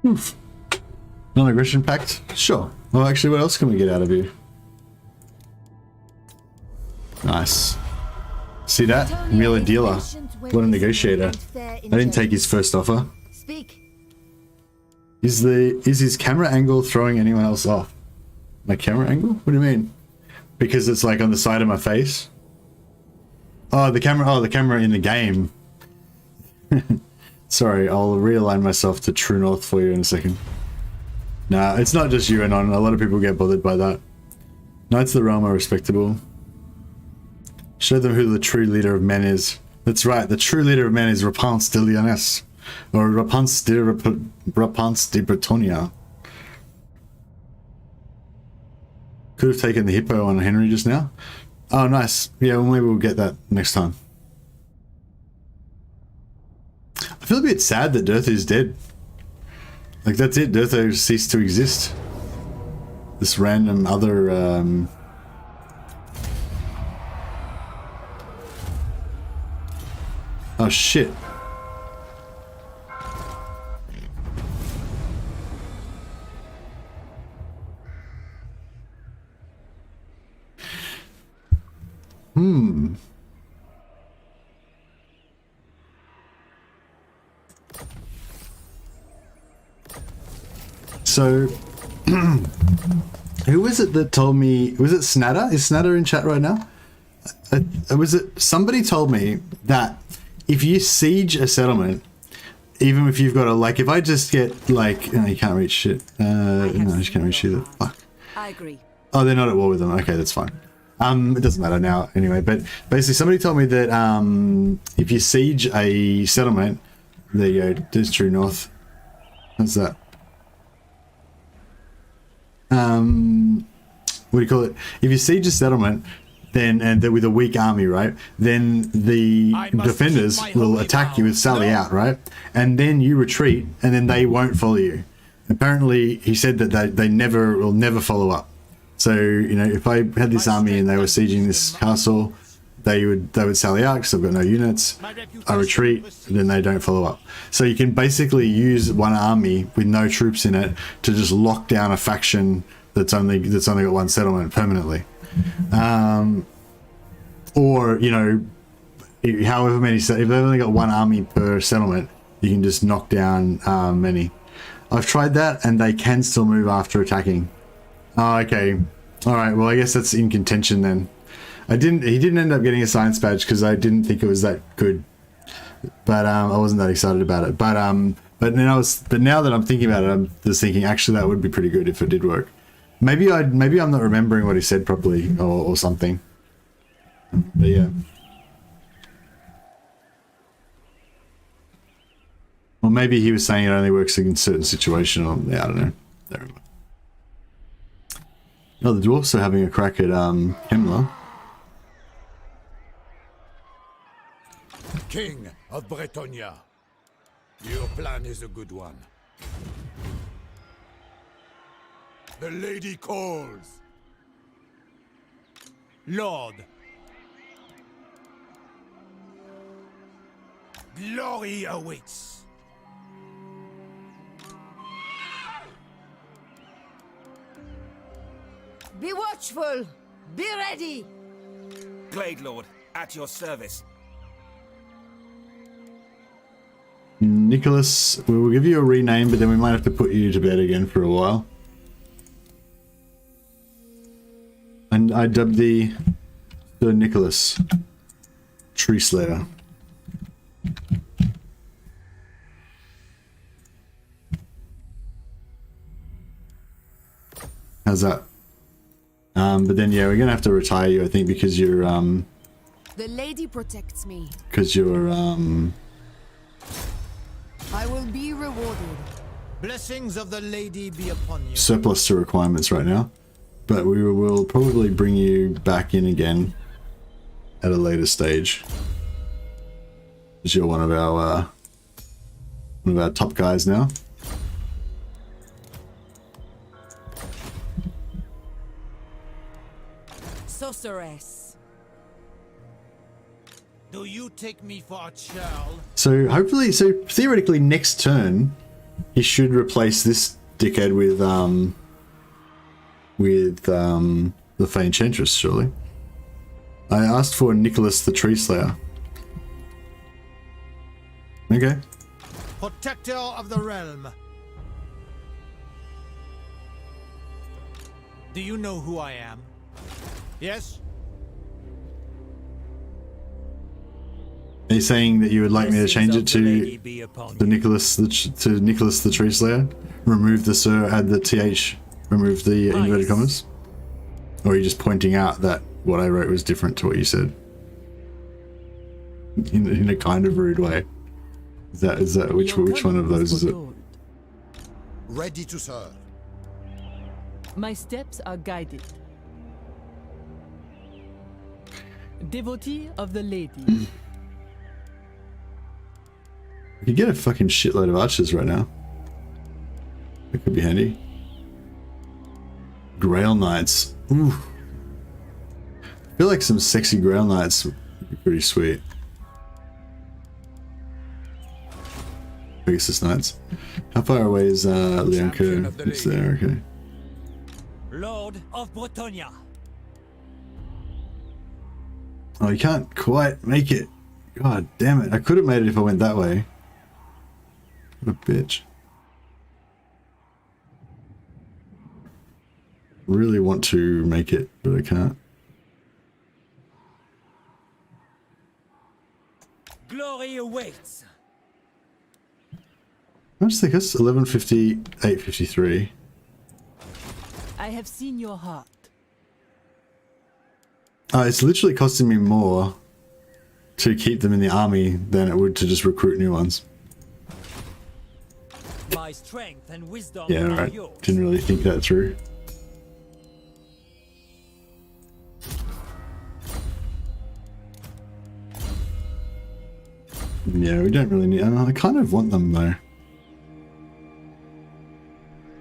Oof. Non-aggression pact? Sure. Well, actually, what else can we get out of you? Nice. See that? Real a dealer. What a negotiator. I didn't take his first offer. Speak. Is his camera angle throwing anyone else off? My camera angle? What do you mean? Because it's like on the side of my face? Oh, the camera in the game. Sorry, I'll realign myself to true north for you in a second. Nah, it's not just you, Anon. A lot of people get bothered by that. Knights of the Realm are respectable. Show them who the true leader of men is. That's right, the true leader of men is Repanse de Lyonesse. Or Repanse de Bretonnia. Could have taken the hippo on Henry just now. Oh, nice. Yeah, well, maybe we'll get that next time. I feel a bit sad that Dirtha is dead. Like, that's it. Dirtha ceased to exist. This random other, Oh, shit. So, who was it that told me, was it Snatter? Is Snatter in chat right now? Was it, somebody told me that if you siege a settlement, even if you've got a, like, if I just get, like, no, you can't reach shit. No, you just can't reach shit. Fuck. I agree. Oh, they're not at war with them. Okay, that's fine. It doesn't matter now anyway, but basically somebody told me that if you siege a settlement, there you go, there's true north. How's that? What do you call it? If you siege a settlement, then, and with a weak army, right, then the defenders will attack you with sally out, right? And then you retreat, and then they won't follow you. Apparently, he said that they will never follow up. So, you know, if I had this army and they were sieging this castle, they would sally out because I've got no units. I retreat, then they don't follow up. So you can basically use one army with no troops in it to just lock down a faction that's only got one settlement permanently. Or, you know, however many, if they've only got one army per settlement, you can just knock down many. I've tried that and they can still move after attacking. Oh, okay. All right. Well, I guess that's in contention then. He didn't end up getting a science badge because I didn't think it was that good. But I wasn't that excited about it. But now that I'm thinking about it, I'm just thinking actually that would be pretty good if it did work. Maybe I'm not remembering what he said properly or something. But yeah. Or maybe he was saying it only works in certain situations. Or yeah, I don't know. Never mind. Oh, the dwarfs are having a crack at Himmler. King of Bretonnia, your plan is a good one. The lady calls. Lord, Glory awaits. Be watchful. Be ready. Glade Lord, at your service. Nicholas, we will give you a rename, but then we might have to put you to bed again for a while. And I dubbed thee Sir Nicholas Tree Slayer. How's that? But then yeah, we're gonna have to retire you, I think, because you're The lady protects me. because you're I will be rewarded. blessings of the lady be upon you. surplus to requirements right now. But we will probably bring you back in again at a later stage. Because you're one of our top guys now. Sorceress. Do you take me for a churl? So hopefully, so theoretically next turn, he should replace this dickhead with the Fey Enchantress, surely. I asked for Nicholas the Tree Slayer. Okay. Protector of the realm. Do you know who I am? Yes? Are you saying that you would like me to change it to Nicholas the Tree Slayer? Remove the sir, add the th, remove the inverted commas? Or are you just pointing out that what I wrote was different to what you said? In a kind of rude way. Is that which one of those is it? Ready to serve. My steps are guided. Devotee of the lady. We could get a fucking shitload of archers right now. That could be handy. Grail Knights. Ooh. I feel like some sexy Grail Knights would be pretty sweet. Pegasus Knights. How far away is Leoncoeur? It's there, okay. Lord of Bretonnia. Oh, you can't quite make it. God damn it. I could have made it if I went that way. What a bitch. Really want to make it, but I can't. Glory awaits. How much think us? 1150, 853. I have seen your heart. It's literally costing me more to keep them in the army than it would to just recruit new ones. My strength and wisdom Yeah, are right. yours. Didn't really think that through. Yeah, we don't really need... I kind of want them though.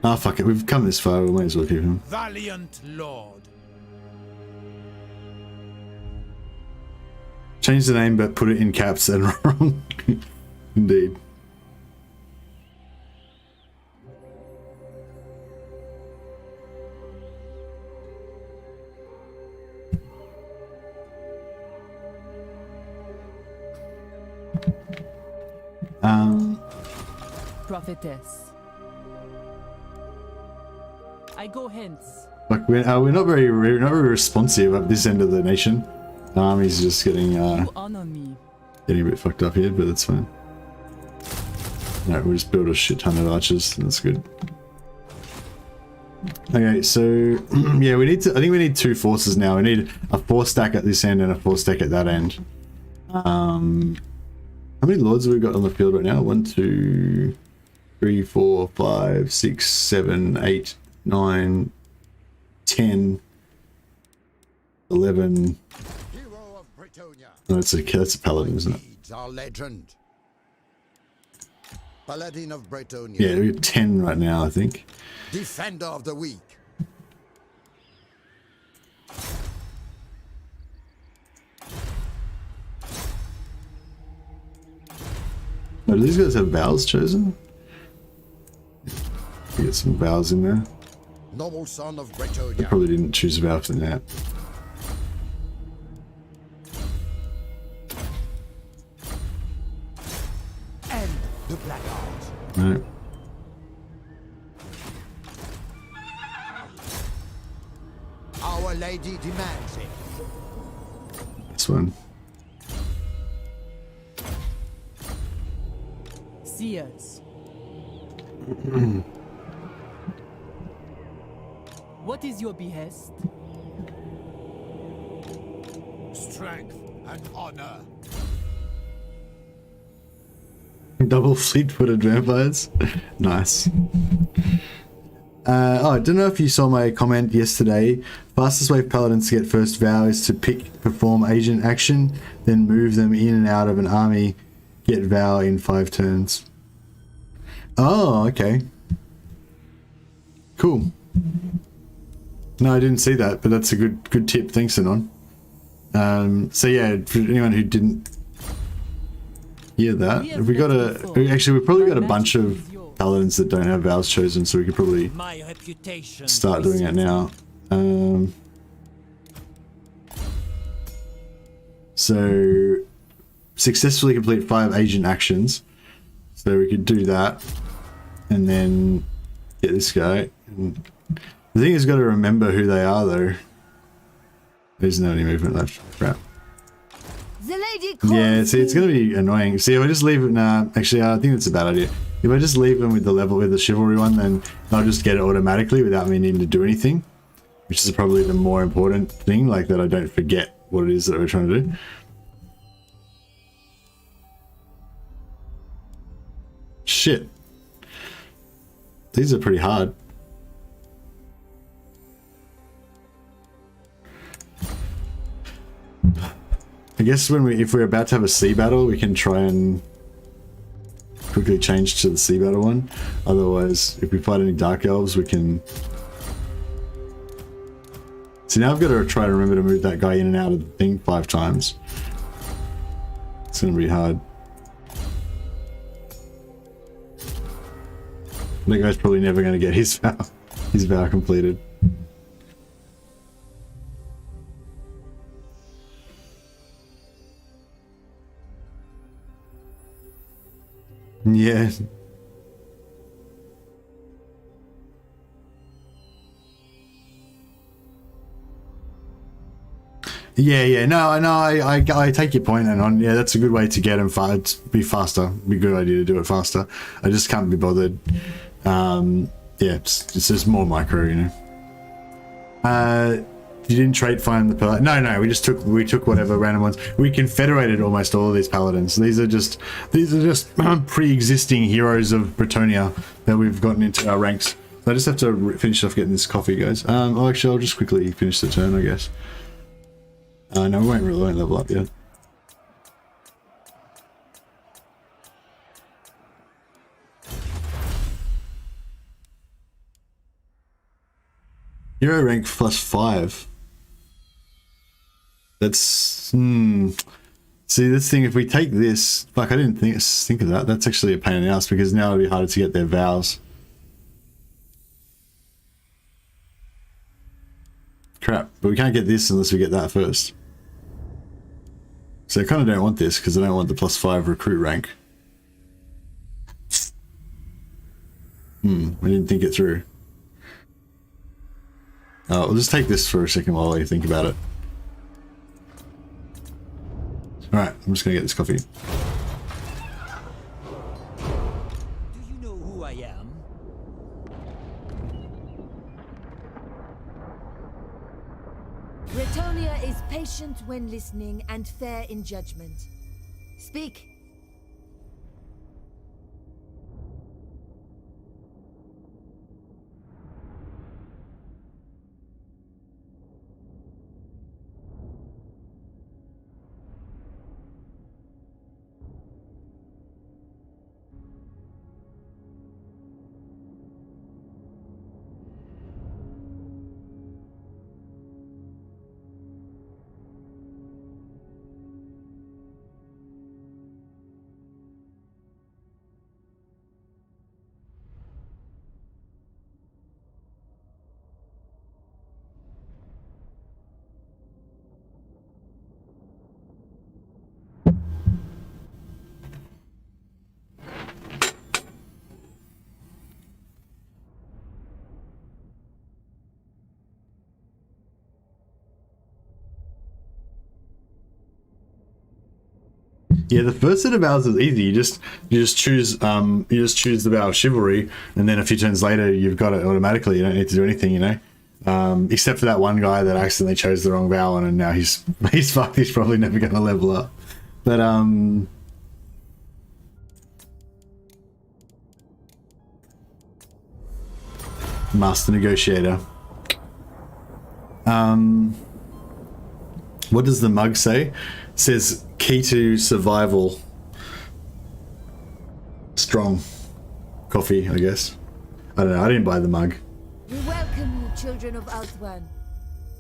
Ah, fuck it. We've come this far. We might as well keep him. Valiant Lord. Change the name, but put it in caps and wrong. Indeed. Prophetess. I go hence. Like we're not very responsive at this end of the nation. The army's just getting Honor me. getting a bit fucked up here, but that's fine. Alright, we'll just build a shit ton of archers. That's good. Okay, so yeah, we need to. I think we need 2 forces now. We need a 4 stack at this end and a 4 stack at that end. How many lords have we got on the field right now? 1, 2, 3, 4, 5, 6, 7, 8, 9, 10, 11. Hero of Bretonnia. No, that's a paladin, isn't it? Our legend. Paladin of Bretonnia. Yeah, we have 10 right now, I think. Defender of the weak. Oh, do these guys have vows chosen? Get some vows in there. Noble son of They Bretonnia. probably didn't choose a vow for that. End the Black Arts. No. Our Lady demands it. This one. Seers. What is your behest? Strength and honor. Double fleet-footed vampires. Nice. Oh, I don't know if you saw my comment yesterday. Fastest way for paladins to get first vow is to perform agent action, then move them in and out of an army, get vow in 5 turns. Oh, okay. Cool. No, I didn't see that, but that's a good tip. Thanks, Anon. So yeah, for anyone who didn't hear that, we got actually we probably got a bunch of paladins that don't have vows chosen, so we could probably My reputation start doing it now. So successfully complete 5 agent actions. So we could do that and then get this guy. And the thing is, got to remember who they are though. There's no any movement left. Crap. The lady Yeah, see, it's going to be annoying. See, if I just leave it now, actually, I think that's a bad idea. If I just leave them with the level with the chivalry one, then I'll just get it automatically without me needing to do anything, which is probably the more important thing, like that I don't forget what it is that we're trying to do. Shit. These are pretty hard. I guess if we're about to have a sea battle, we can try and quickly change to the sea battle one. Otherwise, if we fight any dark elves, we can... See, now I've got to try to remember to move that guy in and out of the thing 5 times. It's going to be hard. That guy's probably never going to get his vow completed. Yeah. Yeah, no, I take your point, and yeah, that's a good way to get him be faster. Be a good idea to do it faster. I just can't be bothered. Yeah, it's just more micro, you know. You didn't trade find the paladin? No, we took whatever random ones. We confederated almost all of these paladins. These are just pre-existing heroes of Bretonnia that we've gotten into our ranks. So I just have to finish off getting this coffee, guys. Oh, actually, I'll just quickly finish the turn, I guess. No, we won't level up yet. Hero rank +5. That's see this thing. If we take this, fuck, I didn't think of that. That's actually a pain in the ass because now it'll be harder to get their vows. Crap, but we can't get this unless we get that first. So I kind of don't want this because I don't want the +5 recruit rank. I didn't think it through. We'll just take this for a second while I think about it. Alright, I'm just gonna get this coffee. Do you know who I am? Bretonnia is patient when listening and fair in judgment. Speak. Yeah, the first set of vows is easy. You just choose the vow of chivalry, and then a few turns later you've got it automatically. You don't need to do anything, you know. Except for that one guy that accidentally chose the wrong vow, and now he's fucked. He's probably never going to level up. But Master Negotiator. What does the mug say? It says key to survival. Strong coffee, I guess. I don't know. I didn't buy the mug. We welcome you, children of Althwan.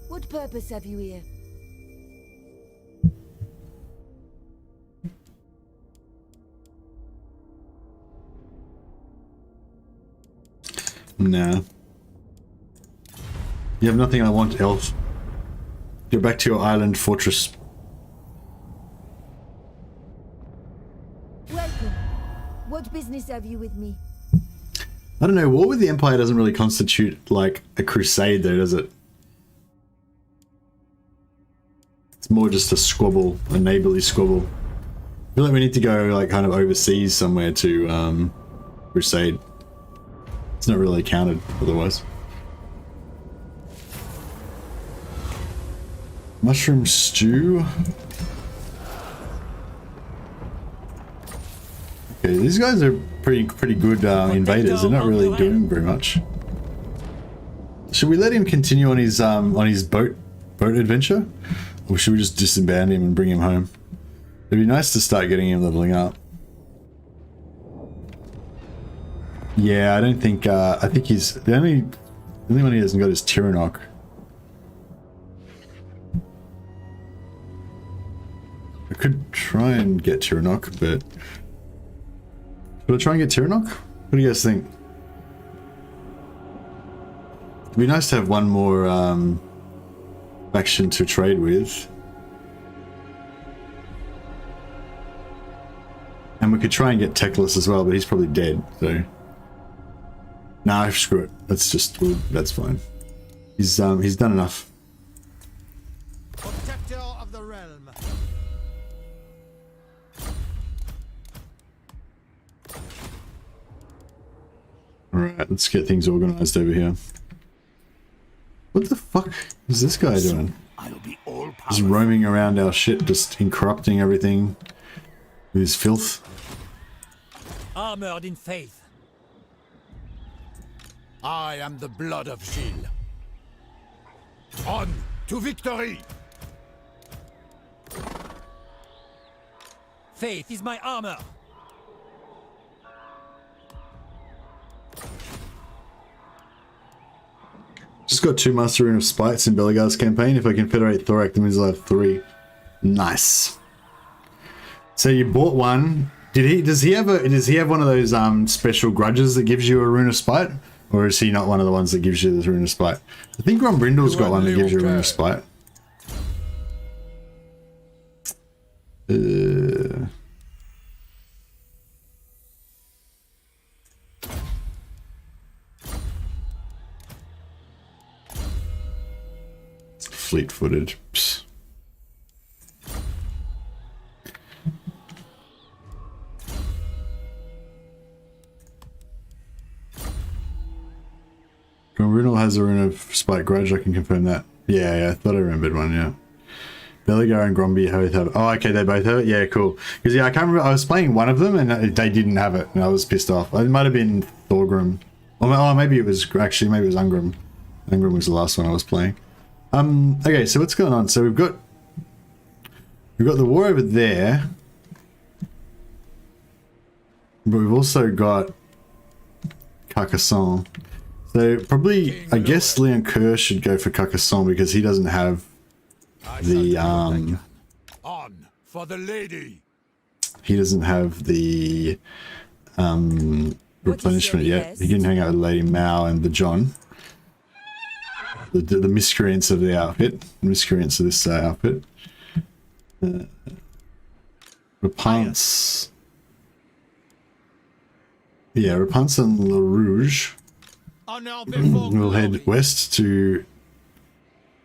What purpose have you here? Nah. You have nothing I want, elf. Go back to your island fortress. Welcome. What business have you with me? I don't know, war with the Empire doesn't really constitute like a crusade though, does it? It's more just a squabble, a neighborly squabble. I feel like we need to go like kind of overseas somewhere to crusade. It's not really counted otherwise. Mushroom stew. Okay, these guys are pretty good invaders. They're not really doing very much. Should we let him continue on his boat adventure, or should we just disband him and bring him home? It'd be nice to start getting him leveling up. Yeah, I don't think. I think he's the only one he hasn't got is Tyrannok. I could try and get Tyrannok, but should I try and get Tyrannok? What do you guys think? It'd be nice to have one more faction to trade with. And we could try and get Teclis as well, but he's probably dead, so... Nah, screw it. Let's just... that's fine. He's done enough. Protector of the realm. Alright, let's get things organized over here. What the fuck is this guy doing? He's roaming around our shit, just corrupting everything with his filth. Armored in faith. I am the blood of Gilles. On to victory! Faith is my armor. Just got 2 Master Rune of Spites in Belegar's campaign. If I can federate Thorak, that means I'll have 3. Nice. So you bought one. Does he have one of those special grudges that gives you a Rune of Spite? Or is he not one of the ones that gives you the Rune of Spite? I think Grombrindle's got one that gives you a Rune of Spite. Fleet-footed. Psst. Grombrindle has a Rune of Spite Grudge, I can confirm that. Yeah, I thought I remembered one, yeah. Belegar and Gromby both have it. Oh, okay, they both have it? Yeah, cool. Because, yeah, I can't remember, I was playing one of them and they didn't have it, and I was pissed off. It might have been Thorgrim. Oh, maybe it was Ungrim. Ungrim was the last one I was playing. Okay, so what's going on? So we've got the war over there, but we've also got Carcassonne. So probably, I guess Leoncoeur should go for Carcassonne because he doesn't have the On for the lady. He doesn't have the replenishment yet. He didn't hang out with Lady Mao and the John. The miscreants of the outfit. The miscreants of this outfit. Repanse. Yeah, Repanse and Le Rouge. We'll head west to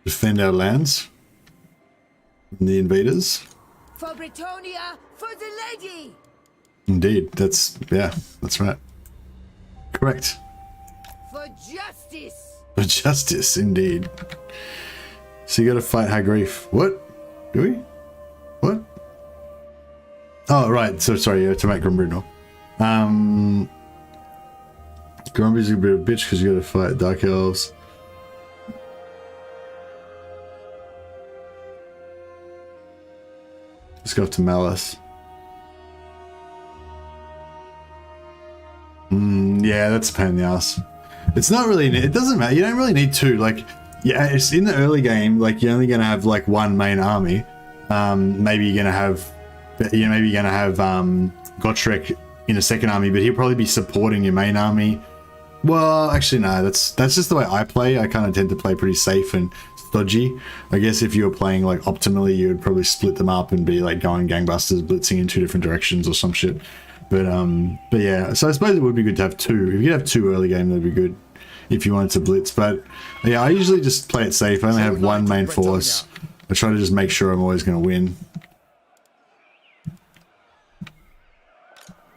defend our lands from the invaders. For Bretonnia, for the lady! Indeed, that's right. Correct. For justice! For justice, indeed. So you gotta fight Hagreef. What? Do we? What? Oh, right. So sorry, you have to make Grombrindle. Gromby's a bit of a bitch because you gotta fight Dark Elves. Let's go up to Malice. Yeah, that's a pain in the ass. It's not really, it doesn't matter, you don't really need 2, like, yeah, it's in the early game, like, you're only gonna have, like, 1 main army. Maybe you're gonna have, Gotrek in a second army, but he'll probably be supporting your main army. Well, actually, no. That's just the way I play. I kind of tend to play pretty safe and stodgy. I guess if you were playing like optimally, you would probably split them up and be like going gangbusters, blitzing in 2 different directions or some shit. But yeah. So I suppose it would be good to have 2. If you could have 2 early game, that'd be good. If you wanted to blitz, but yeah, I usually just play it safe. I only have 1 main force. I try to just make sure I'm always going to win.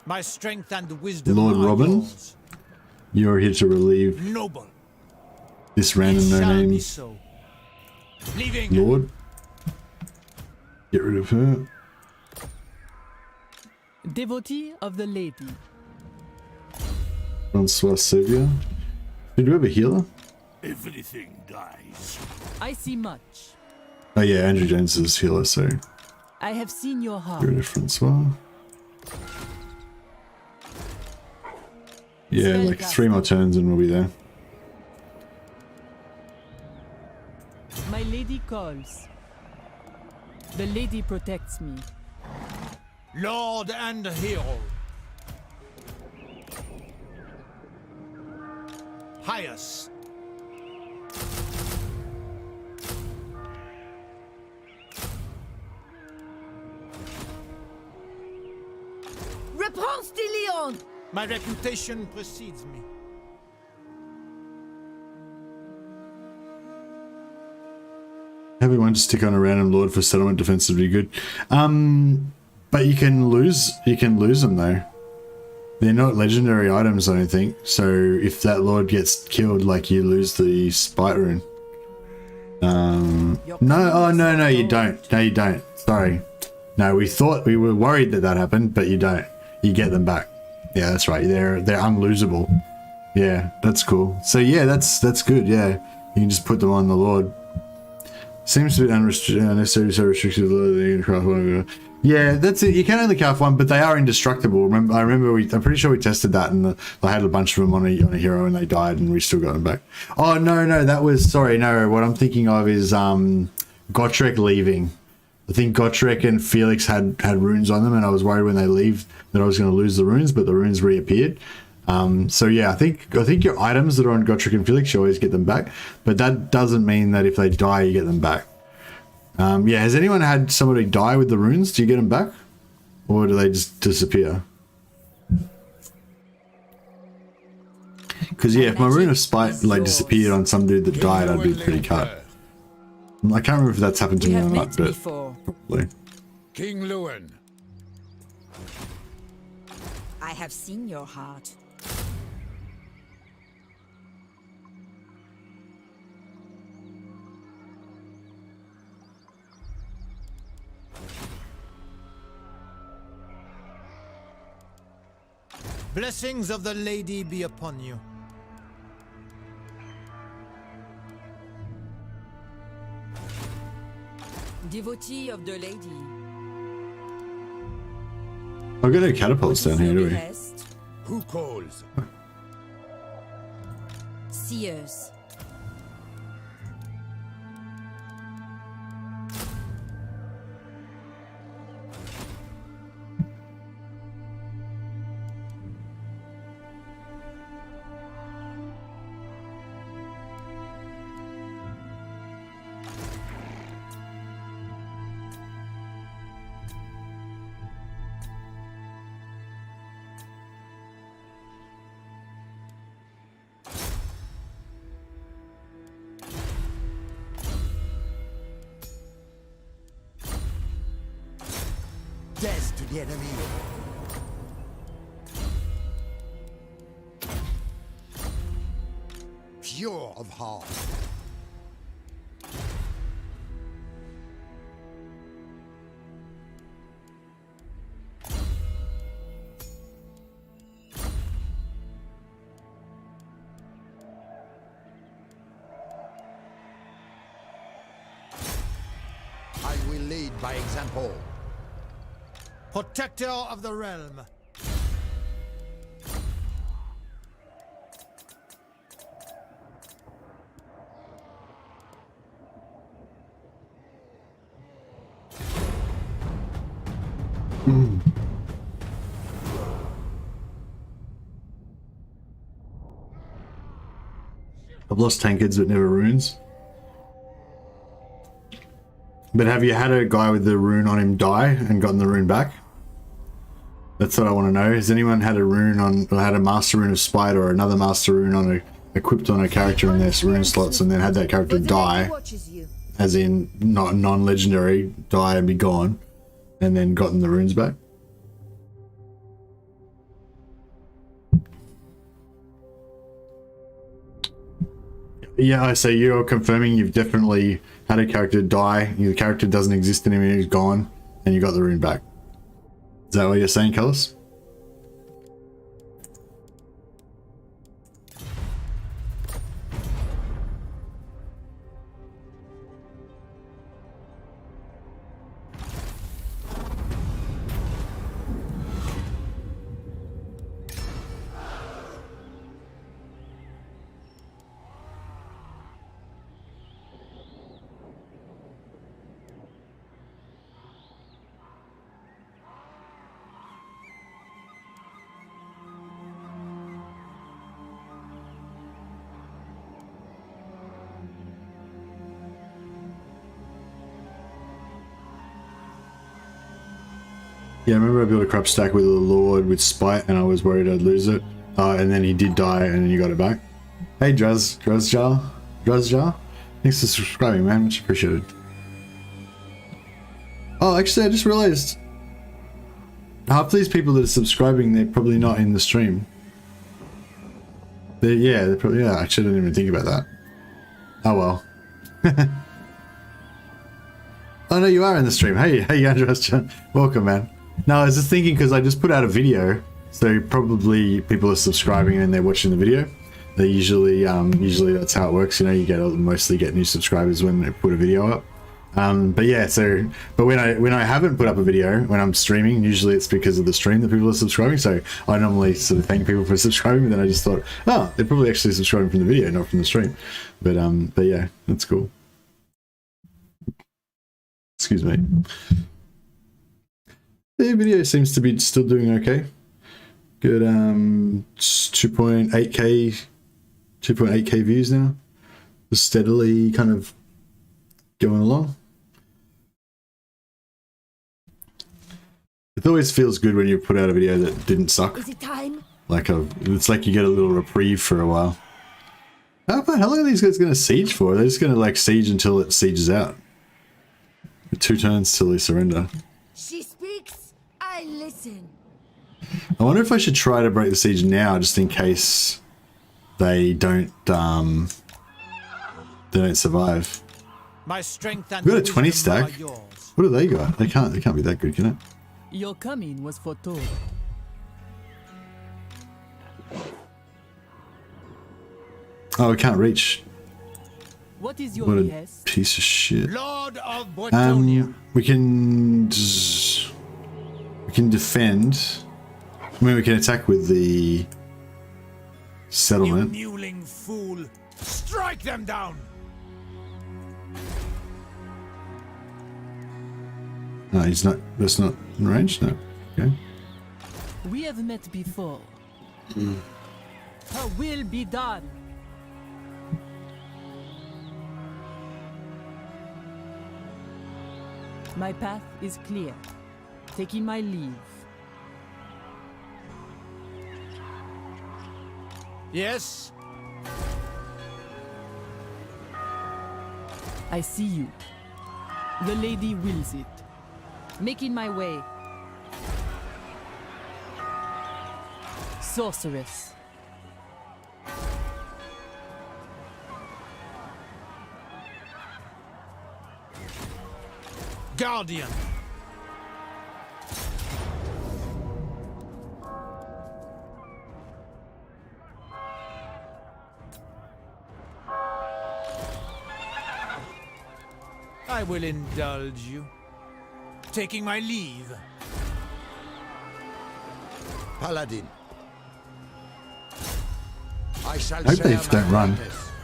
My strength and wisdom Lord are Robin, yours. you're here to relieve Noble. this random no-name So. Leaving. Lord. Get rid of her. Devotee of the lady. Francois Saviour. Did we have a healer? Everything dies. I see much. Oh yeah, Andrew Jones is healer, so I have seen your heart. get rid of Francois. Yeah, like 3 more turns and we'll be there. My lady calls. The lady protects me. Lord and hero. Pious. Repanse de Lyon! My reputation precedes me. Having one to stick on a random lord for settlement defense would be good. But you can lose them though. They're not legendary items, I don't think. So if that lord gets killed, like you lose the spite rune. No, oh no, you don't. No, you don't. Sorry. No, we were worried that happened, but you don't. You get them back. Yeah, that's right. They're unlosable. Yeah, that's cool. So yeah, that's good. Yeah, you can just put them on the lord. Seems a bit unnecessary, so restricted. Yeah, that's it. You can only craft 1, but they are indestructible. I'm pretty sure we tested that, and I had a bunch of them on a hero, and they died, and we still got them back. Oh no, that was sorry. No, what I'm thinking of is Gotrek leaving. I think Gotrek and Felix had runes on them, and I was worried when they leave that I was going to lose the runes, but the runes reappeared. So yeah, I think your items that are on Gotrek and Felix, you always get them back, but that doesn't mean that if they die, you get them back. Yeah, has anyone had somebody die with the runes? Do you get them back, or do they just disappear? Because yeah, if my rune of spite like disappeared on some dude that died, I'd be pretty cut. I can't remember if that's happened to me or not, but probably. King Louen. I have seen your heart. Blessings of the lady be upon you. Devotee of the lady. I've got no catapults down here, do we? AEST. Who calls? Seers. Death to the enemy. Pure of heart. I will lead by example. Protector of the realm. I've lost tankards but never runes. But have you had a guy with the rune on him die and gotten the rune back? That's what I want to know. Has anyone had a rune on, or had a master rune of spite or another master rune on a, equipped on a character in their rune slots and then had that character die, as in not non-legendary, die and be gone, and then gotten the runes back? Yeah, so you're confirming you've definitely had a character die, the character doesn't exist anymore, he's gone, and you got the rune back. Is that what you're saying, Cullis? Yeah, I remember I built a crap stack with a lord with spite and I was worried I'd lose it. And then he did die and then you got it back. Hey Drazjar. Thanks for subscribing, man, much appreciated. Oh, actually I just realized half these people that are subscribing, they're probably not in the stream. They're probably, yeah, actually I didn't even think about that. Oh well. Oh no, you are in the stream. Hey Drazjar. Welcome, man. No, I was just thinking because I just put out a video, so probably people are subscribing and they're watching the video. They usually that's how it works. You know, you mostly get new subscribers when they put a video up. But yeah, but when I haven't put up a video, when I'm streaming, usually it's because of the stream that people are subscribing. So I normally sort of thank people for subscribing, but then I just thought, oh, they're probably actually subscribing from the video, not from the stream. But yeah, that's cool. Excuse me. The video seems to be still doing okay. Good 2.8k views now. Just steadily kind of going along. It always feels good when you put out a video that didn't suck. Is it time? It's like you get a little reprieve for a while. How long are these guys going to siege for? They're just going to like siege until it sieges out. 2 turns till they surrender. She speaks, I listen. I wonder if I should try to break the siege now, just in case they don't survive. My strength and We've got a 20 stack. What do they got? They can't be that good, can it? Your coming was foretold. Oh, we can't reach. What is your What a AEST? piece of shit. Lord of Bretonnia. We can defend. I mean, we can attack with the settlement. You mewling fool! Strike them down! No, he's not. That's not in range. No. Okay. We have met before. Her will be done. My path is clear. Taking my leave. Yes? I see you. The lady wills it. Making my way. Sorceress. Guardian. I will indulge you. Taking my leave. Paladin. I shall I hope they don't run.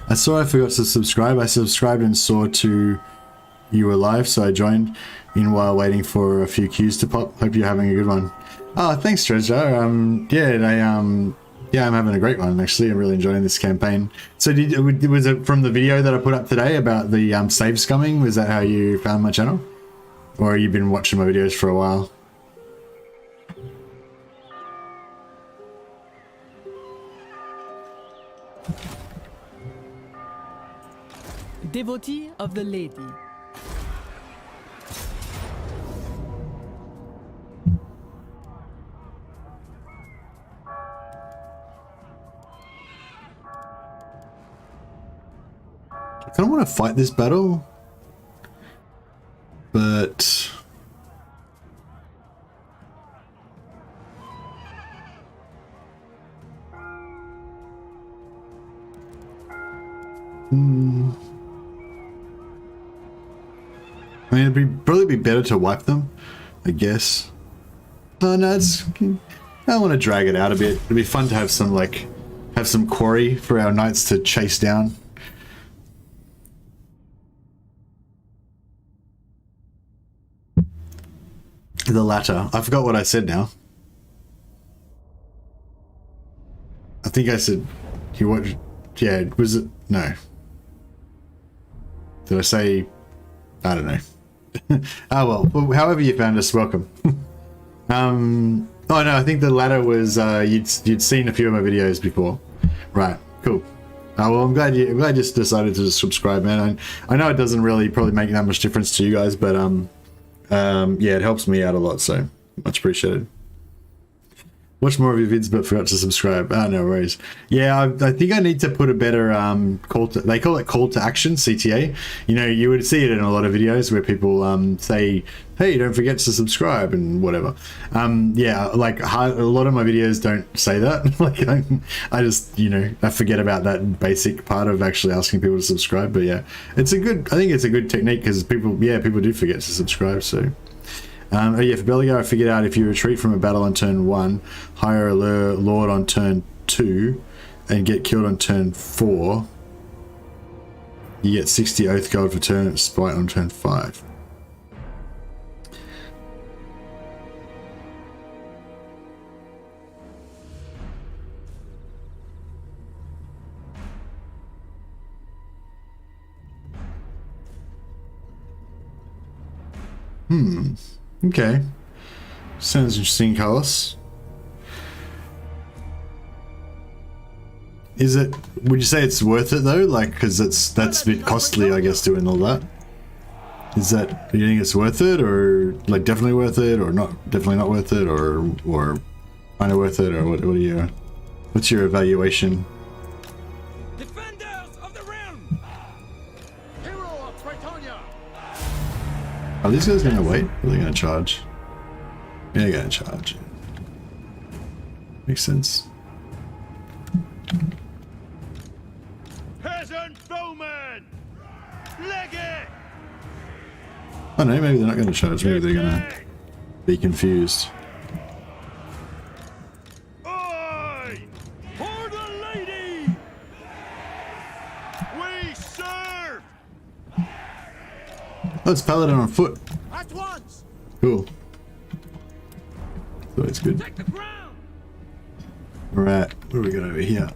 I saw I forgot to subscribe. I subscribed and saw you were live, so I joined in while waiting for a few queues to pop. Hope you're having a good one. Oh, thanks, Treasure. Yeah, Yeah, I'm having a great one, actually. I'm really enjoying this campaign. So was it from the video that I put up today about the save scumming? Was that how you found my channel? Or you've been watching my videos for a while? Devotee of the Lady. I kind of want to fight this battle, but I mean, it'd probably be better to wipe them, I guess. No, it's. I want to drag it out a bit. It'd be fun to have some quarry for our knights to chase down. The latter. I forgot what I said now. I think I said he watched. Yeah, was it? No. Did I say? I don't know. Oh well. However you found us, welcome. Oh no, I think the latter was you'd seen a few of my videos before. Right. Cool. Well, I'm glad you just decided to subscribe, man. I know it doesn't really probably make that much difference to you guys, but yeah, it helps me out a lot, so much appreciated. Watch more of your vids, but forgot to subscribe. No worries. Yeah, I think I need to put a better call to. They call it call to action, CTA. You know, you would see it in a lot of videos where people say, "Hey, don't forget to subscribe" and whatever. Yeah, like a lot of my videos don't say that. Like I just, you know, I forget about that basic part of actually asking people to subscribe. But yeah, it's a good. I think it's a good technique because people do forget to subscribe. So. Oh yeah, for Beligar, I figured out if you retreat from a battle on turn 1, hire a lord on turn 2, and get killed on turn 4, you get 60 oath gold for turn spite on turn 5. Okay. Sounds interesting, Carlos. Is it, would you say it's worth it though? Like, because that's a bit costly, I guess, doing all that. Is that, do you think it's worth it, or like definitely worth it, or not, definitely not worth it, or kind of worth it, or what do you, what's your evaluation? Defenders of the realm! Hero of Bretonnia! Are these guys gonna wait? Or are they gonna charge? Yeah, they're gonna charge. Makes sense. Peasant bowman! Leg it! I don't know, maybe they're not gonna charge, maybe they're gonna be confused. Oi! For the lady! We serve! Oh, it's Paladin on foot. At once! Cool. So it's good. Take the ground! Alright, what do we got over here?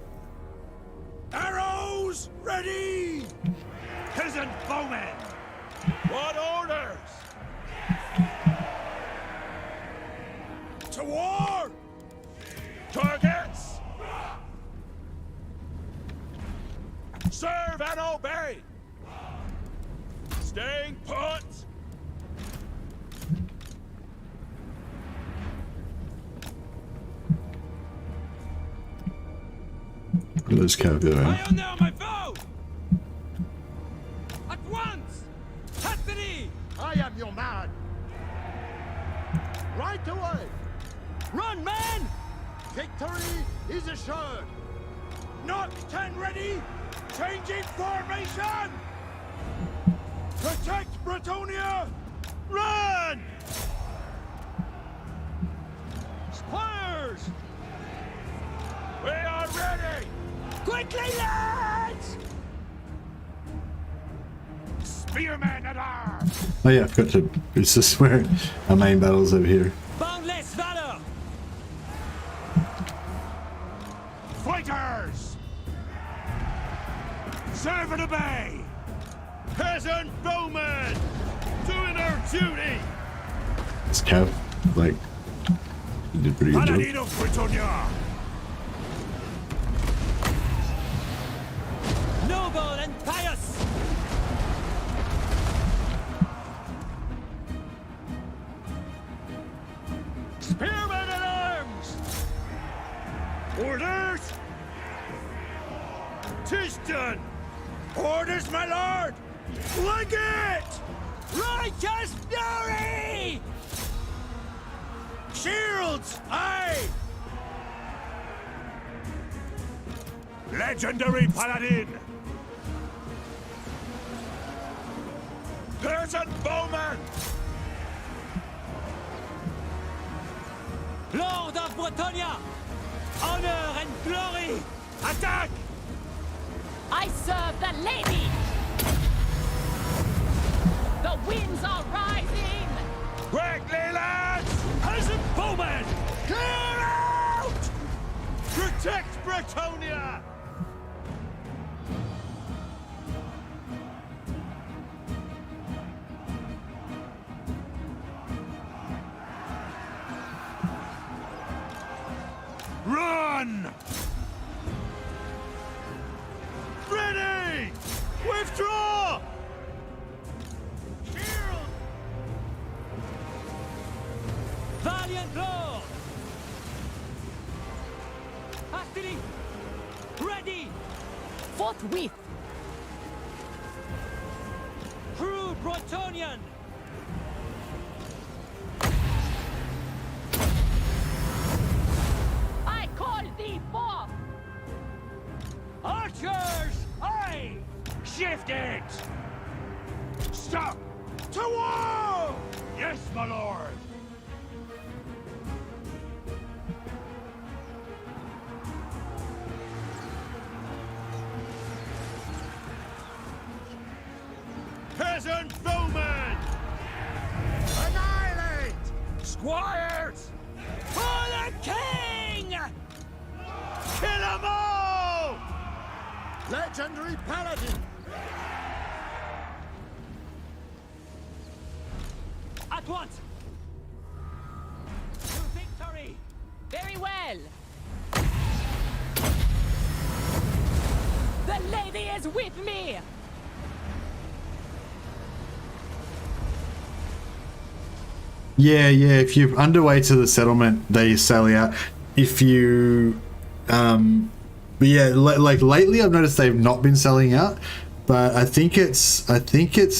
Arrows ready! Peasant bowmen! What orders? To war! Targets! Serve and obey! Staying put! Look at those cavalry. I honor my vow! At once! Custody! I am your man! Right away! Run, man! Victory is assured! Knock 10 ready! Changing formation! Protect Bretonnia! Run! Squires! We are ready! Quickly, lads! Spearmen at arms! Oh yeah, I forgot to, it's just where our main battle's over here. Boundless valor! Fighters! Serve and obey! Peasant bowmen! Doing their duty! This Cav, like, he did a pretty good Paladin job. of Bretonnia! Noble and pious! Spearmen at arms! Orders! 'Tis done! Orders, my lord! Like it! Righteous fury! Shields! Aye! Legendary paladin! Peasant bowman! Lord of Bretonnia! Honor and glory! Attack! I serve the lady! The winds are rising! Quickly, lads! Peasant bowmen! Clear out! Protect Bretonnia! Run! Ready! Withdraw! Shield! Valiant Lord! Hastily! Ready! Forthwith! True Bretonian! I call thee forth! Archers! Aye! Shift it! Stop! To war! Yes, my lord! Peasant bowmen! Annihilate! Squires! For the king! Kill 'em all! Legendary paladin! At once! To victory! Very well! The lady is with me! Yeah, if you're underway to the settlement, they sally out. If you, but yeah, like lately I've noticed they've not been selling out, but I think it's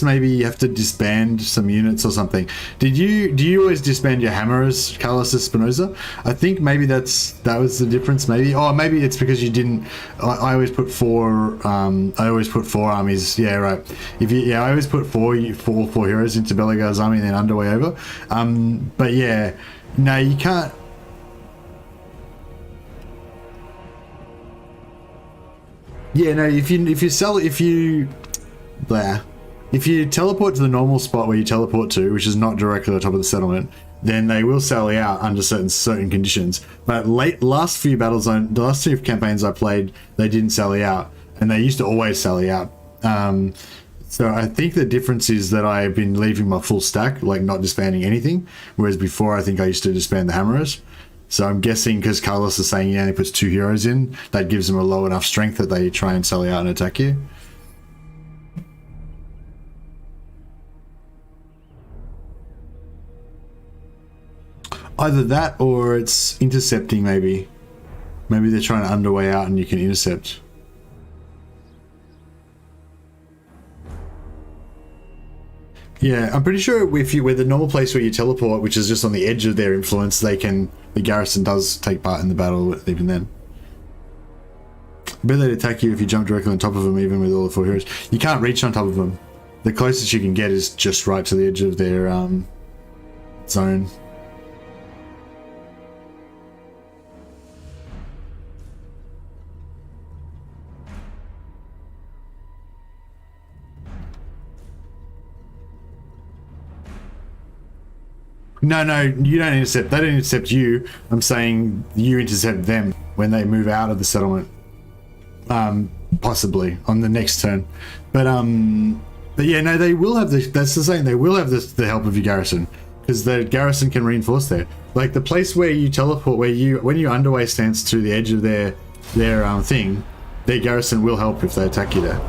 maybe you have to disband some units or something. Do you always disband your hammerers, Carlos Espinosa? I think maybe that was the difference. Maybe maybe it's because you didn't. I always put four. I always put four armies. Yeah, right. I always put four heroes into Belegar's army and then underway over. But yeah, no, you can't. Yeah, no, if you teleport to the normal spot where you teleport to, which is not directly on top of the settlement, then they will sally out under certain conditions. But last few campaigns I played, they didn't sally out, and they used to always sally out. So I think the difference is that I've been leaving my full stack, like not disbanding anything, whereas before I think I used to disband the hammerers. So I'm guessing because Carlos is saying he only puts 2 heroes in, that gives them a low enough strength that they try and sally out and attack you. Either that or it's intercepting, maybe. Maybe they're trying to underway out and you can intercept. Yeah, I'm pretty sure if you were the normal place where you teleport, which is just on the edge of their influence, the garrison does take part in the battle even then. I bet they'd attack you if you jump directly on top of them, even with all the 4 heroes. You can't reach on top of them. The closest you can get is just right to the edge of their zone. No, you don't intercept. They don't intercept you. I'm saying you intercept them when they move out of the settlement. Possibly on the next turn. But yeah, no, they will have the. That's the saying. They will have the help of your garrison, because the garrison can reinforce there. Like the place where you teleport, when you underway stance to the edge of their thing, their garrison will help if they attack you there.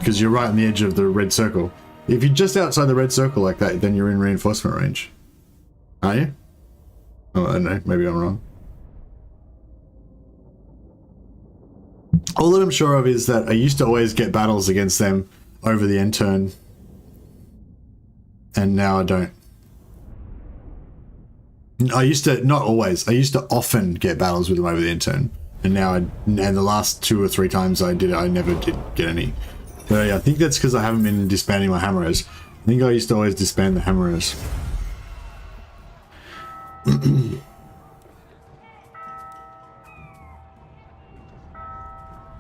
Because you're right on the edge of the red circle. If you're just outside the red circle like that, then you're in reinforcement range. Are you? Oh, I don't know. Maybe I'm wrong. All that I'm sure of is that I used to always get battles against them over the end turn. And now I don't. I used to, not always, I used to often get battles with them over the end turn. And now, and the last 2 or 3 times I did it, I never did get any. But yeah, I think that's because I haven't been disbanding my hammerers. I think I used to always disband the hammerers.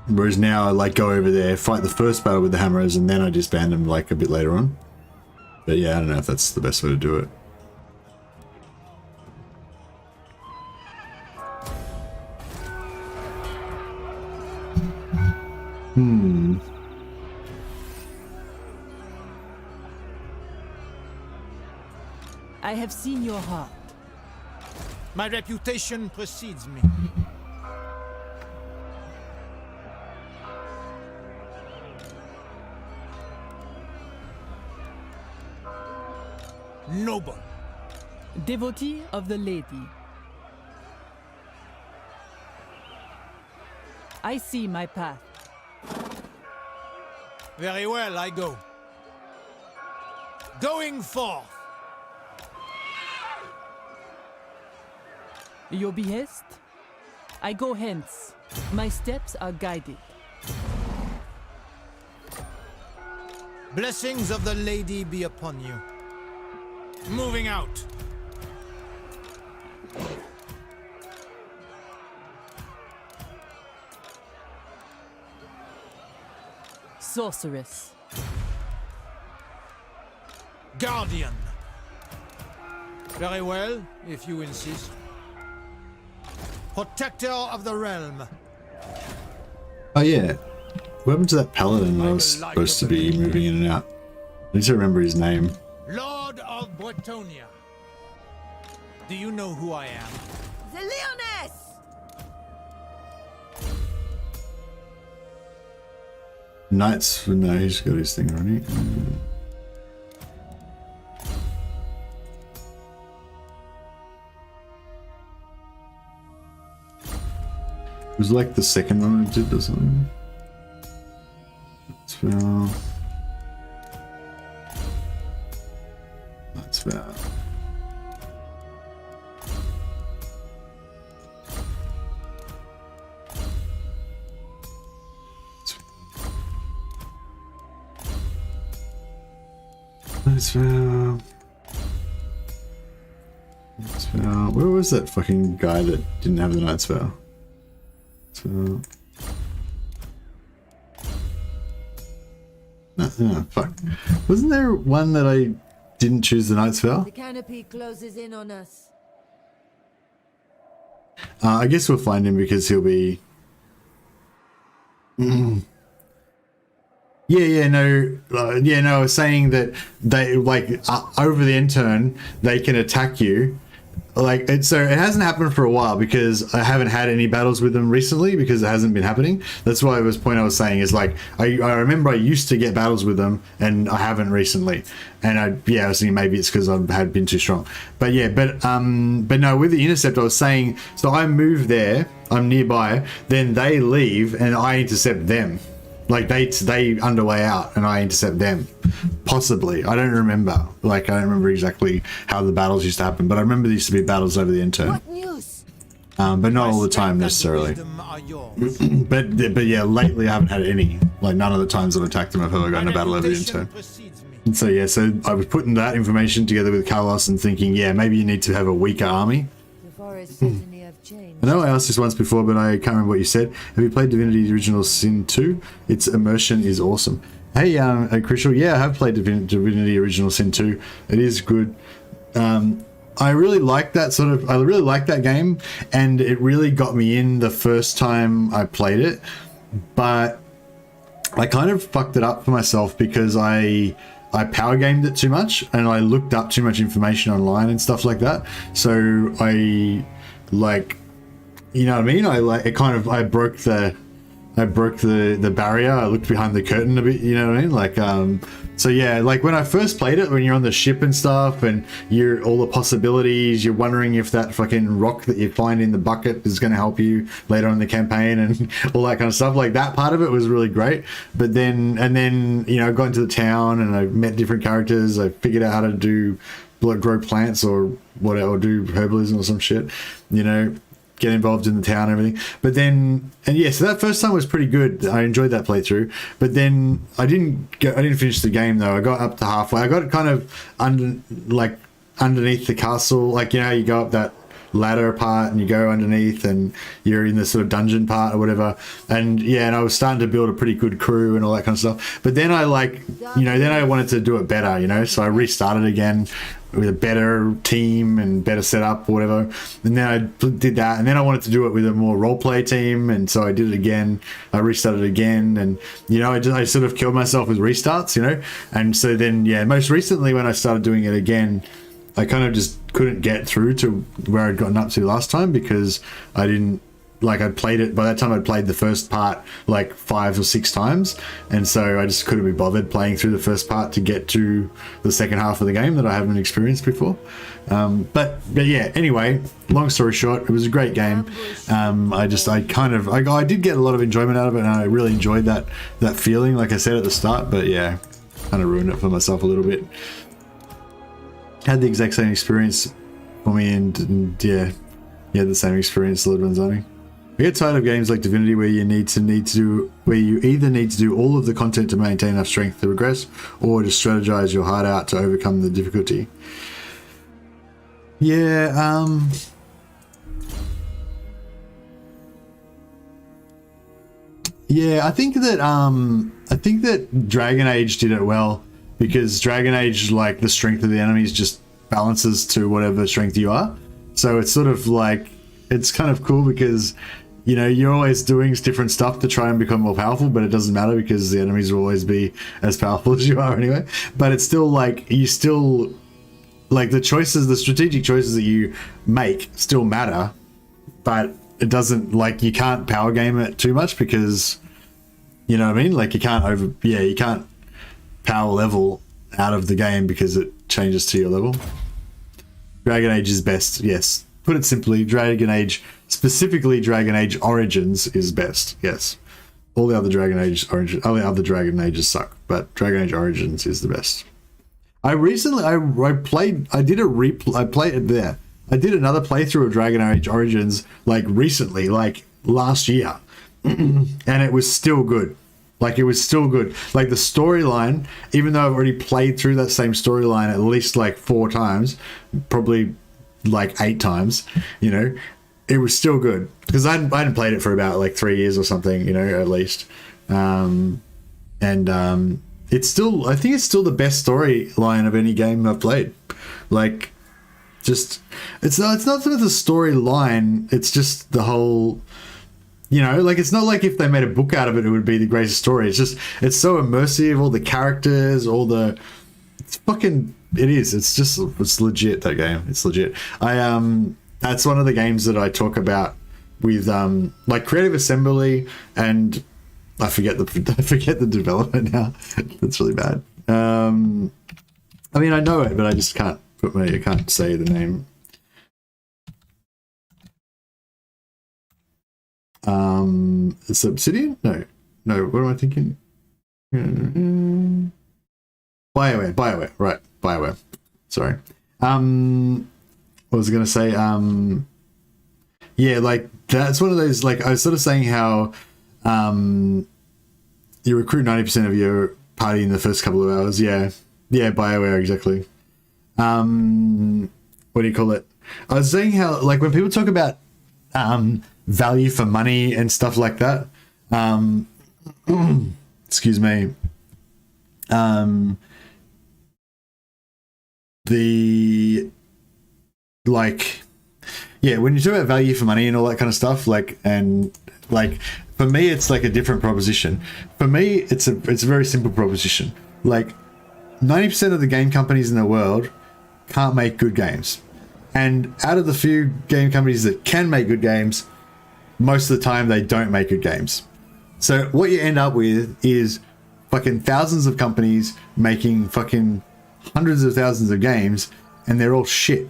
Whereas now I like go over there, fight the first battle with the hammerers, and then I disband them like a bit later on. But yeah, I don't know if that's the best way to do it. I have seen your heart. My reputation precedes me. Noble. Devotee of the lady. I see my path. Very well, I go. Going forth. Your behest? I go hence. My steps are guided. Blessings of the lady be upon you. Moving out. Sorceress. Guardian. Very well, if you insist. Protector of the realm. Oh yeah. What happened to that paladin I was supposed to be moving in and out? I need to remember his name. Lord of Bretonnia. Do you know who I am? The Lyonesse! Knights, no, he's got his thing already. It was like the second one I did or something. That's fair. That's fair. That's fair. That's fair. Where was that fucking guy that didn't have the Knight's Vow? So, no, fuck. Wasn't there one that I didn't choose the Knight's Vow? The canopy closes in on us. I guess we'll find him because he'll be... No, I was saying that they, like, over the end turn, they can attack you. Like, so it hasn't happened for a while because I haven't had any battles with them recently because it hasn't been happening. That's why the point I was saying is, like, I remember I used to get battles with them and I haven't recently. And I was thinking maybe it's because I had been too strong. But yeah, but no, with the intercept I was saying, so I move there, I'm nearby, then they leave and I intercept them. Like they underway out and I intercept them. Possibly. I don't remember. Like, I don't remember exactly how the battles used to happen, but I remember there used to be battles over the end turn. What news? But not all the time necessarily. but yeah, lately I haven't had any. Like, none of the times I've attacked them I've ever gotten a battle over the end turn. And so yeah, so I was putting that information together with Carlos and thinking, yeah, maybe you need to have a weaker army. The forests certainly have changed. I know I asked this once before, but I can't remember what you said. Have you played Divinity: The Original Sin 2? Its immersion is awesome. Hey, Crucial. Yeah, I have played Divinity Original Sin 2. It is good. I really like that I really like that game, and it really got me in the first time I played it, but I kind of fucked it up for myself because I power gamed it too much, and I looked up too much information online and stuff like that. So I, like, you know what I mean? I broke the barrier. I looked behind the curtain a bit, you know what I mean? Like, so yeah, like when I first played it, when you're on the ship and stuff, and you're all the possibilities, you're wondering if that fucking rock that you find in the bucket is going to help you later on in the campaign and all that kind of stuff. Like, that part of it was really great. But then, you know, I got into the town and I met different characters. I figured out how to grow plants or whatever, or do herbalism or some shit, you know, get involved in the town and everything. But then, and yeah, so that first time was pretty good. I enjoyed that playthrough. But then I didn't finish the game though. I got up to halfway. I got kind of underneath the castle, like, you know, you go up that ladder part and you go underneath and you're in the sort of dungeon part or whatever. And yeah, and I was starting to build a pretty good crew and all that kind of stuff. But then I then I wanted to do it better, you know, so I restarted again with a better team and better setup or whatever. And then I did that, and then I wanted to do it with a more roleplay team, and so I did it again. I restarted again, and you know, I sort of killed myself with restarts, you know. And so then, yeah, most recently when I started doing it again, I kind of just couldn't get through to where I'd gotten up to last time because I didn't, like, I'd played it, by that time I'd played the first part like 5 or 6 times, and so I just couldn't be bothered playing through the first part to get to the second half of the game that I haven't experienced before. But yeah, anyway, long story short, it was a great game. I did get a lot of enjoyment out of it, and I really enjoyed that feeling, like I said at the start, but yeah, kind of ruined it for myself a little bit. Had the exact same experience for me, and yeah, the same experience Lord Vanzani. I get tired of games like Divinity where you either need to do all of the content to maintain enough strength to progress, or just strategize your heart out to overcome the difficulty. Yeah, I think that Dragon Age did it well, because Dragon Age, like, the strength of the enemies just balances to whatever strength you are. So it's sort of like, it's kind of cool because, you know, you're always doing different stuff to try and become more powerful, but it doesn't matter because the enemies will always be as powerful as you are anyway. But it's still like, the strategic choices that you make still matter, but it doesn't, like, you can't power game it too much because, you know what I mean? Like, you can't power level out of the game because it changes to your level. Dragon Age is best, yes. Put it simply, Dragon Age, specifically Dragon Age Origins, is best, yes. All the other Dragon Ages suck, but Dragon Age Origins is the best. I did another playthrough of Dragon Age Origins, like, recently, like last year, and it was still good. Like, it was still good. Like, the storyline, even though I've already played through that same storyline at least like 4 times, probably like 8 times, you know, it was still good. Because I hadn't played it for about like 3 years or something, you know, at least. It's still, I think it's still the best storyline of any game I've played. Like, just, it's not sort of the storyline, it's just the whole... You know, like, it's not like if they made a book out of it, it would be the greatest story. It's just, it's so immersive, all the characters, it's legit, that game. It's legit. That's one of the games that I talk about with, like, Creative Assembly, and I forget the developer now. That's really bad. I mean, I know it, but I just can't say the name. It's Obsidian? No, what am I thinking? BioWare, right, BioWare. Sorry. What was I going to say? Yeah, like, that's one of those, like, I was sort of saying how you recruit 90% of your party in the first couple of hours. Yeah, BioWare, exactly. What do you call it? I was saying how, like, when people talk about value for money and stuff like that, excuse me, the like, yeah, when you talk about value for money and all that kind of stuff, like, and like for me, it's like a different proposition. For me, it's a very simple proposition. Like 90% of the game companies in the world can't make good games, and out of the few game companies that can make good games, most of the time they don't make good games. So what you end up with is fucking thousands of companies making fucking hundreds of thousands of games, and they're all shit.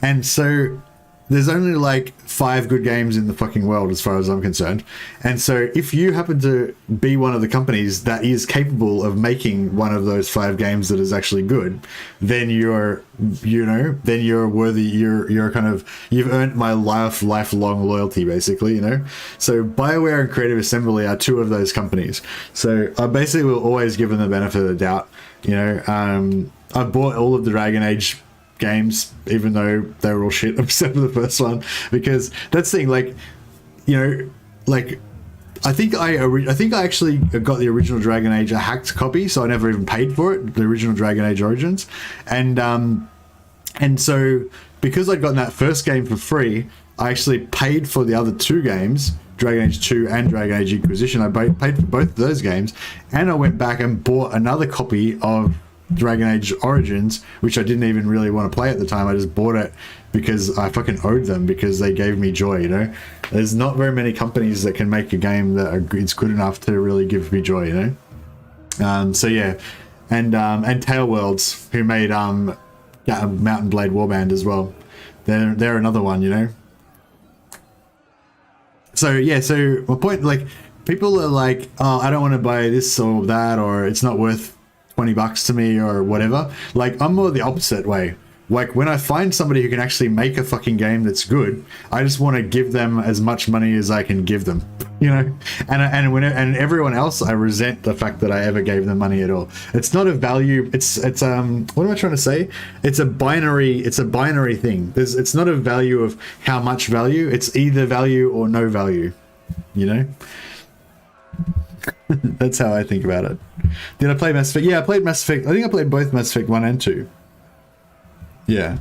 And so there's only like 5 good games in the fucking world as far as I'm concerned. And so if you happen to be one of the companies that is capable of making one of those 5 games that is actually good, then you're, you know, then you're worthy, you're kind of, you've earned my lifelong loyalty, basically, you know. So BioWare and Creative Assembly are 2 of those companies. So I basically will always give them the benefit of the doubt, you know. I bought all of the Dragon Age games, even though they were all shit except for the first one, because that's the thing, like, you know, like I think I actually got the original Dragon Age a hacked copy, so I never even paid for it, the original Dragon Age Origins, and so because I'd gotten that first game for free, I actually paid for the other 2 games, Dragon Age 2 and Dragon Age Inquisition. I paid for both of those games, and I went back and bought another copy of Dragon Age Origins, which I didn't even really want to play at the time. I just bought it because I fucking owed them, because they gave me joy, you know. There's not very many companies that can make a game that it's good enough to really give me joy, you know. So yeah, and Tail Worlds, who made Mountain Blade Warband as well, they're another one, you know. So yeah, so my point, like, people are like, oh, I don't want to buy this or that, or it's not worth $20 to me or whatever. Like, I'm more the opposite way. Like, when I find somebody who can actually make a fucking game that's good, I just want to give them as much money as I can give them, you know. And everyone else, I resent the fact that I ever gave them money at all. It's not a value. It's what am I trying to say? It's a binary thing. It's not a value of how much value. It's either value or no value, you know. That's how I think about it. Did I play Mass Effect? Yeah, I played Mass Effect. I think I played both Mass Effect 1 and 2. Yeah.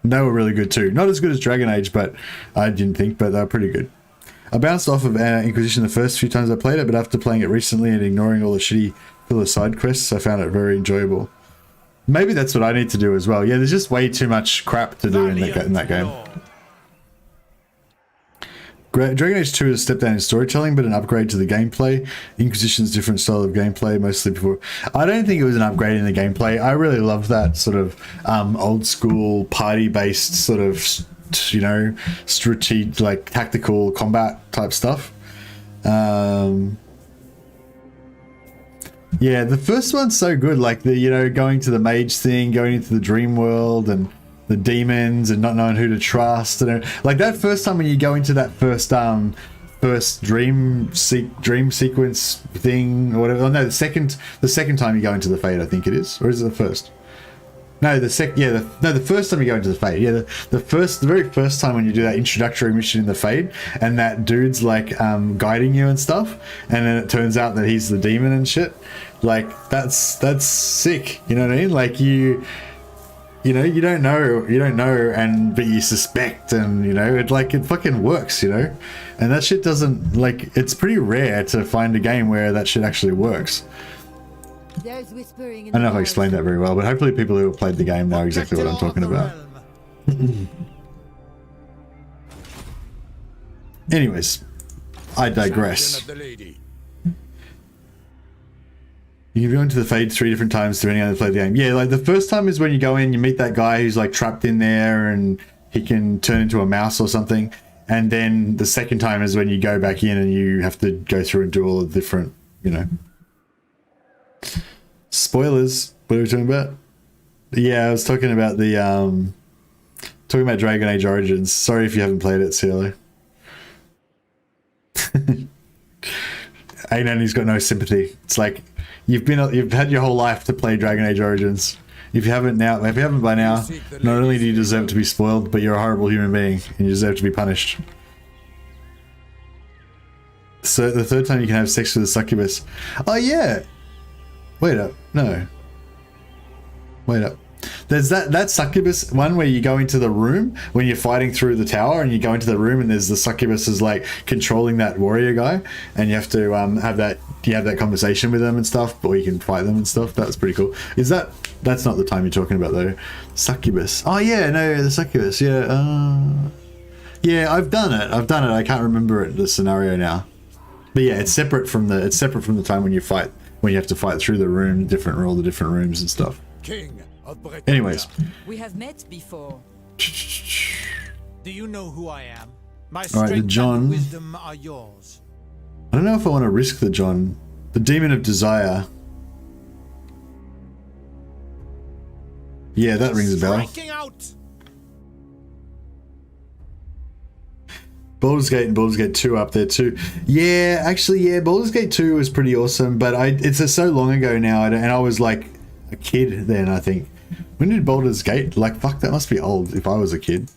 They were really good too. Not as good as Dragon Age, but I didn't think, but they were pretty good. I bounced off of Inquisition the first few times I played it, but after playing it recently and ignoring all the shitty filler side quests, I found it very enjoyable. Maybe that's what I need to do as well. Yeah, there's just way too much crap to do in that game. Dragon Age 2 is a step down in storytelling, but an upgrade to the gameplay. Inquisition's different style of gameplay, mostly before. I don't think it was an upgrade in the gameplay. I really love that sort of old school party-based sort of, you know, strategic, like tactical combat type stuff. Yeah, the first one's so good. Like the, you know, going to the mage thing, going into the dream world, and the demons, and not knowing who to trust, and like that first time when you go into that first dream sequence thing or whatever. Oh no, the second time you go into the Fade, I think it is, or is it the first? No, the first time you go into the Fade. Yeah, the very first time when you do that introductory mission in the Fade, and that dude's like guiding you and stuff, and then it turns out that he's the demon and shit. Like that's sick. You know what I mean? Like you know, you don't know, and but you suspect, and you know, it fucking works, you know, and that shit doesn't, like, it's pretty rare to find a game where that shit actually works. There's whispering in I don't know if I explained that very well, but hopefully people who have played the game know exactly what I'm talking about. Anyways, I digress. You can go into the Fade 3 different times depending on how to play the game. Yeah, like the first time is when you go in, you meet that guy who's like trapped in there and he can turn into a mouse or something. And then the second time is when you go back in and you have to go through and do all the different, you know. Spoilers. What are we talking about? Yeah, I was talking about the talking about Dragon Age Origins. Sorry if you haven't played it, CLO. He's got no sympathy. It's like you've had your whole life to play Dragon Age Origins. If you haven't by now, not only do you deserve to be spoiled, but you're a horrible human being and you deserve to be punished. So the third time you can have sex with a succubus. Oh yeah. Wait up. No. Wait up. There's that succubus one where you go into the room when you're fighting through the tower, and you go into the room and there's the succubus is like controlling that warrior guy, and you have to have that conversation with them and stuff, or you can fight them and stuff. That's pretty cool. That's not the time you're talking about though? Succubus. Oh yeah, no, the succubus. Yeah. Yeah, I've done it. I can't remember the scenario now. But yeah, it's separate from the time when you have to fight through the room, all the different rooms and stuff. King of Bretonnia. Anyways. We have met before. Do you know who I am? My All right, the strength John. and wisdom are yours. I don't know if I want to risk the John. The Demon of Desire. Yeah, that rings a bell. Striking out. Baldur's Gate and Baldur's Gate 2 up there too. Yeah, actually, yeah, Baldur's Gate 2 was pretty awesome, but it's so long ago now, and I was like a kid then, I think. When did Baldur's Gate? Like, fuck, that must be old if I was a kid.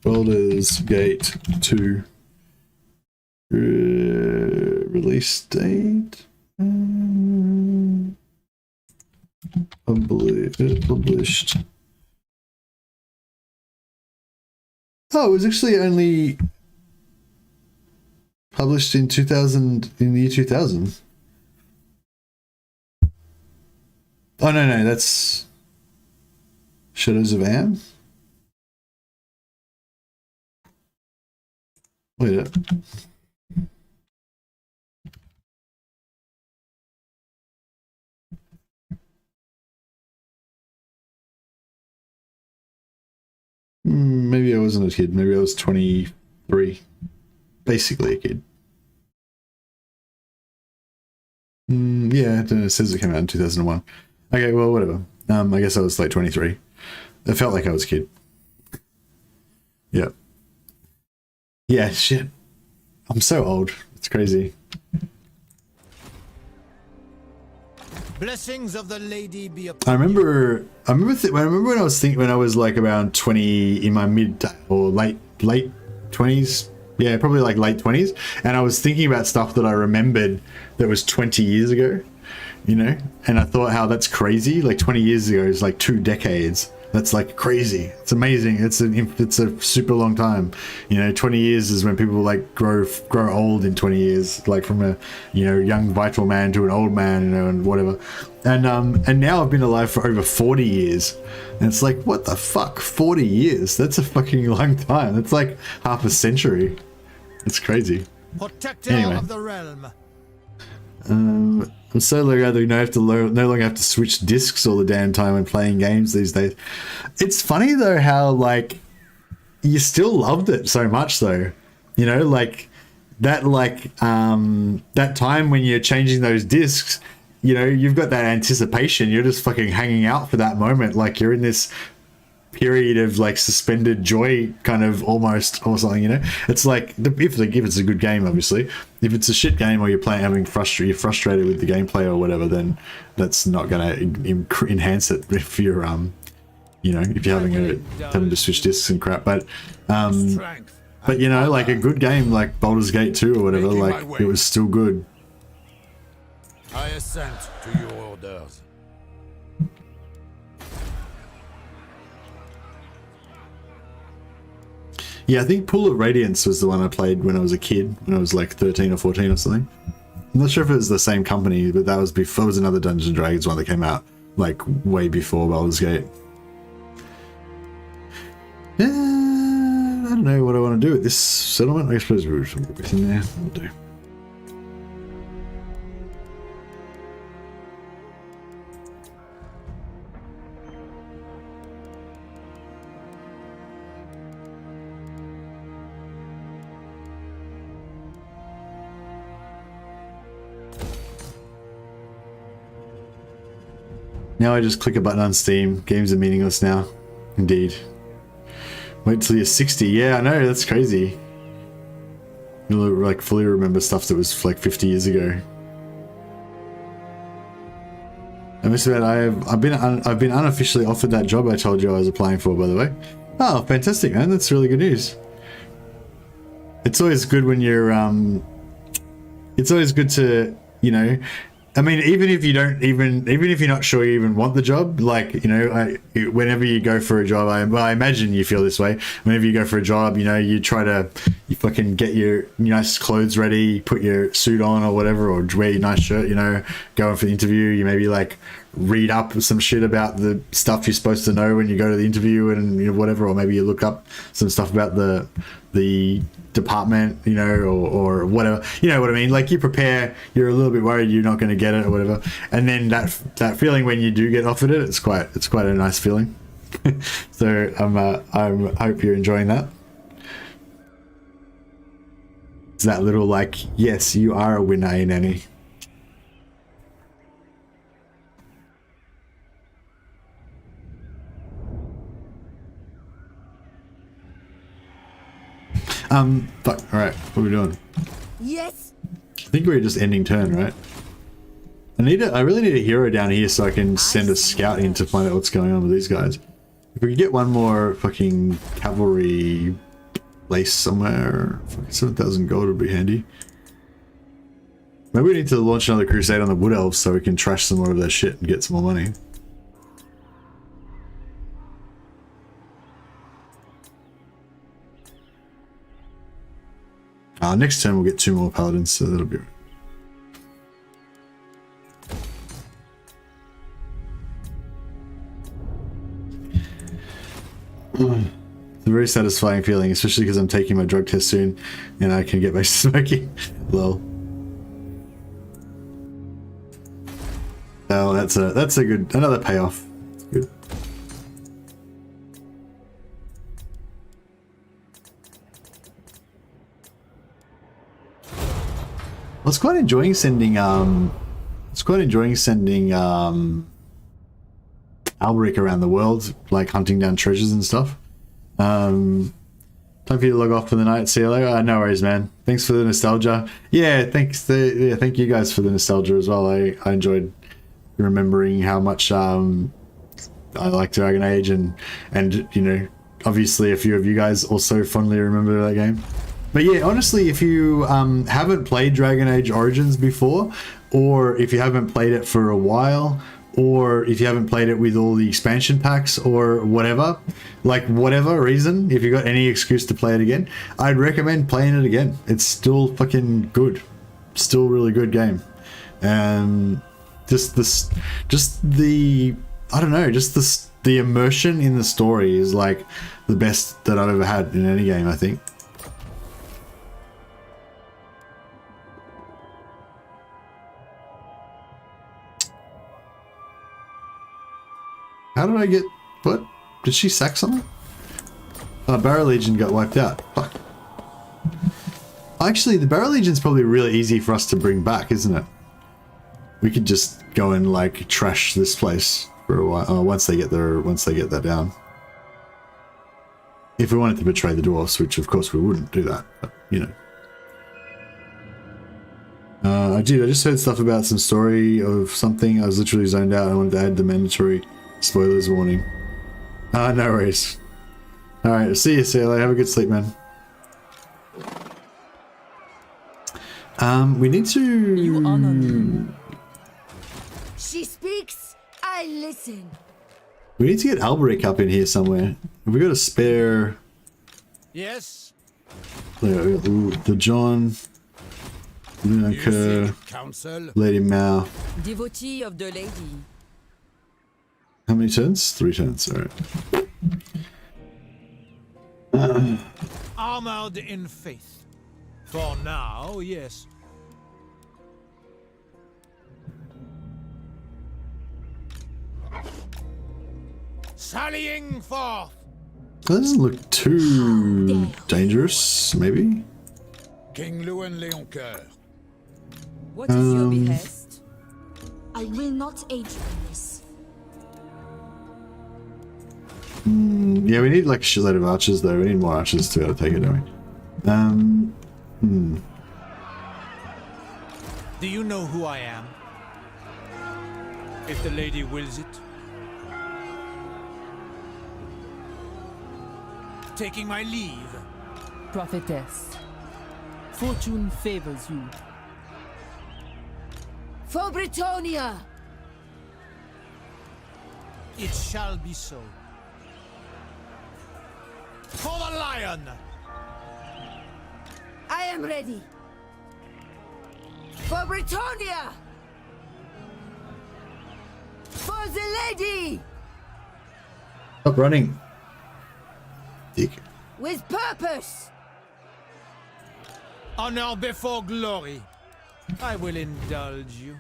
Baldur's Gate 2. Release date? Published. Oh, it was actually only published in the year 2000. Oh, no, that's Shadows of Am? Wait up. Maybe I wasn't a kid. Maybe I was 23. Basically a kid. Yeah, it says it came out in 2001. Okay, well, whatever. I guess I was like 23. It felt like I was a kid. Yeah. Yeah, shit. I'm so old. It's crazy. Blessings of the lady be upon I remember when I was like around 20, in my mid or late 20s. Yeah, probably like late 20s, and I was thinking about stuff that I remembered that was 20 years ago, you know, and I thought how that's crazy. Like 20 years ago is like 2 decades. That's like crazy. It's amazing. It's a super long time. You know, 20 years is when people like grow old in 20 years, like from a, you know, young vital man to an old man, you know, and whatever. And now I've been alive for over 40 years. And it's like, what the fuck? 40 years? That's a fucking long time. That's like half a century. It's crazy. Protector Anyway. of the realm. I'm so glad that no longer have to switch discs all the damn time when playing games these days. It's funny though how like you still loved it so much though, you know, like that time when you're changing those discs, you know, you've got that anticipation. You're just fucking hanging out for that moment, like you're in this period of like suspended joy kind of almost or something, you know. It's like if it's a good game, obviously. If it's a shit game or you're you're frustrated with the gameplay or whatever, then that's not gonna enhance it if you're you know, if you're having to switch discs and crap. But you know, like a good game like Baldur's Gate 2 or whatever, like it was still good. I assent to your orders. Yeah, I think Pool of Radiance was the one I played when I was a kid, when I was like 13 or 14 or something. I'm not sure if it was the same company, but that was before. It was another Dungeons and Dragons one that came out like way before Baldur's Gate. I don't know what I want to do with this settlement. I suppose we'll put everything there. We'll do. Now I just click a button on Steam. Games are meaningless now. Indeed. Wait till you're 60. Yeah, I know, that's crazy. You'll like fully remember stuff that was like 50 years ago. I must admit, I've been unofficially offered that job I told you I was applying for, by the way. Oh, fantastic, man. That's really good news. It's always good when you're it's always good to, you know, I mean, even if you're not sure you even want the job, like, you know, whenever you go for a job, I imagine you feel this way. Whenever you go for a job, you know, you fucking get your nice clothes ready, put your suit on or whatever, or wear your nice shirt, you know, go in for the interview. You maybe like read up some shit about the stuff you're supposed to know when you go to the interview and you know, whatever, or maybe you look up some stuff about the department, you know, or whatever, you know what I mean? Like you prepare, you're a little bit worried you're not going to get it or whatever, and then that feeling when you do get offered it, it's quite a nice feeling. So I hope you're enjoying that. It's that little like, yes, you are a winner in any. Fuck, alright, what are we doing? Yes. I think we're just ending turn, right? I really need a hero down here so I can send a scout in to find out what's going on with these guys. If we could get one more fucking cavalry place somewhere, 7,000 gold would be handy. Maybe we need to launch another crusade on the Wood Elves so we can trash some more of their shit and get some more money. Next turn we'll get 2 more paladins, so that'll be right. It's a very satisfying feeling, especially because I'm taking my drug test soon and I can get back to smoking. Lol. Oh, that's a good, another payoff. That's good. I was quite enjoying sending Alberic around the world, like hunting down treasures and stuff. Time for you to log off for the night. See you later. No worries, man. Thanks for the nostalgia. Yeah, thanks. Thank you guys for the nostalgia as well. I enjoyed remembering how much I like Dragon Age, and you know, obviously a few of you guys also fondly remember that game. But yeah, honestly, if you haven't played Dragon Age Origins before, or if you haven't played it for a while, or if you haven't played it with all the expansion packs or whatever, like whatever reason, if you got any excuse to play it again, I'd recommend playing it again. It's still fucking good. Still really good game. And just the immersion in the story is like the best that I've ever had in any game, I think. How did I get... what? Did she sack someone? Oh, Barrow Legion got wiped out. Fuck. Actually, the Barrow Legion's probably really easy for us to bring back, isn't it? We could just go and, like, trash this place for a while. Once they get that down. If we wanted to betray the dwarfs, which of course we wouldn't do that, but, you know. I just heard stuff about some story of something. I was literally zoned out. I wanted to add the mandatory spoilers warning. No worries. Alright, see you, Sailor. Have a good sleep, man. We need to... You honor me. She speaks, I listen. We need to get Alberic up in here somewhere. Have we got a spare... Yes? The John... Leoncoeur, Lady Mao. Devotee of the lady. How many turns? 3 turns, alright. Armored in faith. For now, yes. Sallying forth. That doesn't look too dangerous, maybe? King Louen Leoncoeur. What is your behest? I will not aid you in this. Yeah, we need like a shitload of archers though. We need more archers to be able to take it, don't we? Do you know who I am? If the lady wills it. Taking my leave. Prophetess, fortune favors you. For Bretonnia! It shall be so. For the lion! I am ready. For Bretonnia! For the lady! Stop running. Dick. With purpose! Honor before glory. I will indulge you.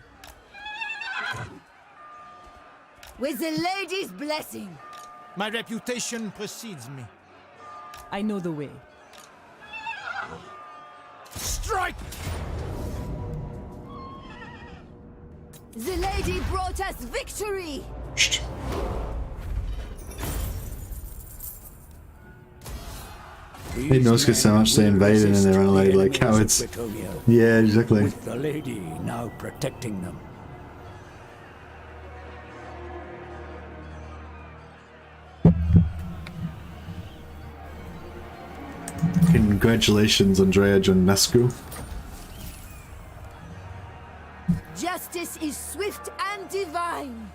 With the lady's blessing. My reputation precedes me. I know the way. Strike! The lady brought us victory! They know us so much they invaded and they're unloaded like cowards. Yeah, exactly. With the lady now protecting them. Congratulations, Andrea Jonescu. Justice is swift and divine.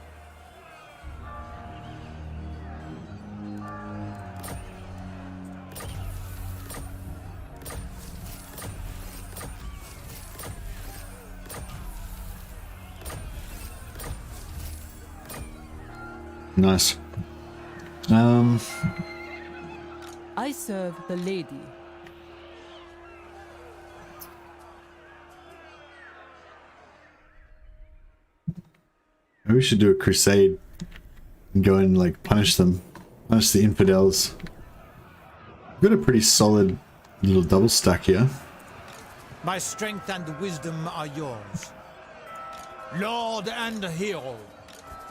Nice. I serve the lady. Maybe we should do a crusade and go and like punish them. Punish the infidels. We've got a pretty solid little double stack here. My strength and wisdom are yours. Lord and hero.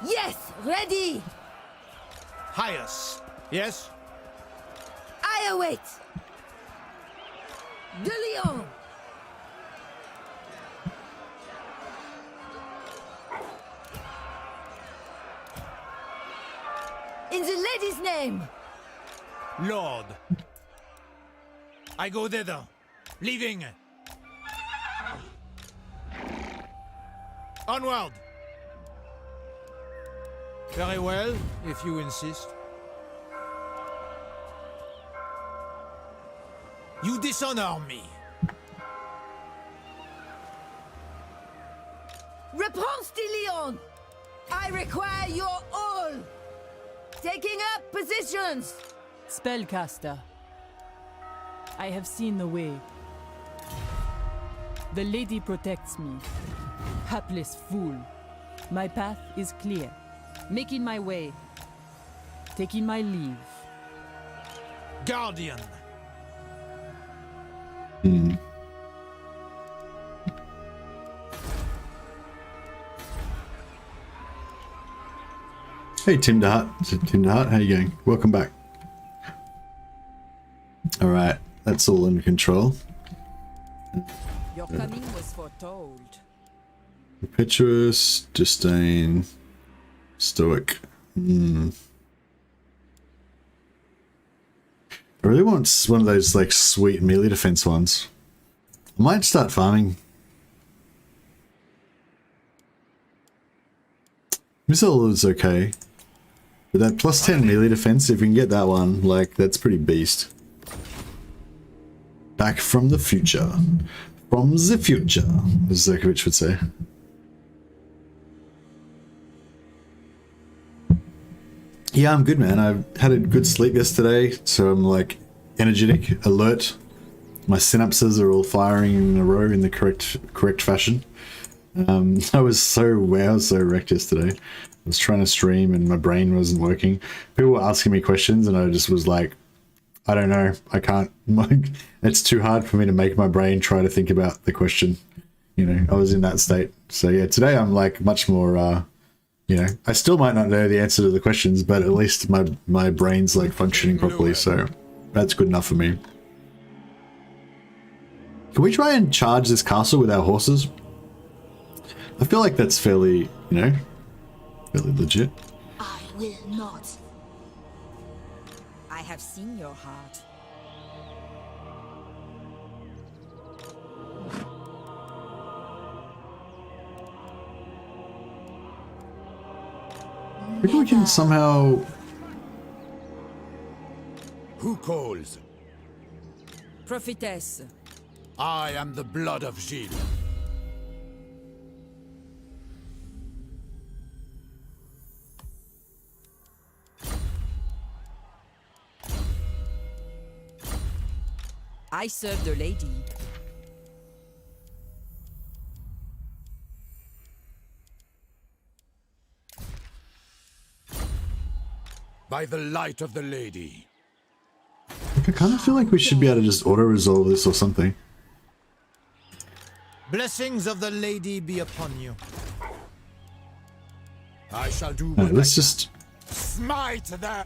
Yes, ready! Highest. Yes? I await! De Lyon! In the lady's name! Lord. I go thither. Leaving. Onward! Very well, if you insist. You dishonor me. Repanse de Lyon! I require your all! Taking up positions! Spellcaster. I have seen the way. The lady protects me. Hapless fool. My path is clear. Making my way. Taking my leave. Guardian. Hey Tim DeHart. Tim DeHart, how you going? Welcome back. Alright, that's all under control. Your coming was foretold. Impetuous, disdain, stoic. I really want one of those like sweet melee defense ones. I might start farming. Missile is okay. But that plus 10 melee defense, if you can get that one, like, that's pretty beast. Back from the future. From the future, as Zerkovich would say. Yeah, I'm good, man. I had a good sleep yesterday, so I'm like energetic, alert. My synapses are all firing in a row in the correct fashion. I was so wrecked yesterday. I was trying to stream and my brain wasn't working. People were asking me questions and I just was like, I don't know. I can't. It's too hard for me to make my brain try to think about the question. You know, I was in that state. So yeah, today I'm like much more, you know, I still might not know the answer to the questions, but at least my brain's like functioning properly. So that's good enough for me. Can we try and charge this castle with our horses? I feel like that's fairly, you know, fairly legit. I will not. I have seen your heart. think we can somehow... Who calls? Prophetess. I am the blood of Gilles. I serve the lady. By the light of the lady. I kind of feel like we should be able to just auto-resolve this or something. Blessings of the lady be upon you. I shall do No, what let's I just... smite them.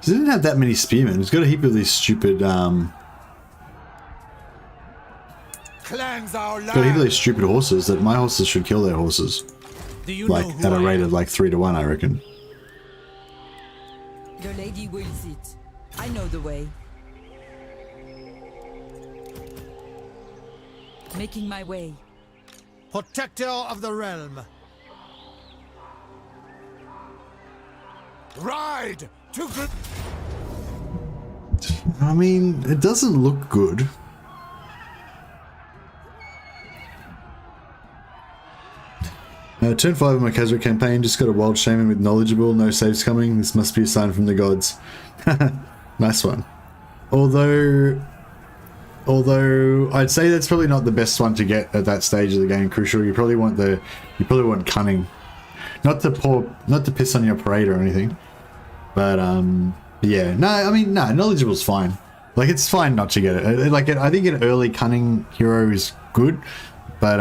He didn't have that many spearmen. He's got a heap of these stupid, Cleanse our got a heap of land. these stupid horses that my horses should kill their horses. Do you Like, know who at a I rate am? of like 3 to 1, I reckon. The lady wills it. I know the way. Making my way. Protector of the realm. Ride to I mean, it doesn't look good. Turn 5 of my casual campaign, just got a wild shaman with knowledgeable, no saves coming. This must be a sign from the gods. Nice one. Although I'd say that's probably not the best one to get at that stage of the game. Crucial, you probably want cunning. Not to piss on your parade or anything. But yeah, no, I mean, no, knowledgeable's fine. Like, it's fine not to get it. I think an early cunning hero is good, but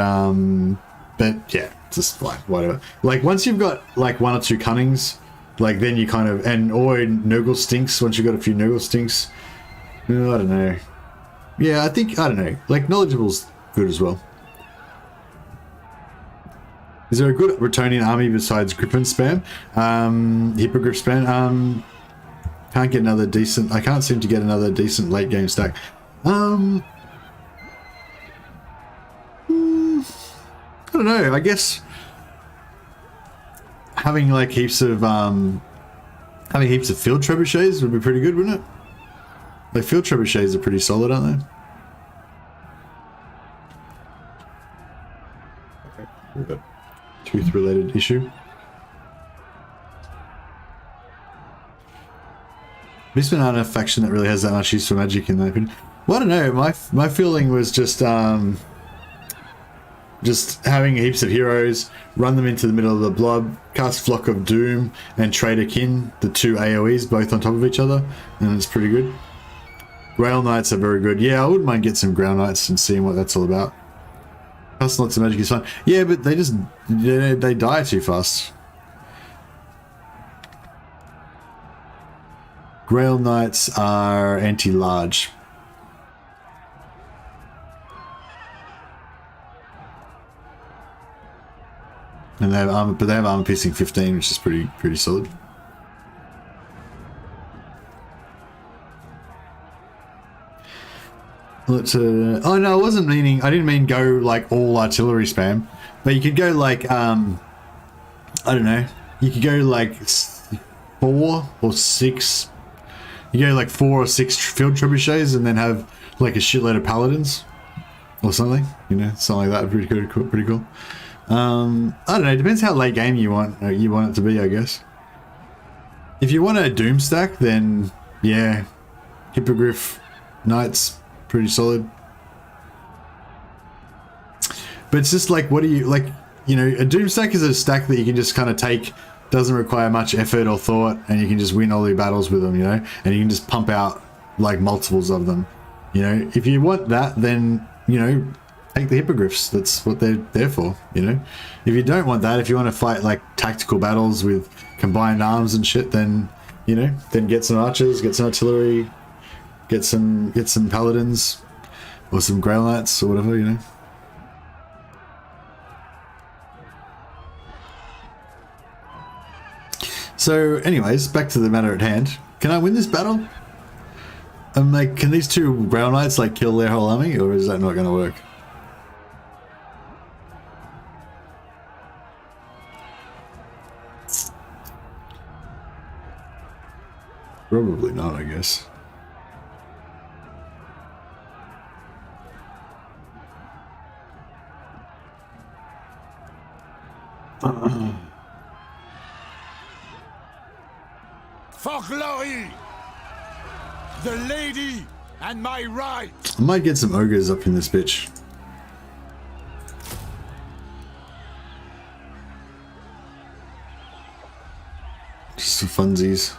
yeah, just like whatever. Like, once you've got like 1 or 2 cunnings, like then you kind of, or Nurgle stinks. Once you've got a few Nurgle stinks, I don't know. Yeah, I don't know. Like, knowledgeable's good as well. Is there a good Bretonnian army besides Griffin spam? Hippogriff spam? Can't get another decent... I can't seem to get another decent late game stack. I don't know. I guess having like heaps of field trebuchets would be pretty good, wouldn't it? Like, field trebuchets are pretty solid, aren't they? Okay, we've got tooth-related issue. Beastmen aren't a faction that really has that much use for magic in my opinion. Well, I don't know. My feeling was just having heaps of heroes, run them into the middle of the blob, cast Flock of Doom, and Traitor Kin, the 2 AoEs, both on top of each other, and it's pretty good. Grail Knights are very good. Yeah, I wouldn't mind getting some Grail Knights and seeing what that's all about. Casting lots of magic is fun. Yeah, but they just... they die too fast. Grail Knights are anti-large. And they have armor, but they have armor piercing 15, which is pretty solid. Let's oh no, I wasn't meaning, I didn't mean go like all artillery spam, but you could go like I don't know, you could go like 4 or 6. You go like 4 or 6 field trebuchets and then have like a shitload of paladins or something, you know, something like that. Pretty good, pretty cool. I don't know, it depends how late game you want it to be, I guess. If you want a Doom stack, then yeah, Hippogriff Knights, pretty solid. But it's just like, what do you, like, you know, a Doom stack is a stack that you can just kind of take, doesn't require much effort or thought, and you can just win all your battles with them, you know, and you can just pump out like multiples of them, you know. If you want that, then, you know, take the Hippogriffs. That's what they're there for, you know. If you don't want that, if you want to fight like tactical battles with combined arms and shit, then, you know, then get some archers, get some artillery, get some paladins or some Grail Knights or whatever, you know. So anyways, back to the matter at hand. Can I win this battle? I'm like, can these two Brown Knights like kill their whole army, or is that not going to work? Probably not, I guess. For glory! The lady and my right! I might get some ogres up in this bitch. Just for funsies.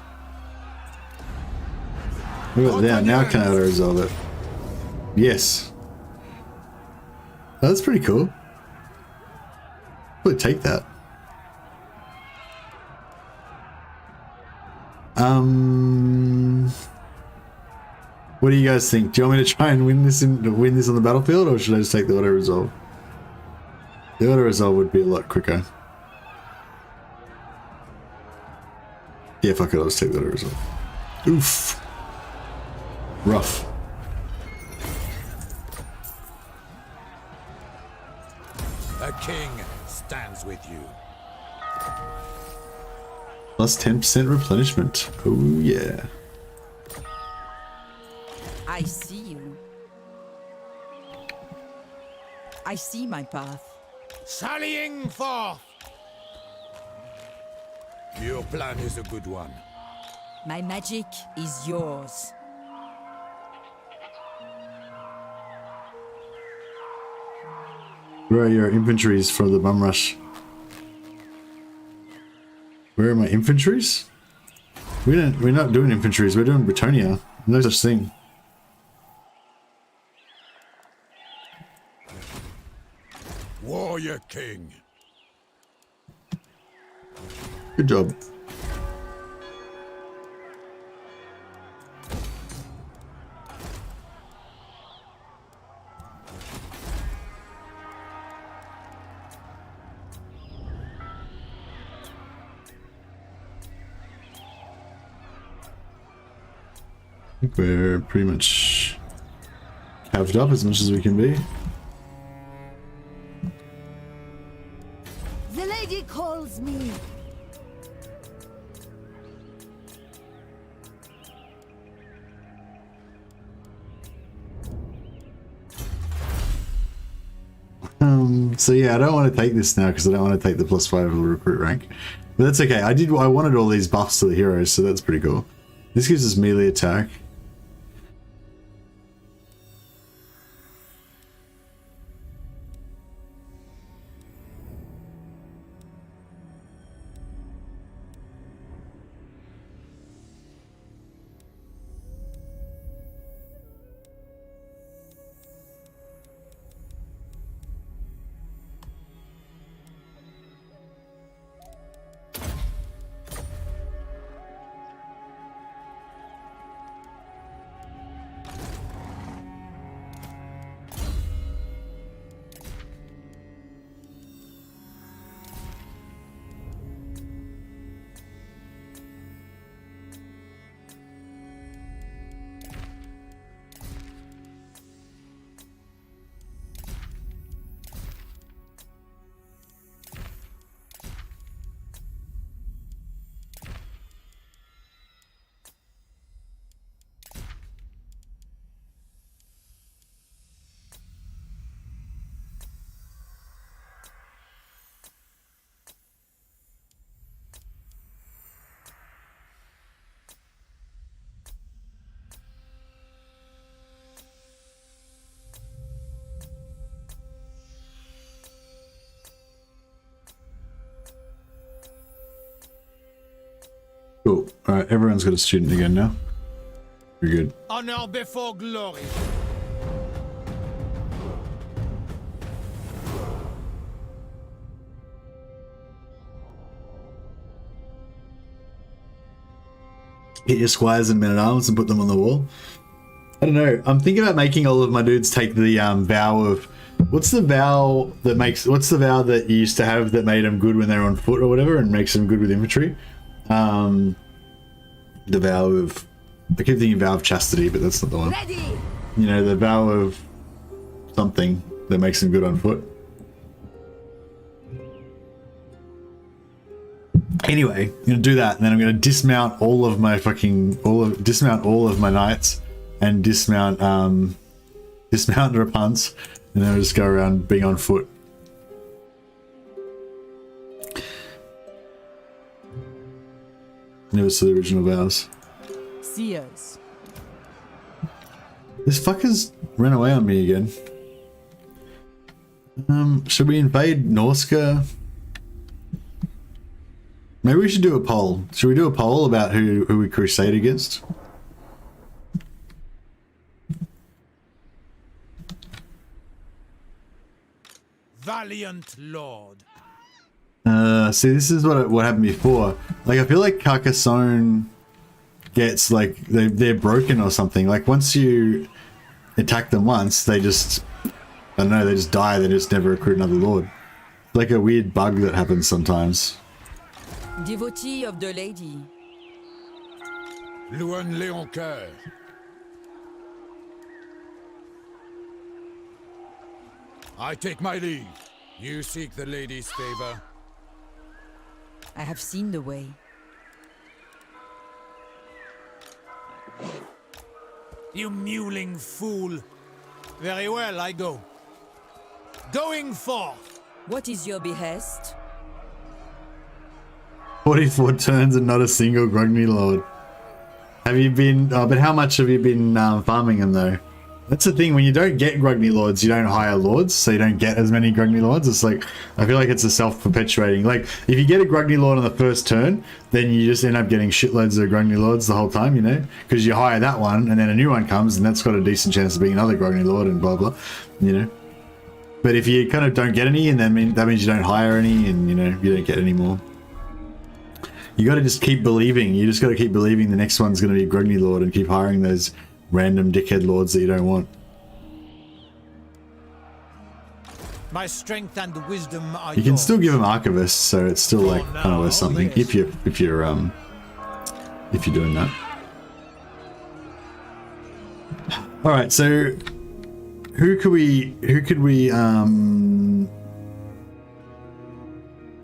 Look at that, now can I resolve it? Yes. Oh, that's pretty cool. Would take that. What do you guys think? Do you want me to try and win this on the battlefield, or should I just take the auto resolve? The auto resolve would be a lot quicker. Yeah, fuck it, I'll just take the auto resolve. Oof. Rough. A king stands with you. Plus 10% replenishment. Oh yeah. I see you. I see my path. Sallying forth! Your plan is a good one. My magic is yours. Where are your inventories for the bum rush? Where are my inventories? We're not doing inventories, we're doing Bretonnia. No such thing. Warrior King. Good job. I think we're pretty much halved up as much as we can be. The lady calls me. So yeah, I don't want to take this now because I don't want to take the +5 of the recruit rank. But that's okay. I wanted all these buffs to the heroes, so that's pretty cool. This gives us melee attack. Cool. Alright, everyone's got a student again now. We're good. Honor before glory. Get your squires and men-at-arms and put them on the wall. I don't know. I'm thinking about making all of my dudes take the vow of... What's the vow that you used to have that made them good when they're on foot or whatever and makes them good with infantry? The vow of I keep thinking vow of chastity, but that's not the one. Ready! You know, the vow of something that makes him good on foot. Anyway, I'm gonna do that, and then I'm gonna dismount all of my dismount all of my knights, and dismount Repanse, and then I'll just go around being on foot. Never saw the original vows. Seers. This fucker's ran away on me again. Should we invade Norska? Maybe we should do a poll. Should we do a poll about who we crusade against? Valiant lord. See, this is what happened before. Like, I feel like Carcassonne gets, like, they're broken or something. Like, once you attack them once, they just, I don't know, they just die. They just never recruit another lord. It's like a weird bug that happens sometimes. Devotee of the lady. Louen Leoncoeur. I take my leave. You seek the lady's favor. I have seen the way. You mewling fool. Very well, I go. Going forth. What is your behest? 44 turns and not a single Grogny Lord. Have you been... Oh, but how much have you been farming them, though? That's the thing, when you don't get Grogny Lords, you don't hire Lords, so you don't get as many Grogny Lords. It's like, I feel like it's a self-perpetuating. Like, if you get a Grogny Lord on the first turn, then you just end up getting shitloads of Grogny Lords the whole time, you know? Because you hire that one, and then a new one comes, and that's got a decent chance of being another Grogny Lord, and blah, blah, you know? But if you kind of don't get any, and then that means you don't hire any, and, you know, you don't get any more. You got to just keep believing. You just got to keep believing the next one's going to be a Grogny Lord and keep hiring those random dickhead lords that you don't want. My strength and wisdom are You can still give them archivists, so it's still like kind of worth something if you're doing that. All right, so who could we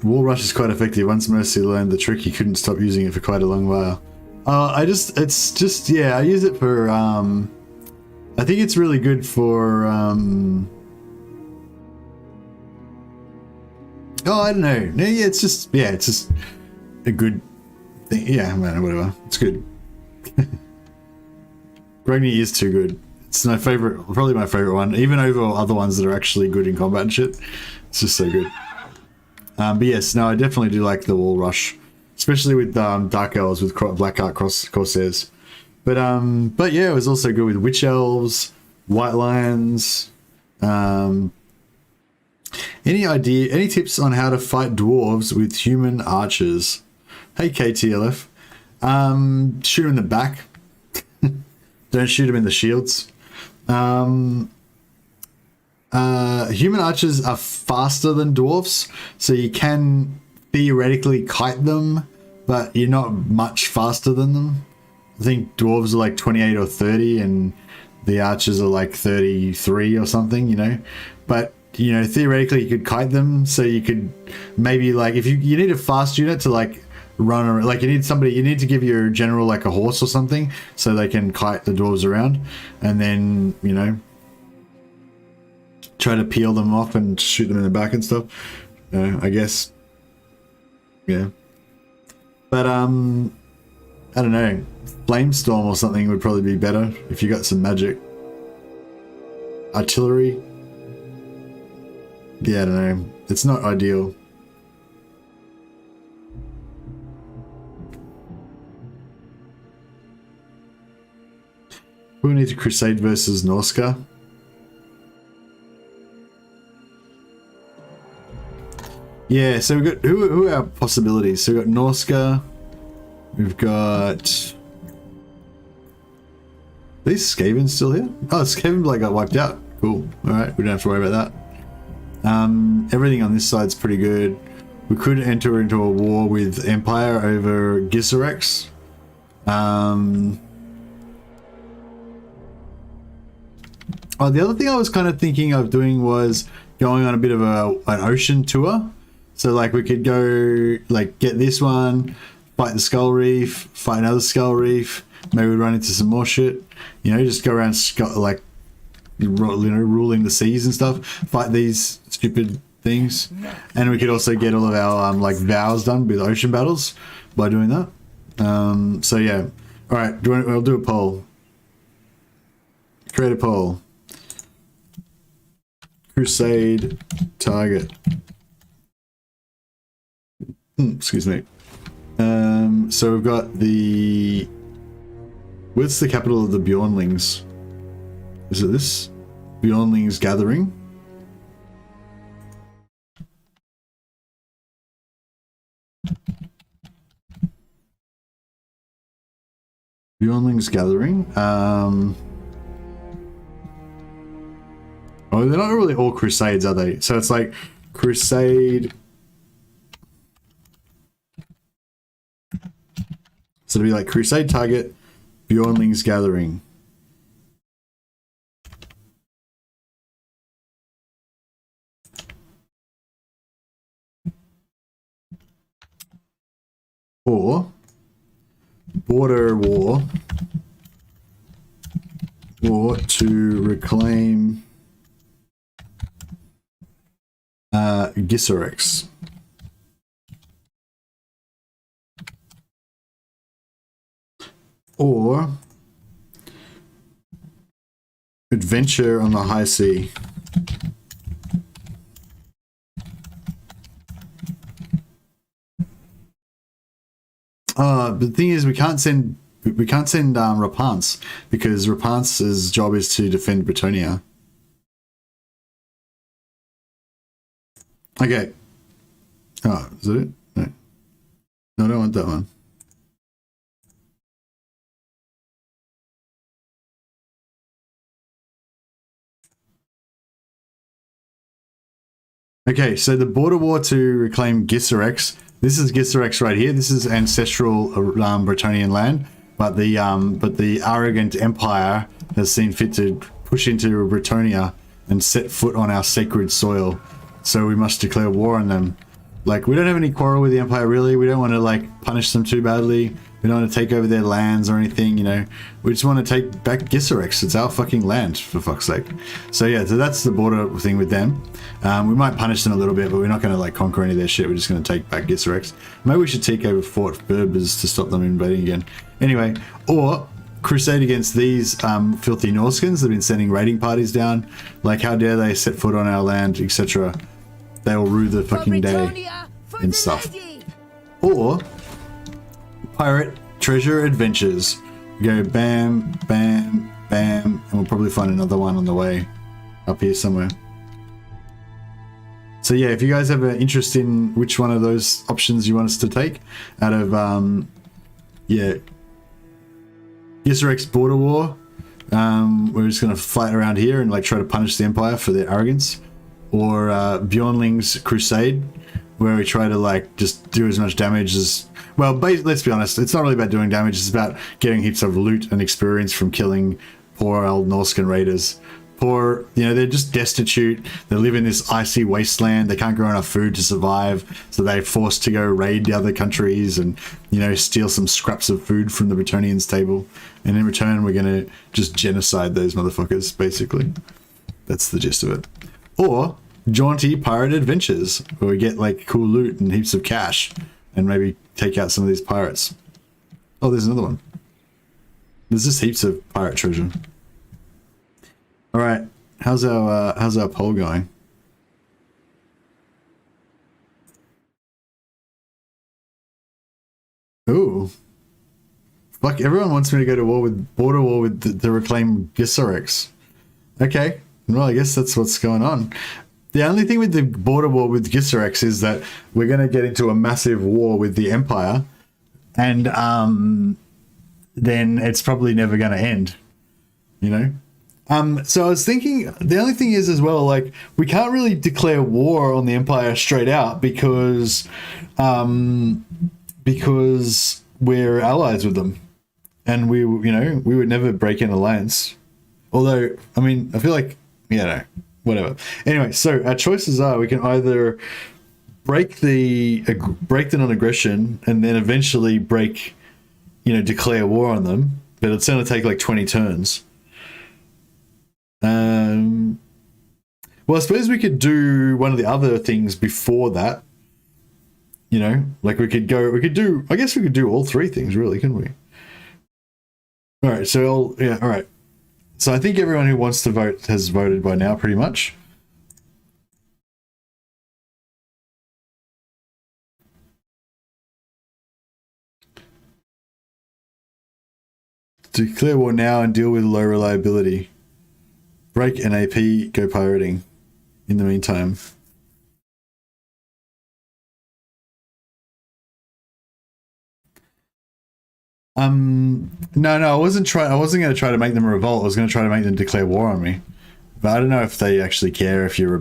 Wall Rush is quite effective. Once Mercy learned the trick, he couldn't stop using it for quite a long while. I use it for, I think it's really good for, I don't know. Yeah, it's just a good thing. Yeah, man, whatever. It's good. Grogny is too good. It's my favorite, probably my favorite one, even over other ones that are actually good in combat and shit. It's just so good. But yes, no, I definitely do like the Wall Rush, especially with Dark Elves with Black Art Corsairs. But yeah, it was also good with Witch Elves, White Lions. Any tips on how to fight dwarves with human archers? Hey KTLF, shoot them in the back. Don't shoot them in the shields. Human archers are faster than dwarves, so you can theoretically kite them, but you're not much faster than them. I think dwarves are like 28 or 30 and the archers are like 33 or something, you know. But, you know, theoretically you could kite them, so you could maybe, like, if you need a fast unit to like run around, like you need to give your general like a horse or something so they can kite the dwarves around, and then, you know, try to peel them off and shoot them in the back and stuff. I guess. Yeah. But I don't know. Flamestorm or something would probably be better if you got some magic. Artillery. Yeah, I don't know. It's not ideal. We need to Crusade versus Norska. Yeah, so we've got, who are our possibilities? So we've got Norska, we've got... Are these Skavens still here? Oh, Skaven like got wiped out. Cool. Alright, we don't have to worry about that. Everything on this side's pretty good. We could enter into a war with Empire over Gisserex. Oh, the other thing I was kind of thinking of doing was going on a bit of an ocean tour. So like we could go like get this one, fight the Skull Reef, fight another Skull Reef, maybe we run into some more shit. You know, just go around like, you know, ruling the seas and stuff, fight these stupid things. And we could also get all of our like vows done with ocean battles by doing that. So yeah. All right, I'll do a poll. Create a poll. Crusade target. Excuse me. So we've got the... What's the capital of the Bjornlings? Is it this? Bjornlings Gathering? Bjornlings Gathering. Oh, they're not really all Crusades, are they? So it's like Crusade. So it'd be like Crusade target, Bjornlings Gathering. Or border war. War to reclaim Gisserex. Or adventure on the high sea. The thing is, we can't send Repanse because Repanse's job is to defend Bretonnia. Okay. Oh, is that it? No. No, I don't want that one. Okay, so the border war to reclaim Gisserex. This is Gisserex right here. This is ancestral Bretonnian land, but the arrogant empire has seen fit to push into Bretonnia and set foot on our sacred soil. So we must declare war on them. Like, we don't have any quarrel with the empire, really. We don't want to like punish them too badly. We don't want to take over their lands or anything, you know. We just want to take back Gisserex. It's our fucking land, for fuck's sake. So yeah, so that's the border thing with them. We might punish them a little bit, but we're not going to like conquer any of their shit. We're just going to take back Gisserex. Maybe we should take over Fort Berbers to stop them invading again. Anyway, or crusade against these filthy Norskins that have been sending raiding parties down. Like, how dare they set foot on our land, etc. They'll rue the fucking day and stuff. Or pirate treasure adventures. Go bam, bam, bam, and we'll probably find another one on the way up here somewhere. So yeah, if you guys have an interest in which one of those options you want us to take out of yeah, Gisserex border war, we're just gonna fight around here and like try to punish the Empire for their arrogance, or Bjornlings Crusade, where we try to like just do as much damage as, well, let's be honest, it's not really about doing damage, it's about getting heaps of loot and experience from killing poor old Norscan raiders. Poor, you know, they're just destitute, they live in this icy wasteland, they can't grow enough food to survive, so they're forced to go raid the other countries and, you know, steal some scraps of food from the Bretonnians' table, and in return we're gonna just genocide those motherfuckers, basically. That's the gist of it. Or jaunty pirate adventures, where we get like cool loot and heaps of cash and maybe take out some of these pirates. Oh, there's another one. There's just heaps of pirate treasure. All right, how's our poll going? Ooh, fuck! Everyone wants me to go to war with border war with to reclaim Gisserex. Okay, well, I guess that's what's going on. The only thing with the border war with Gisserex is that we're going to get into a massive war with the Empire, and then it's probably never going to end, you know? So I was thinking, the only thing is as well, like, we can't really declare war on the Empire straight out because we're allies with them, and we would never break an alliance. Although, I mean, I feel like, yeah, no, whatever. Anyway, so our choices are we can either break the non-aggression and then eventually declare war on them, but it's going to take like 20 turns. Well, I suppose we could do one of the other things before that. Like I guess we could do all three things, really, couldn't we? All right, so all right. So I think everyone who wants to vote has voted by now, pretty much. Declare war now and deal with low reliability. Break an AP, go pirating. In the meantime. No, I wasn't going to try to make them revolt. I was going to try to make them declare war on me. But I don't know if they actually care if you're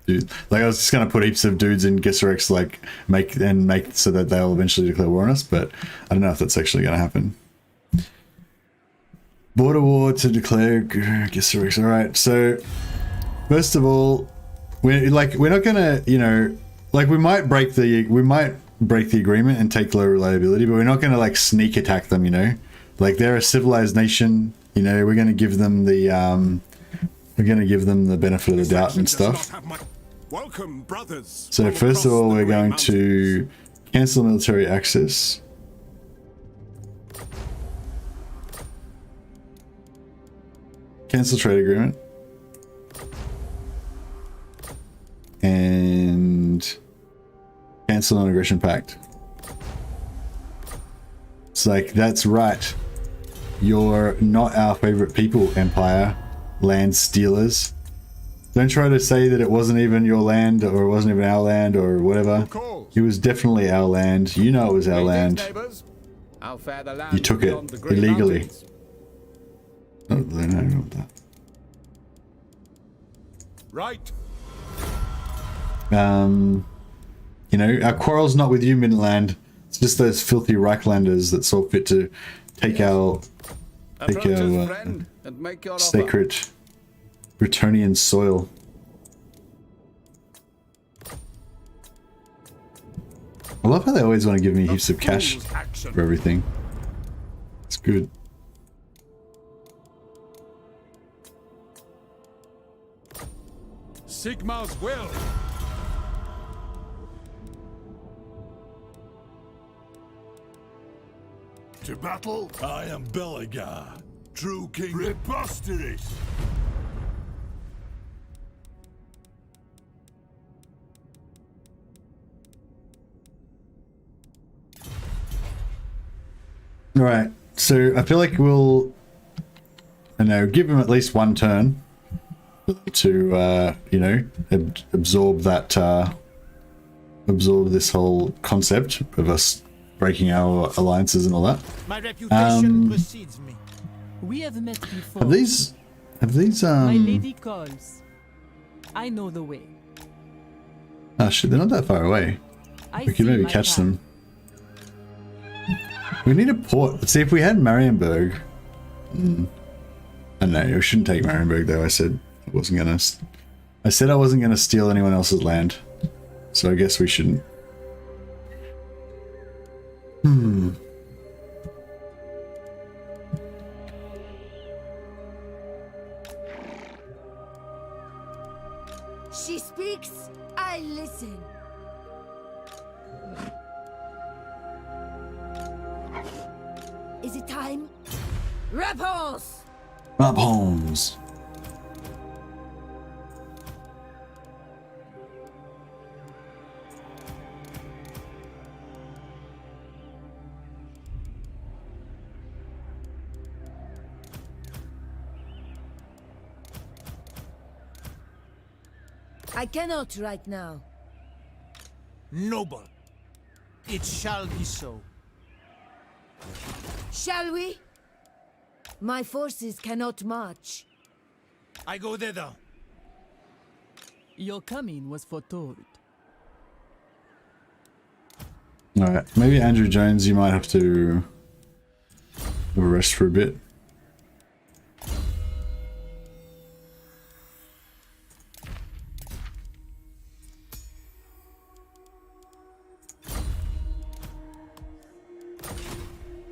dude. Like, I was just going to put heaps of dudes in Gesserex, like make so that they'll eventually declare war on us, but I don't know if that's actually going to happen. Border war to declare Gesserex. All right. So first of all, we're not going to, like we might break the agreement and take low reliability, but we're not going to like sneak attack them, like they're a civilized nation, we're going to give them the benefit of the doubt and stuff. Welcome, brothers. So first of all, we're going to cancel military access. Cancel trade agreement. And cancel non-aggression pact. It's like, that's right. You're not our favorite people, Empire. Land stealers. Don't try to say that it wasn't even your land, or it wasn't even our land, or whatever. It was definitely our land. You know it was our land. You took it illegally. Oh, they know about that. Right. Our quarrel's not with you, Midland. It's just those filthy Reichlanders that saw fit to take our sacred Bretonnian soil. I love how they always want to give me heaps of cash for everything. It's good. Sigmar's will. To battle, I am Belagar, true king. Preposterous. All right, so I feel like we'll, give him at least one turn to, absorb this whole concept of us breaking our alliances and all that. My reputation precedes me. We have met before. Have these My lady calls. I know the way. Oh shit, they're not that far away. We could maybe catch them. We need a port. Let's see if we had Marienburg. I don't know, we shouldn't take Marienburg though. I said I wasn't gonna steal anyone else's land. So I guess we shouldn't. She speaks, I listen. Is it time? Repanse! Repanse! I cannot right now. Noble. It shall be so. Shall we? My forces cannot march. I go thither. Your coming was foretold. Alright, maybe Andrew Jones, you might have to rest for a bit.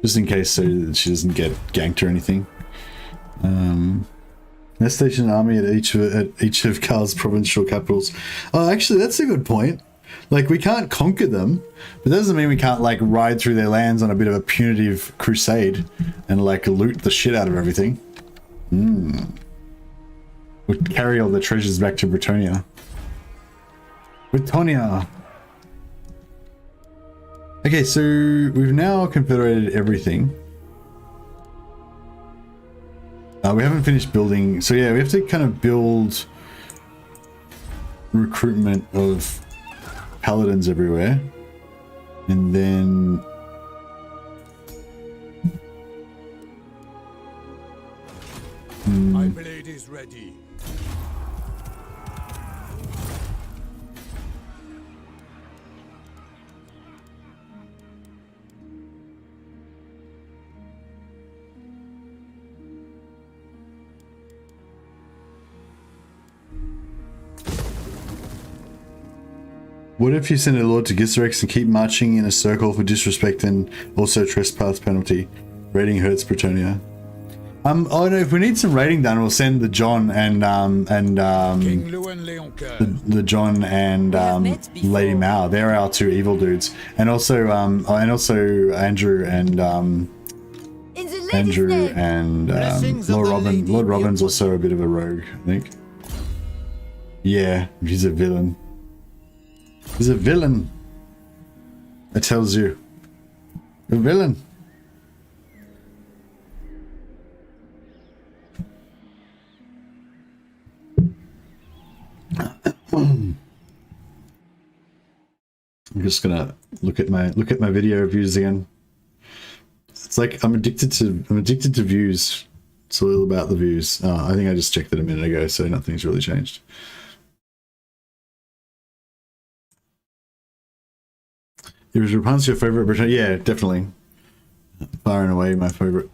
just in case so that she doesn't get ganked or anything. Let's station an army at each of Karl's provincial capitals. Oh, actually, that's a good point. Like, we can't conquer them, but that doesn't mean we can't, like, ride through their lands on a bit of a punitive crusade and, like, loot the shit out of everything. We'll carry all the treasures back to Bretonnia. Bretonnia! Okay, so we've now confederated everything. We haven't finished building, so yeah, we have to kind of build recruitment of paladins everywhere, and then my blade is ready. what if you send a lord to Gisrex and keep marching in a circle for disrespect and also trespass penalty? Raiding hurts Bretonnia. Oh no, if we need some raiding done, we'll send the John and King Louen Leoncoeur. the John and Lady Mao. They're our two evil dudes, and also Andrew and Lord Robin. Lord Robin's also a bit of a rogue, I think. Yeah, he's a villain. He's a villain. It tells you. A villain. I'm just gonna look at my video views again. It's like I'm addicted to views. It's all about the views. Oh, I think I just checked it a minute ago, so nothing's really changed. Is Repanse your favorite Breton? Yeah, definitely. Far and away my favorite.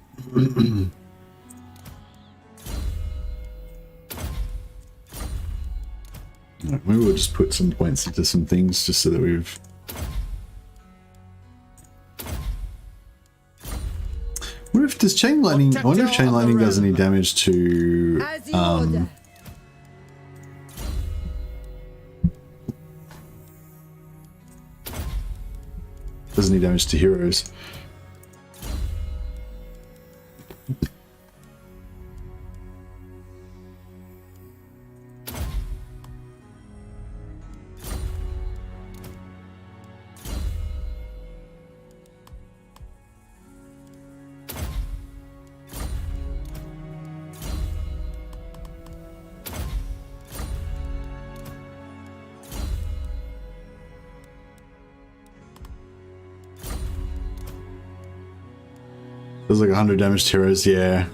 Maybe we'll just put some points into some things just so that we've... What if does chain lightning... I wonder if chain lightning does any damage to... does any damage to heroes. Does like 100 damage to heroes, yeah.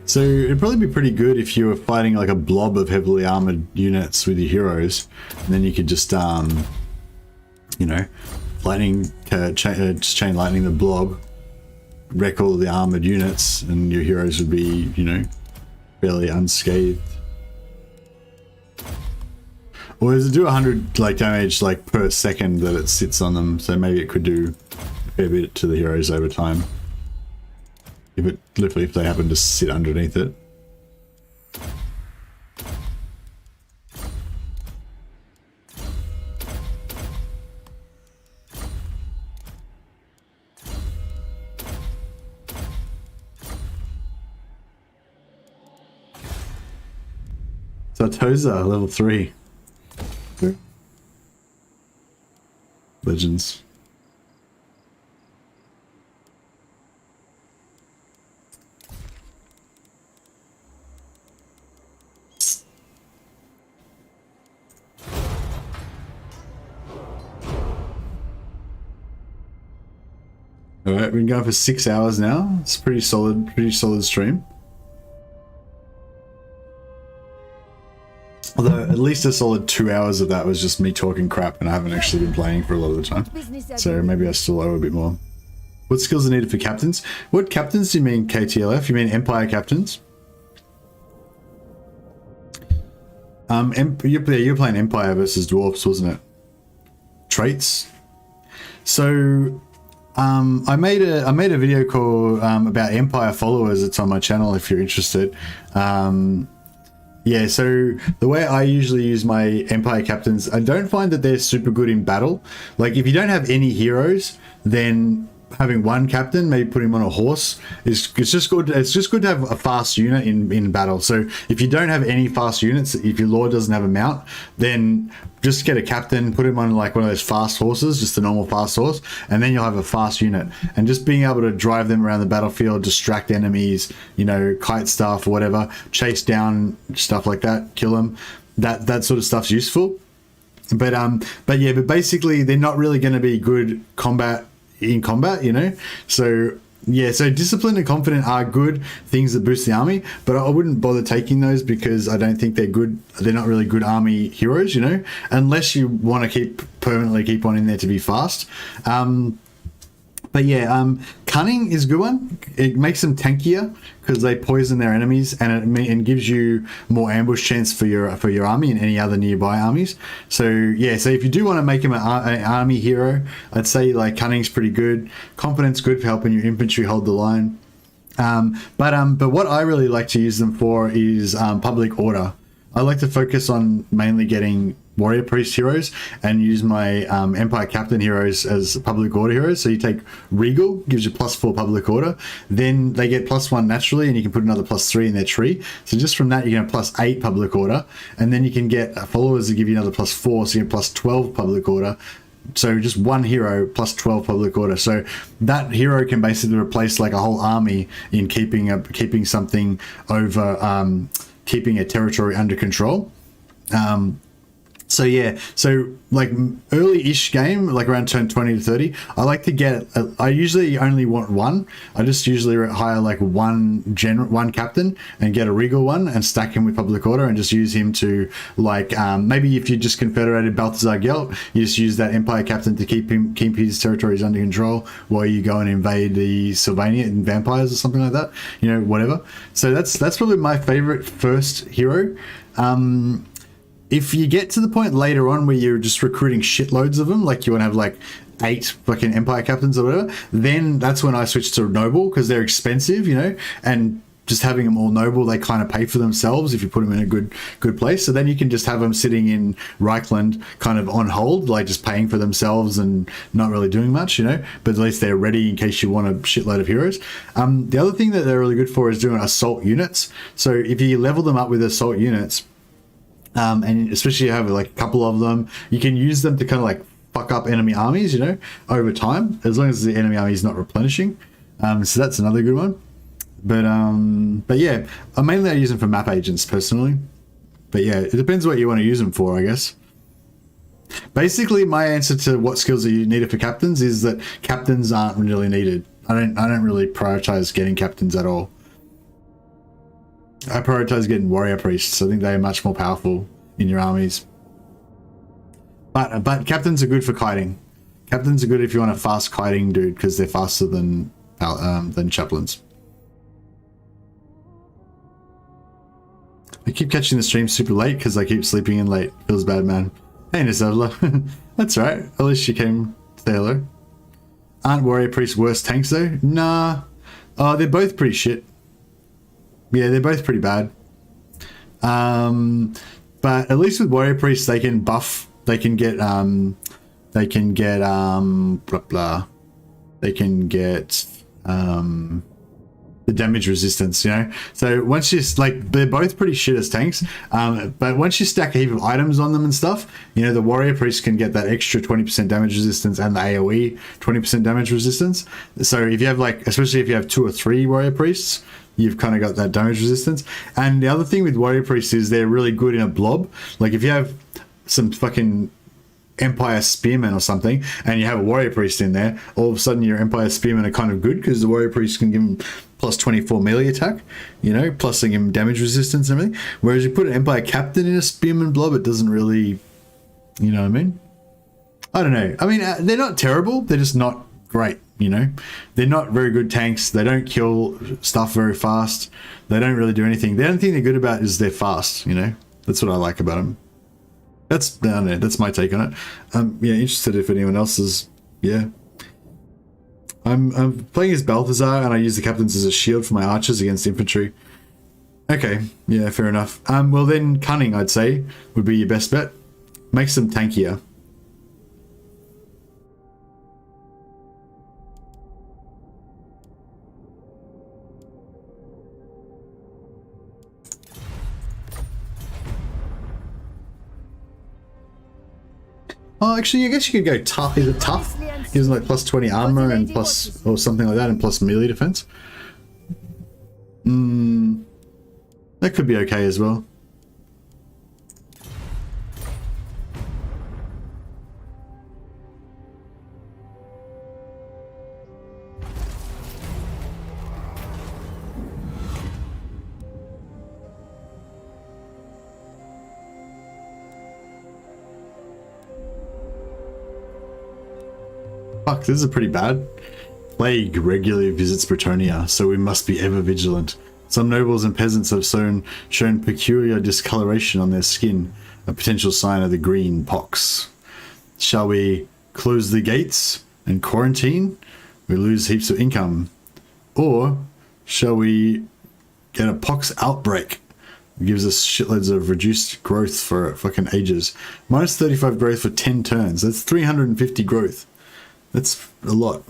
So it'd probably be pretty good if you were fighting like a blob of heavily armored units with your heroes, and then you could just, you know, just chain lightning the blob, wreck all of the armored units, and your heroes would be, you know, fairly unscathed. Or does it do 100 like damage like per second that it sits on them? So maybe it could do a fair bit to the heroes over time. If they happen to sit underneath it. Sartosa, level 3. Legends. Alright, we've been going for 6 hours now. It's pretty solid stream. Although at least a solid 2 hours of that was just me talking crap, and I haven't actually been playing for a lot of the time. So maybe I still owe a bit more. What skills are needed for captains? What captains do you mean, KTLF? You mean Empire captains? You're playing Empire versus Dwarfs, wasn't it? Traits? So I made a video called about Empire followers. It's on my channel if you're interested. Yeah, so the way I usually use my Empire captains, I don't find that they're super good in battle. Like if you don't have any heroes, then having one captain, maybe put him on a horse, it's just good. It's just good to have a fast unit in battle. So if you don't have any fast units, if your lord doesn't have a mount, then just get a captain, put him on like one of those fast horses, just a normal fast horse, and then you'll have a fast unit. And just being able to drive them around the battlefield, distract enemies, you know, kite stuff or whatever, chase down stuff like that, kill them. That sort of stuff's useful. But yeah, but basically they're not really going to be good in combat, you know. So yeah, so disciplined and confident are good things that boost the army, but I wouldn't bother taking those because I don't think they're good. They're not really good army heroes, you know, unless you want to permanently keep one in there to be fast. But yeah, cunning is a good one. It makes them tankier because they poison their enemies, and it gives you more ambush chance for your army and any other nearby armies. So yeah, so if you do want to make him an army hero, I'd say like cunning's pretty good. Confidence good for helping your infantry hold the line. But what I really like to use them for is public order. I like to focus on mainly getting warrior priest heroes and use my Empire captain heroes as public order heroes. So you take Regal, gives you +4 public order, then they get +1 naturally, and you can put another +3 in their tree. So just from that you can have +8 public order, and then you can get followers that give you another +4, so you get +12 public order. So just one hero +12 public order. So that hero can basically replace like a whole army in keeping something over, keeping a territory under control. So yeah, so like early-ish game, like around turn 20 to 30, I like to get, I usually only want one. I just usually hire like one captain and get a regal one and stack him with public order and just use him to like, maybe if you just confederated Balthazar Gelt, you just use that Empire captain to keep his territories under control while you go and invade the Sylvania and vampires or something like that, you know, whatever. So that's probably my favorite first hero. If you get to the point later on where you're just recruiting shitloads of them, like you want to have like 8 fucking Empire captains or whatever, then that's when I switch to noble because they're expensive, you know, and just having them all noble, they kind of pay for themselves if you put them in a good place. So then you can just have them sitting in Reichland kind of on hold, like just paying for themselves and not really doing much, you know, but at least they're ready in case you want a shitload of heroes. The other thing that they're really good for is doing assault units. So if you level them up with assault units, and especially you have like a couple of them, you can use them to kind of like fuck up enemy armies, you know, over time, as long as the enemy army is not replenishing. So that's another good one. But yeah, mainly I use them for map agents personally. But yeah, it depends what you want to use them for, I guess. Basically, my answer to what skills are you needed for captains is that captains aren't really needed. I don't really prioritize getting captains at all. I prioritize getting warrior priests. I think they are much more powerful in your armies. But captains are good for kiting. Captains are good if you want a fast kiting dude because they're faster than chaplains. I keep catching the stream super late because I keep sleeping in late. Feels bad, man. Hey, Nisavla. That's right. At least you came to say hello. Aren't warrior priests worse tanks though? Nah. Oh, they're both pretty shit. Yeah, they're both pretty bad. But at least with warrior priests, they can buff. They can get blah blah. They can get the damage resistance, you know. So once you like, they're both pretty shit as tanks. But once you stack a heap of items on them and stuff, you know, the warrior priest can get that extra 20% damage resistance and the AOE 20% damage resistance. So if you have like, especially if you have 2 or 3 warrior priests, you've kind of got that damage resistance. And the other thing with warrior priests is they're really good in a blob. Like if you have some fucking Empire spearmen or something and you have a warrior priest in there, all of a sudden your Empire spearmen are kind of good because the warrior priest can give them plus 24 melee attack, you know, plus they give them damage resistance and everything. Whereas you put an Empire captain in a spearman blob, it doesn't really, you know what I mean? I don't know. I mean, they're not terrible. They're just not great. You know, they're not very good tanks. They don't kill stuff very fast. They don't really do anything. The only thing they're good about is they're fast. You know, that's what I like about them. I don't know, that's my take on it. Yeah, interested if anyone else is. Yeah. I'm playing as Balthazar, and I use the captains as a shield for my archers against infantry. Okay, yeah, fair enough. Well then, cunning, I'd say, would be your best bet. Makes them tankier. Oh, actually, I guess you could go tough. Is it tough? Gives them like plus 20 armor and plus, or something like that, and plus melee defense. That could be okay as well. Fuck, this is pretty bad. Plague regularly visits Bretonnia, so we must be ever vigilant. Some nobles and peasants have shown peculiar discoloration on their skin, a potential sign of the green pox. Shall we close the gates and quarantine? We lose heaps of income. Or shall we get a pox outbreak? It gives us shitloads of reduced growth for fucking ages. Minus 35 growth for 10 turns. That's 350 growth. That's a lot.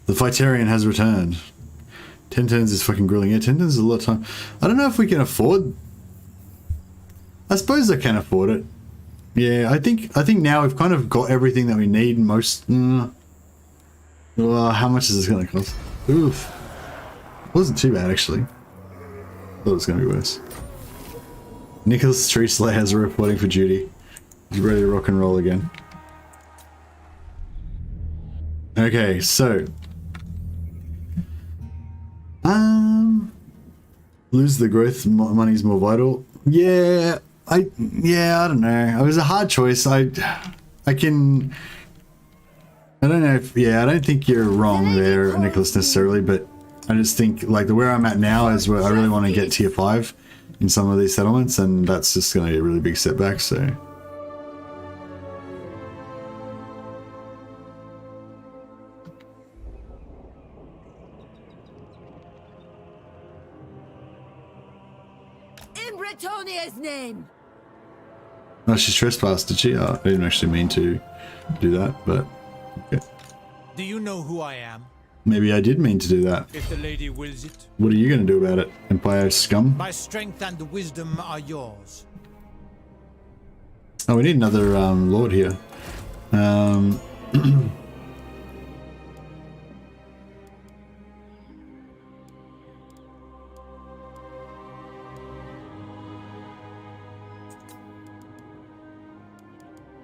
The Fightarian has returned. 10 turns is fucking grueling. Yeah, 10 turns is a lot of time. I don't know if we can afford... I suppose I can afford it. Yeah, I think now we've kind of got everything that we need. Most... Well, how much is this going to cost? Oof. It wasn't too bad, actually. Thought it was going to be worse. Nicholas Tree Slayer is reporting for duty. He's ready to rock and roll again. Okay, so... lose the growth money's more vital. Yeah, I don't know. It was a hard choice. I don't know if, I don't think you're wrong there, Nicholas, necessarily, but I just think like where I'm at now is where I really want to get tier 5 in some of these settlements, and that's just going to be a really big setback, so. In Bretonnia's name! Oh, she trespassed, did she? Oh, I didn't actually mean to do that, but okay. Do you know who I am? Maybe I did mean to do that. If the lady wills it. What are you going to do about it, Empire scum? My strength and wisdom are yours. Oh, we need another lord here. I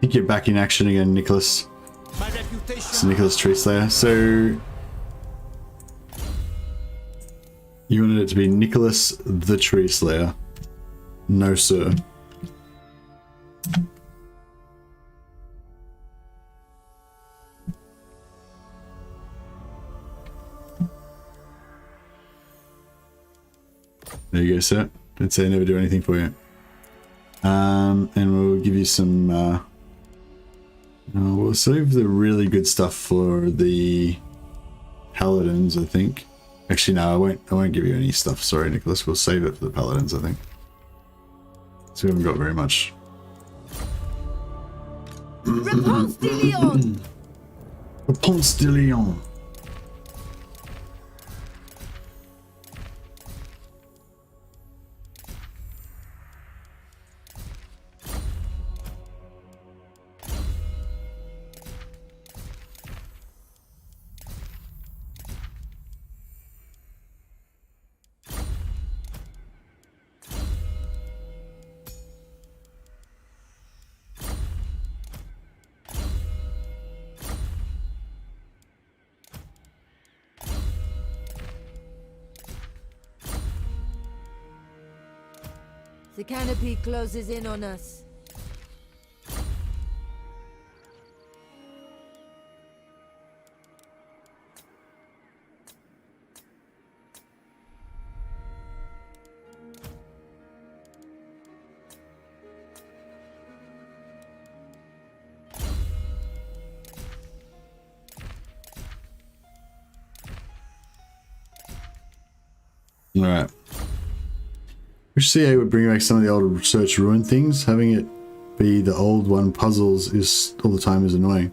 think you're back in action again, Nicholas. It's Nicholas Tree Slayer. So you wanted it to be Nicholas the Tree Slayer. No, sir. There you go, sir. Didn't say I never do anything for you. And we'll give you some we'll save the really good stuff for the paladins, I think. Actually, no, I won't give you any stuff. Sorry, Nicholas. We'll save it for the paladins, I think. So we haven't got very much. Repanse de Lyon! Repanse de Lyon. The canopy closes in on us. Alright. Wish CA would bring back some of the old research ruin things. Having it be the old one puzzles is all the time is annoying.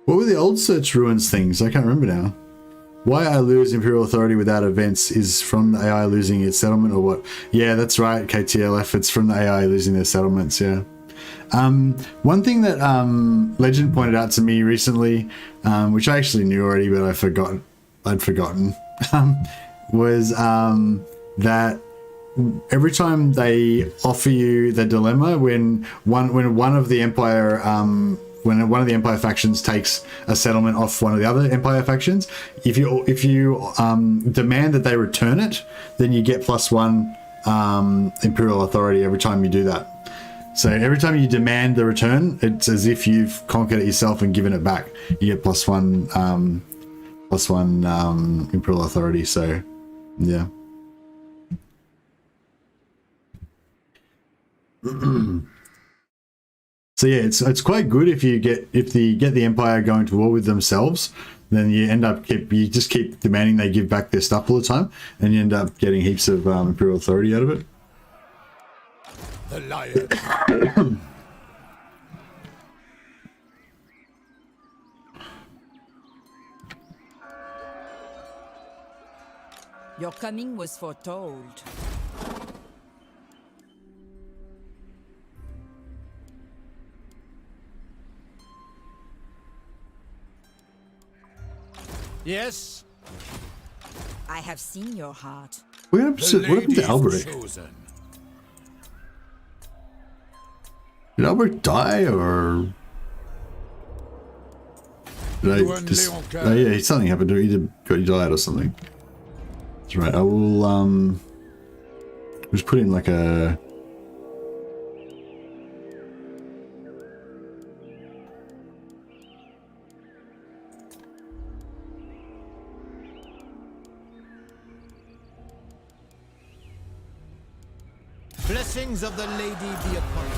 What were the old search ruins things? I can't remember now. Why I lose Imperial Authority without events is from the AI losing its settlement or what? Yeah, that's right, KTLF. It's from the AI losing their settlements, yeah. One thing that Legend pointed out to me recently, which I actually knew already, but I'd forgotten, was that every time they offer you the dilemma, when one of the Empire when one of the Empire factions takes a settlement off one of the other Empire factions, if you demand that they return it, then you get +1 Imperial Authority every time you do that. So every time you demand the return, it's as if you've conquered it yourself and given it back. You get +1 Imperial Authority. So yeah. So yeah, it's quite good if you get the Empire going to war with themselves, then you end up just keep demanding they give back their stuff all the time, and you end up getting heaps of Imperial Authority out of it. The lion. Your coming was foretold. Yes? I have seen your heart. What happened to Alberic? Did Alberic die, or did I just... Oh yeah, something happened to him. He died or something. That's right. I will just put in like a... Blessings of the Lady be upon you.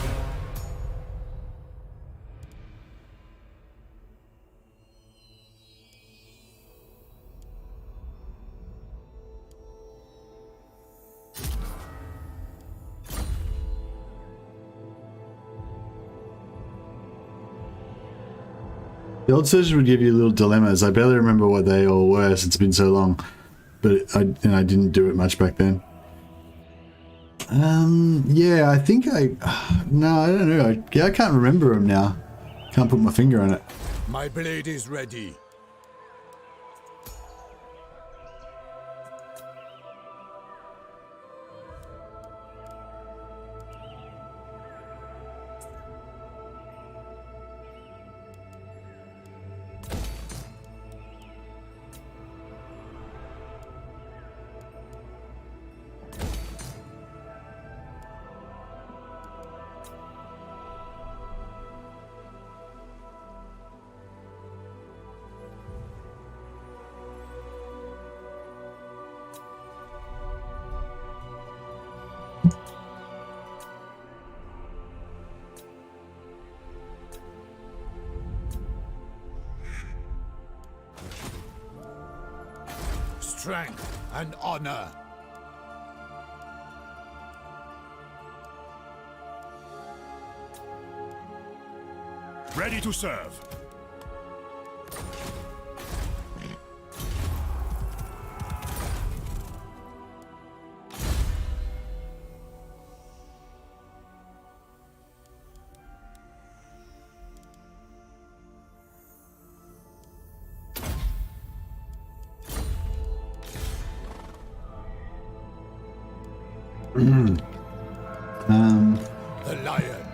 The old search would give you little dilemmas. I barely remember what they all were since it's been so long, but I didn't do it much back then. Yeah, I think no, I don't know. I can't remember them now. Can't put my finger on it. My blade is ready. Strength and honor. Ready to serve. The lion.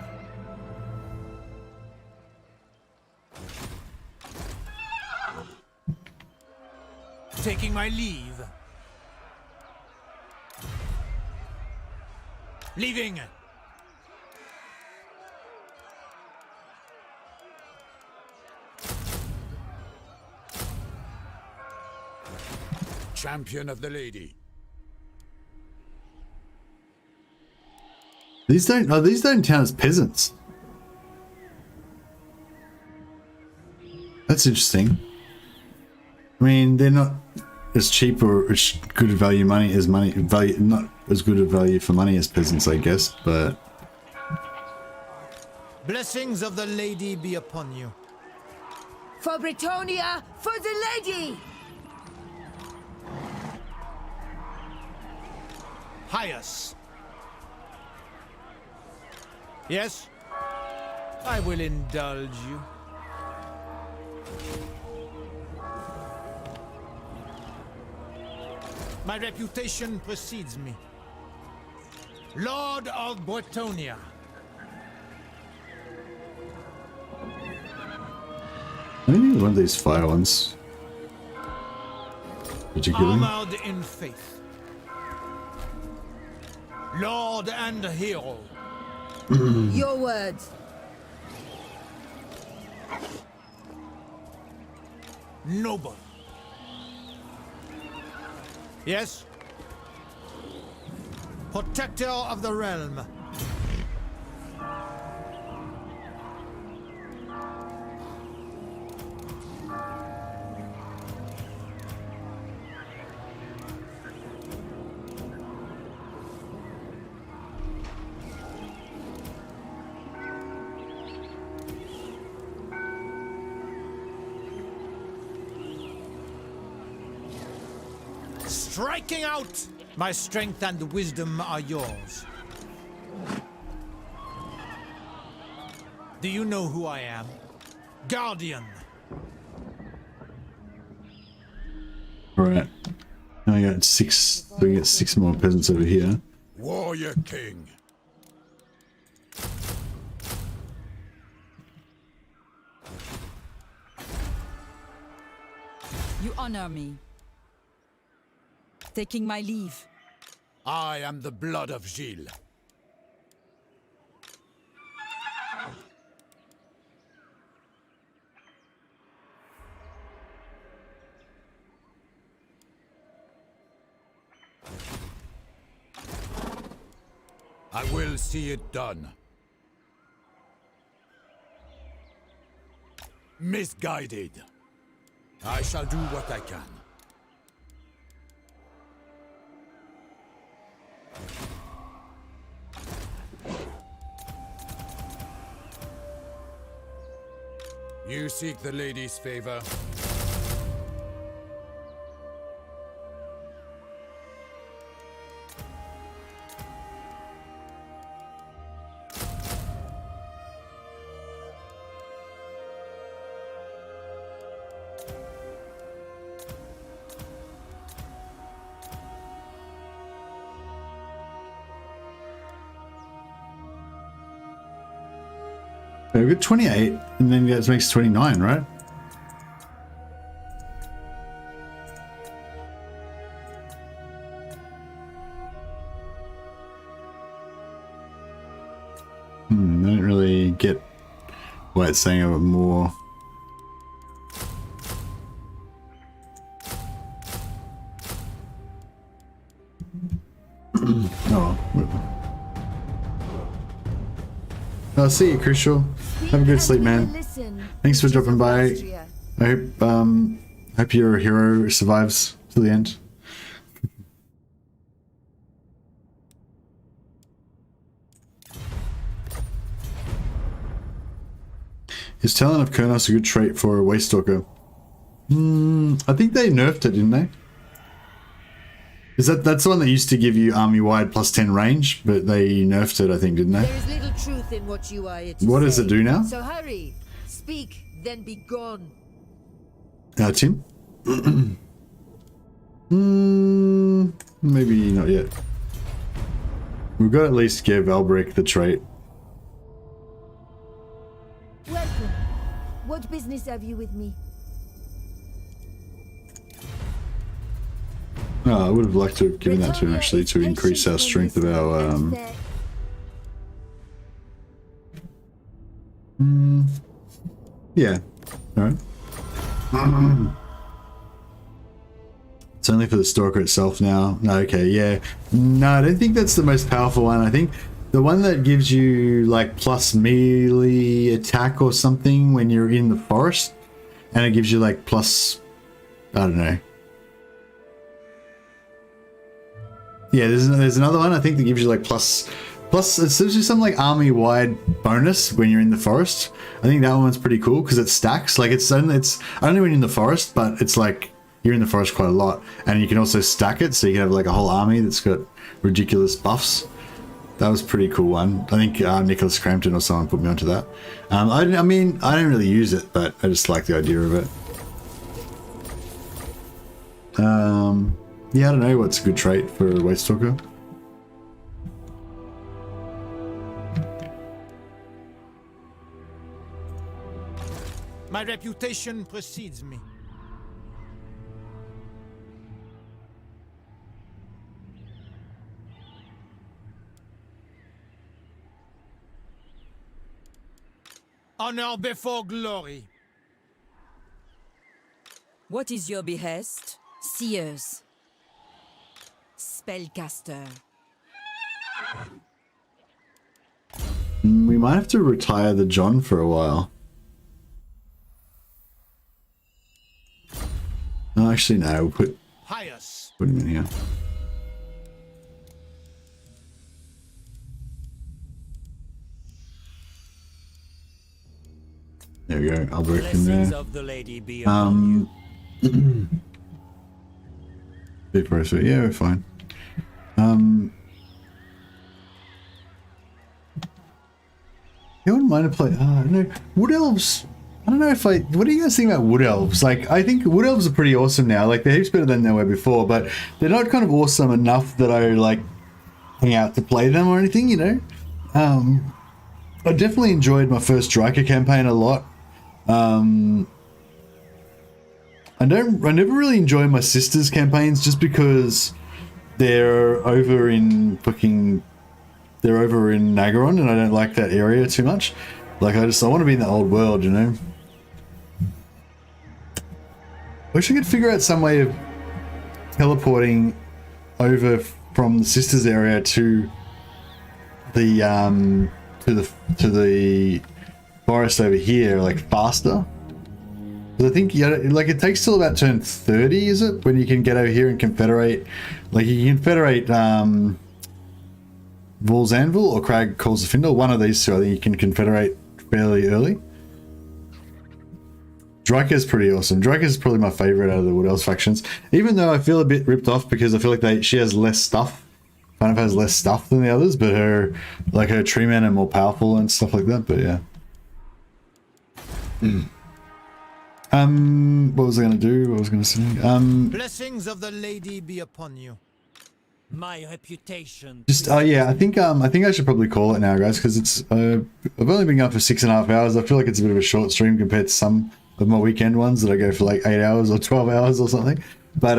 Taking my leave. Leaving. Champion of the lady. These don't count as peasants. That's interesting. I mean, they're not as cheap or as good value money as not as good a value for money as peasants, I guess, but Blessings of the lady be upon you. For Bretonnia, for the lady! Pious. Yes, I will indulge you. My reputation precedes me. Lord of Bretonnia. I think one of these fire ones. Particularly. Armored in faith. Lord and hero. Your words. Noble. Yes. Protector of the realm. Striking out! My strength and wisdom are yours. Do you know who I am? Guardian. Alright. Now I got 6. We get 6 more peasants over here. Warrior King. You honor me. Taking my leave. I am the blood of Gilles. I will see it done. Misguided. I shall do what I can. You seek the lady's favor. Okay, we've got 28, and then that makes 29, right? I don't really get why it's saying about more. Oh, whatever. I'll see you, Crucial. Have a good sleep, man. Thanks for dropping by. I hope your hero survives to the end. Is Talon of Kurnos a good trait for a Waste Stalker? I think they nerfed it, didn't they? Is that's the one that used to give you army-wide plus 10 range, but they nerfed it, I think, didn't they? There is little truth in what you are here to What does say. it do now? So hurry, speak, then be gone. Tim? Maybe not yet. We've got to at least give Albrecht the trait. Welcome. What business have you with me? Oh, I would have liked to have given that to him, actually, to increase our strength of our, yeah. Alright. It's only for the Stalker itself now. No, okay, yeah. No, I don't think that's the most powerful one. I think the one that gives you, like, plus melee attack or something when you're in the forest, and it gives you, like, plus, I don't know. Yeah, there's another one I think that gives you like plus it's just some like army wide bonus when you're in the forest. I think that one's pretty cool because it stacks. Like it's only when you're in the forest, but it's like you're in the forest quite a lot, and you can also stack it, so you can have like a whole army that's got ridiculous buffs. That was a pretty cool one. I think Nicholas Crampton or someone put me onto that. I mean, I don't really use it, but I just like the idea of it. Yeah, I don't know what's a good trait for a Waste Stalker. My reputation precedes me. Honor before glory. What is your behest? Seers. Spellcaster. We might have to retire the John for a while. No, actually, no. We'll put him in here. There we go. I'll work in there. Bit process. Yeah, we're fine. You wouldn't mind to play. No, Wood Elves. I don't know if I. What do you guys think about Wood Elves? Like, I think Wood Elves are pretty awesome now. Like, they're heaps better than they were before, but they're not kind of awesome enough that I like hang out to play them or anything. You know. I definitely enjoyed my first Striker campaign a lot. I never really enjoy my sister's campaigns just because they're over in Nagaron and I don't like that area too much. Like I want to be in the old world, you know. I wish I could figure out some way of teleporting over from the sister's area to the forest over here, like faster. Because I think like it takes till about turn 30, is it, when you can get over here and confederate? Like you can confederate Vol's Anvil or Crag Calls the Findle. One of these two, I think you can confederate fairly early. Dryker's pretty awesome. Dryker's probably my favorite out of the Wood Elves factions, even though I feel a bit ripped off because I feel like she has less stuff. Kind of has less stuff than the others, but her tree men are more powerful and stuff like that. But yeah. What was I gonna do? What was I gonna say? Blessings of the lady be upon you. My reputation. Just yeah, I think I should probably call it now, guys, because it's I've only been going for 6.5 hours. I feel like it's a bit of a short stream compared to some of my weekend ones that I go for like 8 hours or 12 hours or something. But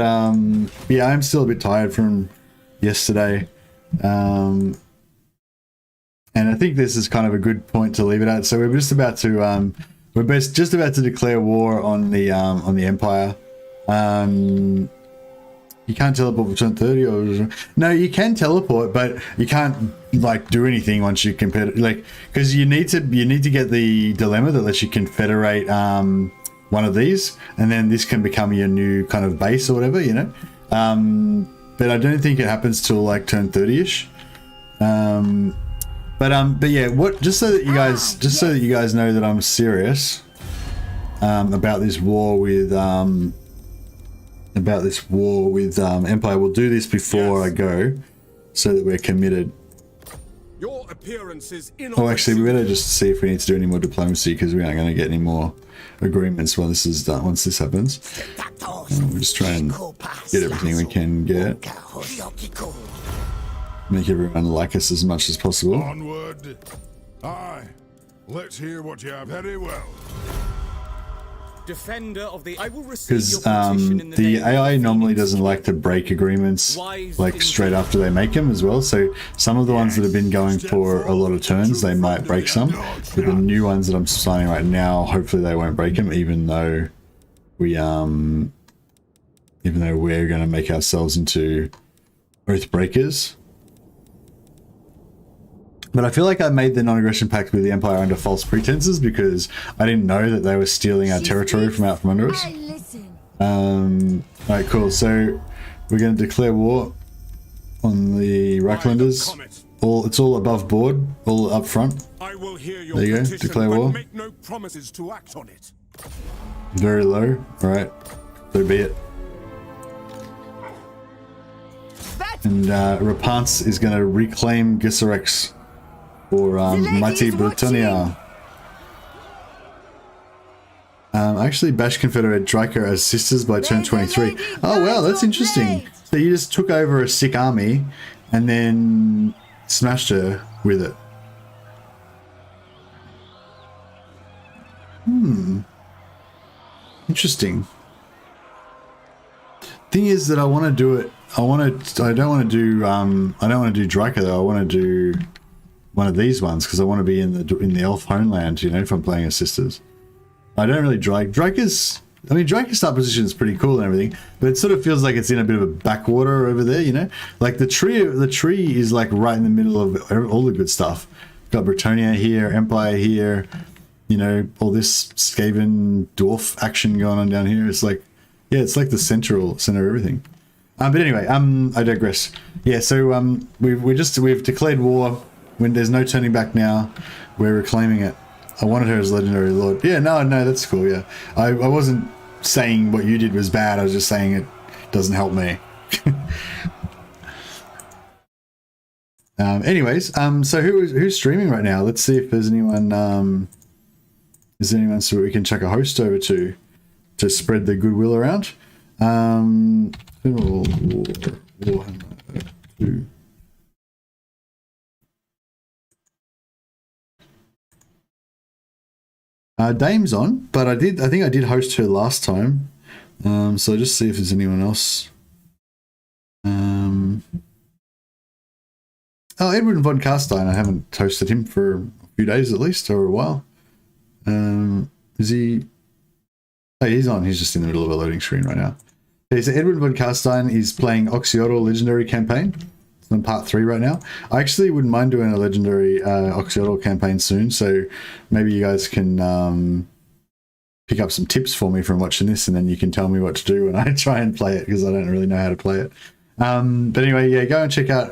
yeah, I'm still a bit tired from yesterday, and I think this is kind of a good point to leave it at. So we're just about to just about to declare war on the Empire. You can't teleport for turn 30, or no, you can teleport, but you can't like do anything once you like, because you need to get the dilemma that lets you confederate one of these, and then this can become your new kind of base or whatever, you know. But I don't think it happens till like turn 30ish. But yeah, just so that you guys know that I'm serious about this war with Empire. We'll do this before I go, so that we're committed. Your appearance is Actually, we better just see if we need to do any more diplomacy, because we aren't going to get any more agreements when this is done. Once this happens, we'll just try and get everything we can get. Make everyone like us as much as possible. Onward. Aye. Let's hear what you have. Very well. Defender of the, I will receive Because your petition in the name AI of normally Phoenix. doesn't like to break agreements like straight after they make them as well. So some of the ones that have been going for a lot of turns, they might break some. But the new ones that I'm signing right now, hopefully they won't break them, even though we're going to make ourselves into oath breakers. But I feel like I made the non-aggression pact with the Empire under false pretenses, because I didn't know that they were stealing our territory from out from under us. Alright, cool. So we're going to declare war. on the Racklanders. It's all above board, all up front. I will hear your There you go, petition, declare but war. make no promises to act on it. Very low. Alright, so be it. And Repanse is going to reclaim Gesserex for Mighty Bretonnia. Actually, Bash Confederate Draco as sisters by turn 23. Oh wow, that's interesting. So you just took over a sick army and then smashed her with it. Interesting. Thing is that I want to do it. I don't want to do Draco though. I want to do one of these ones because I want to be in the elf homeland. You know, if I'm playing as sisters. I don't really Draco's. I mean, Draco's start position is pretty cool and everything, but it sort of feels like it's in a bit of a backwater over there. You know, like the tree is like right in the middle of all the good stuff. Got Bretonnia here, Empire here. You know, all this Skaven dwarf action going on down here. It's like, yeah, it's like the center of everything. But anyway, I digress. Yeah, so we've declared war. When there's no turning back now, we're reclaiming it. I wanted her as legendary lord. Yeah, no, that's cool. Yeah, I wasn't saying what you did was bad. I was just saying it doesn't help me. Anyways, so who's streaming right now? Let's see if there's anyone. Is there anyone so we can chuck a host over to spread the goodwill around? Warhammer 2. Dame's on, but I think I did host her last time. So just see if there's anyone else. Oh, Edward von Carstein. I haven't hosted him for a few days at least, or a while. Is he? Oh, he's on. He's just in the middle of a loading screen right now. Okay, so Edward von Carstein is playing Oxyotl Legendary Campaign. It's on part 3 right now. I actually wouldn't mind doing a Legendary Oxyotl campaign soon, so maybe you guys can pick up some tips for me from watching this, and then you can tell me what to do when I try and play it, because I don't really know how to play it. But anyway, yeah, go and check out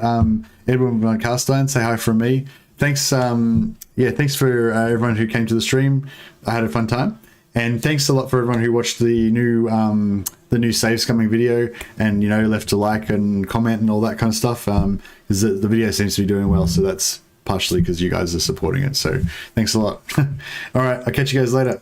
Edward von Carstein. Say hi from me. Thanks, thanks for everyone who came to the stream. I had a fun time, and thanks a lot for everyone who watched the new Saves Coming video and left a like and comment and all that kind of stuff. Because the video seems to be doing well, so that's partially because you guys are supporting it. So thanks a lot. All right, I'll catch you guys later.